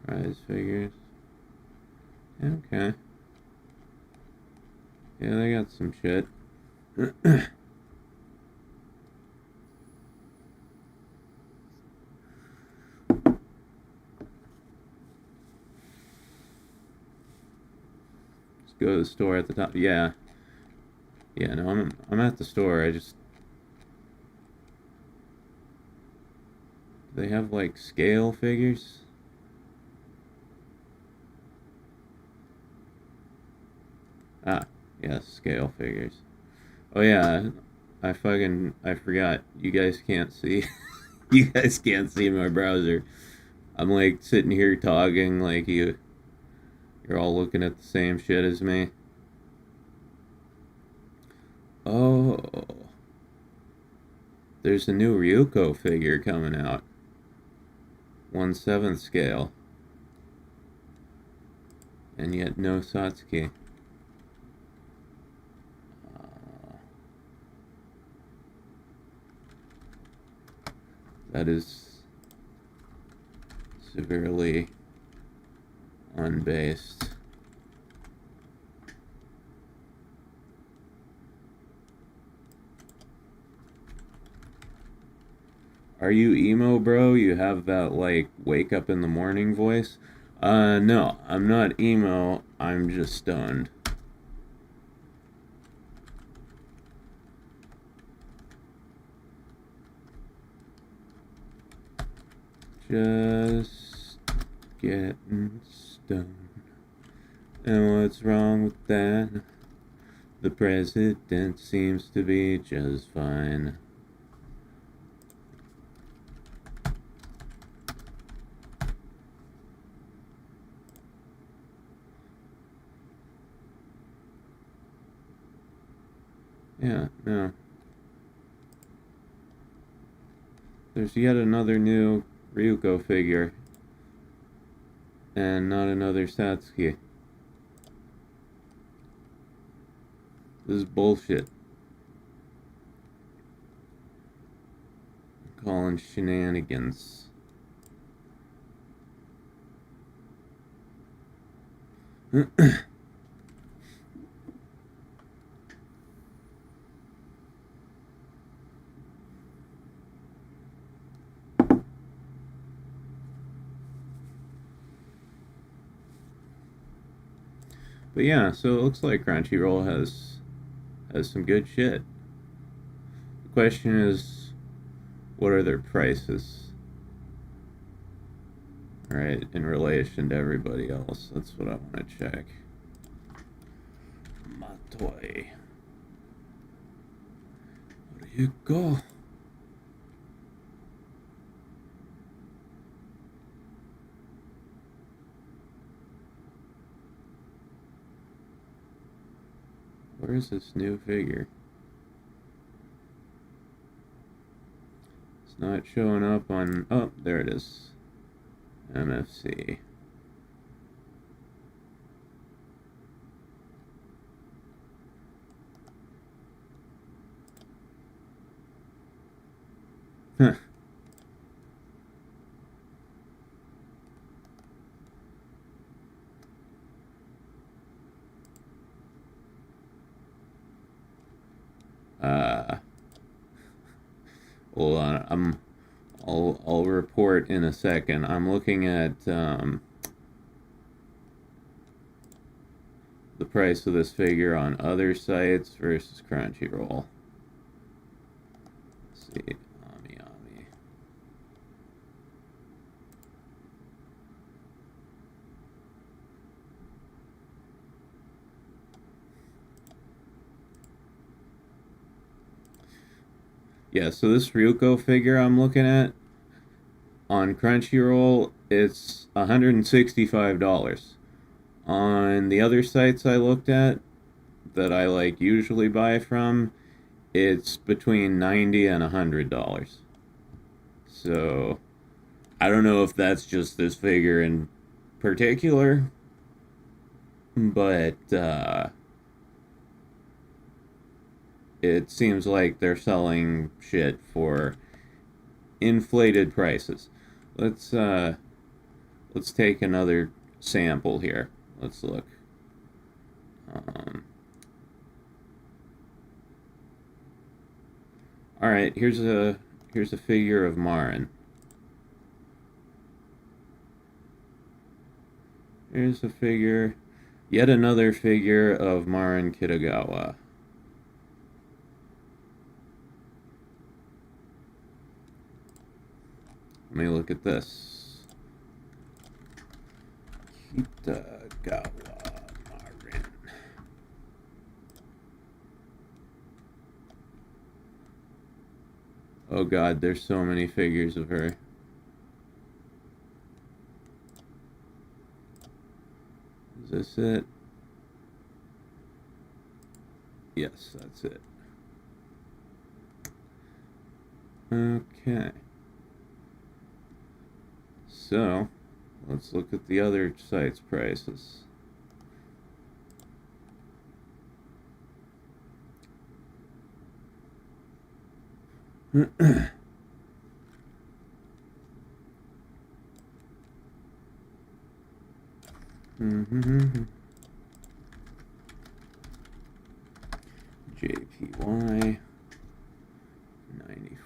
Prize figures. Okay. Yeah, they got some shit. Go to the store at the top. Yeah. Yeah, no, I'm at the store. I just... Do they have, like, scale figures? Ah, yes, scale figures. Oh, yeah, I forgot. You guys can't see... You guys can't see my browser. I'm, like, sitting here talking like you're all looking at the same shit as me. Oh. There's a new Ryuko figure coming out. 1/7 scale. And yet no Satsuki. That is severely unbased. Are you emo, bro? You have that, like, wake up in the morning voice? No, I'm not emo. I'm just stoned. Just getting stoned. And what's wrong with that? The president seems to be just fine. Yeah, no. There's yet another new Ryuko figure. And not another Satsuki. This is bullshit. I'm calling shenanigans. But yeah, so it looks like Crunchyroll has some good shit. The question is, what are their prices? Alright, in relation to everybody else. That's what I want to check. Matoi. Where do you go? Where's this new figure? It's not showing up on... Oh, there it is. MFC. Huh. Hold on. I'll report in a second. I'm looking at the price of this figure on other sites versus Crunchyroll. Let's see. Ami. Yeah, so this Ryuko figure I'm looking at on Crunchyroll, it's $165. On the other sites I looked at that I like usually buy from, it's between $90 and $100. So I don't know if that's just this figure in particular, but it seems like they're selling shit for inflated prices. Let's take another sample here. Let's look. All right, here's a figure of Marin. Here's a figure, yet another figure of Marin Kitagawa. Let me look at this. Kitagawa Marin. Oh god, there's so many figures of her. Is this it? Yes, that's it. Okay. So, let's look at the other site's prices. JPY, $94.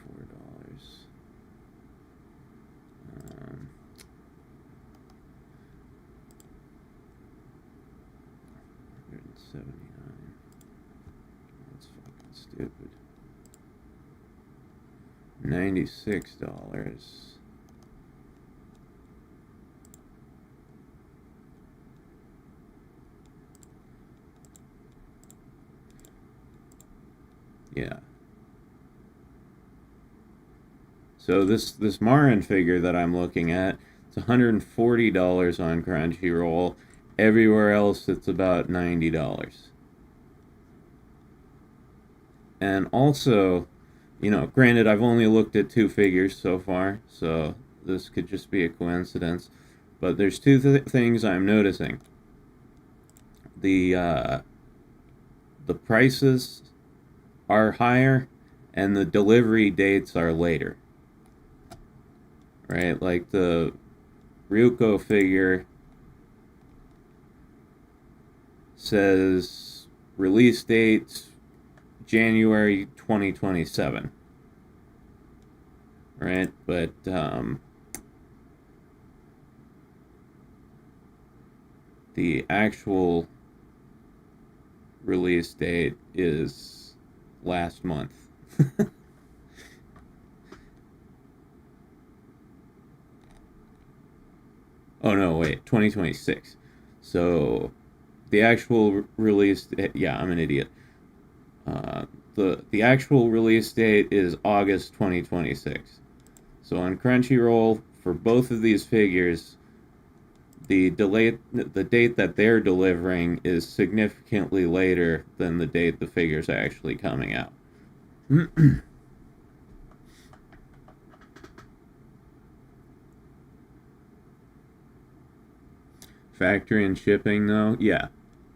$179. That's fucking stupid. $96. Yeah. So this Marin figure that I'm looking at, it's $140 on Crunchyroll. Everywhere else, it's about $90. And also, you know, granted, I've only looked at 2 figures so far, so this could just be a coincidence. But there's 2 things I'm noticing. The prices are higher, and the delivery dates are later. Right? Like the Ryuko figure says release date January 2027. Right? But the actual release date is last month. Oh no, wait, 2026. So the actual release, yeah, I'm an idiot. The actual release date is August 2026. So on Crunchyroll, for both of these figures, the date that they're delivering is significantly later than the date the figure's actually coming out. Factory and shipping, though? Yeah.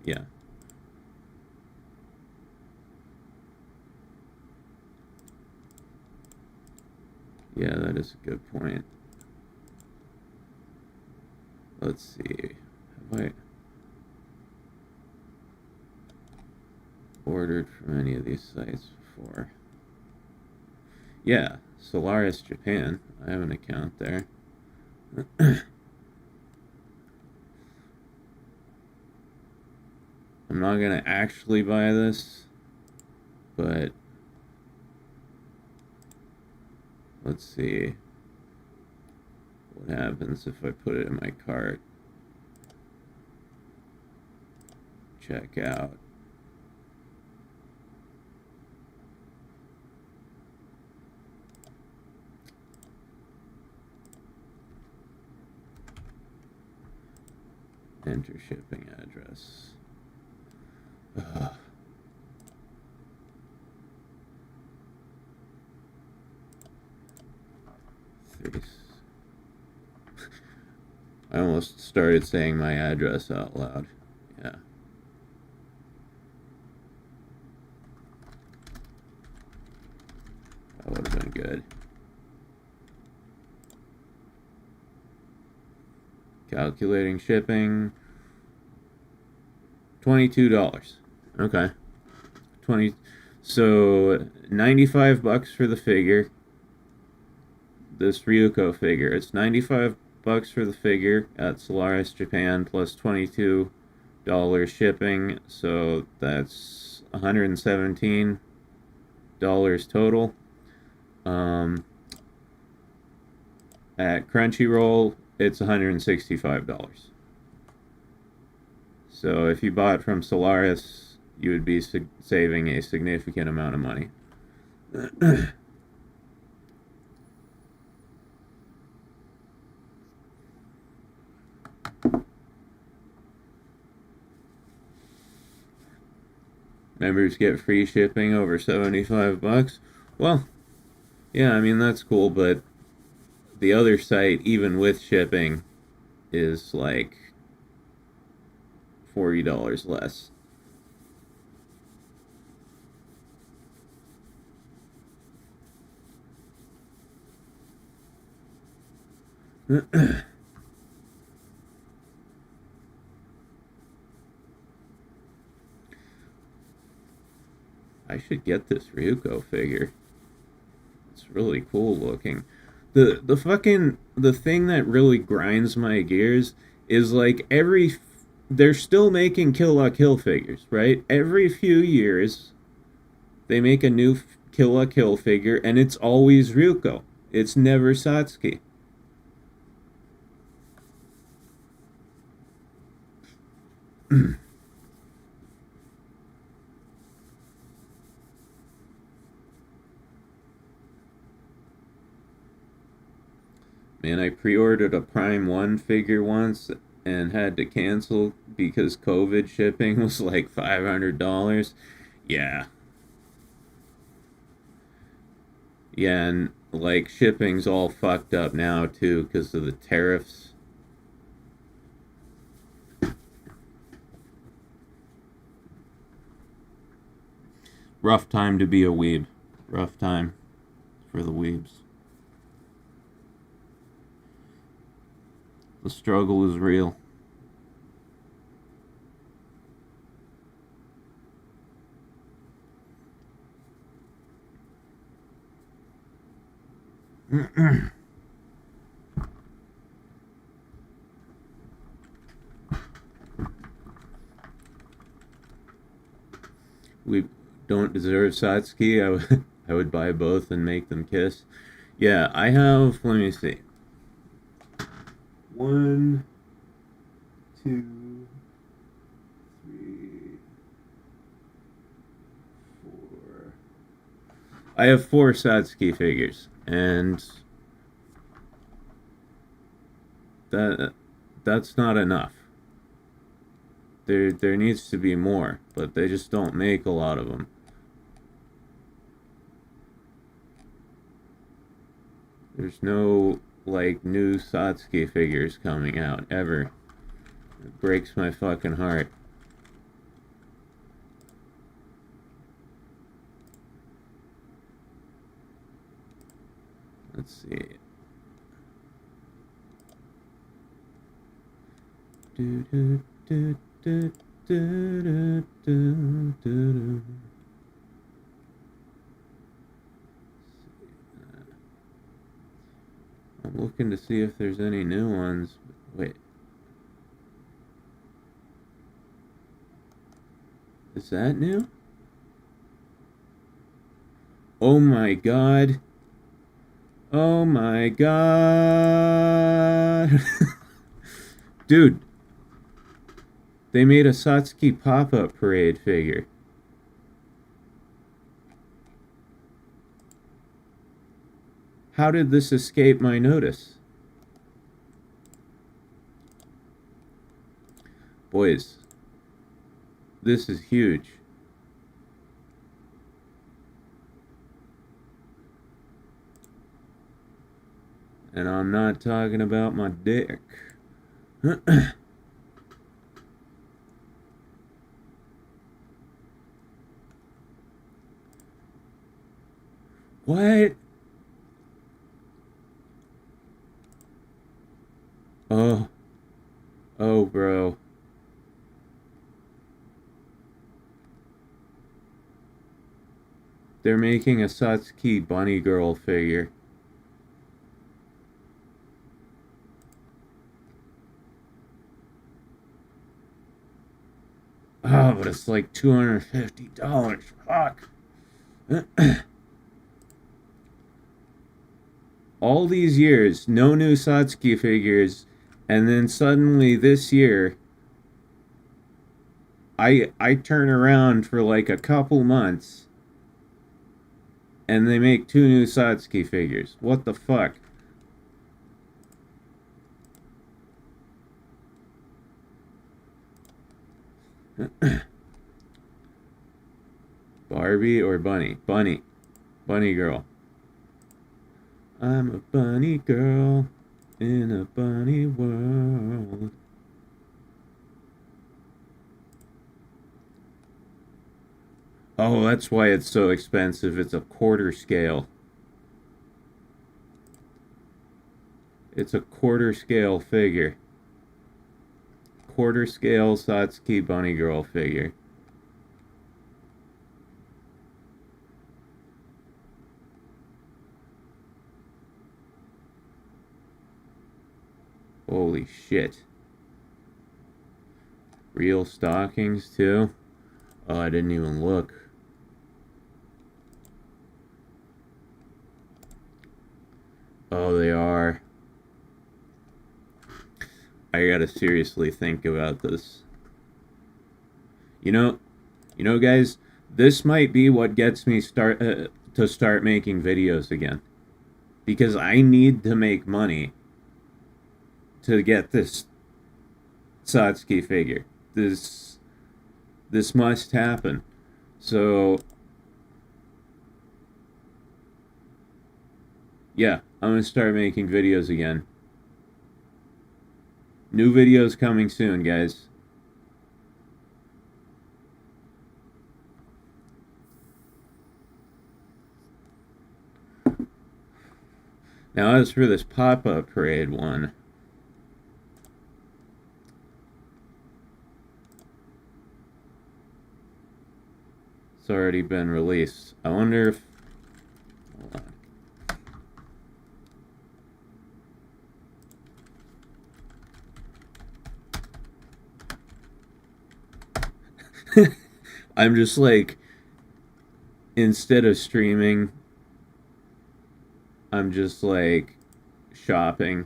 Yeah. Yeah, that is a good point. Let's see. Have I ordered from any of these sites before? Yeah, Solaris Japan. I have an account there. I'm not gonna actually buy this, but let's see what happens if I put it in my cart. Check out. Enter shipping address. I almost started saying my address out loud. Yeah. That would have been good. Calculating shipping. $22. Okay. So $95 for the figure. This Ryuko figure. It's $95 for the figure at Solaris Japan plus $22 shipping. So that's $117 total. At Crunchyroll, it's $165. So if you bought from Solaris, you would be saving a significant amount of money. Members get free shipping over $75. Well, yeah, I mean, that's cool, but the other site, even with shipping, is like $40 less. I should get this Ryuko figure. It's really cool looking. The thing that really grinds my gears is like they're still making Kill la Kill figures, right? Every few years they make a new Kill la Kill figure and it's always Ryuko. It's never Satsuki. Man, I pre-ordered a Prime 1 figure once and had to cancel because COVID shipping was like $500. Yeah. Yeah, and like shipping's all fucked up now too because of the tariffs. Rough time to be a weeb. Rough time for the weebs. The struggle is real. We don't deserve Satsuki. I would buy both and make them kiss. Yeah, I have, let me see. 1, 2, 3, 4. I have 4 Satsuki figures, and that's not enough. There needs to be more, but they just don't make a lot of them. There's no, like, new Satsuki figures coming out, ever. It breaks my fucking heart. Let's see. Do, do, do, do, do, do, do, do. I'm looking to see if there's any new ones. Wait. Is that new? Oh my god. Oh my god. Dude. They made a Satsuki pop-up parade figure. How did this escape my notice? Boys, this is huge. And I'm not talking about my dick. What? Oh. Oh, bro. They're making a Satsuki bunny girl figure. Oh, but it's like $250. Fuck. All these years, no new Satsuki figures, and then suddenly this year, I turn around for like a couple months, and they make 2 new Satsuki figures. What the fuck? Barbie or Bunny? Bunny. Bunny girl. I'm a bunny girl in a bunny world. Oh, that's why it's so expensive. It's a quarter scale. It's a quarter scale figure. Quarter scale Satsuki bunny girl figure. Holy shit. Real stockings too? Oh, I didn't even look. Oh, they are. I gotta seriously think about this. You know, guys, this might be what gets me to start making videos again. Because I need to make money to get this Satsuki figure. This must happen. So, yeah, I'm gonna start making videos again. New videos coming soon, guys. Now, as for this pop-up parade one, it's already been released. I wonder if... Hold on. I'm just like, instead of streaming, I'm just like shopping.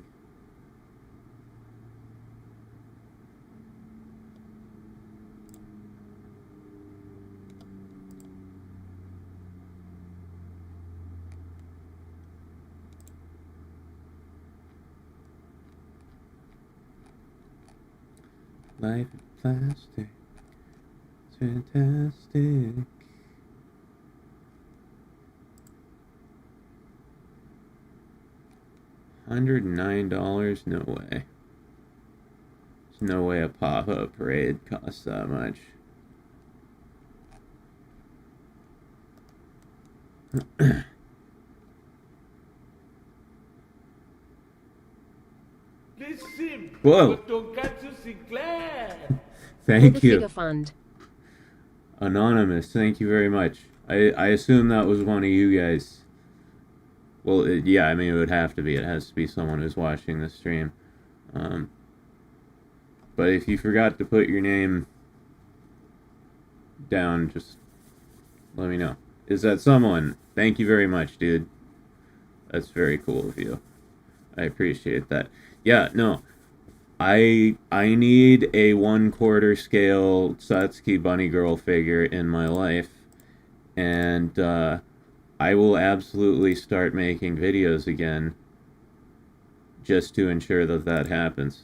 Life is plastic. It's fantastic. $109? No way. There's no way a pop-up parade costs that much. This sim Whoa. for Tonkatsu Sinclair. Thank you. Figure fund. Anonymous, thank you very much. I assume that was one of you guys. Well, yeah, I mean, it would have to be. It has to be someone who's watching the stream. But if you forgot to put your name down, just let me know. Is that someone? Thank you very much, dude. That's very cool of you. I appreciate that. Yeah, no. I need a 1/4 scale Satsuki bunny girl figure in my life. And I will absolutely start making videos again just to ensure that that happens.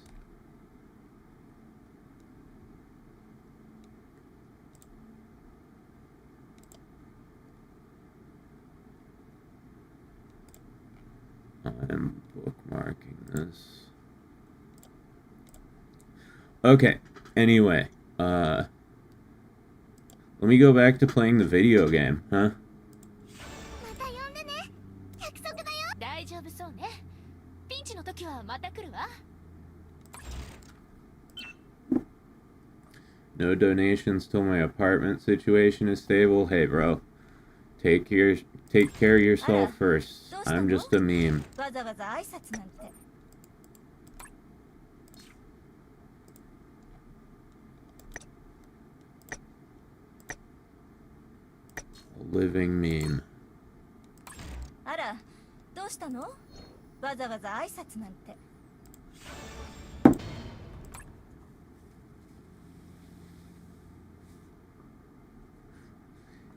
I'm bookmarking this. Okay, anyway, let me go back to playing the video game, huh? また呼んでね。約束だよ。大丈夫そうね。ピンチの時はまた来るわ。No donations till my apartment situation is stable. Hey, bro, take care of yourself first. I'm just a meme. わざわざ挨拶なんて。 A living meme. あら、どうしたの？わざわざ挨拶なんて。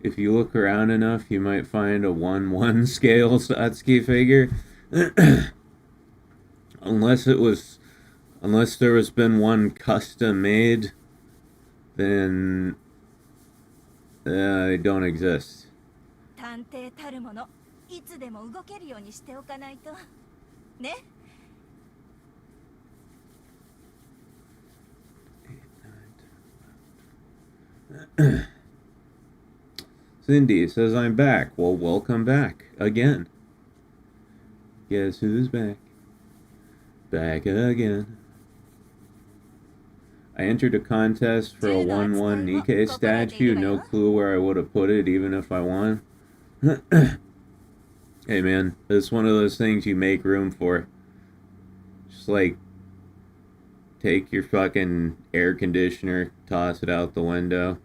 If you look around enough, you might find a 1/1 scale Satsuki figure. unless there has been one custom made, then they don't exist. 探偵たるもの、いつでも動けるようにしておかないと。ね？ Cindy says I'm back. Well, welcome back again. Guess who's back? Back again. I entered a contest for a 1/1 Nikkei statue. No clue where I would have put it, even if I won. Hey man, it's one of those things you make room for. Just like, take your fucking air conditioner, toss it out the window.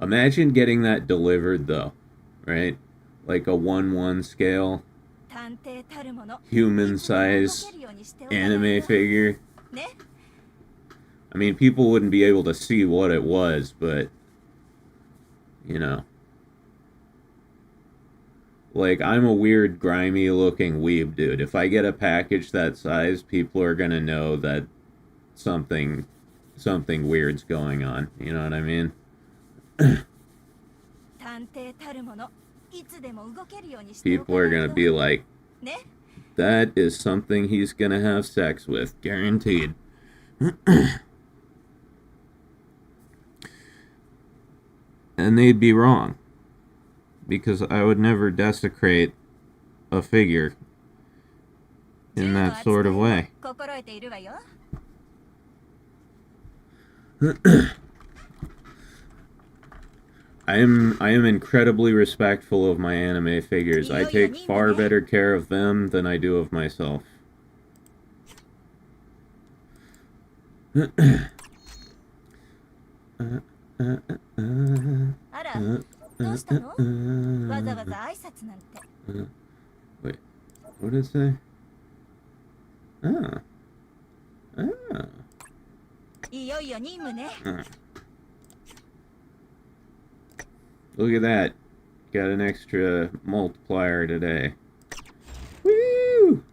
Imagine getting that delivered though, right? Like a 1/1 scale, 探偵たるもの、 human size いつでも動けるようにしておかないと。 anime figure. ね？ I mean, people wouldn't be able to see what it was, but, you know. Like, I'm a weird, grimy looking weeb dude. If I get a package that size, people are gonna know that something weird's going on. You know what I mean? 探偵たるもの、いつでも動けるようにしておか People ない are と。 gonna be like, ね？ that is something he's gonna have sex with. Guaranteed. And they'd be wrong. Because I would never desecrate a figure in that sort of way. 心得ているわよ。 I am incredibly respectful of my anime figures. I take far better care of them than I do of myself. あら、どうしたの？わざわざ挨拶なんて。 Wait, what did it say? Oh. Oh. いよいよ任務ね。 Look at that. got an extra multiplier today. Woo!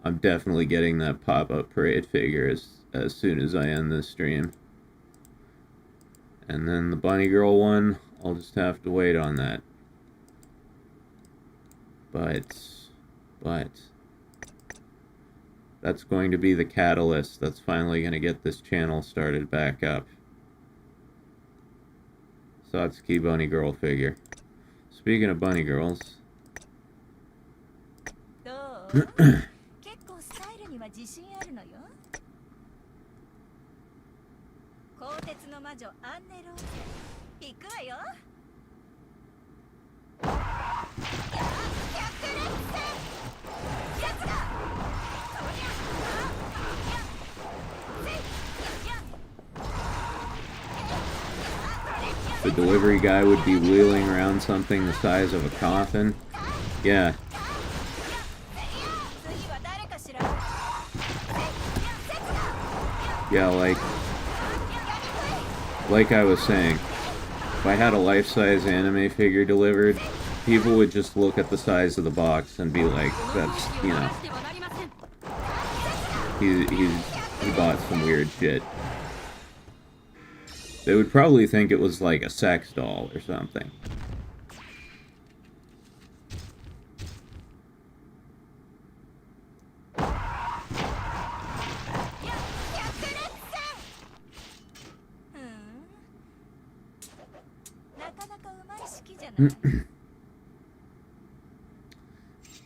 I'm definitely getting that pop-up parade figure as soon as I end this stream. And then the bunny girl one, I'll just have to wait on that. But that's going to be the catalyst that's finally going to get this channel started back up. Satsuki bunny girl figure. Speaking of bunny girls. 結構スタイルには自信あるのよ。鋼鉄の魔女アンネローゼ行くわよ。The delivery guy would be wheeling around something the size of a coffin. Yeah. Yeah, like I was saying, if I had a life-size anime figure delivered, people would just look at the size of the box and be like, that's, you know, he bought some weird shit. They would probably think it was like a sex doll or something.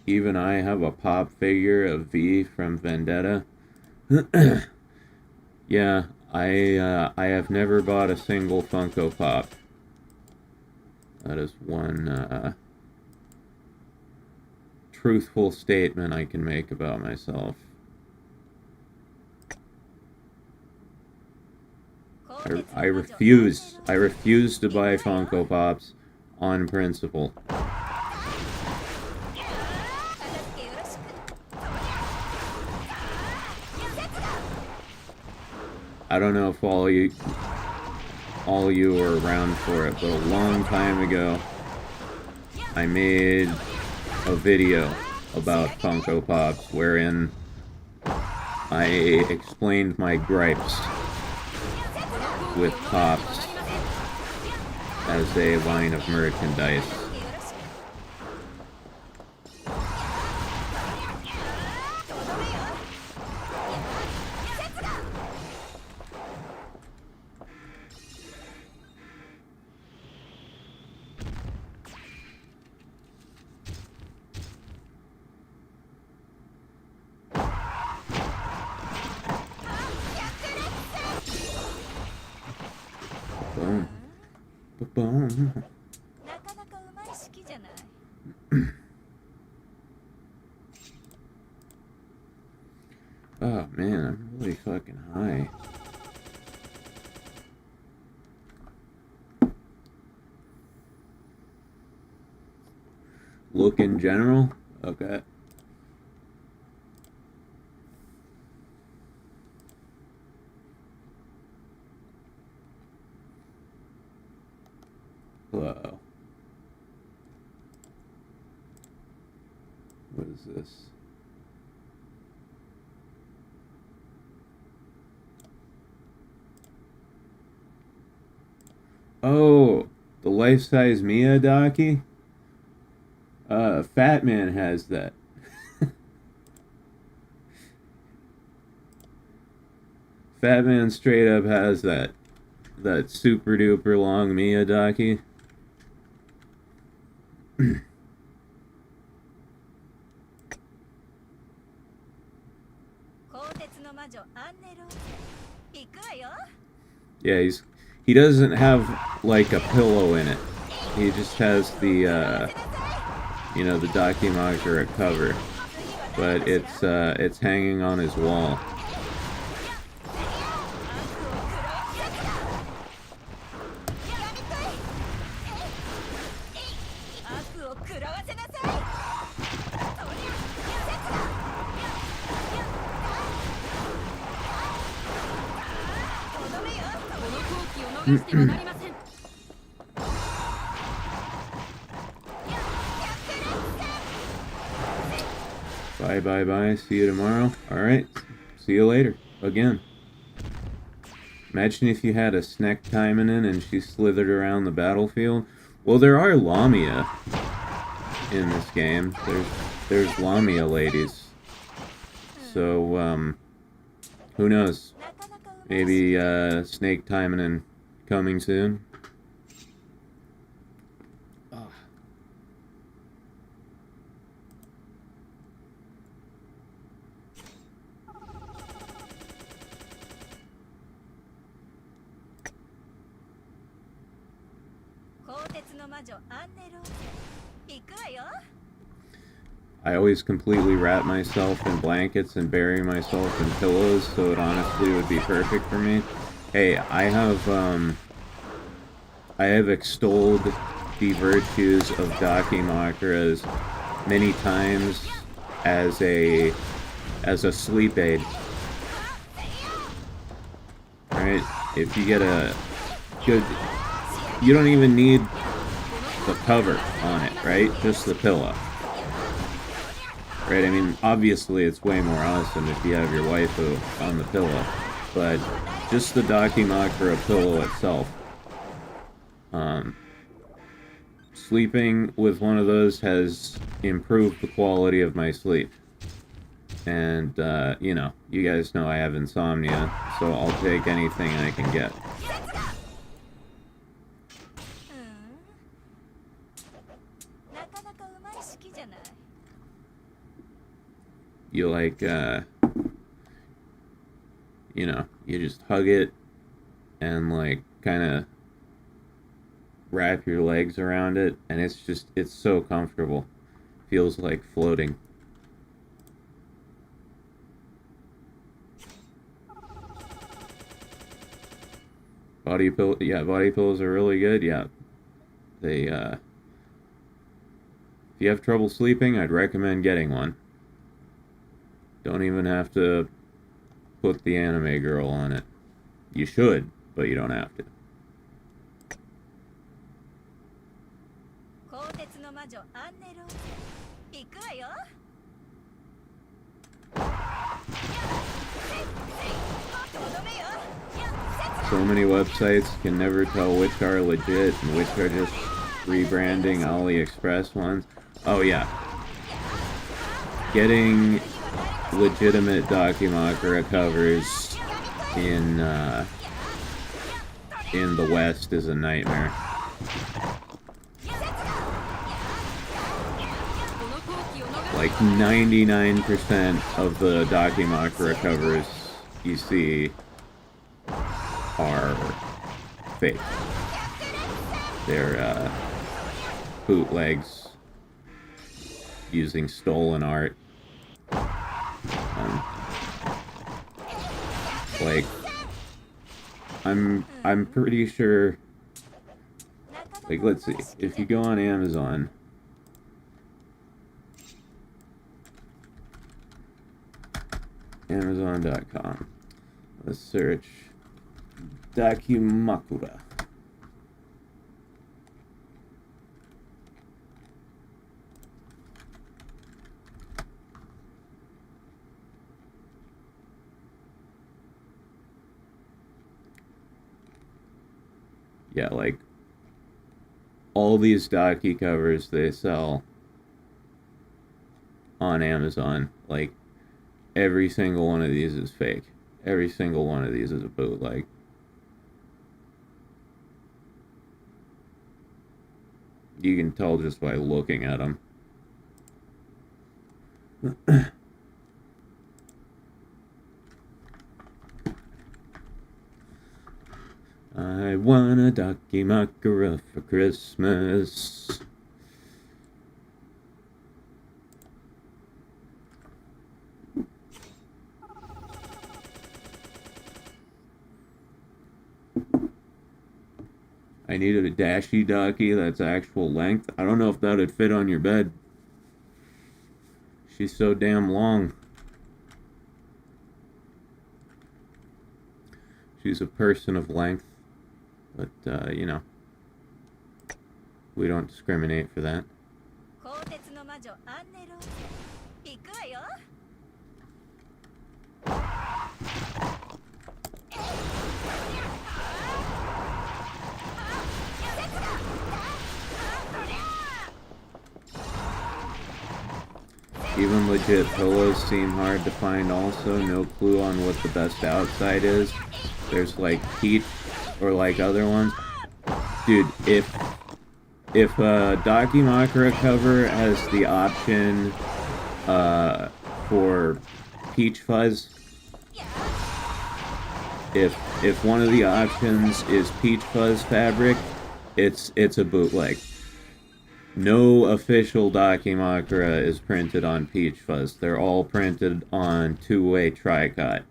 Even I have a pop figure of V from Vendetta. Yeah, I have never bought a single Funko Pop. That is one truthful statement I can make about myself. I refuse to buy Funko Pops on principle. I don't know if all of you were around for it, but a long time ago, I made a video about Funko Pops wherein I explained my gripes with Pops as a line of merchandise. Boom. Boom. Oh man, I'm really fucking high. Look in general? Okay. Whoa. What is this? Oh, the life-size Miyadaki? Fat Man has that. Fat Man straight up has that super duper long Miyadaki. Yeah, he doesn't have like a pillow in it. He just has the you know, the Dakimakura cover, but it's hanging on his wall. Bye, bye, bye. See you tomorrow. Alright. See you later. Again. Imagine if you had a Snack Taiminen and she slithered around the battlefield. Well, there are Lamia in this game. There's Lamia ladies. So, who knows? Maybe, Snake Taiminen coming soon. I always completely wrap myself in blankets and bury myself in pillows, so it honestly would be perfect for me. Hey, I have extolled the virtues of Dakimakuras many times as a sleep aid. Right? If you get a good, you don't even need the cover on it, right? Just the pillow. Right? I mean, obviously it's way more awesome if you have your waifu on the pillow, but just the Dakimakura pillow itself. Sleeping with one of those has improved the quality of my sleep. And, you know, you guys know I have insomnia, so I'll take anything I can get. You like, you know, you just hug it and like kind of wrap your legs around it, and it's so comfortable. Feels like floating. Body pillows are really good. Yeah. They, if you have trouble sleeping, I'd recommend getting one. Don't even have to put the anime girl on it. You should, but you don't have to. So many websites can never tell which are legit and which are just rebranding AliExpress ones. Oh yeah. Getting legitimate Dakimakura covers in the West is a nightmare. Like 99% of the Dakimakura covers you see are fake. They're bootlegs using stolen art. Like, I'm pretty sure, like, let's see, if you go on Amazon, Amazon.com, let's search Dakimakura. Yeah, like, all these Daki covers they sell on Amazon, like, every single one of these is fake. Every single one of these is a bootleg. You can tell just by looking at them. I want a Dakimakura for Christmas. I needed a Dashie Daki that's actual length. I don't know if that would fit on your bed. She's so damn long. She's a person of length. But, you know, we don't discriminate for that. Even legit pillows seem hard to find also. No clue on what the best outside is. There's like peach or like other ones. Dude, if a Dakimakura cover has the option for peach fuzz, if one of the options is peach fuzz fabric, it's a bootleg. No official Dakimakura is printed on peach fuzz. They're all printed on two-way tricot.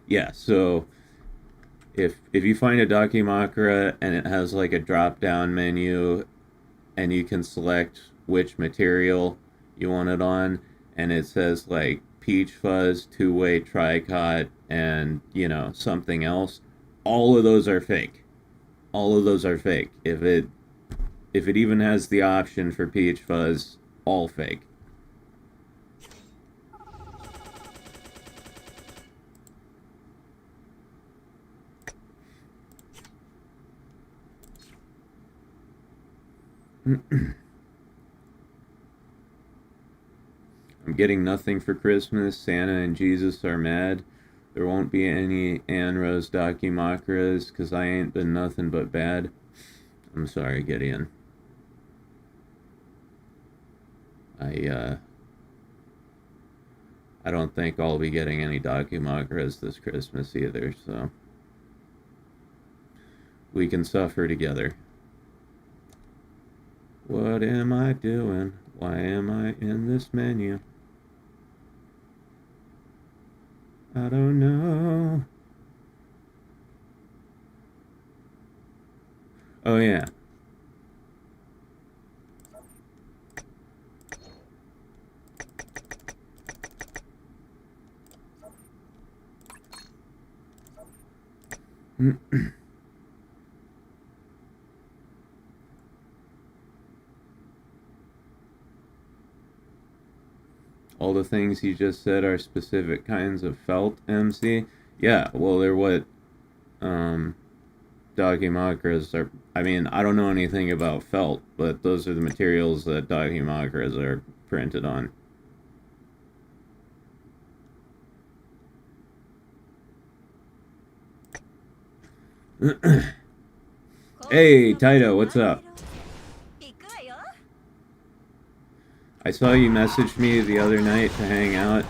Yeah, so if you find a Dakimakura and it has like a drop-down menu and you can select which material you want it on, and it says like peach fuzz, two-way tricot, and, you know, something else, all of those are fake. All of those are fake. If it even has the option for peach fuzz, all fake. I'm getting nothing for Christmas. Santa and Jesus are mad. There won't be any Ann Rose Dakimakuras because I ain't been nothing but bad. I'm sorry, Gideon. I don't think I'll be getting any Dakimakuras this Christmas either, so we can suffer together. What am I doing? Why am I in this menu? I don't know. Oh yeah. All the things you just said are specific kinds of felt, MC. Yeah, well, they're what Dakimakuras are. I mean, I don't know anything about felt, but those are the materials that Dakimakuras are printed on. Hey, Taito, what's up? I saw you message me the other night to hang out,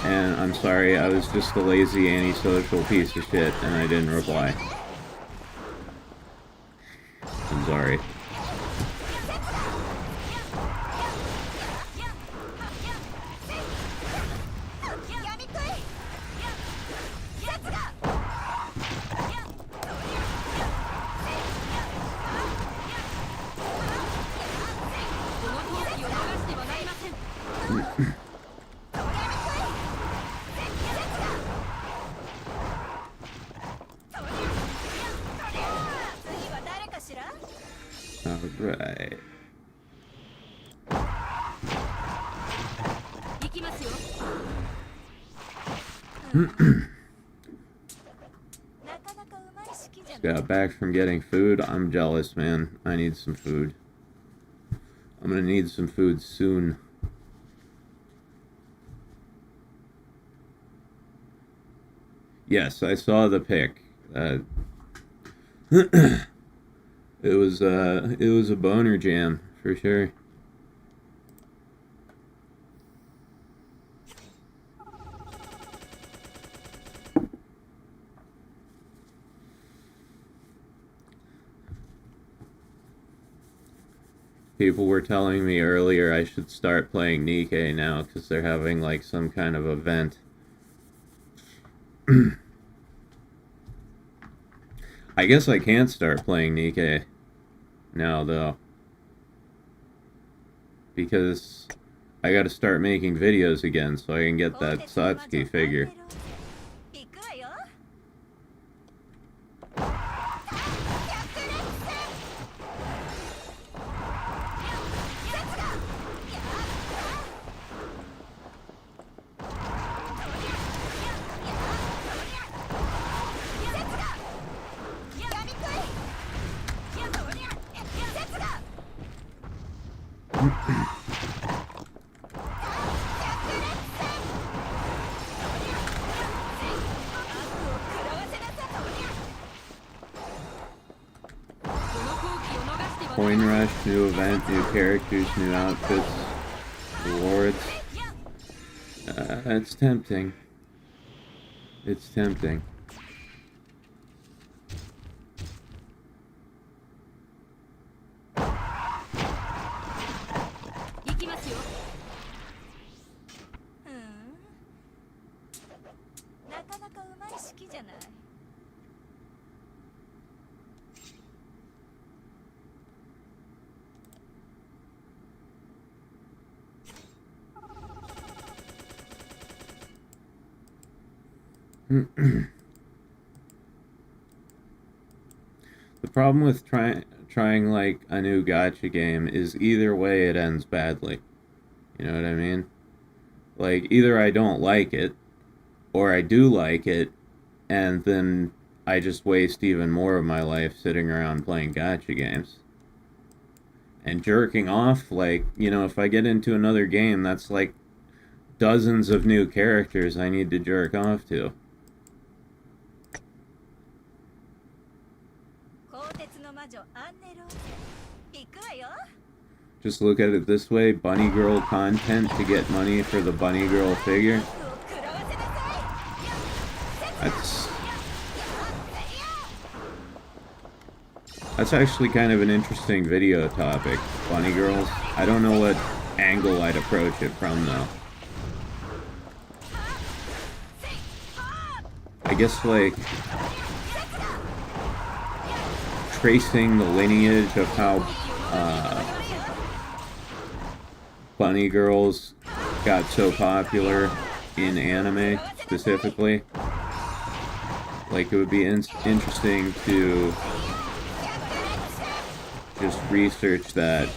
and I'm sorry, I was just a lazy antisocial piece of shit, and I didn't reply. I'm sorry. Alright. Just got back from getting food. I'm jealous, man. I need some food. I'm gonna need some food soon. Yes, I saw the pic. It was a boner jam for sure. People were telling me earlier I should start playing Nikkei now because they're having like some kind of event. I guess I can't start playing Nikkei now though, because I gotta start making videos again so I can get that Satsuki figure. Coin rush, new event, new characters, new outfits, rewards. It's tempting. It's tempting. The problem with trying like a new gacha game is either way it ends badly. You know what I mean? Like either I don't like it or I do like it and then I just waste even more of my life sitting around playing gacha games. And jerking off, like, you know, if I get into another game that's like dozens of new characters I need to jerk off to. Just look at it this way, bunny girl content to get money for the bunny girl figure. That's actually kind of an interesting video topic, bunny girls. I don't know what angle I'd approach it from though. I guess like tracing the lineage of how bunny girls got so popular in anime specifically. Like it would be interesting to just research that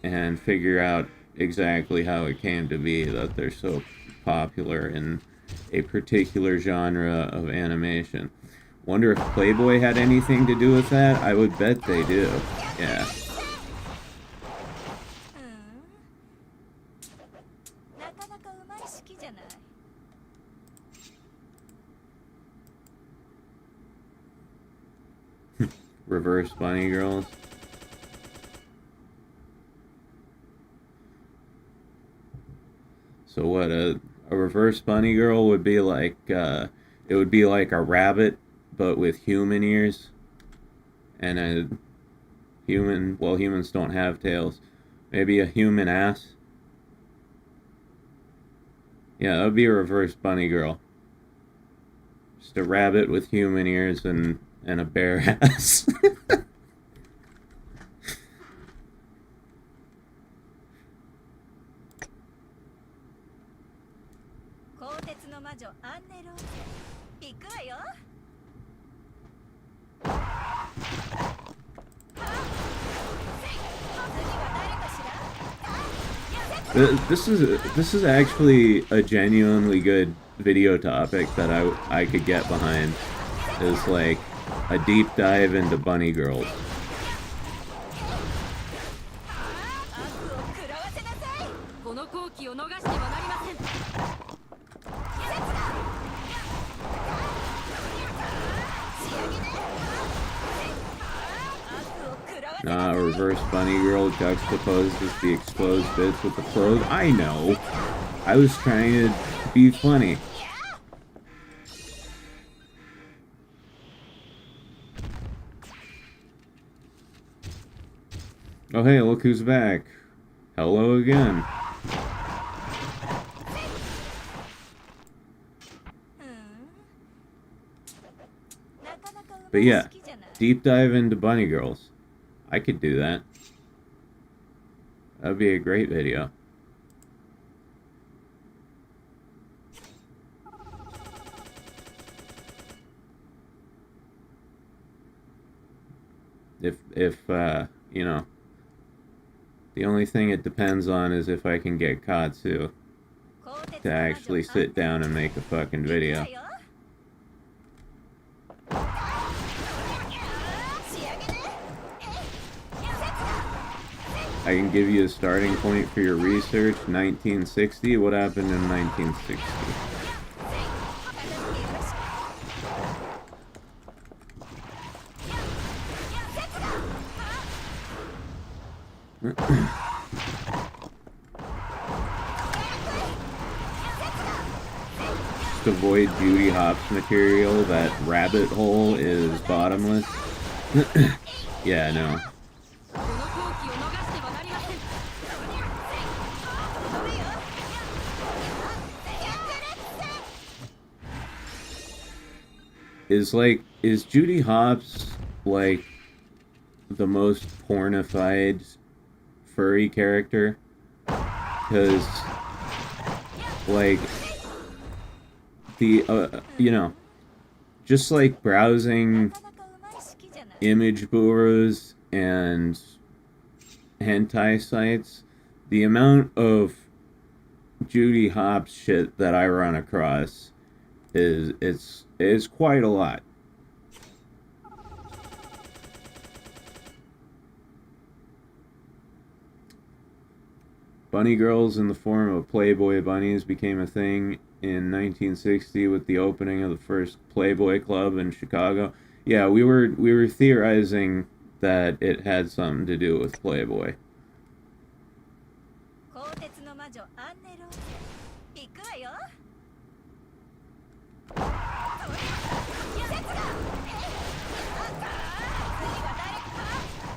and figure out exactly how it came to be that they're so popular in a particular genre of animation. Wonder if Playboy had anything to do with that? I would bet they do. Yeah. Reverse bunny girls. So what, a reverse bunny girl would be like, it would be like a rabbit, but with human ears. And a human, well, humans don't have tails. Maybe a human ass. Yeah, that would be a reverse bunny girl. Just a rabbit with human ears and a bear ass. This is actually a genuinely good video topic that I could get behind. Is like a deep dive into bunny girls. Nah, reverse bunny girl juxtaposes the exposed bits with the clothes. I know. I was trying to be funny. Oh hey, look who's back. Hello again. But yeah, deep dive into bunny girls. I could do that. That'd be a great video. If you know, the only thing it depends on is if I can get Katsu to actually sit down and make a fucking video. I can give you a starting point for your research. 1960. What happened in 1960? Just avoid Judy Hopps material. That rabbit hole is bottomless. Yeah, no. Is Judy Hopps like the most pornified furry character? Because like the you know, just like browsing image gurus and hentai sites, the amount of Judy Hopps shit that I run across is quite a lot. Bunny girls in the form of Playboy bunnies became a thing in 1960 with the opening of the first Playboy club in Chicago. Yeah, we were theorizing that it had something to do with Playboy.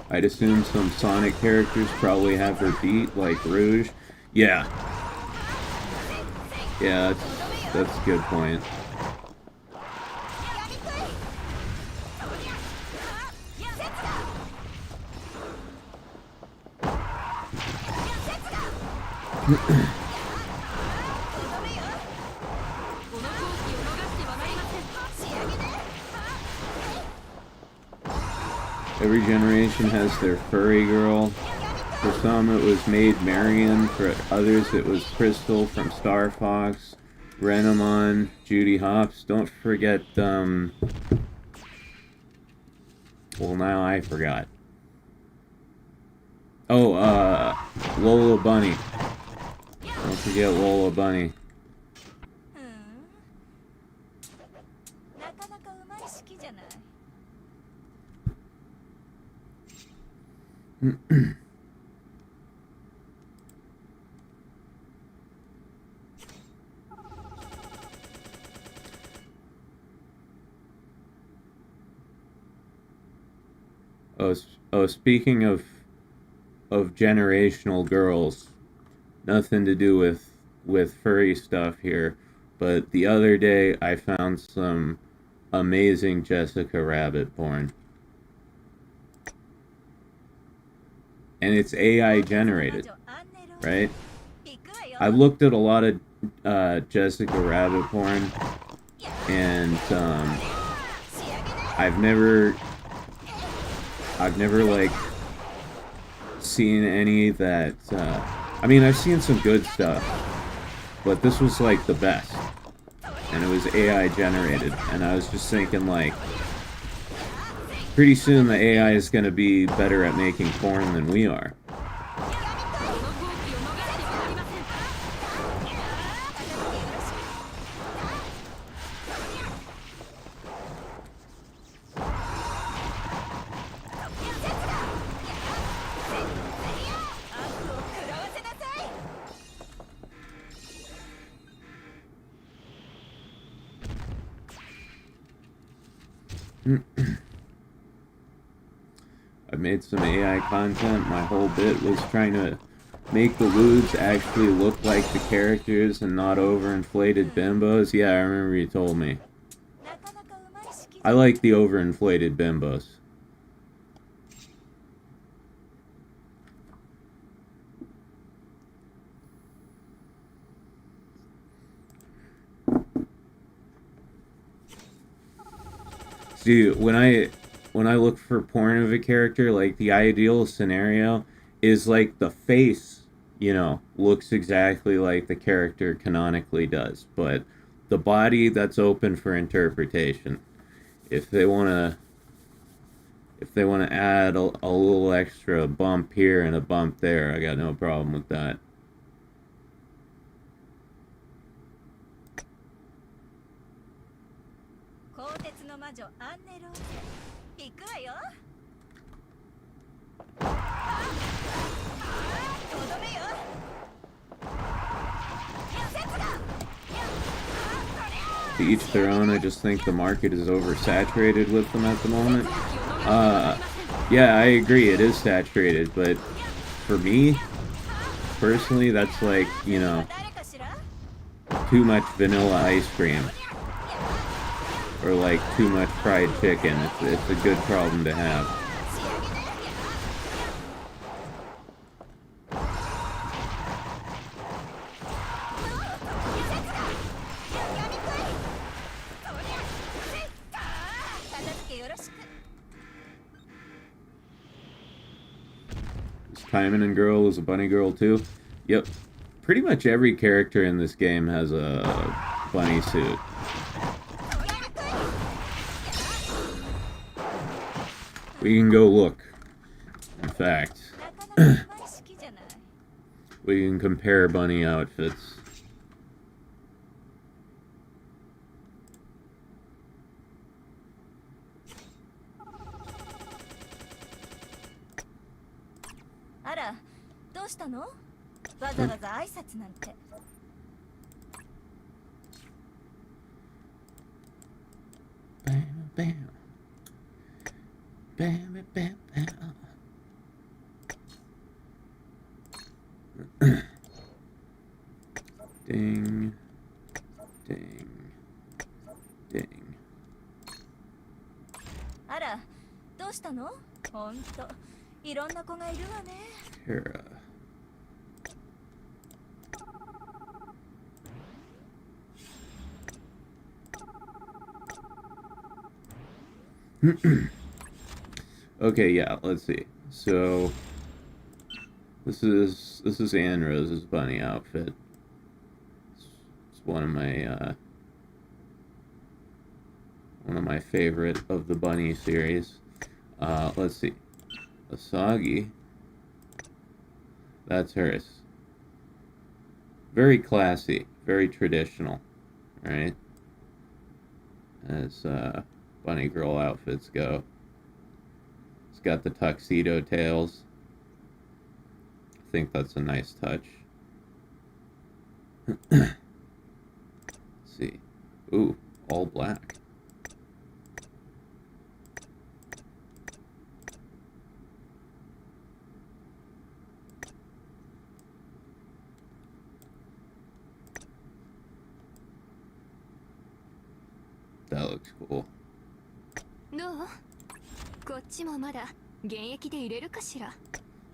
I'd assume some Sonic characters probably have her beat, like Rouge. Yeah. Yeah, that's a good point. Every generation has their furry girl. For some it was Maid Marian, for others it was Crystal from Star Fox, Renamon, Judy Hopps. Don't forget, well now I forgot. Oh, Lola Bunny. Don't forget Lola Bunny. Speaking of generational girls, nothing to do with furry stuff here, but the other day I found some amazing Jessica Rabbit porn. And it's AI generated, right? I've looked at a lot of Jessica Rabbit porn, and I've never like seen any that I mean, I've seen some good stuff, but this was like the best, and it was AI generated, and I was just thinking, like, pretty soon the AI is going to be better at making porn than we are. I made some AI content. My whole bit was trying to make the lewds actually look like the characters and not overinflated bimbos. Yeah, I remember you told me. なかなかうまい式じ I ゃ like the overinflated bimbos. See, when I look for porn of a character, like the ideal scenario is like the face, you know, looks exactly like the character canonically does, but the body, that's open for interpretation. If they wanna add a little extra bump here and a bump there, I got no problem with that. 鋼鉄の魔女アンネローゼ行くわよとどめよ節が To each their own. I just think the market is oversaturated with them at the moment. Yeah, I agree, it is saturated, but for me, personally, that's like, you know, 誰かしら too much vanilla ice cream. Or like too much fried chicken. It's a good problem to have. 仕上げね Is Taiman girl is a bunny girl too? Yep. Pretty much every character in this game has a bunny suit. We can go look. In fact, なかなかうまい式じゃない we can compare bunny outfits. あらどうしたのわざわざ挨拶なんて Bam, bam. Bam, bam, bam. Ding. Ding. Ding. あらどうしたのほんといろんな子がいるわね Kara. Okay, yeah, let's see. So this is Anne Rose's bunny outfit. It's one of my favorite of the bunny series. Let's see. Asagi. That's hers. Very classy, very traditional, right? As bunny girl outfits go. It's got the tuxedo tails. I think that's a nice touch. Let's see. Ooh, all black. That looks cool. どうこっちもまだ現役で入れるかしら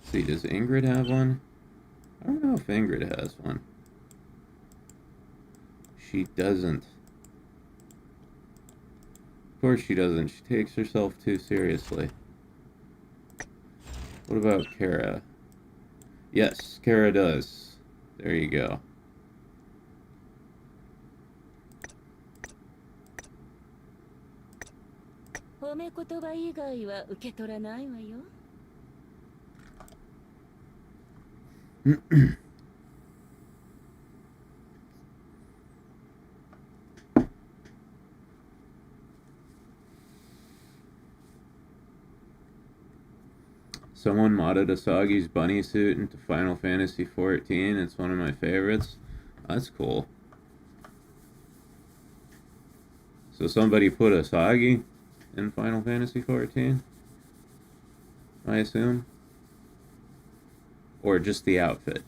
See, does Ingrid have one? I don't know if Ingrid has one. She doesn't. Of course she doesn't. She takes herself too seriously. What about Kara? Yes, Kara does. There you go. Someone modded Asagi's bunny suit into Final Fantasy XIV. It's one of my favorites. That's cool. So somebody put Asagi in Final Fantasy 14, I assume. Or just the outfit.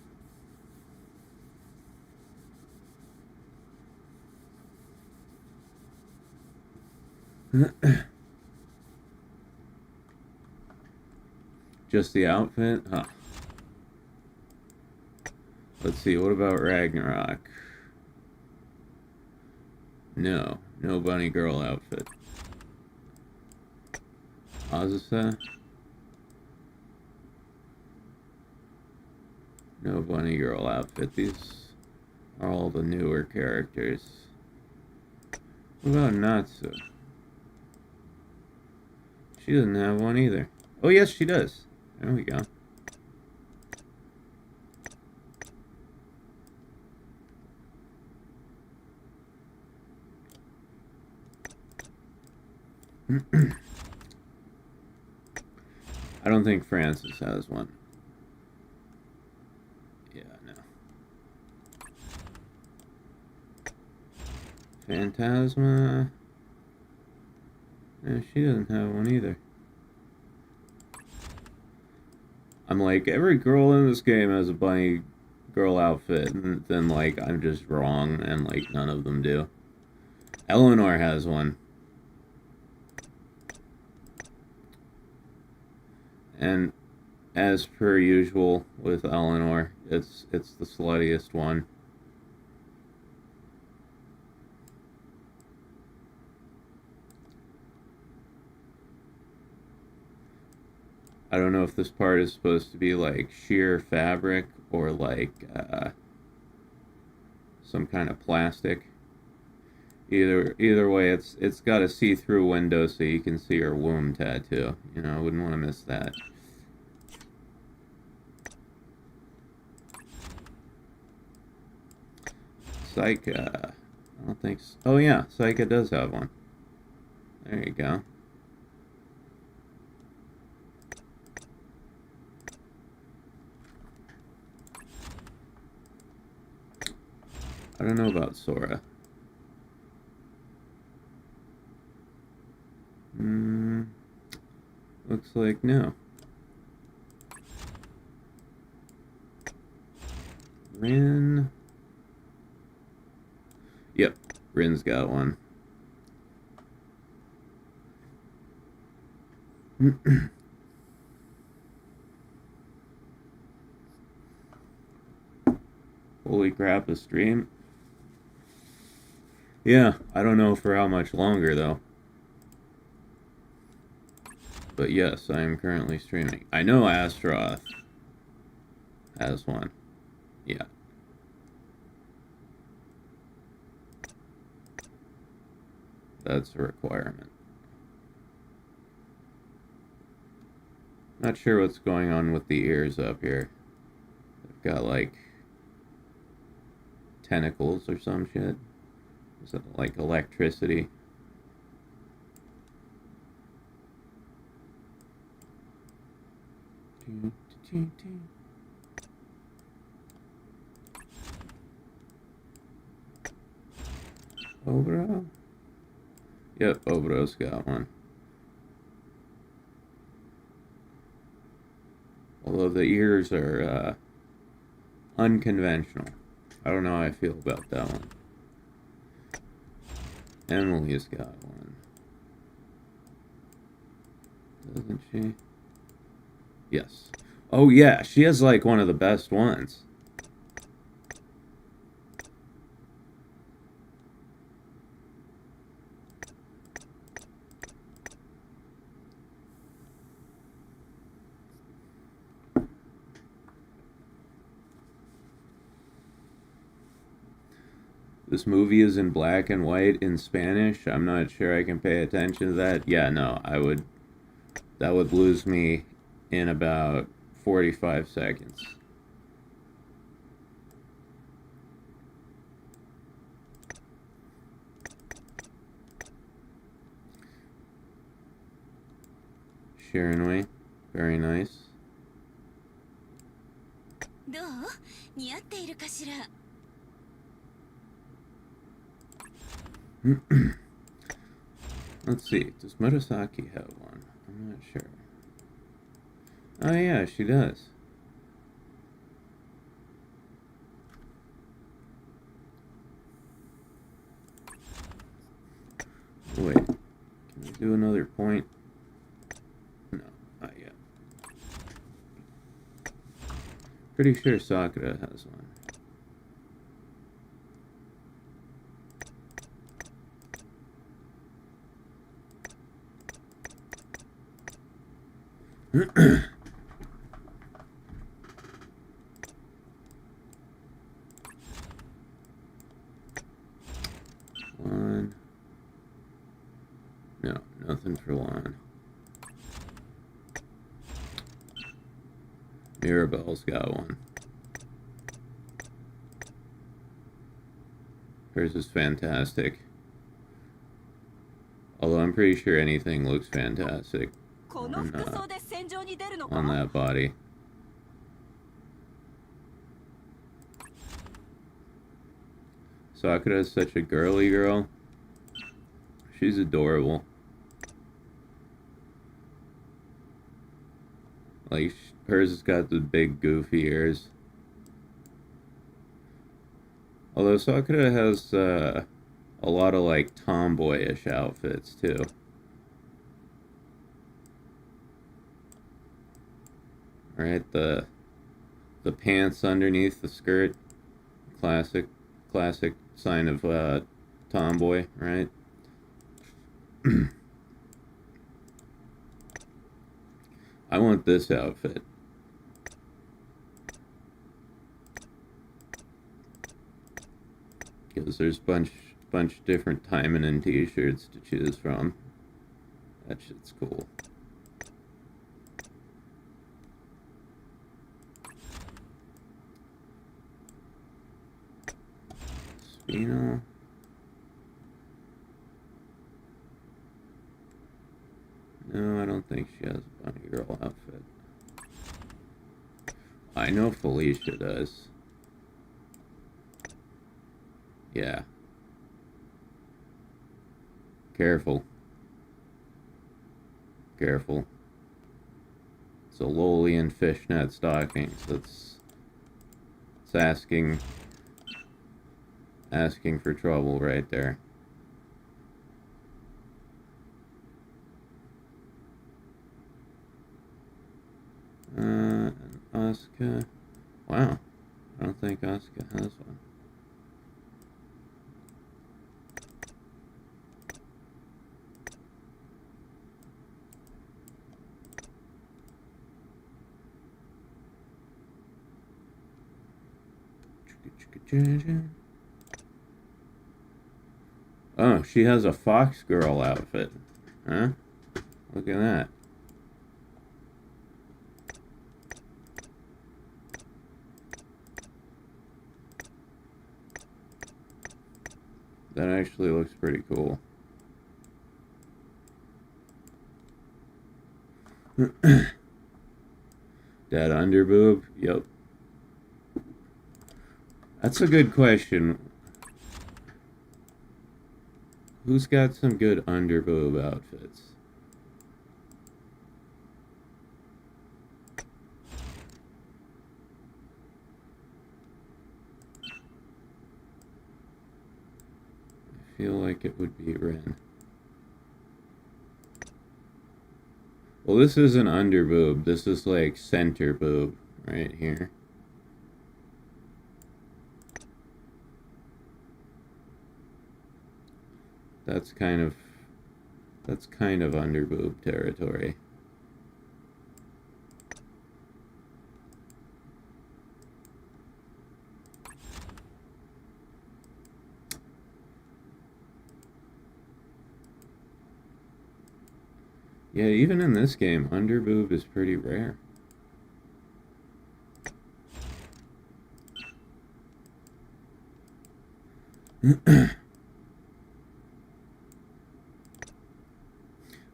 Just the outfit? Huh. Let's see, what about Ragnarok? No bunny girl outfit. Azusa? No bunny girl outfit. These are all the newer characters. What about Natsu? She doesn't have one either. Oh yes, she does. There we go. I don't think Francis has one. Yeah, no. Phantasma. No, she doesn't have one either. I'm like, every girl in this game has a bunny girl outfit, and then like I'm just wrong, and like none of them do. Eleanor has one. And as per usual with Eleanor, it's the sluttiest one. I don't know if this part is supposed to be like sheer fabric or like some kind of plastic. Either way, it's got a see-through window so you can see her womb tattoo. You know, I wouldn't want to miss that. Psycha. I don't think so. Oh yeah, Psycha does have one. There you go. I don't know about Sora. Looks like no. Rin. Yep, Rin's got one. Holy crap, a stream? Yeah, I don't know for how much longer though. But yes, I am currently streaming. I know Astroth has one. Yeah. That's a requirement. Not sure what's going on with the ears up here. They've got like tentacles or some shit. Is it like electricity? Obro? Yep, Obro's got one. Although the ears are unconventional. I don't know how I feel about that one. Emily's got one. Doesn't she? Yes. Oh yeah, she has like one of the best ones. This movie is in black and white in Spanish. I'm not sure I can pay attention to that. Yeah, no, that would lose me in about 45 seconds. Sharonway, very nice. どう？似合っているかしら。Let's see. Does Murasaki have one? I'm not sure. Oh yeah, she does. Wait. Can we do another point? No, not yet. Pretty sure Sakura has one. One. No, nothing for Lon. Mirabelle's got one. Hers is fantastic. Although I'm pretty sure anything looks fantastic on that body. Sakura is such a girly girl. She's adorable. Like, hers has got the big goofy ears. Although Sakura has a lot of like tomboyish outfits too. Right, the pants underneath the skirt, classic sign of tomboy, right? I want this outfit. Because there's bunch of different Timon and t-shirts to choose from. That shit's cool. Spino. No, I don't think she has a bunny girl outfit. I know Felicia does. Yeah. Careful. Careful. It's a Lolian fishnet stockings. It's asking for trouble right there. Asuka. Wow. I don't think Asuka has one. Oh, she has a Fox Girl outfit. Huh? Look at that. That actually looks pretty cool. That underboob? Yep. That's a good question. Who's got some good underboob outfits? I feel like it would be Ren. Well, this isn't underboob. This is like center boob right here. That's kind of underboob territory. Yeah, even in this game, underboob is pretty rare.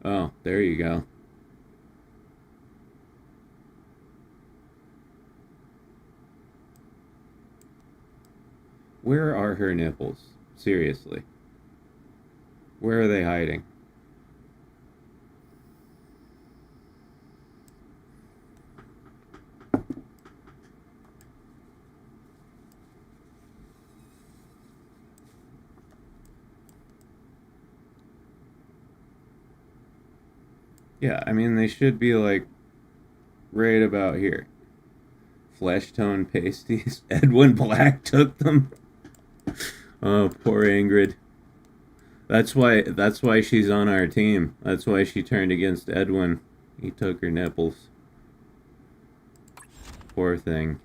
Oh, there you go. Where are her nipples? Seriously. Where are they hiding? Yeah, I mean, they should be like right about here. Flesh tone pasties. Edwin Black took them. Oh, poor Ingrid. That's why she's on our team. That's why she turned against Edwin. He took her nipples. Poor thing.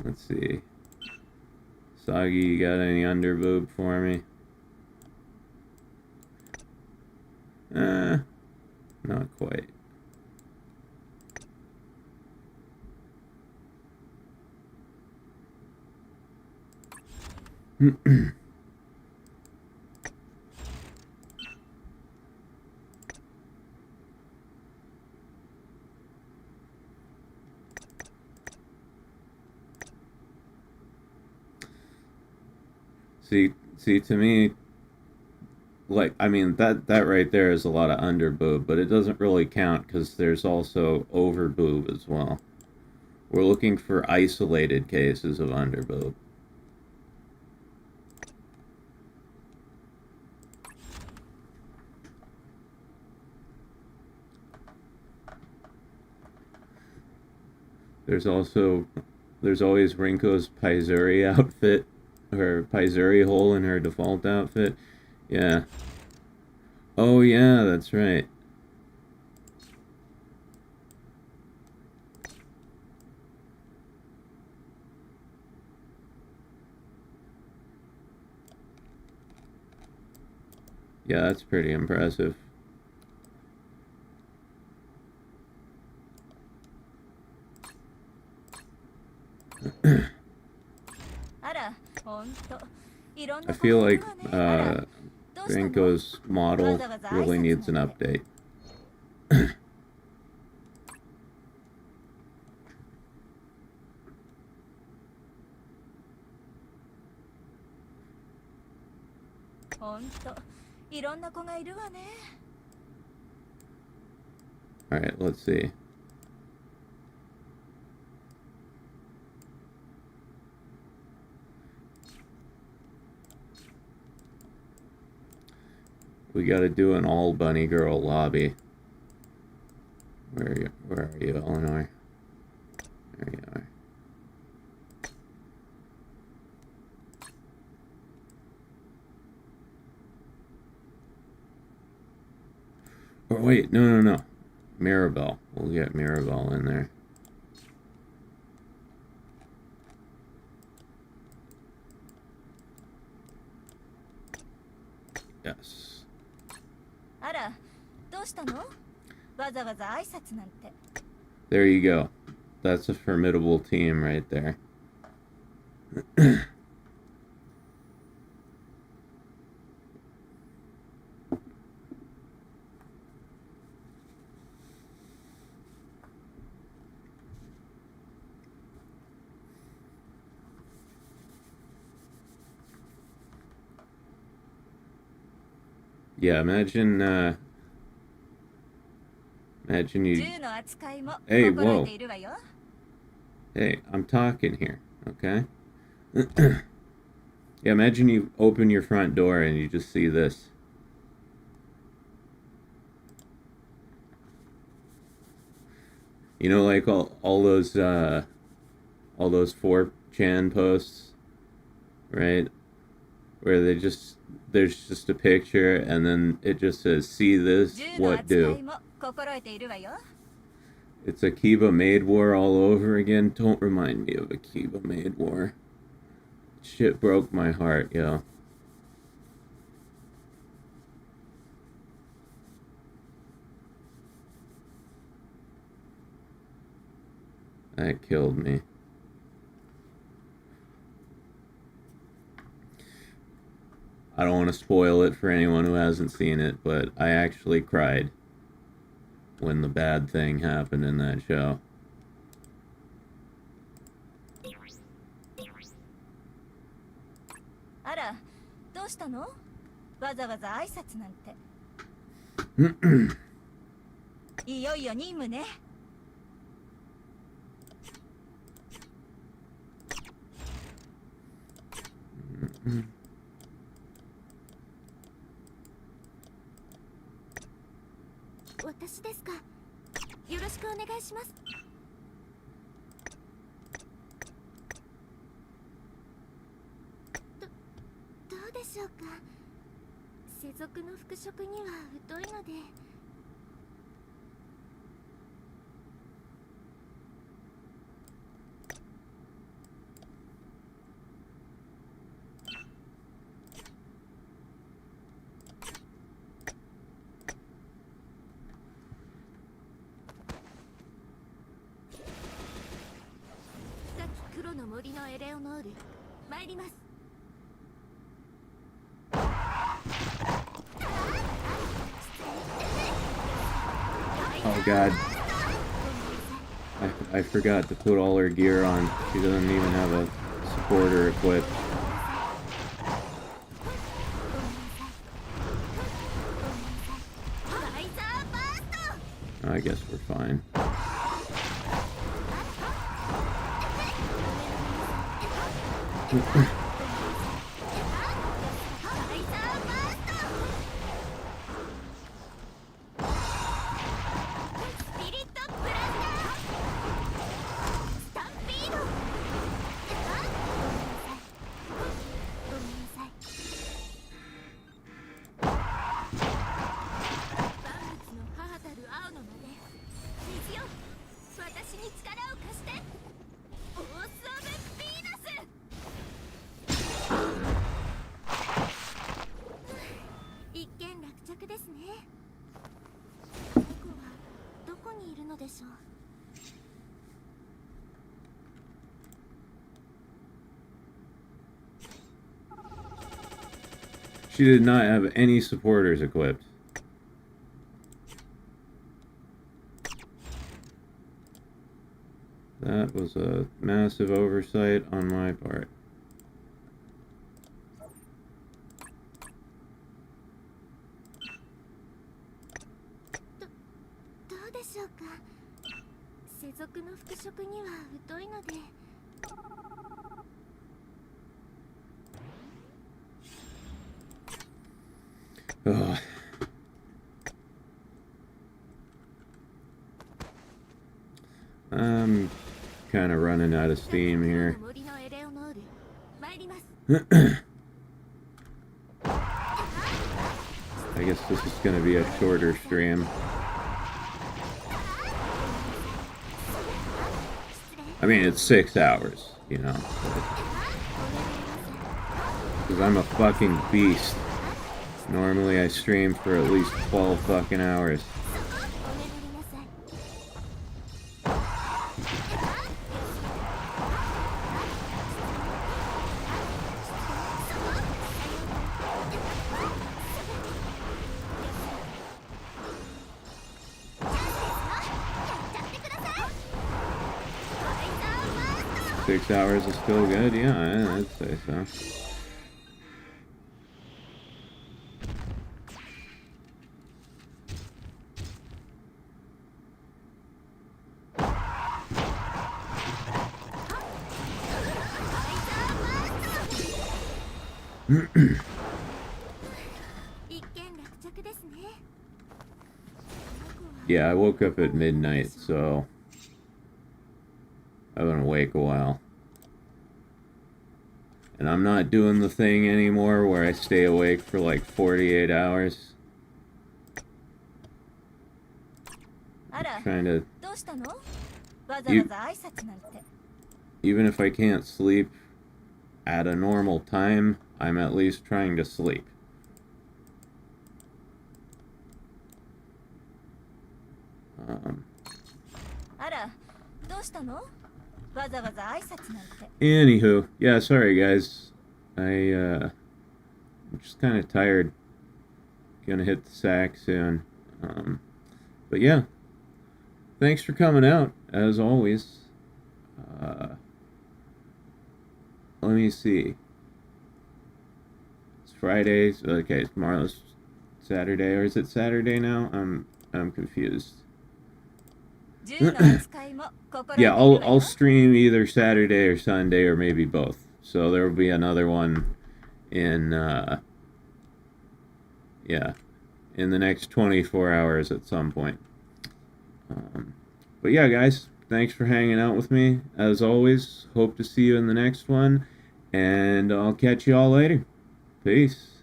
Let's see. Soggy, you got any underboob for me? Not quite. See, to me, like, I mean, that right there is a lot of under boob, but it doesn't really count because there's also over boob as well. We're looking for isolated cases of under boob. There's always Rinko's Paizuri outfit, her Paizuri hole in her default outfit. Yeah. Oh yeah, that's right. Yeah, that's pretty impressive. I feel like Rinko's model really needs an update. Alright, let's see. We gotta do an all bunny girl lobby. Where are you, Eleanor? There you are. Or wait, no. Mirabelle. We'll get Mirabelle in there. Yes. There you go. That's a formidable team right there. Yeah, imagine you... Hey, whoa. Hey, I'm talking here, okay? Yeah, imagine you open your front door and you just see this. You know, like all those 4chan posts, right? Where there's just a picture and then it just says, see this, what do? It's Akiba Maid War all over again. Don't remind me of Akiba Maid War. Shit broke my heart, yo. That killed me. I don't want to spoil it for anyone who hasn't seen it, but I actually cried when the bad thing happened in that show. 私ですか。よろしくお願いします。どうでしょうか。世俗の服飾には疎いので。深き黒の森のエレオノール、参ります。Oh god. I forgot to put all her gear on. She doesn't even have a supporter equipped. I guess we're fine. She did not have any supporters equipped. That was a massive oversight on my part. Ugh. I'm kind of running out of steam here. I guess this is going to be a shorter stream. I mean, it's 6 hours, you know. Because I'm a fucking beast. Normally I stream for at least 12 fucking hours. Six hours is still good? Yeah, I'd say so. Yeah, I woke up at midnight, so I've been awake a while. And I'm not doing the thing anymore where I stay awake for like 48 hours. I'm trying to... Even if I can't sleep at a normal time, I'm at least trying to sleep. Anywho, yeah, sorry guys. I'm just kind of tired. Gonna hit the sack soon. But yeah, thanks for coming out, as always. Let me see. It's Friday. So okay, tomorrow's Saturday, or is it Saturday now? I'm confused. Yeah, I'll stream either Saturday or Sunday, or maybe both. So there will be another one in yeah, in the next 24 hours at some point. But yeah, guys, thanks for hanging out with me. As always, hope to see you in the next one, and I'll catch you all later. Peace.